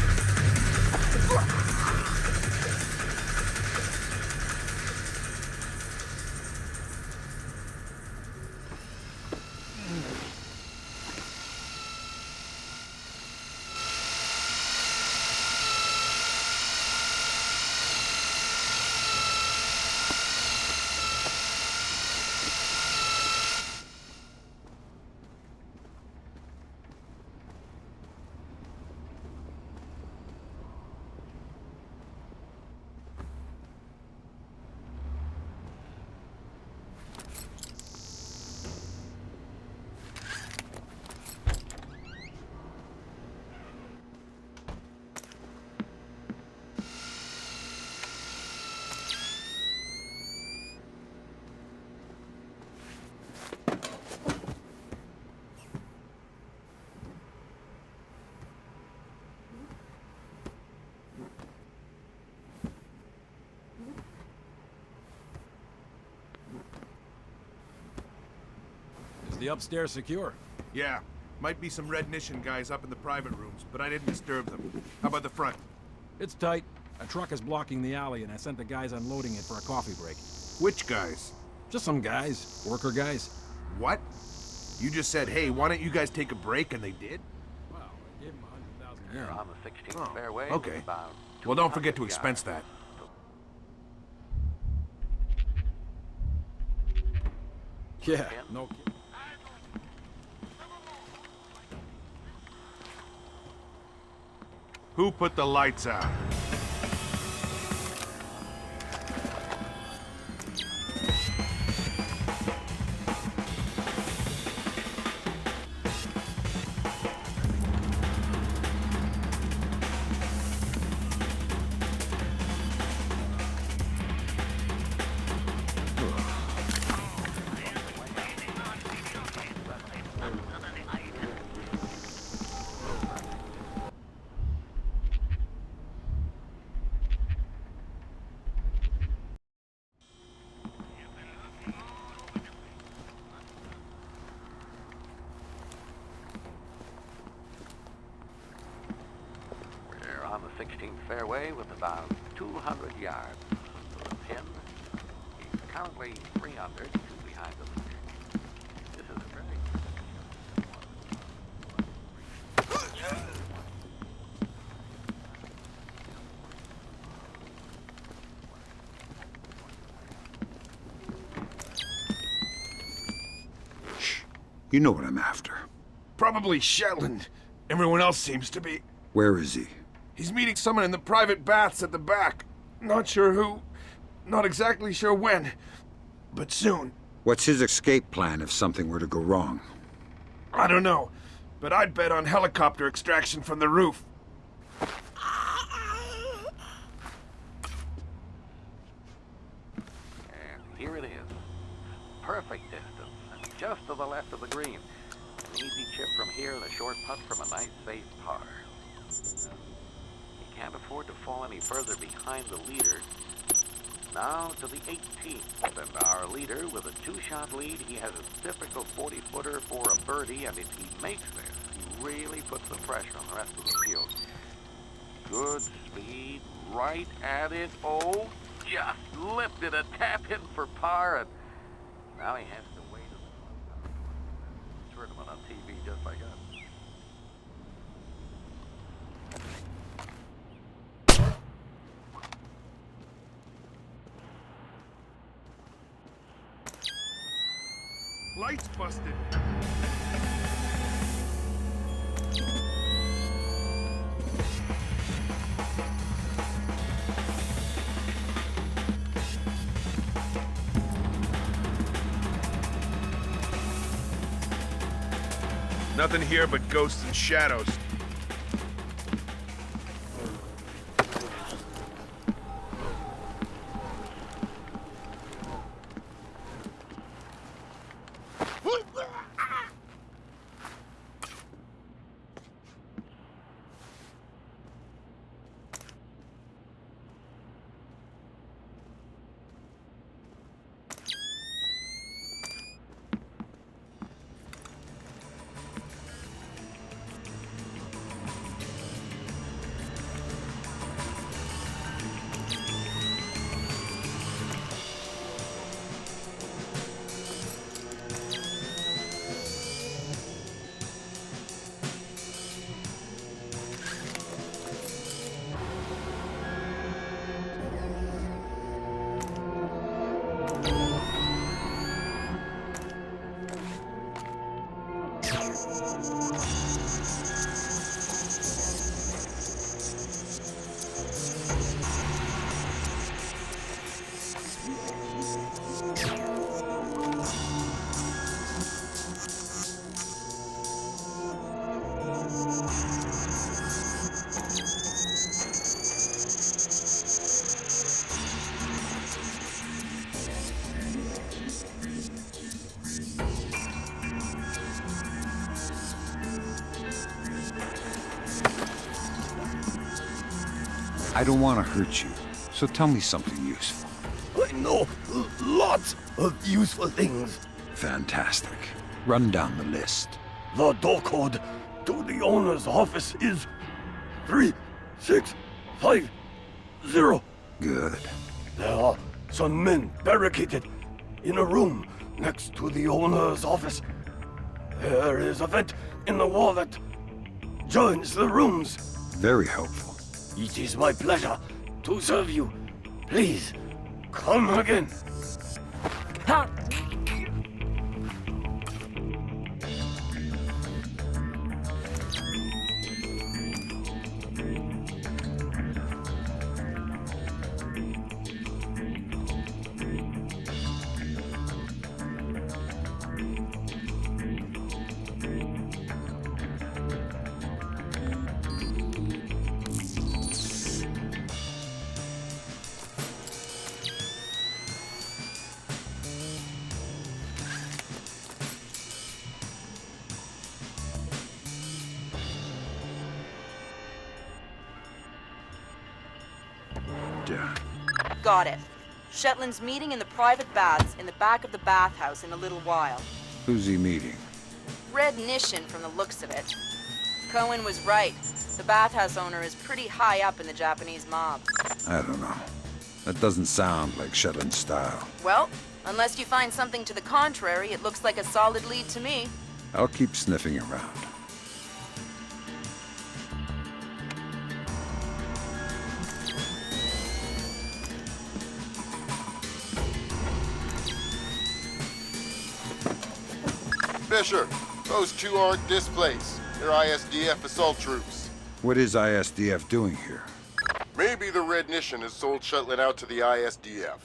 Is the upstairs secure? Yeah. Might be some Red Nation guys up in the private rooms, but I didn't disturb them. How about the front? It's tight. A truck is blocking the alley, and I sent the guys unloading it for a coffee break. Which guys? Just some guys. Worker guys. What? You just said, hey, why don't you guys take a break, and they did? Well, I gave them 100,000 You're yen. on the 16th fairway. Okay. About Well, don't forget to 200 expense that. Yeah, no kidding. Who put the lights out? 16th fairway with about 200 yards. For the pin, he's currently 3 under, 2 behind the leader. This is a very... You know what I'm after. Probably Shetland. Everyone else seems to be. Where is he? He's meeting someone in the private baths at the back. Not sure who. Not exactly sure when. But soon. What's his escape plan if something were to go wrong? I don't know. But I'd bet on helicopter extraction from the roof. And here it is. Perfect distance. Just to the left of the green. An easy chip from here and a short putt from a nice safe par. He can't afford to fall any further behind the leader. Now to the 18th, and our leader with a 2-shot lead. He has a difficult 40-footer for a birdie, and if he makes this, he really puts the pressure on the rest of the field. Good speed, right at it. Oh, just lifted a tap in for par, and now he has to wait in the tournament on TV just like us. Lights busted. Nothing here but ghosts and shadows. I don't want to hurt you, so tell me something useful. I know lots of useful things. Fantastic. Run down the list. The door code to the owner's office is 3650. Good. There are some men barricaded in a room next to the owner's office. There is a vent in the wall that joins the rooms. Very helpful. It is my pleasure to serve you. Please, come again. Ha! Got it. Shetland's meeting in the private baths in the back of the bathhouse in a little while. Who's he meeting? Red Nishan from the looks of it. Cohen was right. The bathhouse owner is pretty high up in the Japanese mob. I don't know. That doesn't sound like Shetland style. Well, unless you find something to the contrary, it looks like a solid lead to me. I'll keep sniffing around. Fisher, those two aren't displaced. They're ISDF assault troops. What is ISDF doing here? Maybe the Red Nation has sold Shetland out to the ISDF.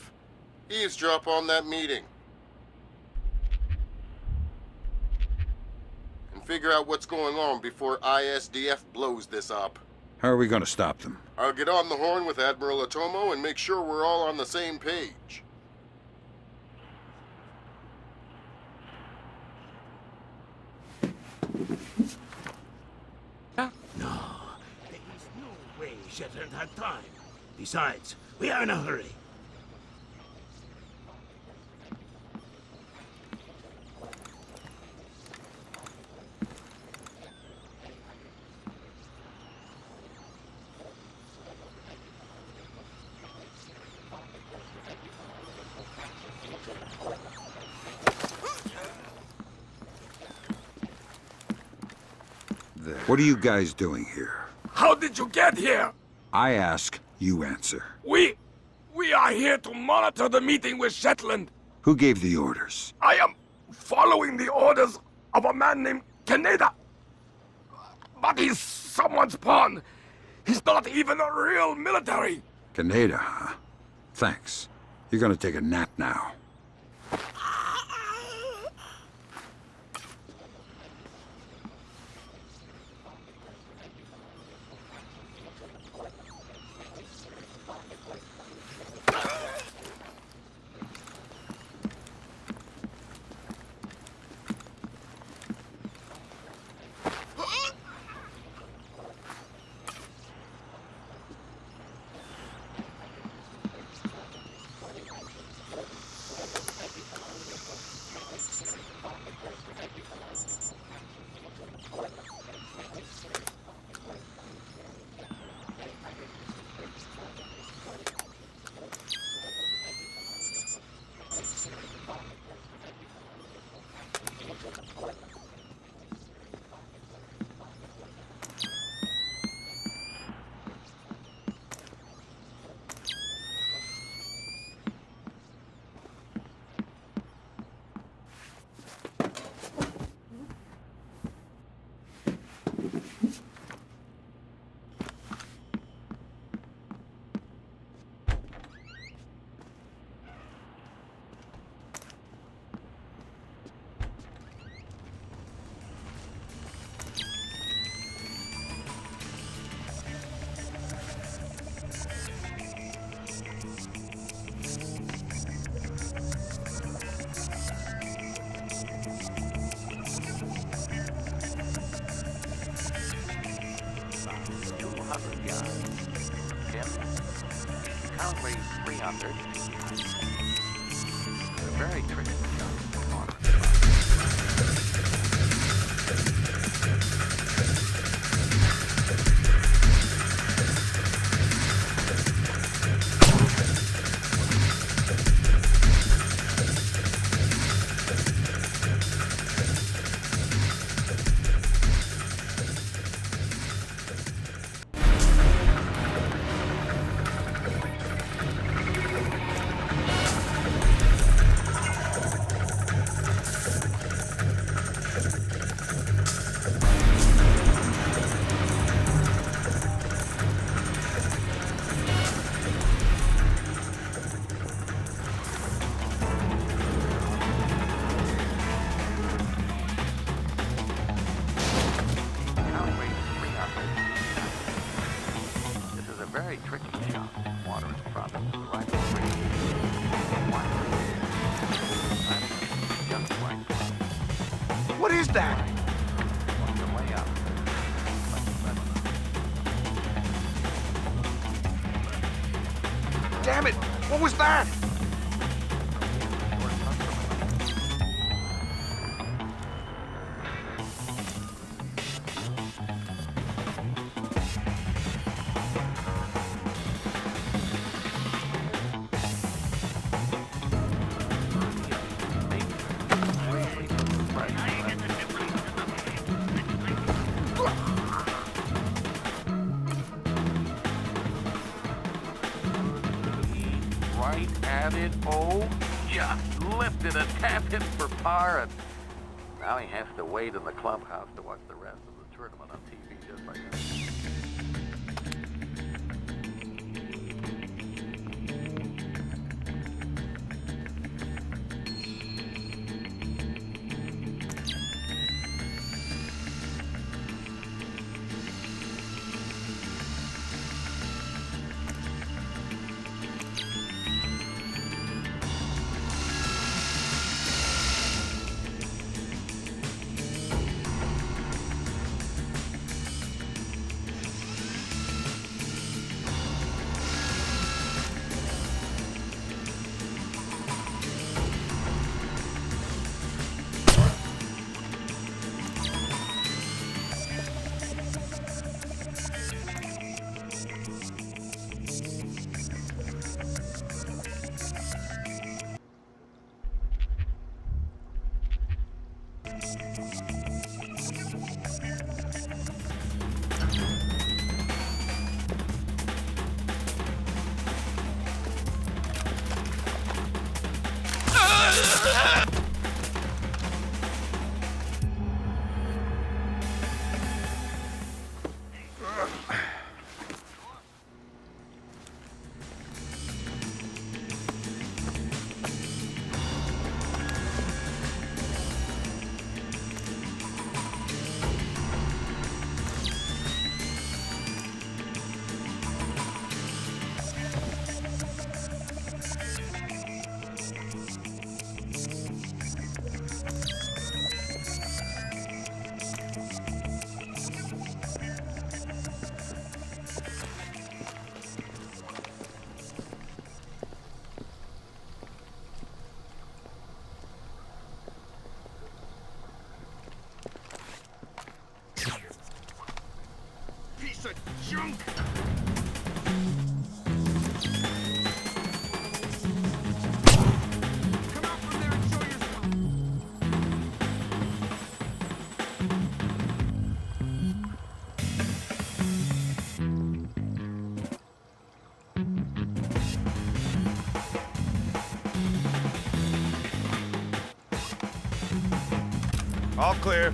Eavesdrop on that meeting. And figure out what's going on before ISDF blows this up. How are we going to stop them? I'll get on the horn with Admiral Otomo and make sure we're all on the same page. No, there is no way Shetland had time. Besides, we are in a hurry. What are you guys doing here? How did you get here? I ask, you answer. We are here to monitor the meeting with Shetland. Who gave the orders? I am following the orders of a man named Kaneda. But he's someone's pawn. He's not even a real military. Kaneda, huh? Thanks. You're gonna take a nap now. Currently 300. They're very tricky. Very tricky shot. Water is a problem. Right. What is that? Way up. Damn it! What was that? right at it. Oh, yeah, lifted a tap him for par, and now he has to wait in the clubhouse to watch the rest of the tournament on TV just like that. Junk! Come out from there and show yourself! All clear.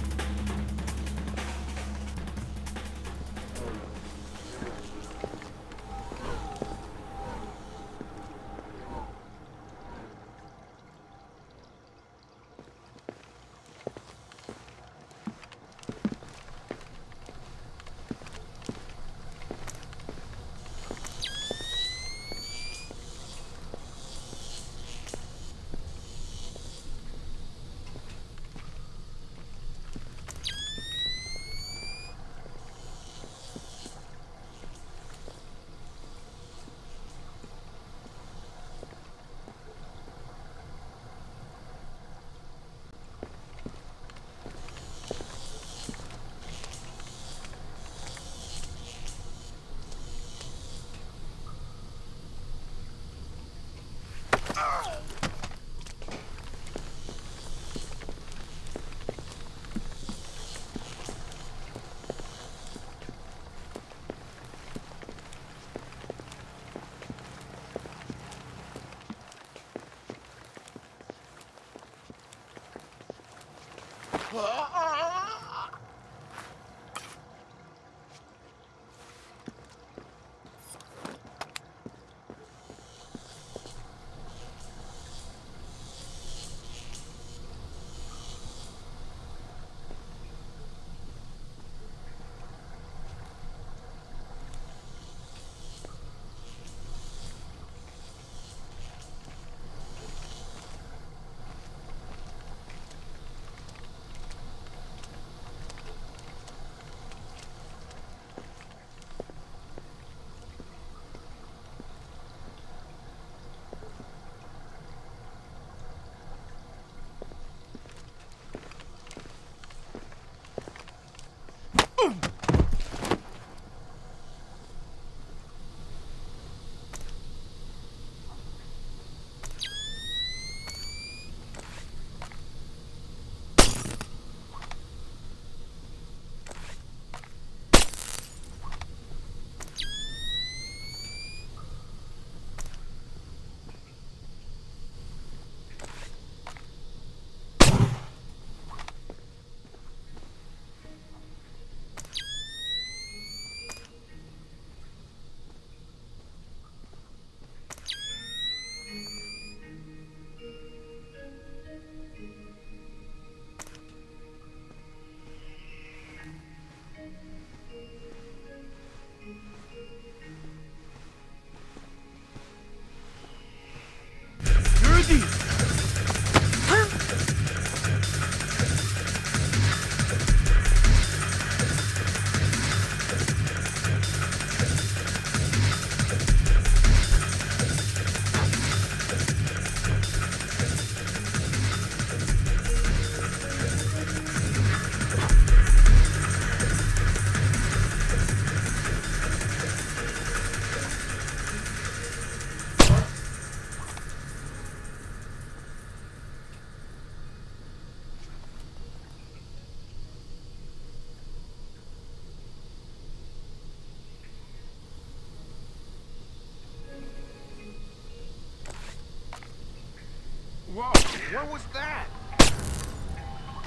What was that?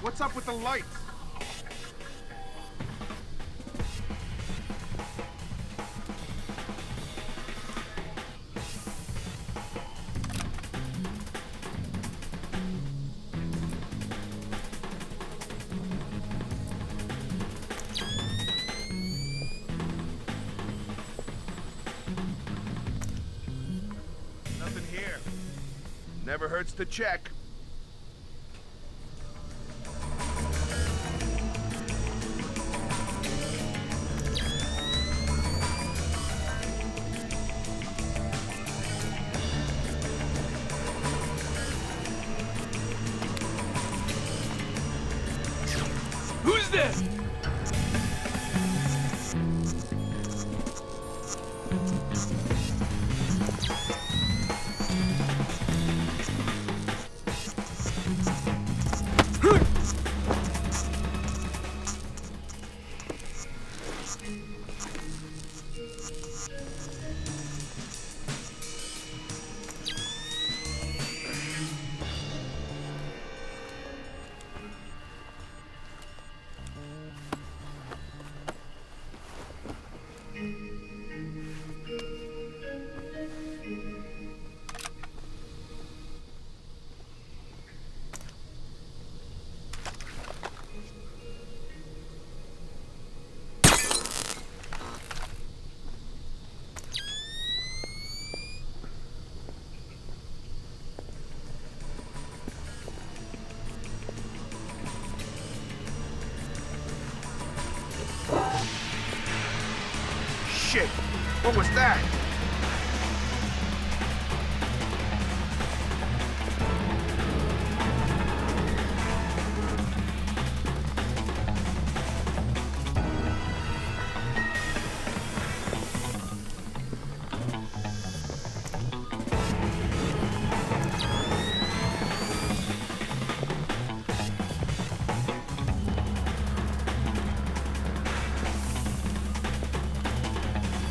What's up with the lights? Nothing here. Never hurts to check. Who's there? Shit! What was that?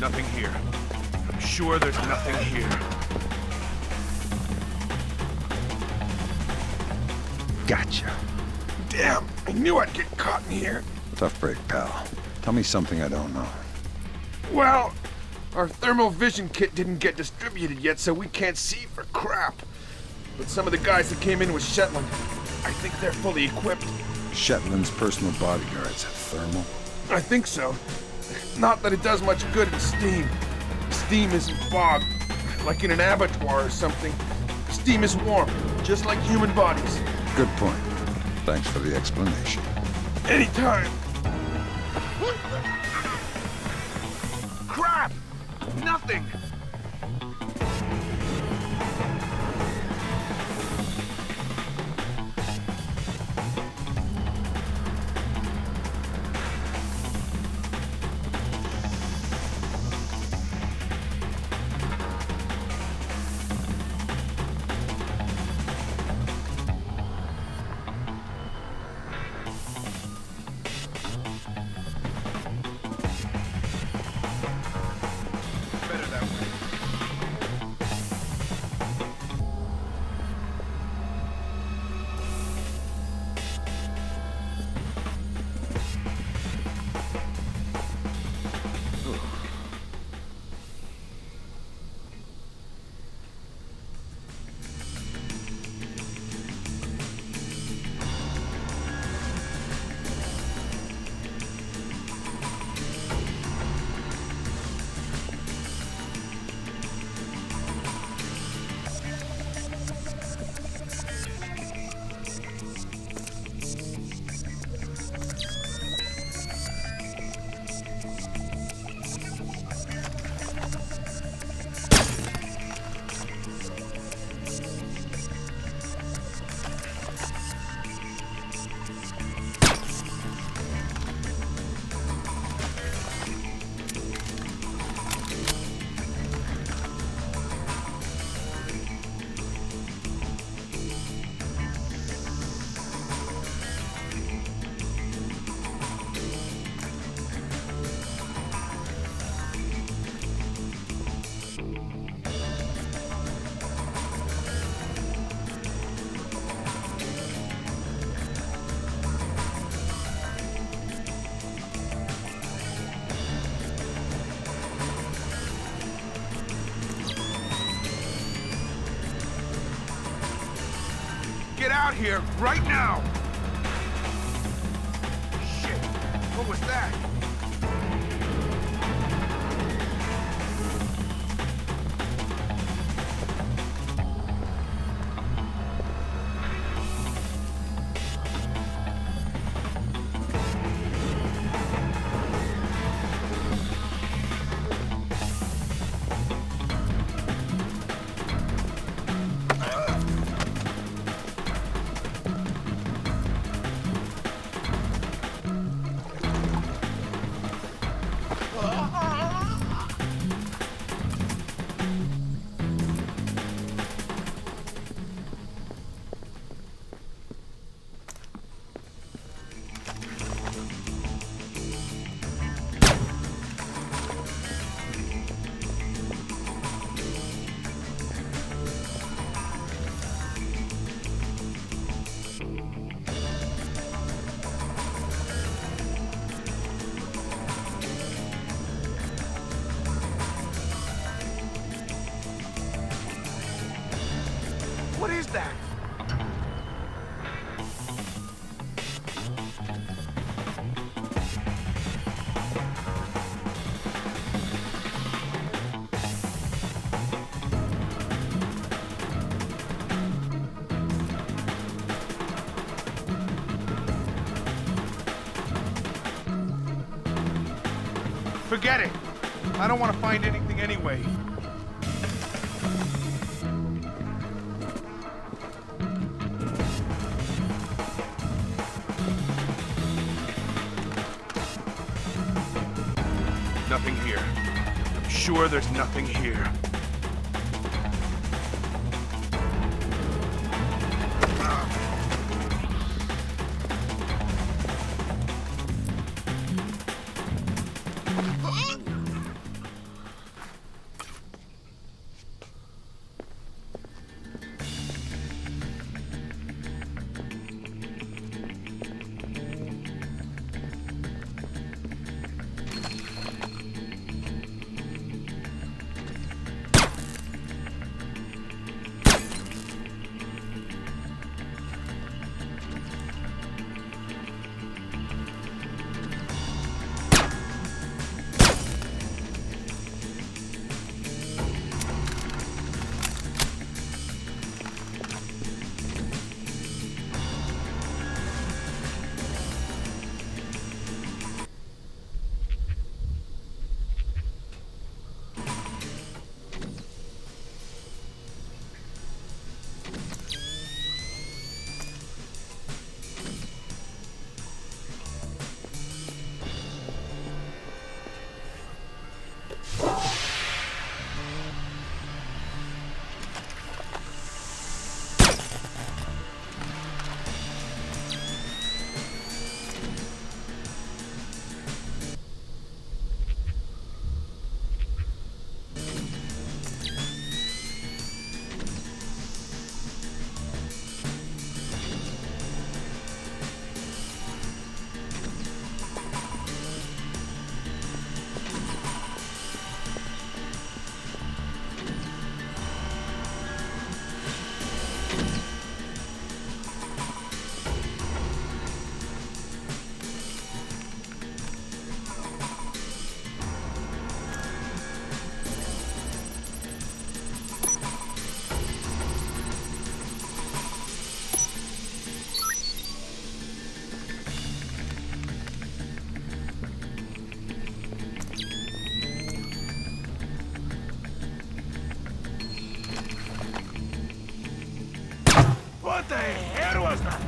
Nothing here. I'm sure there's nothing here. Gotcha. Damn, I knew I'd get caught in here. Tough break, pal. Tell me something I don't know. Well, our thermal vision kit didn't get distributed yet, so we can't see for crap. But some of the guys that came in with Shetland, I think they're fully equipped. Shetland's personal bodyguards have thermal? I think so. Not that it does much good in steam. Steam isn't fog, like in an abattoir or something. Steam is warm, just like human bodies. Good point. Thanks for the explanation. Anytime. Crap! Nothing! Better that way. out here, right now! Shit, what was that? What is that? Forget it. I don't want to find anything anyway. Nothing here. I'm sure there's nothing here. What the hell was that?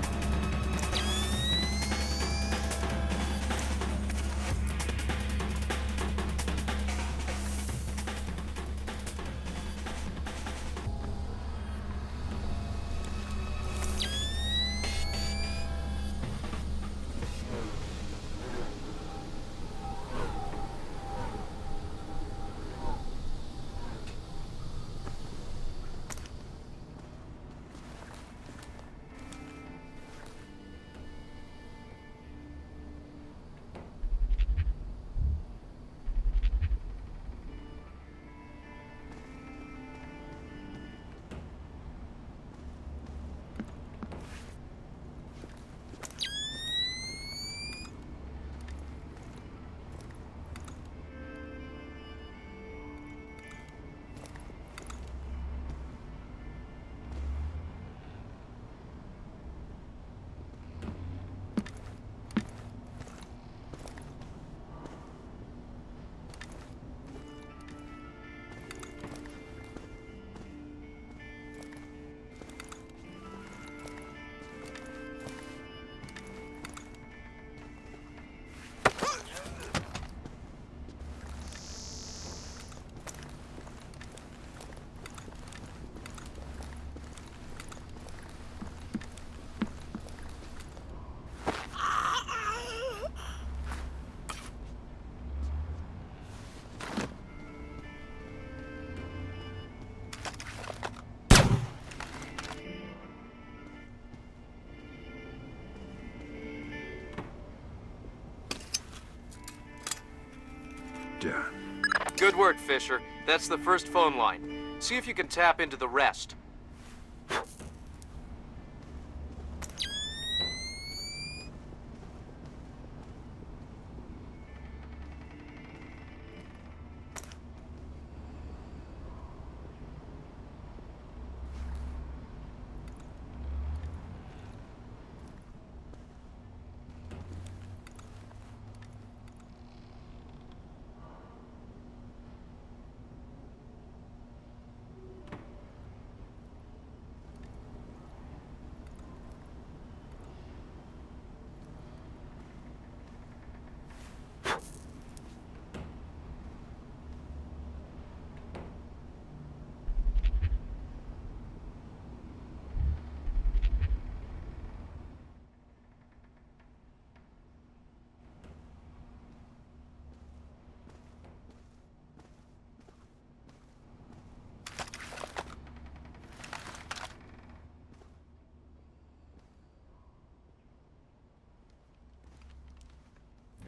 Good work, Fisher. That's the first phone line. See if you can tap into the rest.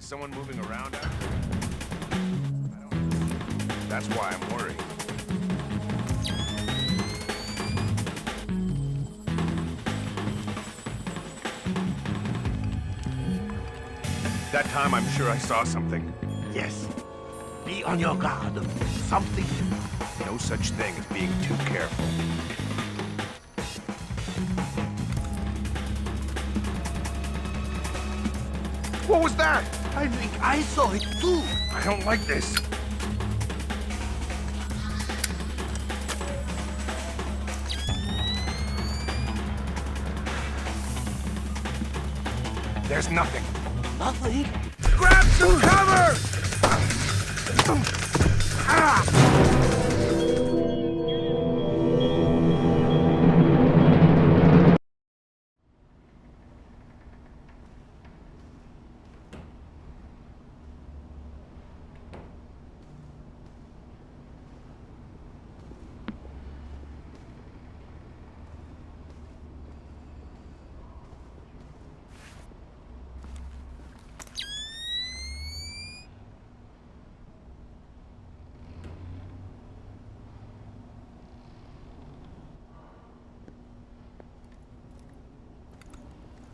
Is someone moving around out there? That's why I'm worried. That time I'm sure I saw something. Yes. Be on your guard. Something. No such thing as being too careful. What was that? I think I saw it too. I don't like this. There's nothing. Nothing? Grab some cover!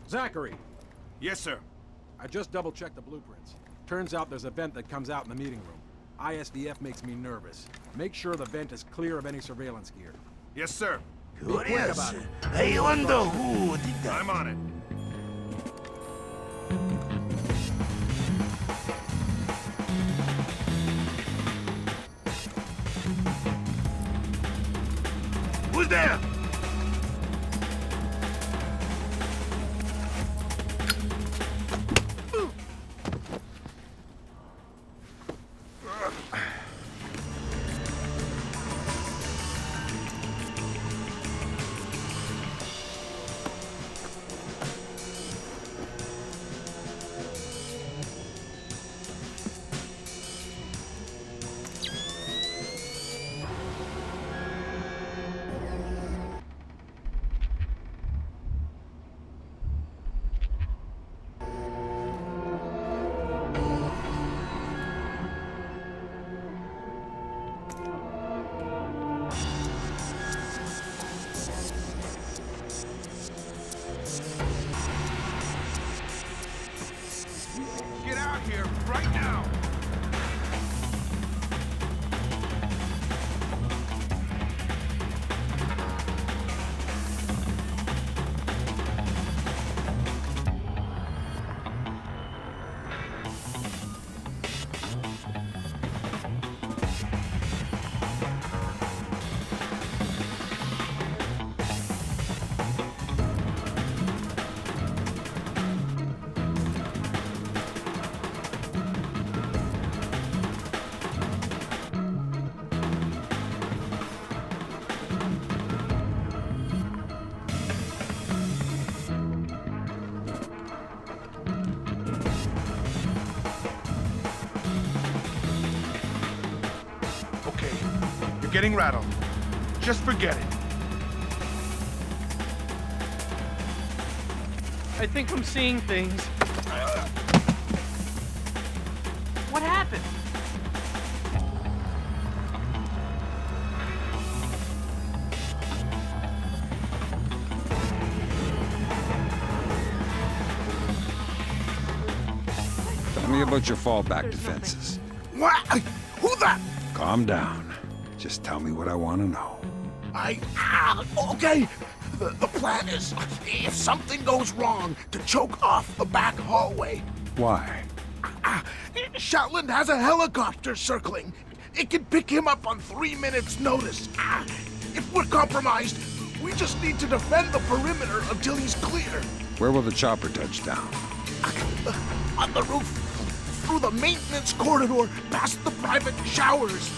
Zachary! Yes, sir. I just double-checked the blueprints. Turns out there's a vent that comes out in the meeting room. ISDF makes me nervous. Make sure the vent is clear of any surveillance gear. Yes, sir. Be quick about it. I wonder who did that. I'm on it. Who's there? Get out here right now! Getting rattled. Just forget it. I think I'm seeing things. What happened? about your fallback defenses? What? Who the? Calm down. Just tell me what I want to know. Okay. The plan is, if something goes wrong, to choke off the back hallway. Why? Shetland has a helicopter circling. It can pick him up on 3 minutes' notice. If we're compromised, we just need to defend the perimeter until he's clear. Where will the chopper touch down? On the roof, through the maintenance corridor, past the private showers.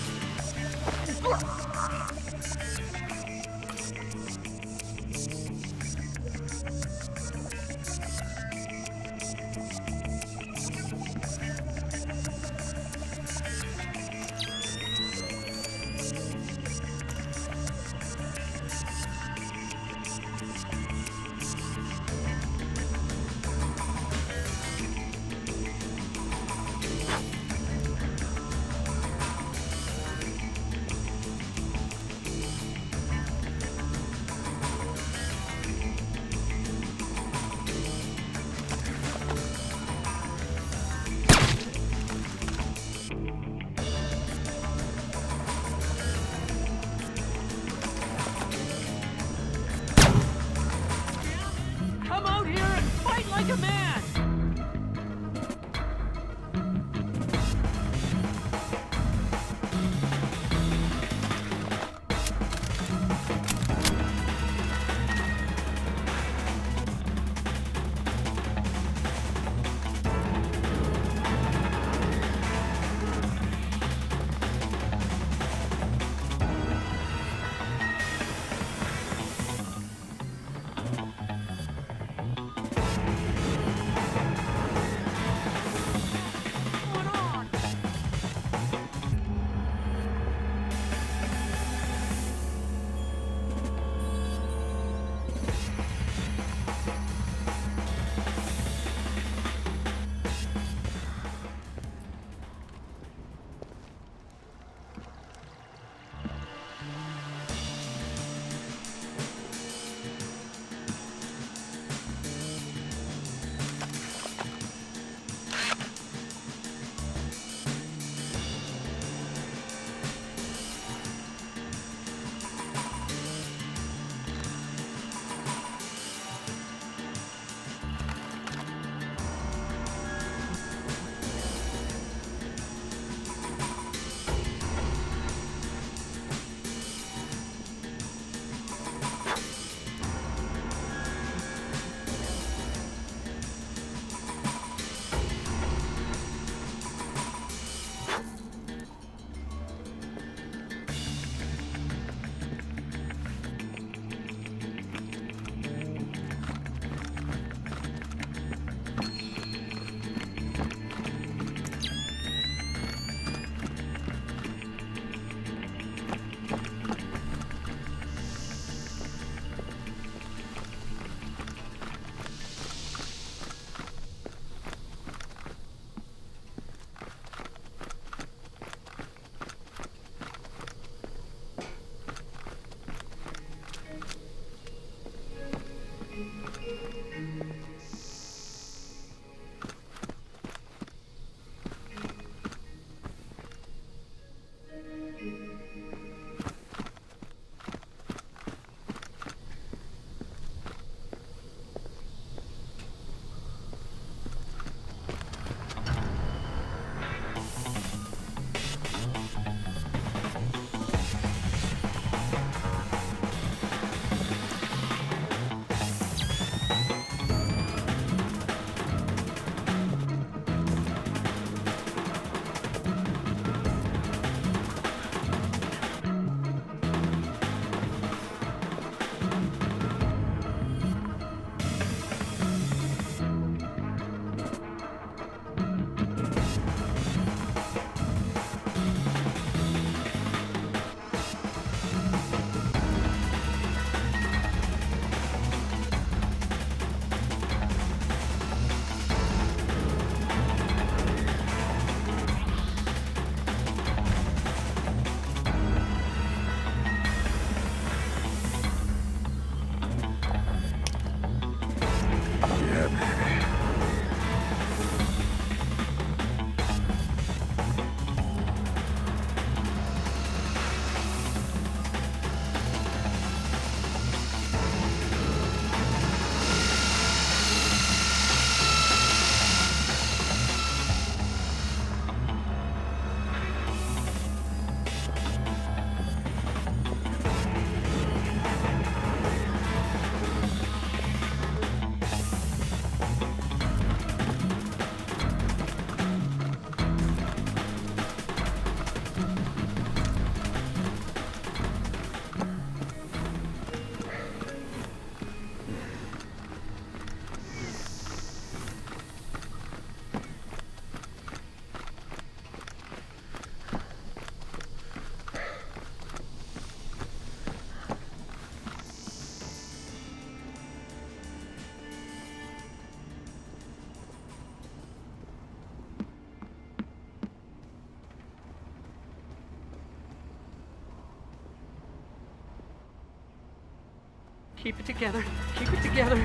Keep it together. Keep it together.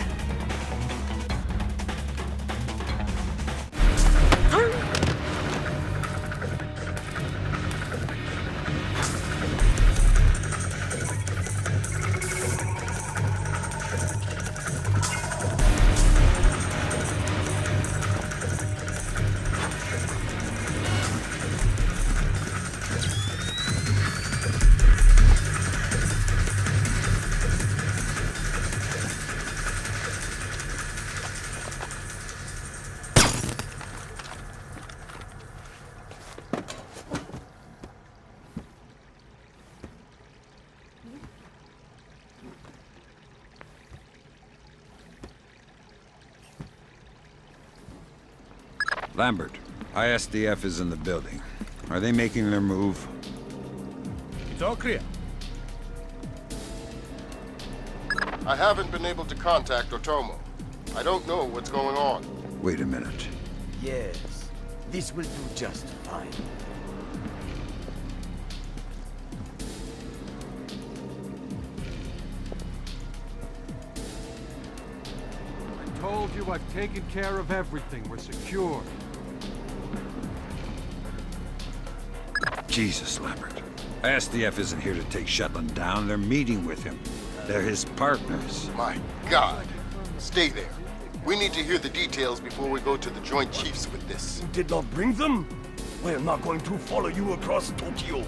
Lambert, ISDF is in the building. Are they making their move? It's all clear. I haven't been able to contact Otomo. I don't know what's going on. Wait a minute. Yes, this will do just fine. I told you I've taken care of everything. We're secure. Jesus, Lambert. ISDF isn't here to take Shetland down. They're meeting with him. They're his partners. My God. Stay there. We need to hear the details before we go to the Joint Chiefs with this. You did not bring them? We're not going to follow you across Tokyo.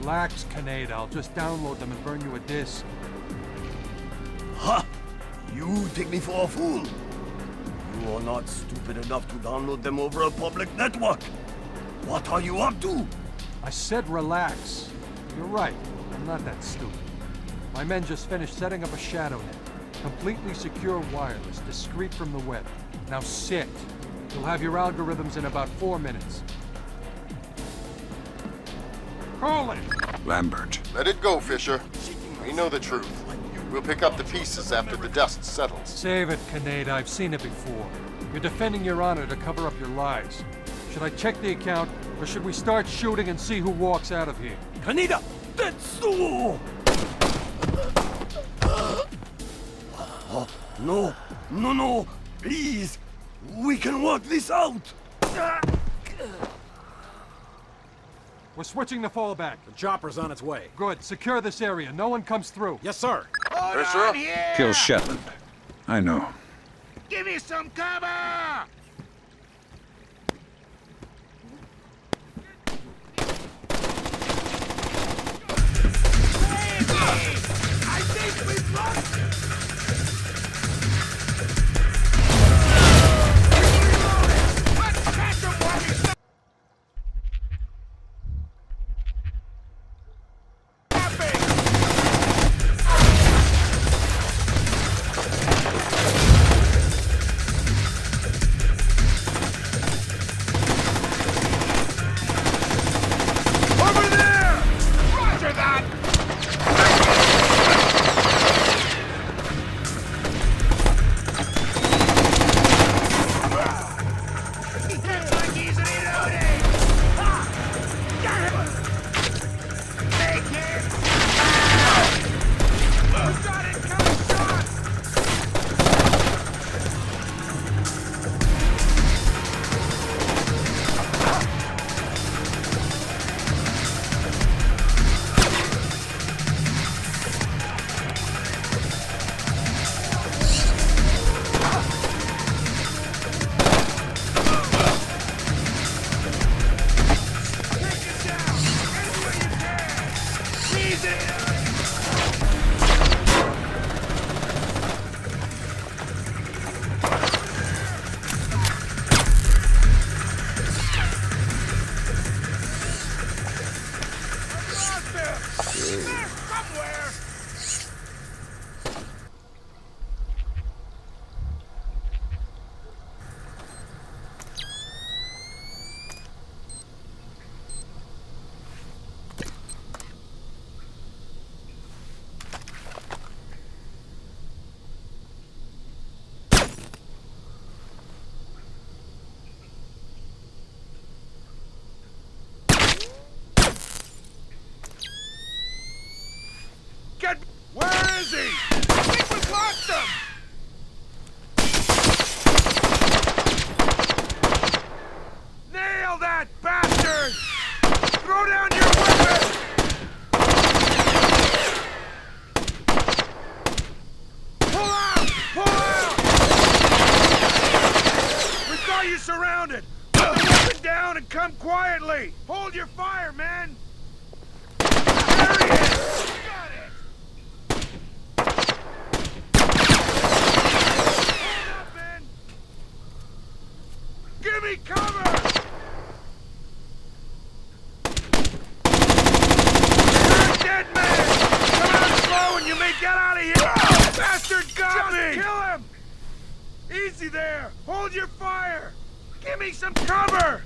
Relax, Kaneda. I'll just download them and burn you a disc. Ha! You take me for a fool. You are not stupid enough to download them over a public network. What are you up to? I said relax. You're right. I'm not that stupid. My men just finished setting up a shadow net. Completely secure wireless, discreet from the web. Now sit. You'll have your algorithms in about 4 minutes. Call it! Lambert. Let it go, Fisher. We know the truth. We'll pick up the pieces after the dust settles. Save it, Kaneda. I've seen it before. You're defending your honor to cover up your lies. Should I check the account, or should we start shooting and see who walks out of here? Kaneda! Tetsuo! Oh, no, no, please! We can work this out! We're switching the fallback. The chopper's on its way. Good. Secure this area. No one comes through. Yes, sir. Fisher? Kill Shetland. I know. Give me some cover! I think we've lost it! Let's catch him while he's still... Over there! Roger that! Where is he? I think we've him! Nail that bastard! Throw down your weapon! Pull out! Pull out! We've got you surrounded! Put the weapon down and come quietly! Hold your fire, men! There he is! Got it! Hold up, men! Give me cover! You're a dead man! Come out slow and you may get out of here! Bastard got me! Kill him! Easy there! Hold your fire! Give me some cover!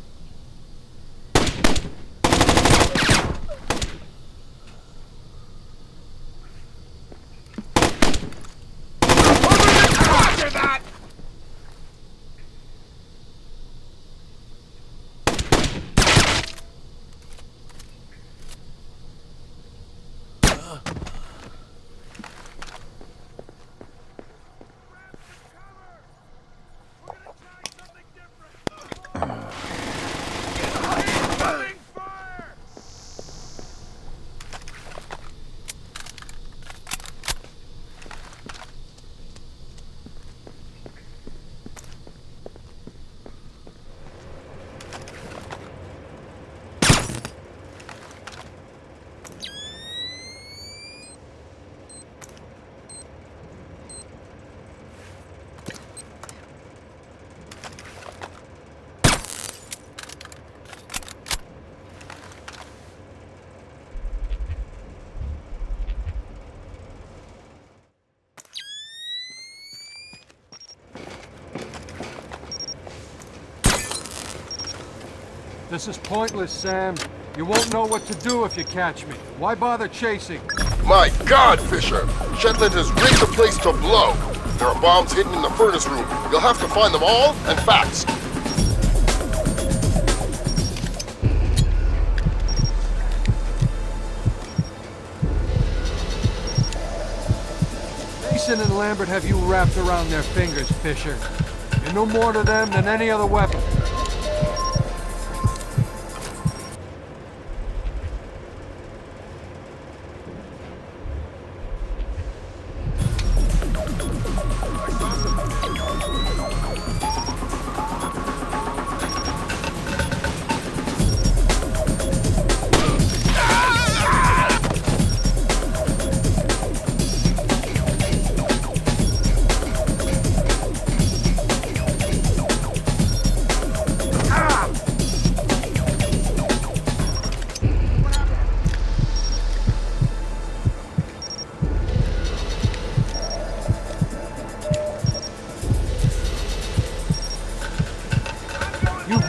Roger that! This is pointless, Sam. You won't know what to do if you catch me. Why bother chasing? My God, Fisher! Shetland has rigged the place to blow. There are bombs hidden in the furnace room. You'll have to find them all, and fast. Mason and Lambert have you wrapped around their fingers, Fisher. You're no more to them than any other weapon.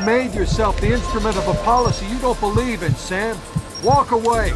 Made yourself the instrument of a policy you don't believe in, Sam. Walk away.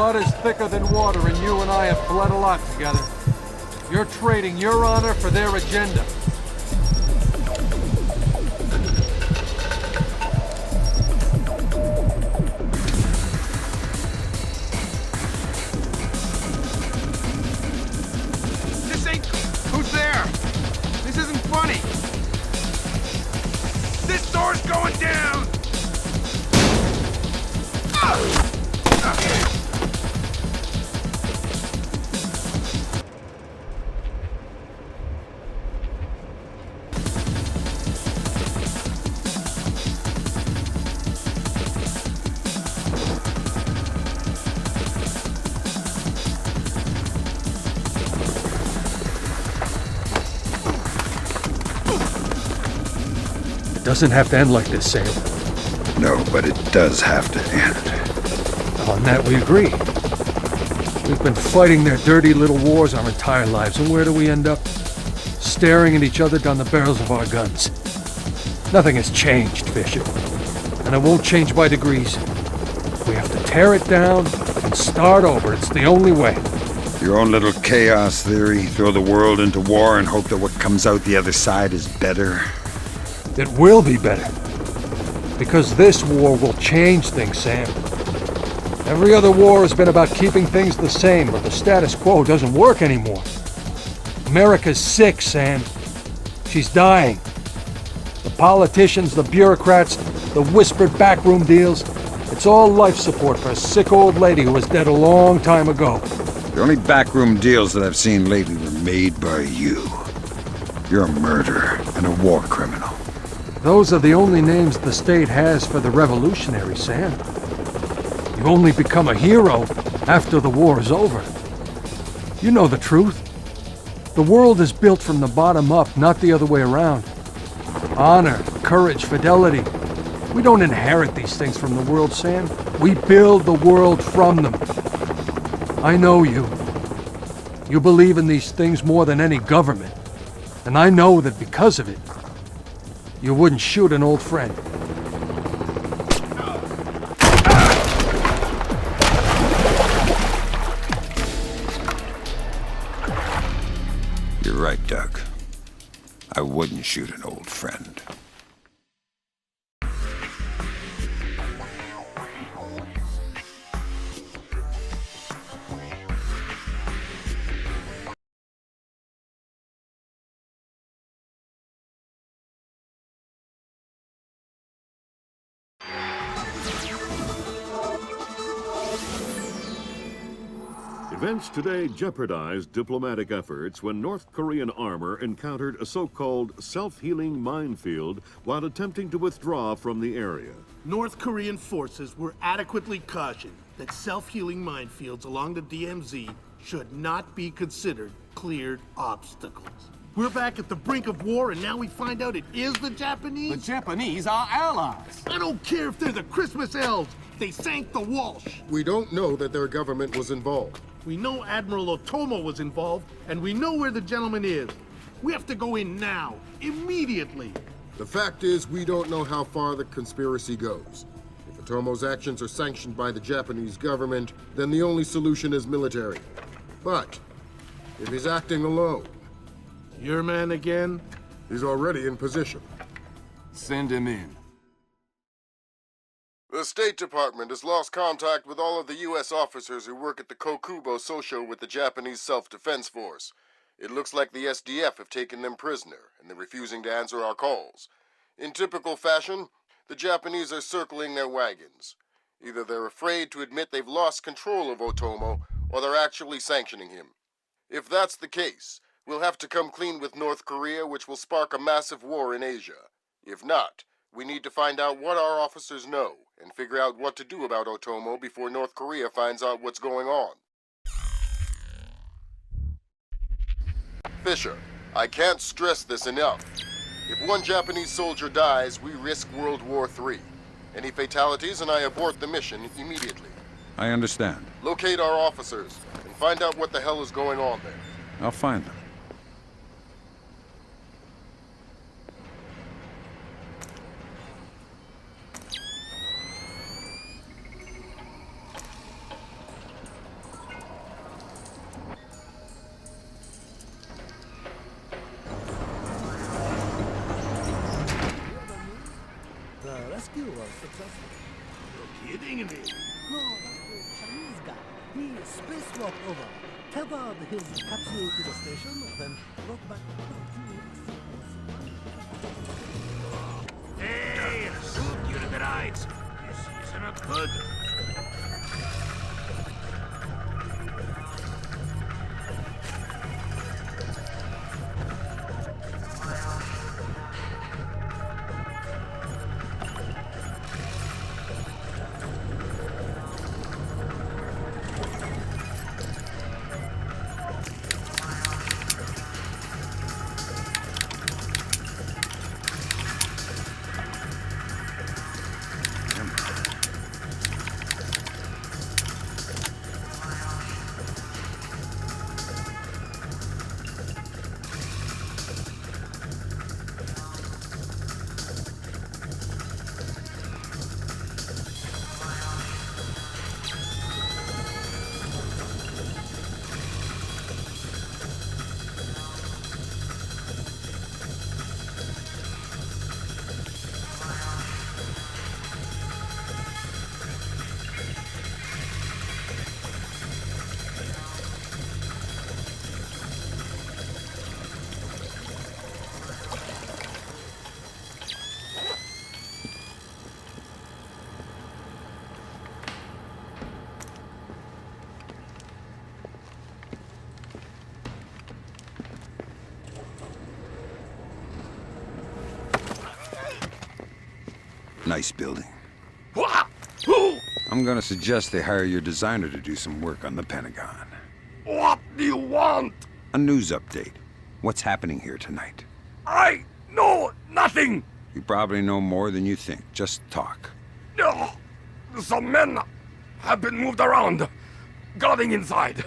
Blood is thicker than water, and you and I have bled a lot together. You're trading your honor for their agenda. This ain't... Who's there? This isn't funny. This door's going down! It doesn't have to end like this, Sam. No, but it does have to end. On that we agree. We've been fighting their dirty little wars our entire lives, and where do we end up? Staring at each other down the barrels of our guns. Nothing has changed, Fisher. And it won't change by degrees. We have to tear it down and start over. It's the only way. Your own little chaos theory, throw the world into war and hope that what comes out the other side is better. It will be better. Because this war will change things, Sam. Every other war has been about keeping things the same, but the status quo doesn't work anymore. America's sick, Sam. She's dying. The politicians, the bureaucrats, the whispered backroom deals, it's all life support for a sick old lady who was dead a long time ago. The only backroom deals that I've seen lately were made by you. You're a murderer and a war criminal. Those are the only names the state has for the revolutionary, Sam. You only become a hero after the war is over. You know the truth. The world is built from the bottom up, not the other way around. Honor, courage, fidelity. We don't inherit these things from the world, Sam. We build the world from them. I know you. You believe in these things more than any government. And I know that because of it, you wouldn't shoot an old friend. You're right, Doug. I wouldn't shoot an old friend. Events today jeopardized diplomatic efforts when North Korean armor encountered a so-called self-healing minefield while attempting to withdraw from the area. North Korean forces were adequately cautioned that self-healing minefields along the DMZ should not be considered cleared obstacles. We're back at the brink of war, and now we find out it is the Japanese? The Japanese are allies. I don't care if they're the Christmas elves. They sank the Walsh. We don't know that their government was involved. We know Admiral Otomo was involved, and we know where the gentleman is. We have to go in now, immediately. The fact is, we don't know how far the conspiracy goes. If Otomo's actions are sanctioned by the Japanese government, then the only solution is military. But if he's acting alone... Your man again? He's already in position. Send him in. The State Department has lost contact with all of the U.S. officers who work at the Kokubo Sosho with the Japanese Self-Defense Force. It looks like the SDF have taken them prisoner, and they're refusing to answer our calls. In typical fashion, the Japanese are circling their wagons. Either they're afraid to admit they've lost control of Otomo, or they're actually sanctioning him. If that's the case, we'll have to come clean with North Korea, which will spark a massive war in Asia. If not, we need to find out what our officers know, and figure out what to do about Otomo before North Korea finds out what's going on. Fisher, I can't stress this enough. If one Japanese soldier dies, we risk World War III. Any fatalities and I abort the mission immediately. I understand. Locate our officers, and find out what the hell is going on there. I'll find them. rescue was successful. You're kidding me. No, the Chinese guy. He spacewalked over, tethered his capsule to the station, then brought back Hey, shoot, you're the right. This is not good. Nice building. I'm gonna suggest they hire your designer to do some work on the Pentagon. What do you want? A news update. What's happening here tonight? I know nothing. You probably know more than you think. Just talk. Some men have been moved around, guarding inside.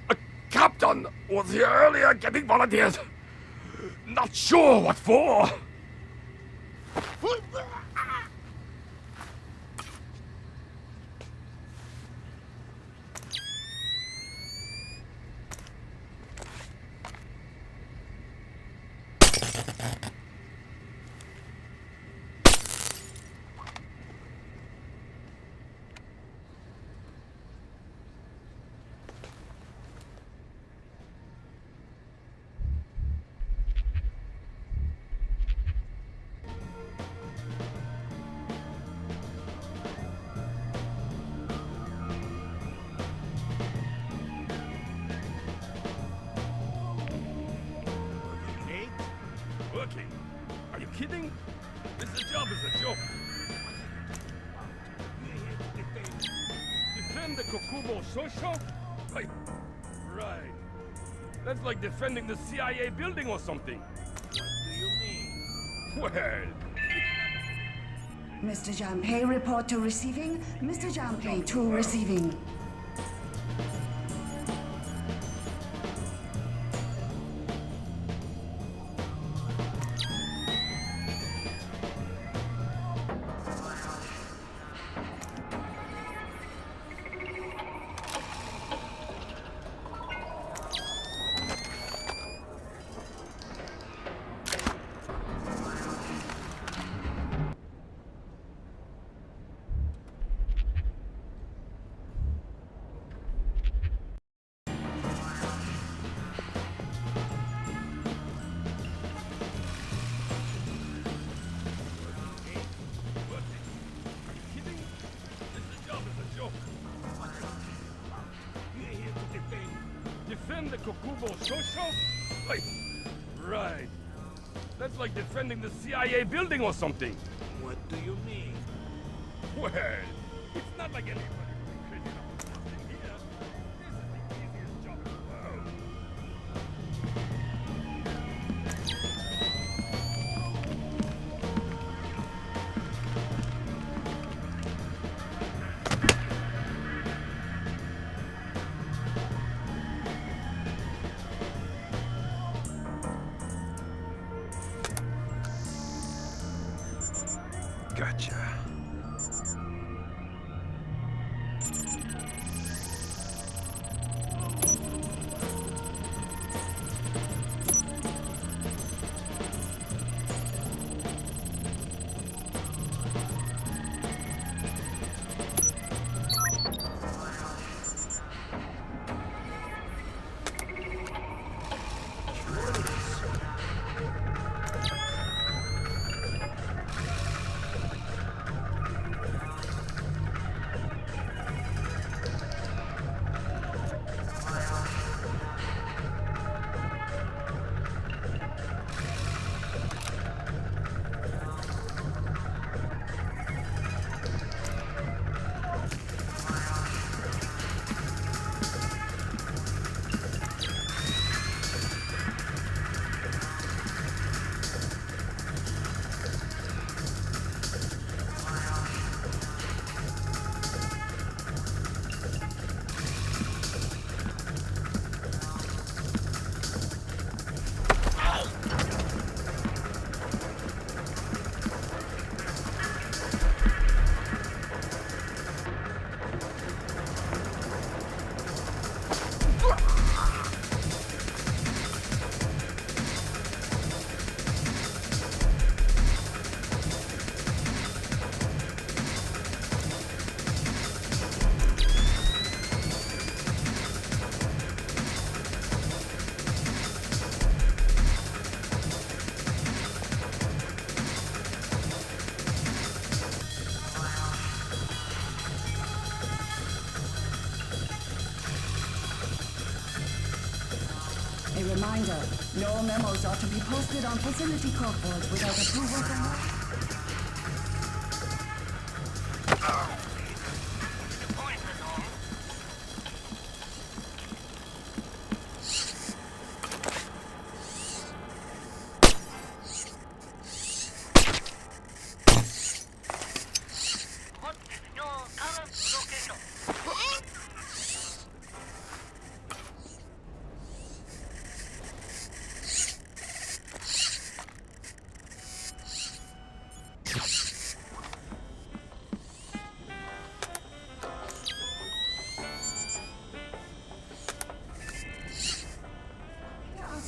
A captain was here earlier getting volunteers. Not sure what for. Working? Are you kidding? This job is a joke. Defend the Kokumo Shosho? Right. That's like defending the CIA building or something. What do you mean? Well... Mr. Janpei, report to receiving. Mr. Janpei to receiving. Defend the Kokubo Shosho? Right. That's like defending the CIA building or something. What do you mean? Well, it's not like anybody would be crazy enough to bust in here. This is the easiest job in the world. Gotcha. All memos are to be posted on facility corkboard without approval from...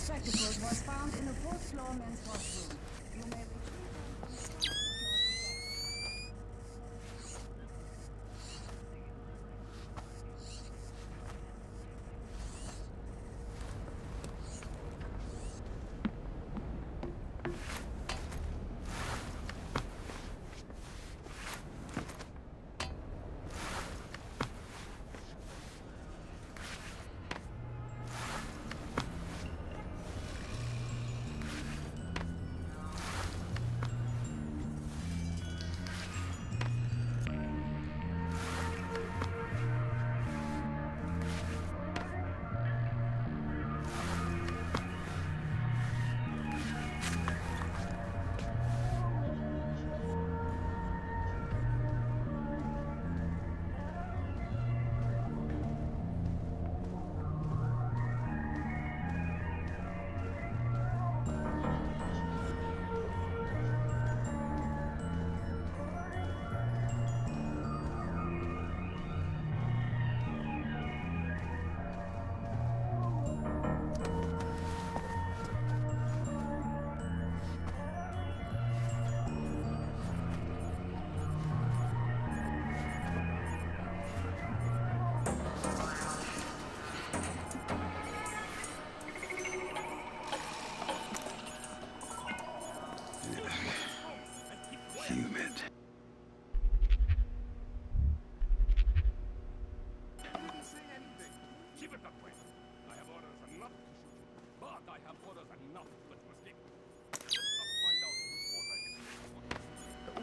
Spectacles was found in the fourth floor men's washroom. You may retrieve them.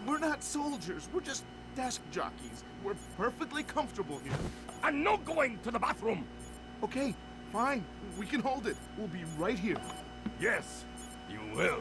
We're not soldiers. We're just desk jockeys. We're perfectly comfortable here. I'm not going to the bathroom. Okay, fine. We can hold it. We'll be right here. Yes, you will.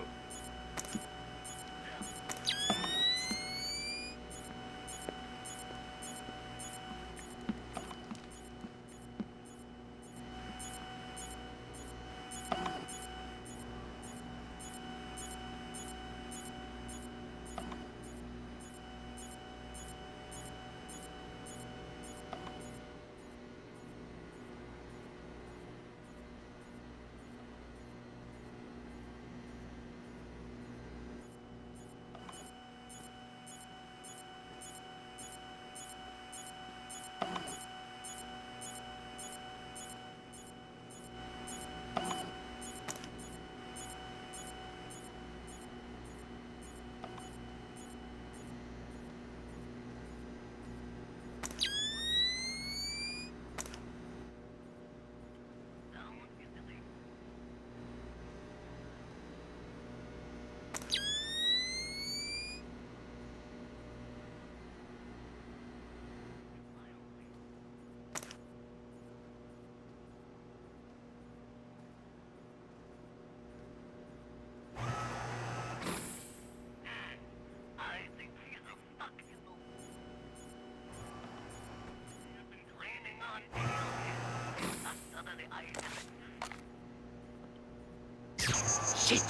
Shit!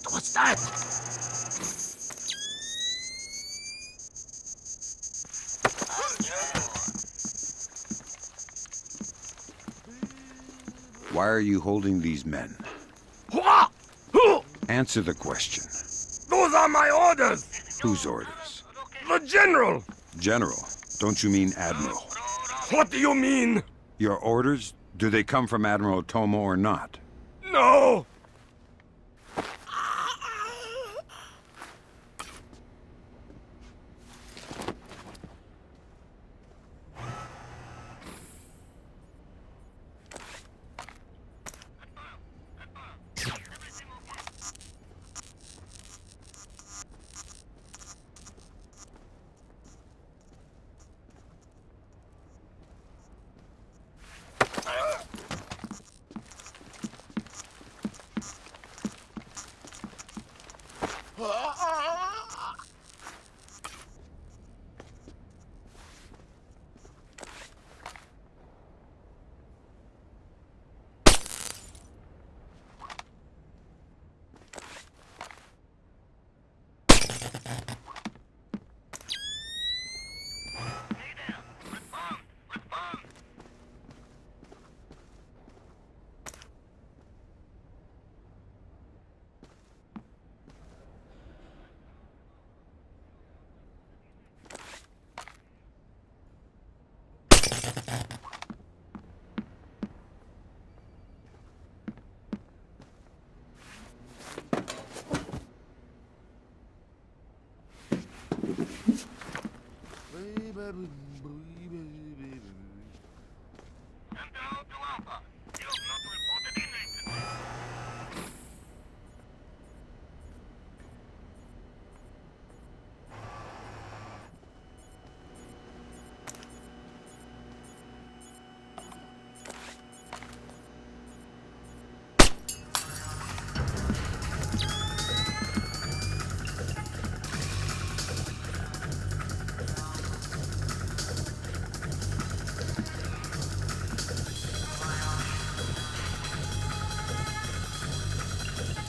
What was that? Why are you holding these men? Answer the question. Those are my orders! Whose orders? The General! General? Don't you mean Admiral? What do you mean? Your orders? Do they come from Admiral Tomo or not? No!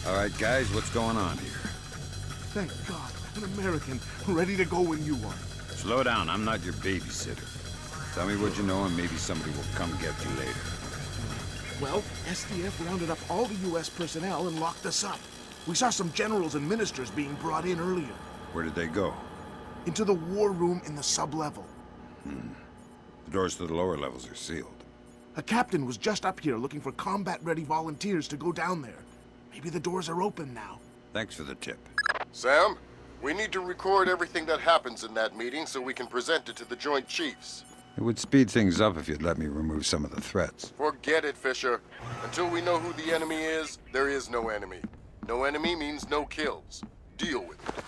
All right, guys, what's going on here? Thank God, an American, ready to go when you are. Slow down, I'm not your babysitter. Tell me what you know and maybe somebody will come get you later. Well, SDF rounded up all the U.S. personnel and locked us up. We saw some generals and ministers being brought in earlier. Where did they go? Into the war room in the sub-level. The doors to the lower levels are sealed. A captain was just up here looking for combat-ready volunteers to go down there. Maybe the doors are open now. Thanks for the tip. Sam, we need to record everything that happens in that meeting so we can present it to the Joint Chiefs. It would speed things up if you'd let me remove some of the threats. Forget it, Fisher. Until we know who the enemy is, there is no enemy. No enemy means no kills. Deal with it.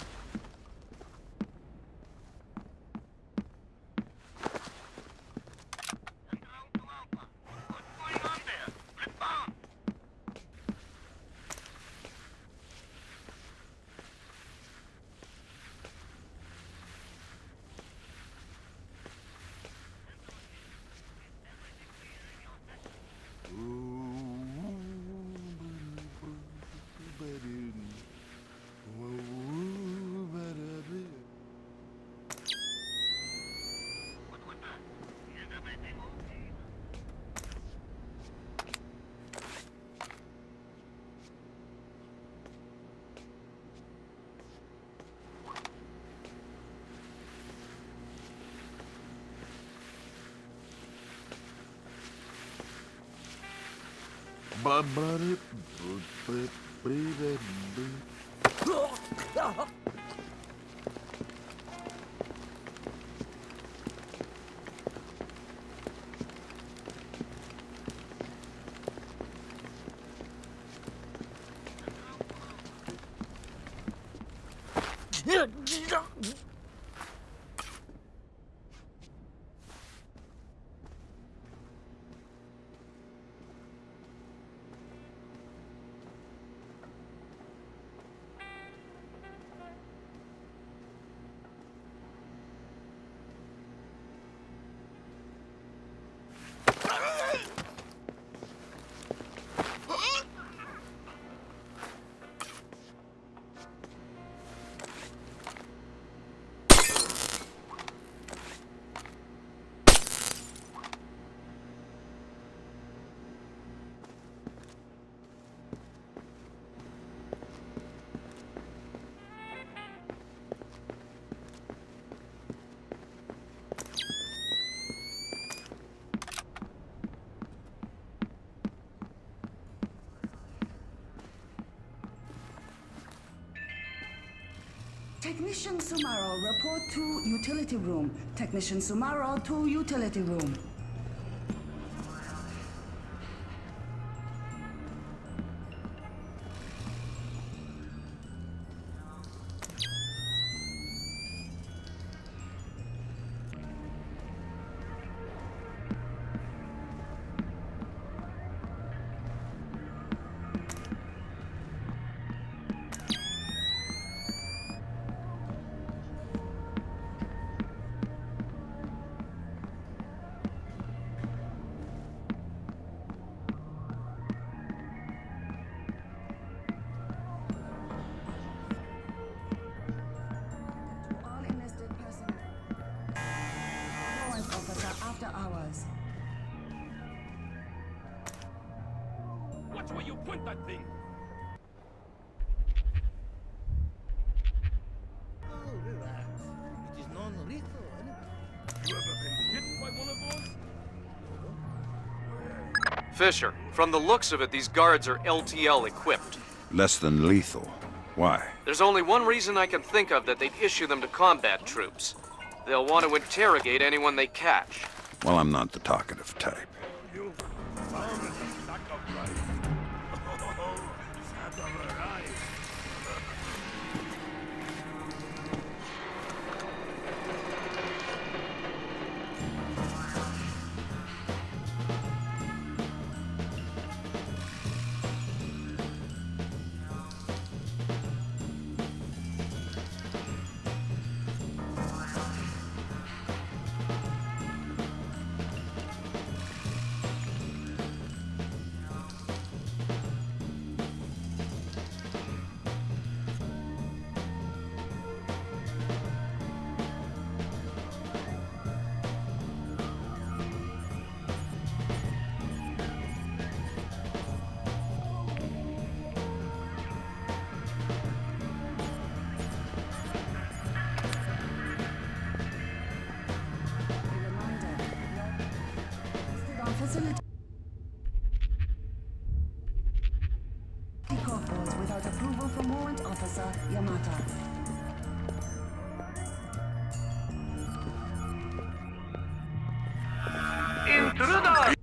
Technician Sumaro, report to utility room. Technician Sumaro to utility room. you point that thing. Oh, relax. It is non-lethal anyway. You ever been hit by one of those? Fisher, from the looks of it, these guards are LTL equipped. Less than lethal. Why? There's only one reason I can think of that they'd issue them to combat troops. They'll want to interrogate anyone they catch. Well, I'm not the talkative type. You found a sack of rice. Oh, sack of rice. Facility corkboards without approval from Warrant Officer Yamata. Intruder!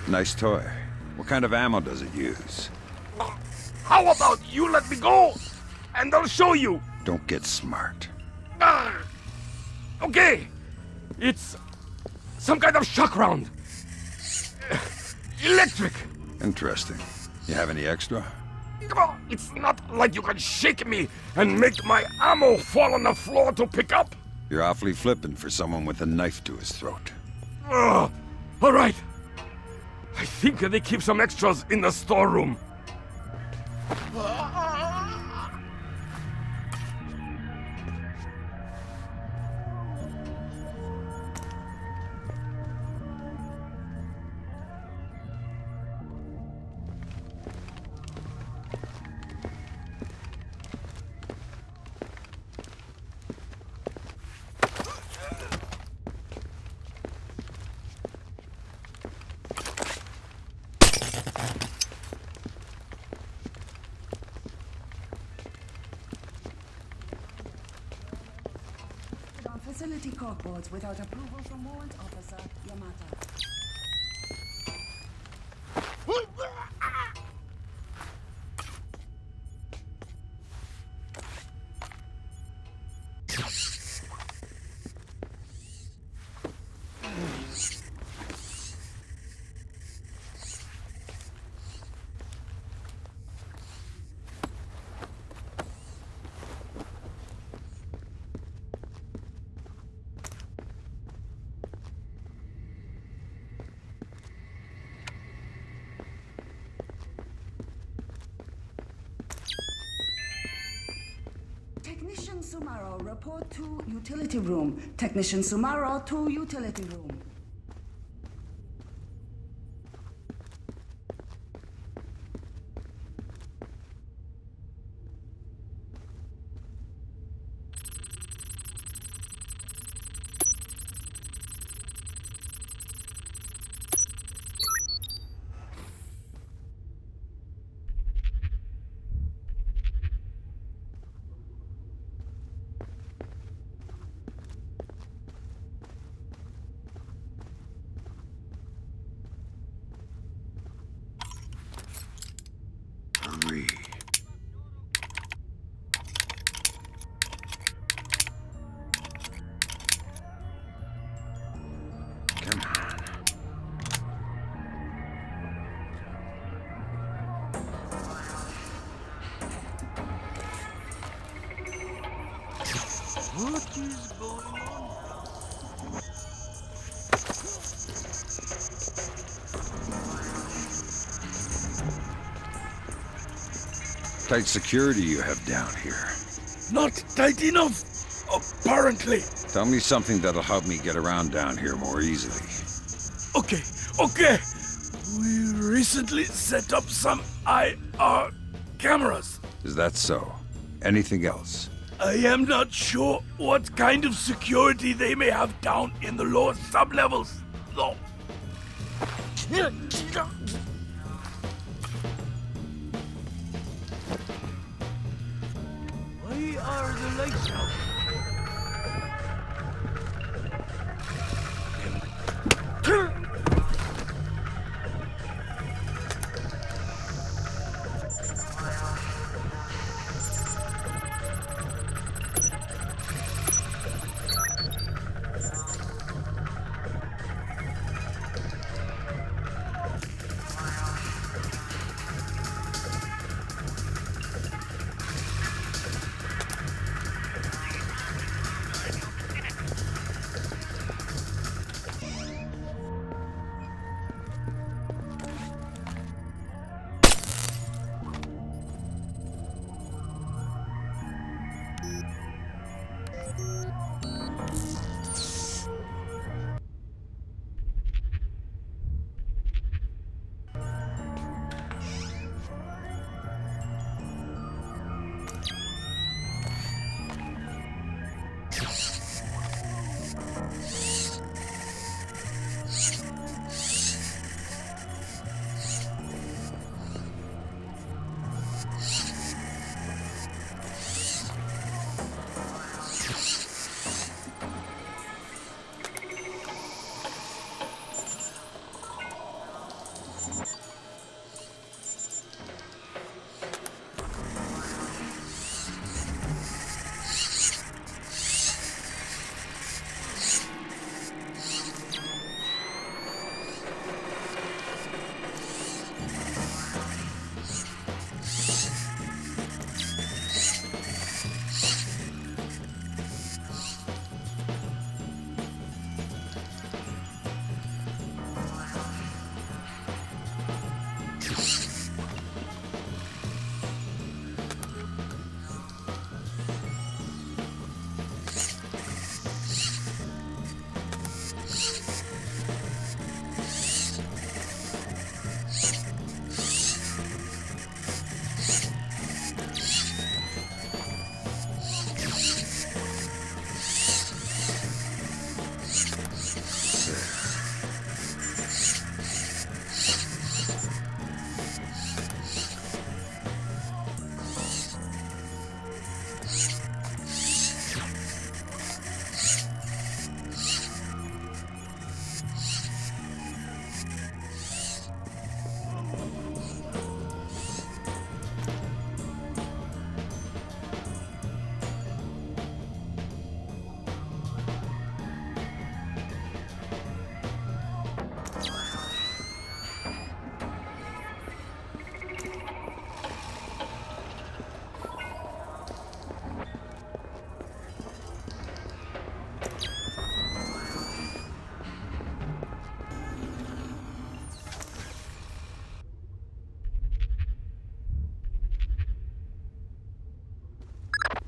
Nice toy. What kind of ammo does it use? How about you let me go, and I'll show you. Don't get smart. Okay. It's some kind of shock round. Electric. Interesting. You have any extra? It's not like you can shake me and make my ammo fall on the floor to pick up. You're awfully flippant for someone with a knife to his throat. All right. I think they keep some extras in the storeroom. Facility corkboards without approval from Warrant Officer Yamata. Technician Sumaro, report to utility room. Technician Sumaro to utility room. What is going on? Tight security you have down here. Not tight enough, apparently. Tell me something that'll help me get around down here more easily. Okay. We recently set up some IR cameras. Is that so? Anything else? I am not sure what kind of security they may have down in the lower sublevels, though. Why are the lights out?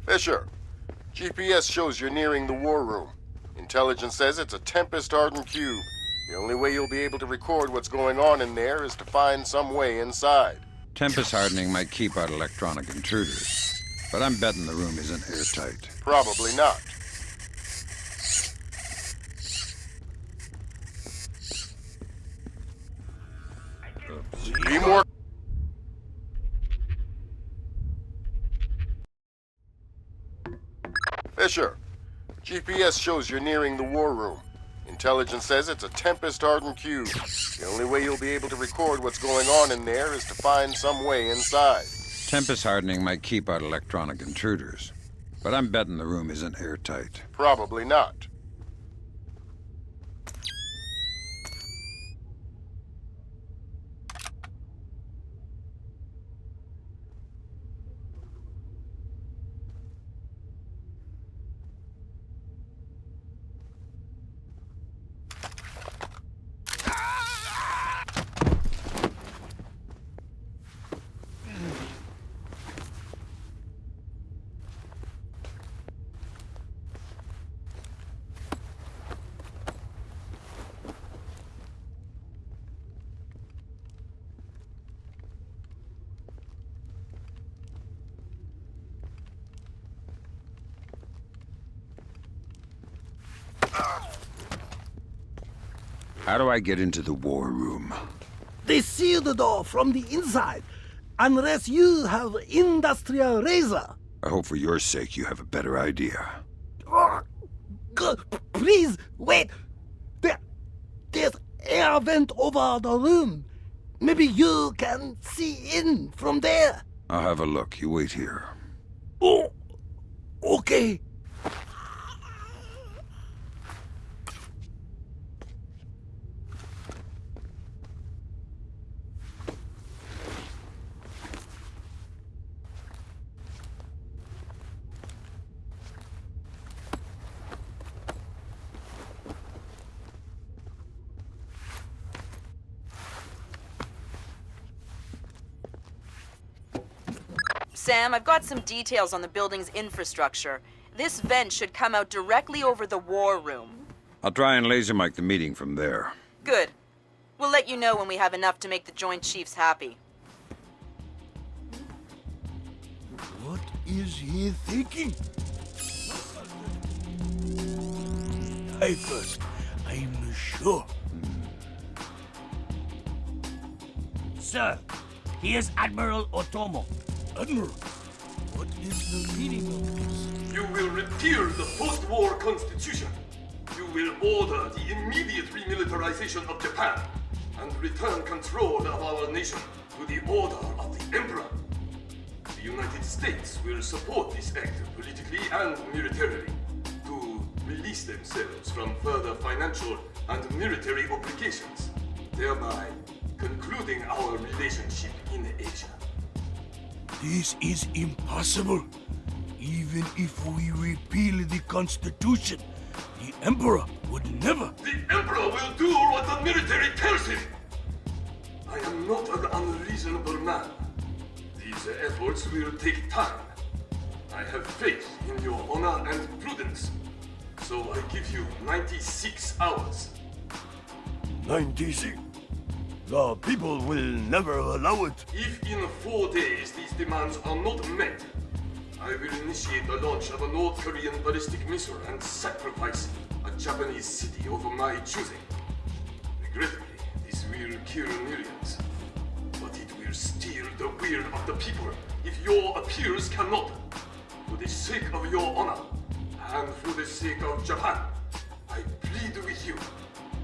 Fisher, GPS shows you're nearing the war room. Intelligence says it's a Tempest-hardened cube. The only way you'll be able to record what's going on in there is to find some way inside. Tempest hardening might keep out electronic intruders, but I'm betting the room isn't airtight. Probably not. Be more... Fisher, GPS shows you're nearing the war room. Intelligence says it's a Tempest-hardened cube. The only way you'll be able to record what's going on in there is to find some way inside. Tempest hardening might keep out electronic intruders, but I'm betting the room isn't airtight. Probably not. How do I get into the war room? They seal the door from the inside, unless you have industrial razor. I hope for your sake you have a better idea. Please, wait! There's air vent over the room. Maybe you can see in from there. I'll have a look. You wait here. Oh, okay. Sam, I've got some details on the building's infrastructure. This vent should come out directly over the war room. I'll try and laser mic the meeting from there. Good. We'll let you know when we have enough to make the Joint Chiefs happy. What is he thinking? I first, I'm sure. Sir, here's Admiral Otomo. Admiral, what is the meaning of this? You will repeal the post-war constitution. You will order the immediate remilitarization of Japan and return control of our nation to the order of the Emperor. The United States will support this act politically and militarily to release themselves from further financial and military obligations, thereby concluding our relationship in Asia. This is impossible. Even if we repeal the Constitution, the Emperor would never. The Emperor will do what the military tells him. I am not an unreasonable man. These efforts will take time. I have faith in your honor and prudence. So I give you 96 hours. 96? The people will never allow it. If in 4 days these demands are not met, I will initiate the launch of a North Korean ballistic missile and sacrifice a Japanese city over my choosing. Regrettably, this will kill millions, but it will steal the will of the people if your appeals cannot. For the sake of your honor, and for the sake of Japan, I plead with you.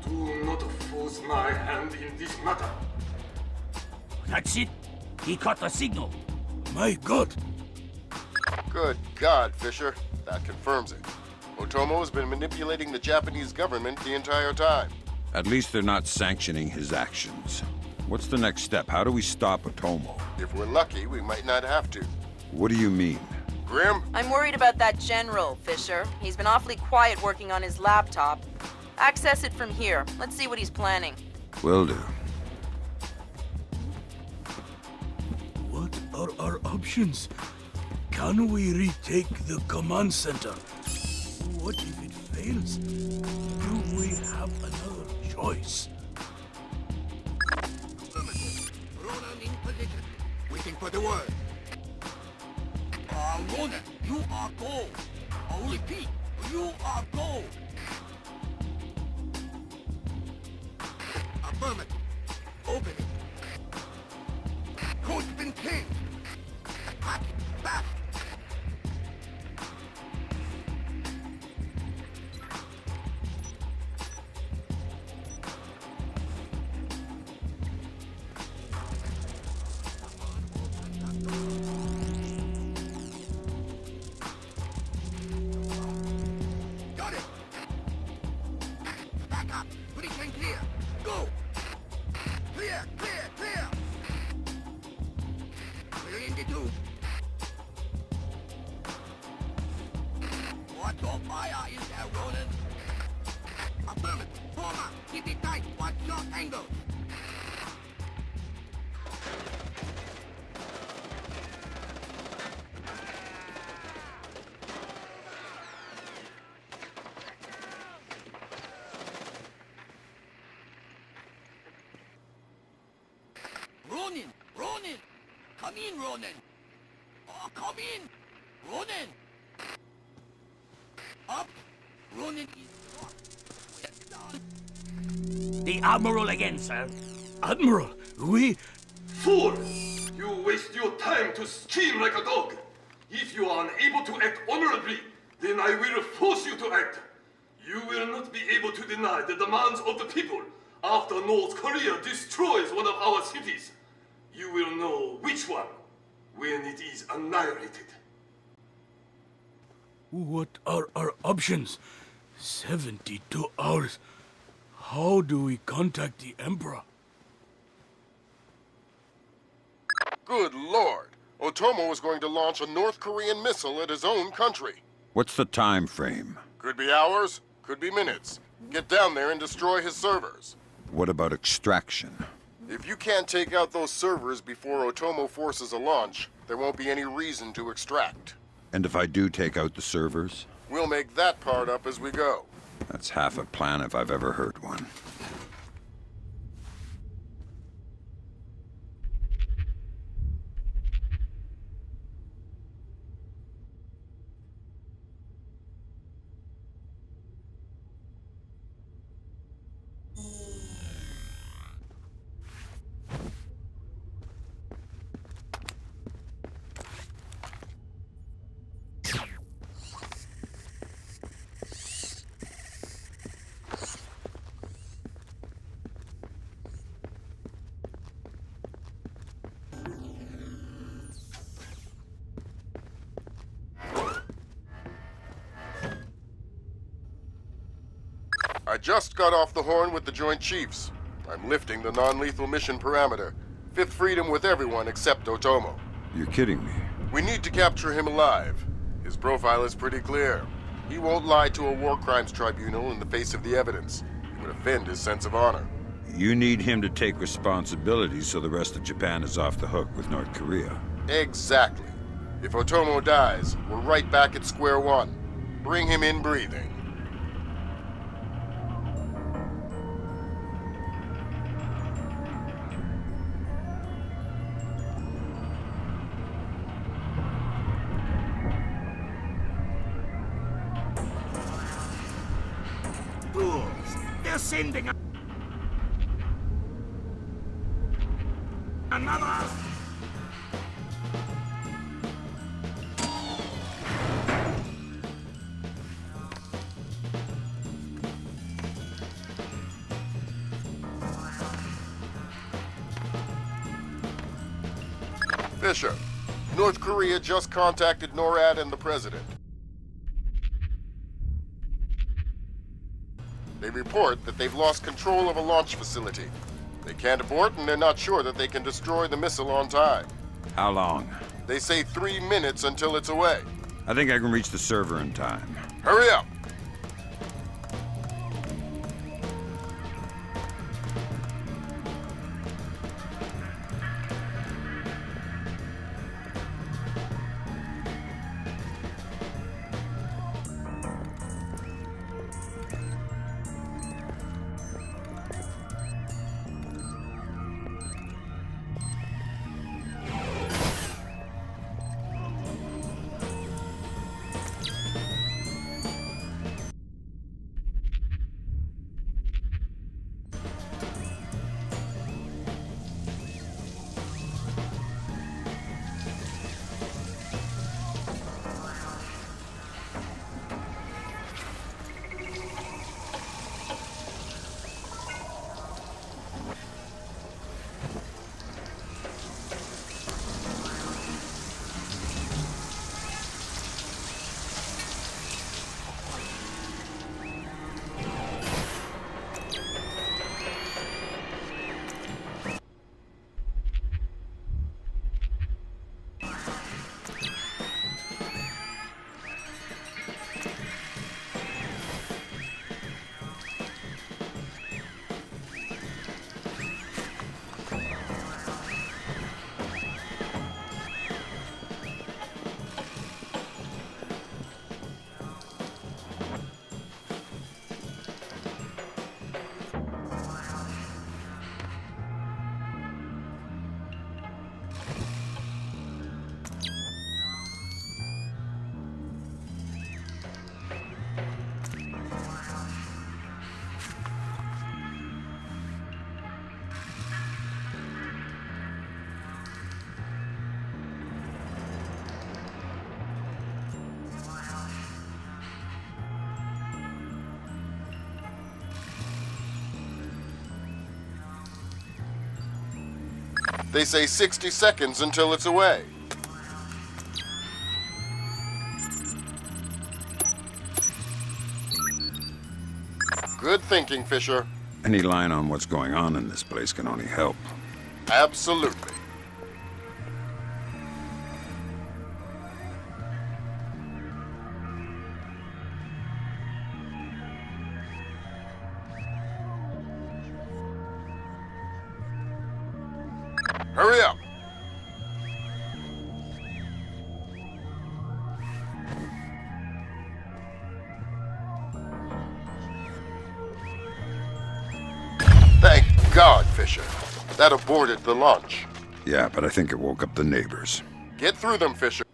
Do not force my hand in this matter. That's it. He caught the signal. My God. Good God, Fisher. That confirms it. Otomo has been manipulating the Japanese government the entire time. At least they're not sanctioning his actions. What's the next step? How do we stop Otomo? If we're lucky, we might not have to. What do you mean? Grim? I'm worried about that general, Fisher. He's been awfully quiet working on his laptop. Access it from here. Let's see what he's planning. Will do. What are our options? Can we retake the command center? What if it fails? Do we have another choice? Ronan in position. Waiting for the word. Ronan, you are go. I'll repeat, you are go. Affirmative. Open it. Code's been changed. Hack it fast. Got it. Back up. Position clear. Go. Clear, clear, clear. We're in the two. Watch your fire in there, Ronan. Affirmative. Form up. Keep it tight. Watch your angles. Ronin! Ronin! Come in, Ronin! Oh, come in! Ronin! Up! Ronin is up! We're done! the Admiral again, sir. Admiral, we... Fool! You waste your time to scheme like a dog. If you are unable to act honorably, then I will force you to act. You will not be able to deny the demands of the people after North Korea destroys one of our cities. You will know which one when it is annihilated. What are our options? 72 hours. How do we contact the Emperor? Good lord! Otomo is going to launch a North Korean missile at his own country. What's the time frame? Could be hours, could be minutes. Get down there and destroy his servers. What about extraction? If you can't take out those servers before Otomo forces a launch, there won't be any reason to extract. And if I do take out the servers? We'll make that part up as we go. That's half a plan if I've ever heard one. I just got off the horn with the Joint Chiefs. I'm lifting the non-lethal mission parameter. Fifth freedom with everyone except Otomo. You're kidding me. We need to capture him alive. His profile is pretty clear. He won't lie to a war crimes tribunal in the face of the evidence. It would offend his sense of honor. You need him to take responsibility so the rest of Japan is off the hook with North Korea. Exactly. If Otomo dies, we're right back at square one. Bring him in breathing. They're sending another. Fisher, North Korea just contacted NORAD and the President. They report that they've lost control of a launch facility. They can't abort, and they're not sure that they can destroy the missile on time. How long? They say 3 minutes until it's away. I think I can reach the server in time. Hurry up! They say 60 seconds until it's away. Good thinking, Fisher. Any line on what's going on in this place can only help. Absolutely. Hurry up! Thank God, Fisher. That aborted the launch. Yeah, but I think it woke up the neighbors. Get through them, Fisher.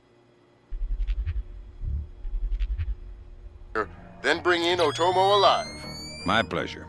Then bring in Otomo alive. My pleasure.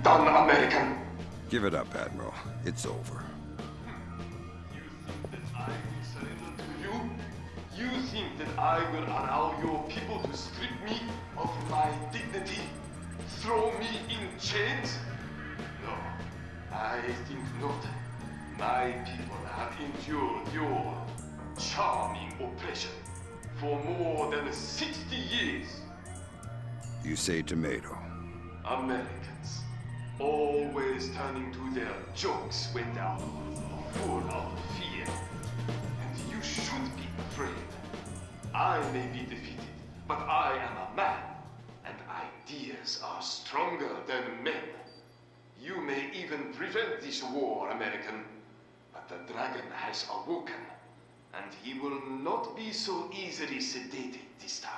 Done, American. Give it up, Admiral. It's over. You think that I will allow your people to strip me of my dignity? Throw me in chains? No, I think not. My people have endured your charming oppression for more than 60 years. You say tomato. Americans, always turning to their jokes when they're full of fear. And you should be afraid. I may be defeated, but I am a man, and ideas are stronger than men. You may even prevent this war, American, but the dragon has awoken, and he will not be so easily sedated this time.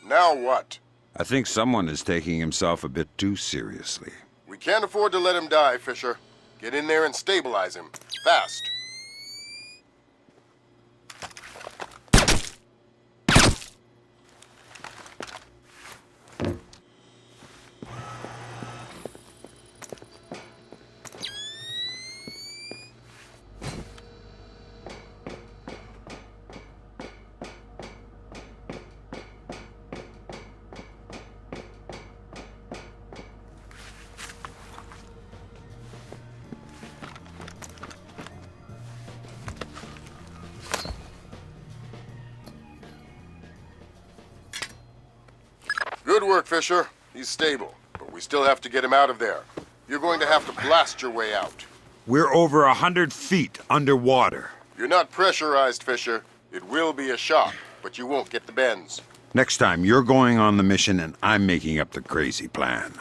Now what? I think someone is taking himself a bit too seriously. We can't afford to let him die, Fisher. Get in there and stabilize him. Fast. Good work, Fisher. He's stable, but we still have to get him out of there. You're going to have to blast your way out. We're over 100 feet underwater. You're not pressurized, Fisher. It will be a shock, but you won't get the bends. Next time, you're going on the mission and I'm making up the crazy plan.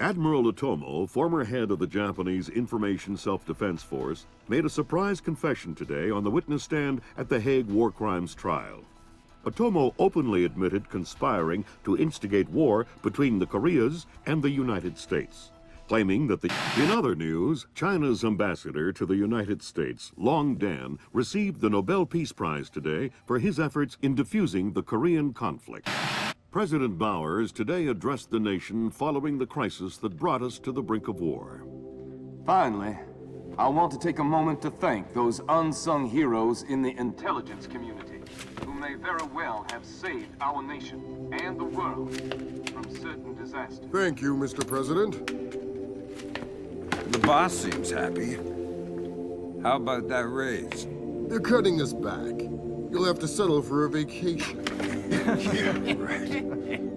Admiral Otomo, former head of the Japanese Information Self-Defense Force, made a surprise confession today on the witness stand at the Hague War Crimes trial. Otomo openly admitted conspiring to instigate war between the Koreas and the United States, claiming that In other news, China's ambassador to the United States, Long Dan, received the Nobel Peace Prize today for his efforts in diffusing the Korean conflict. President Bowers today addressed the nation following the crisis that brought us to the brink of war. Finally, I want to take a moment to thank those unsung heroes in the intelligence community who may very well have saved our nation and the world from certain disasters. Thank you, Mr. President. The boss seems happy. How about that raise? They're cutting us back. You'll have to settle for a vacation. Yeah, right.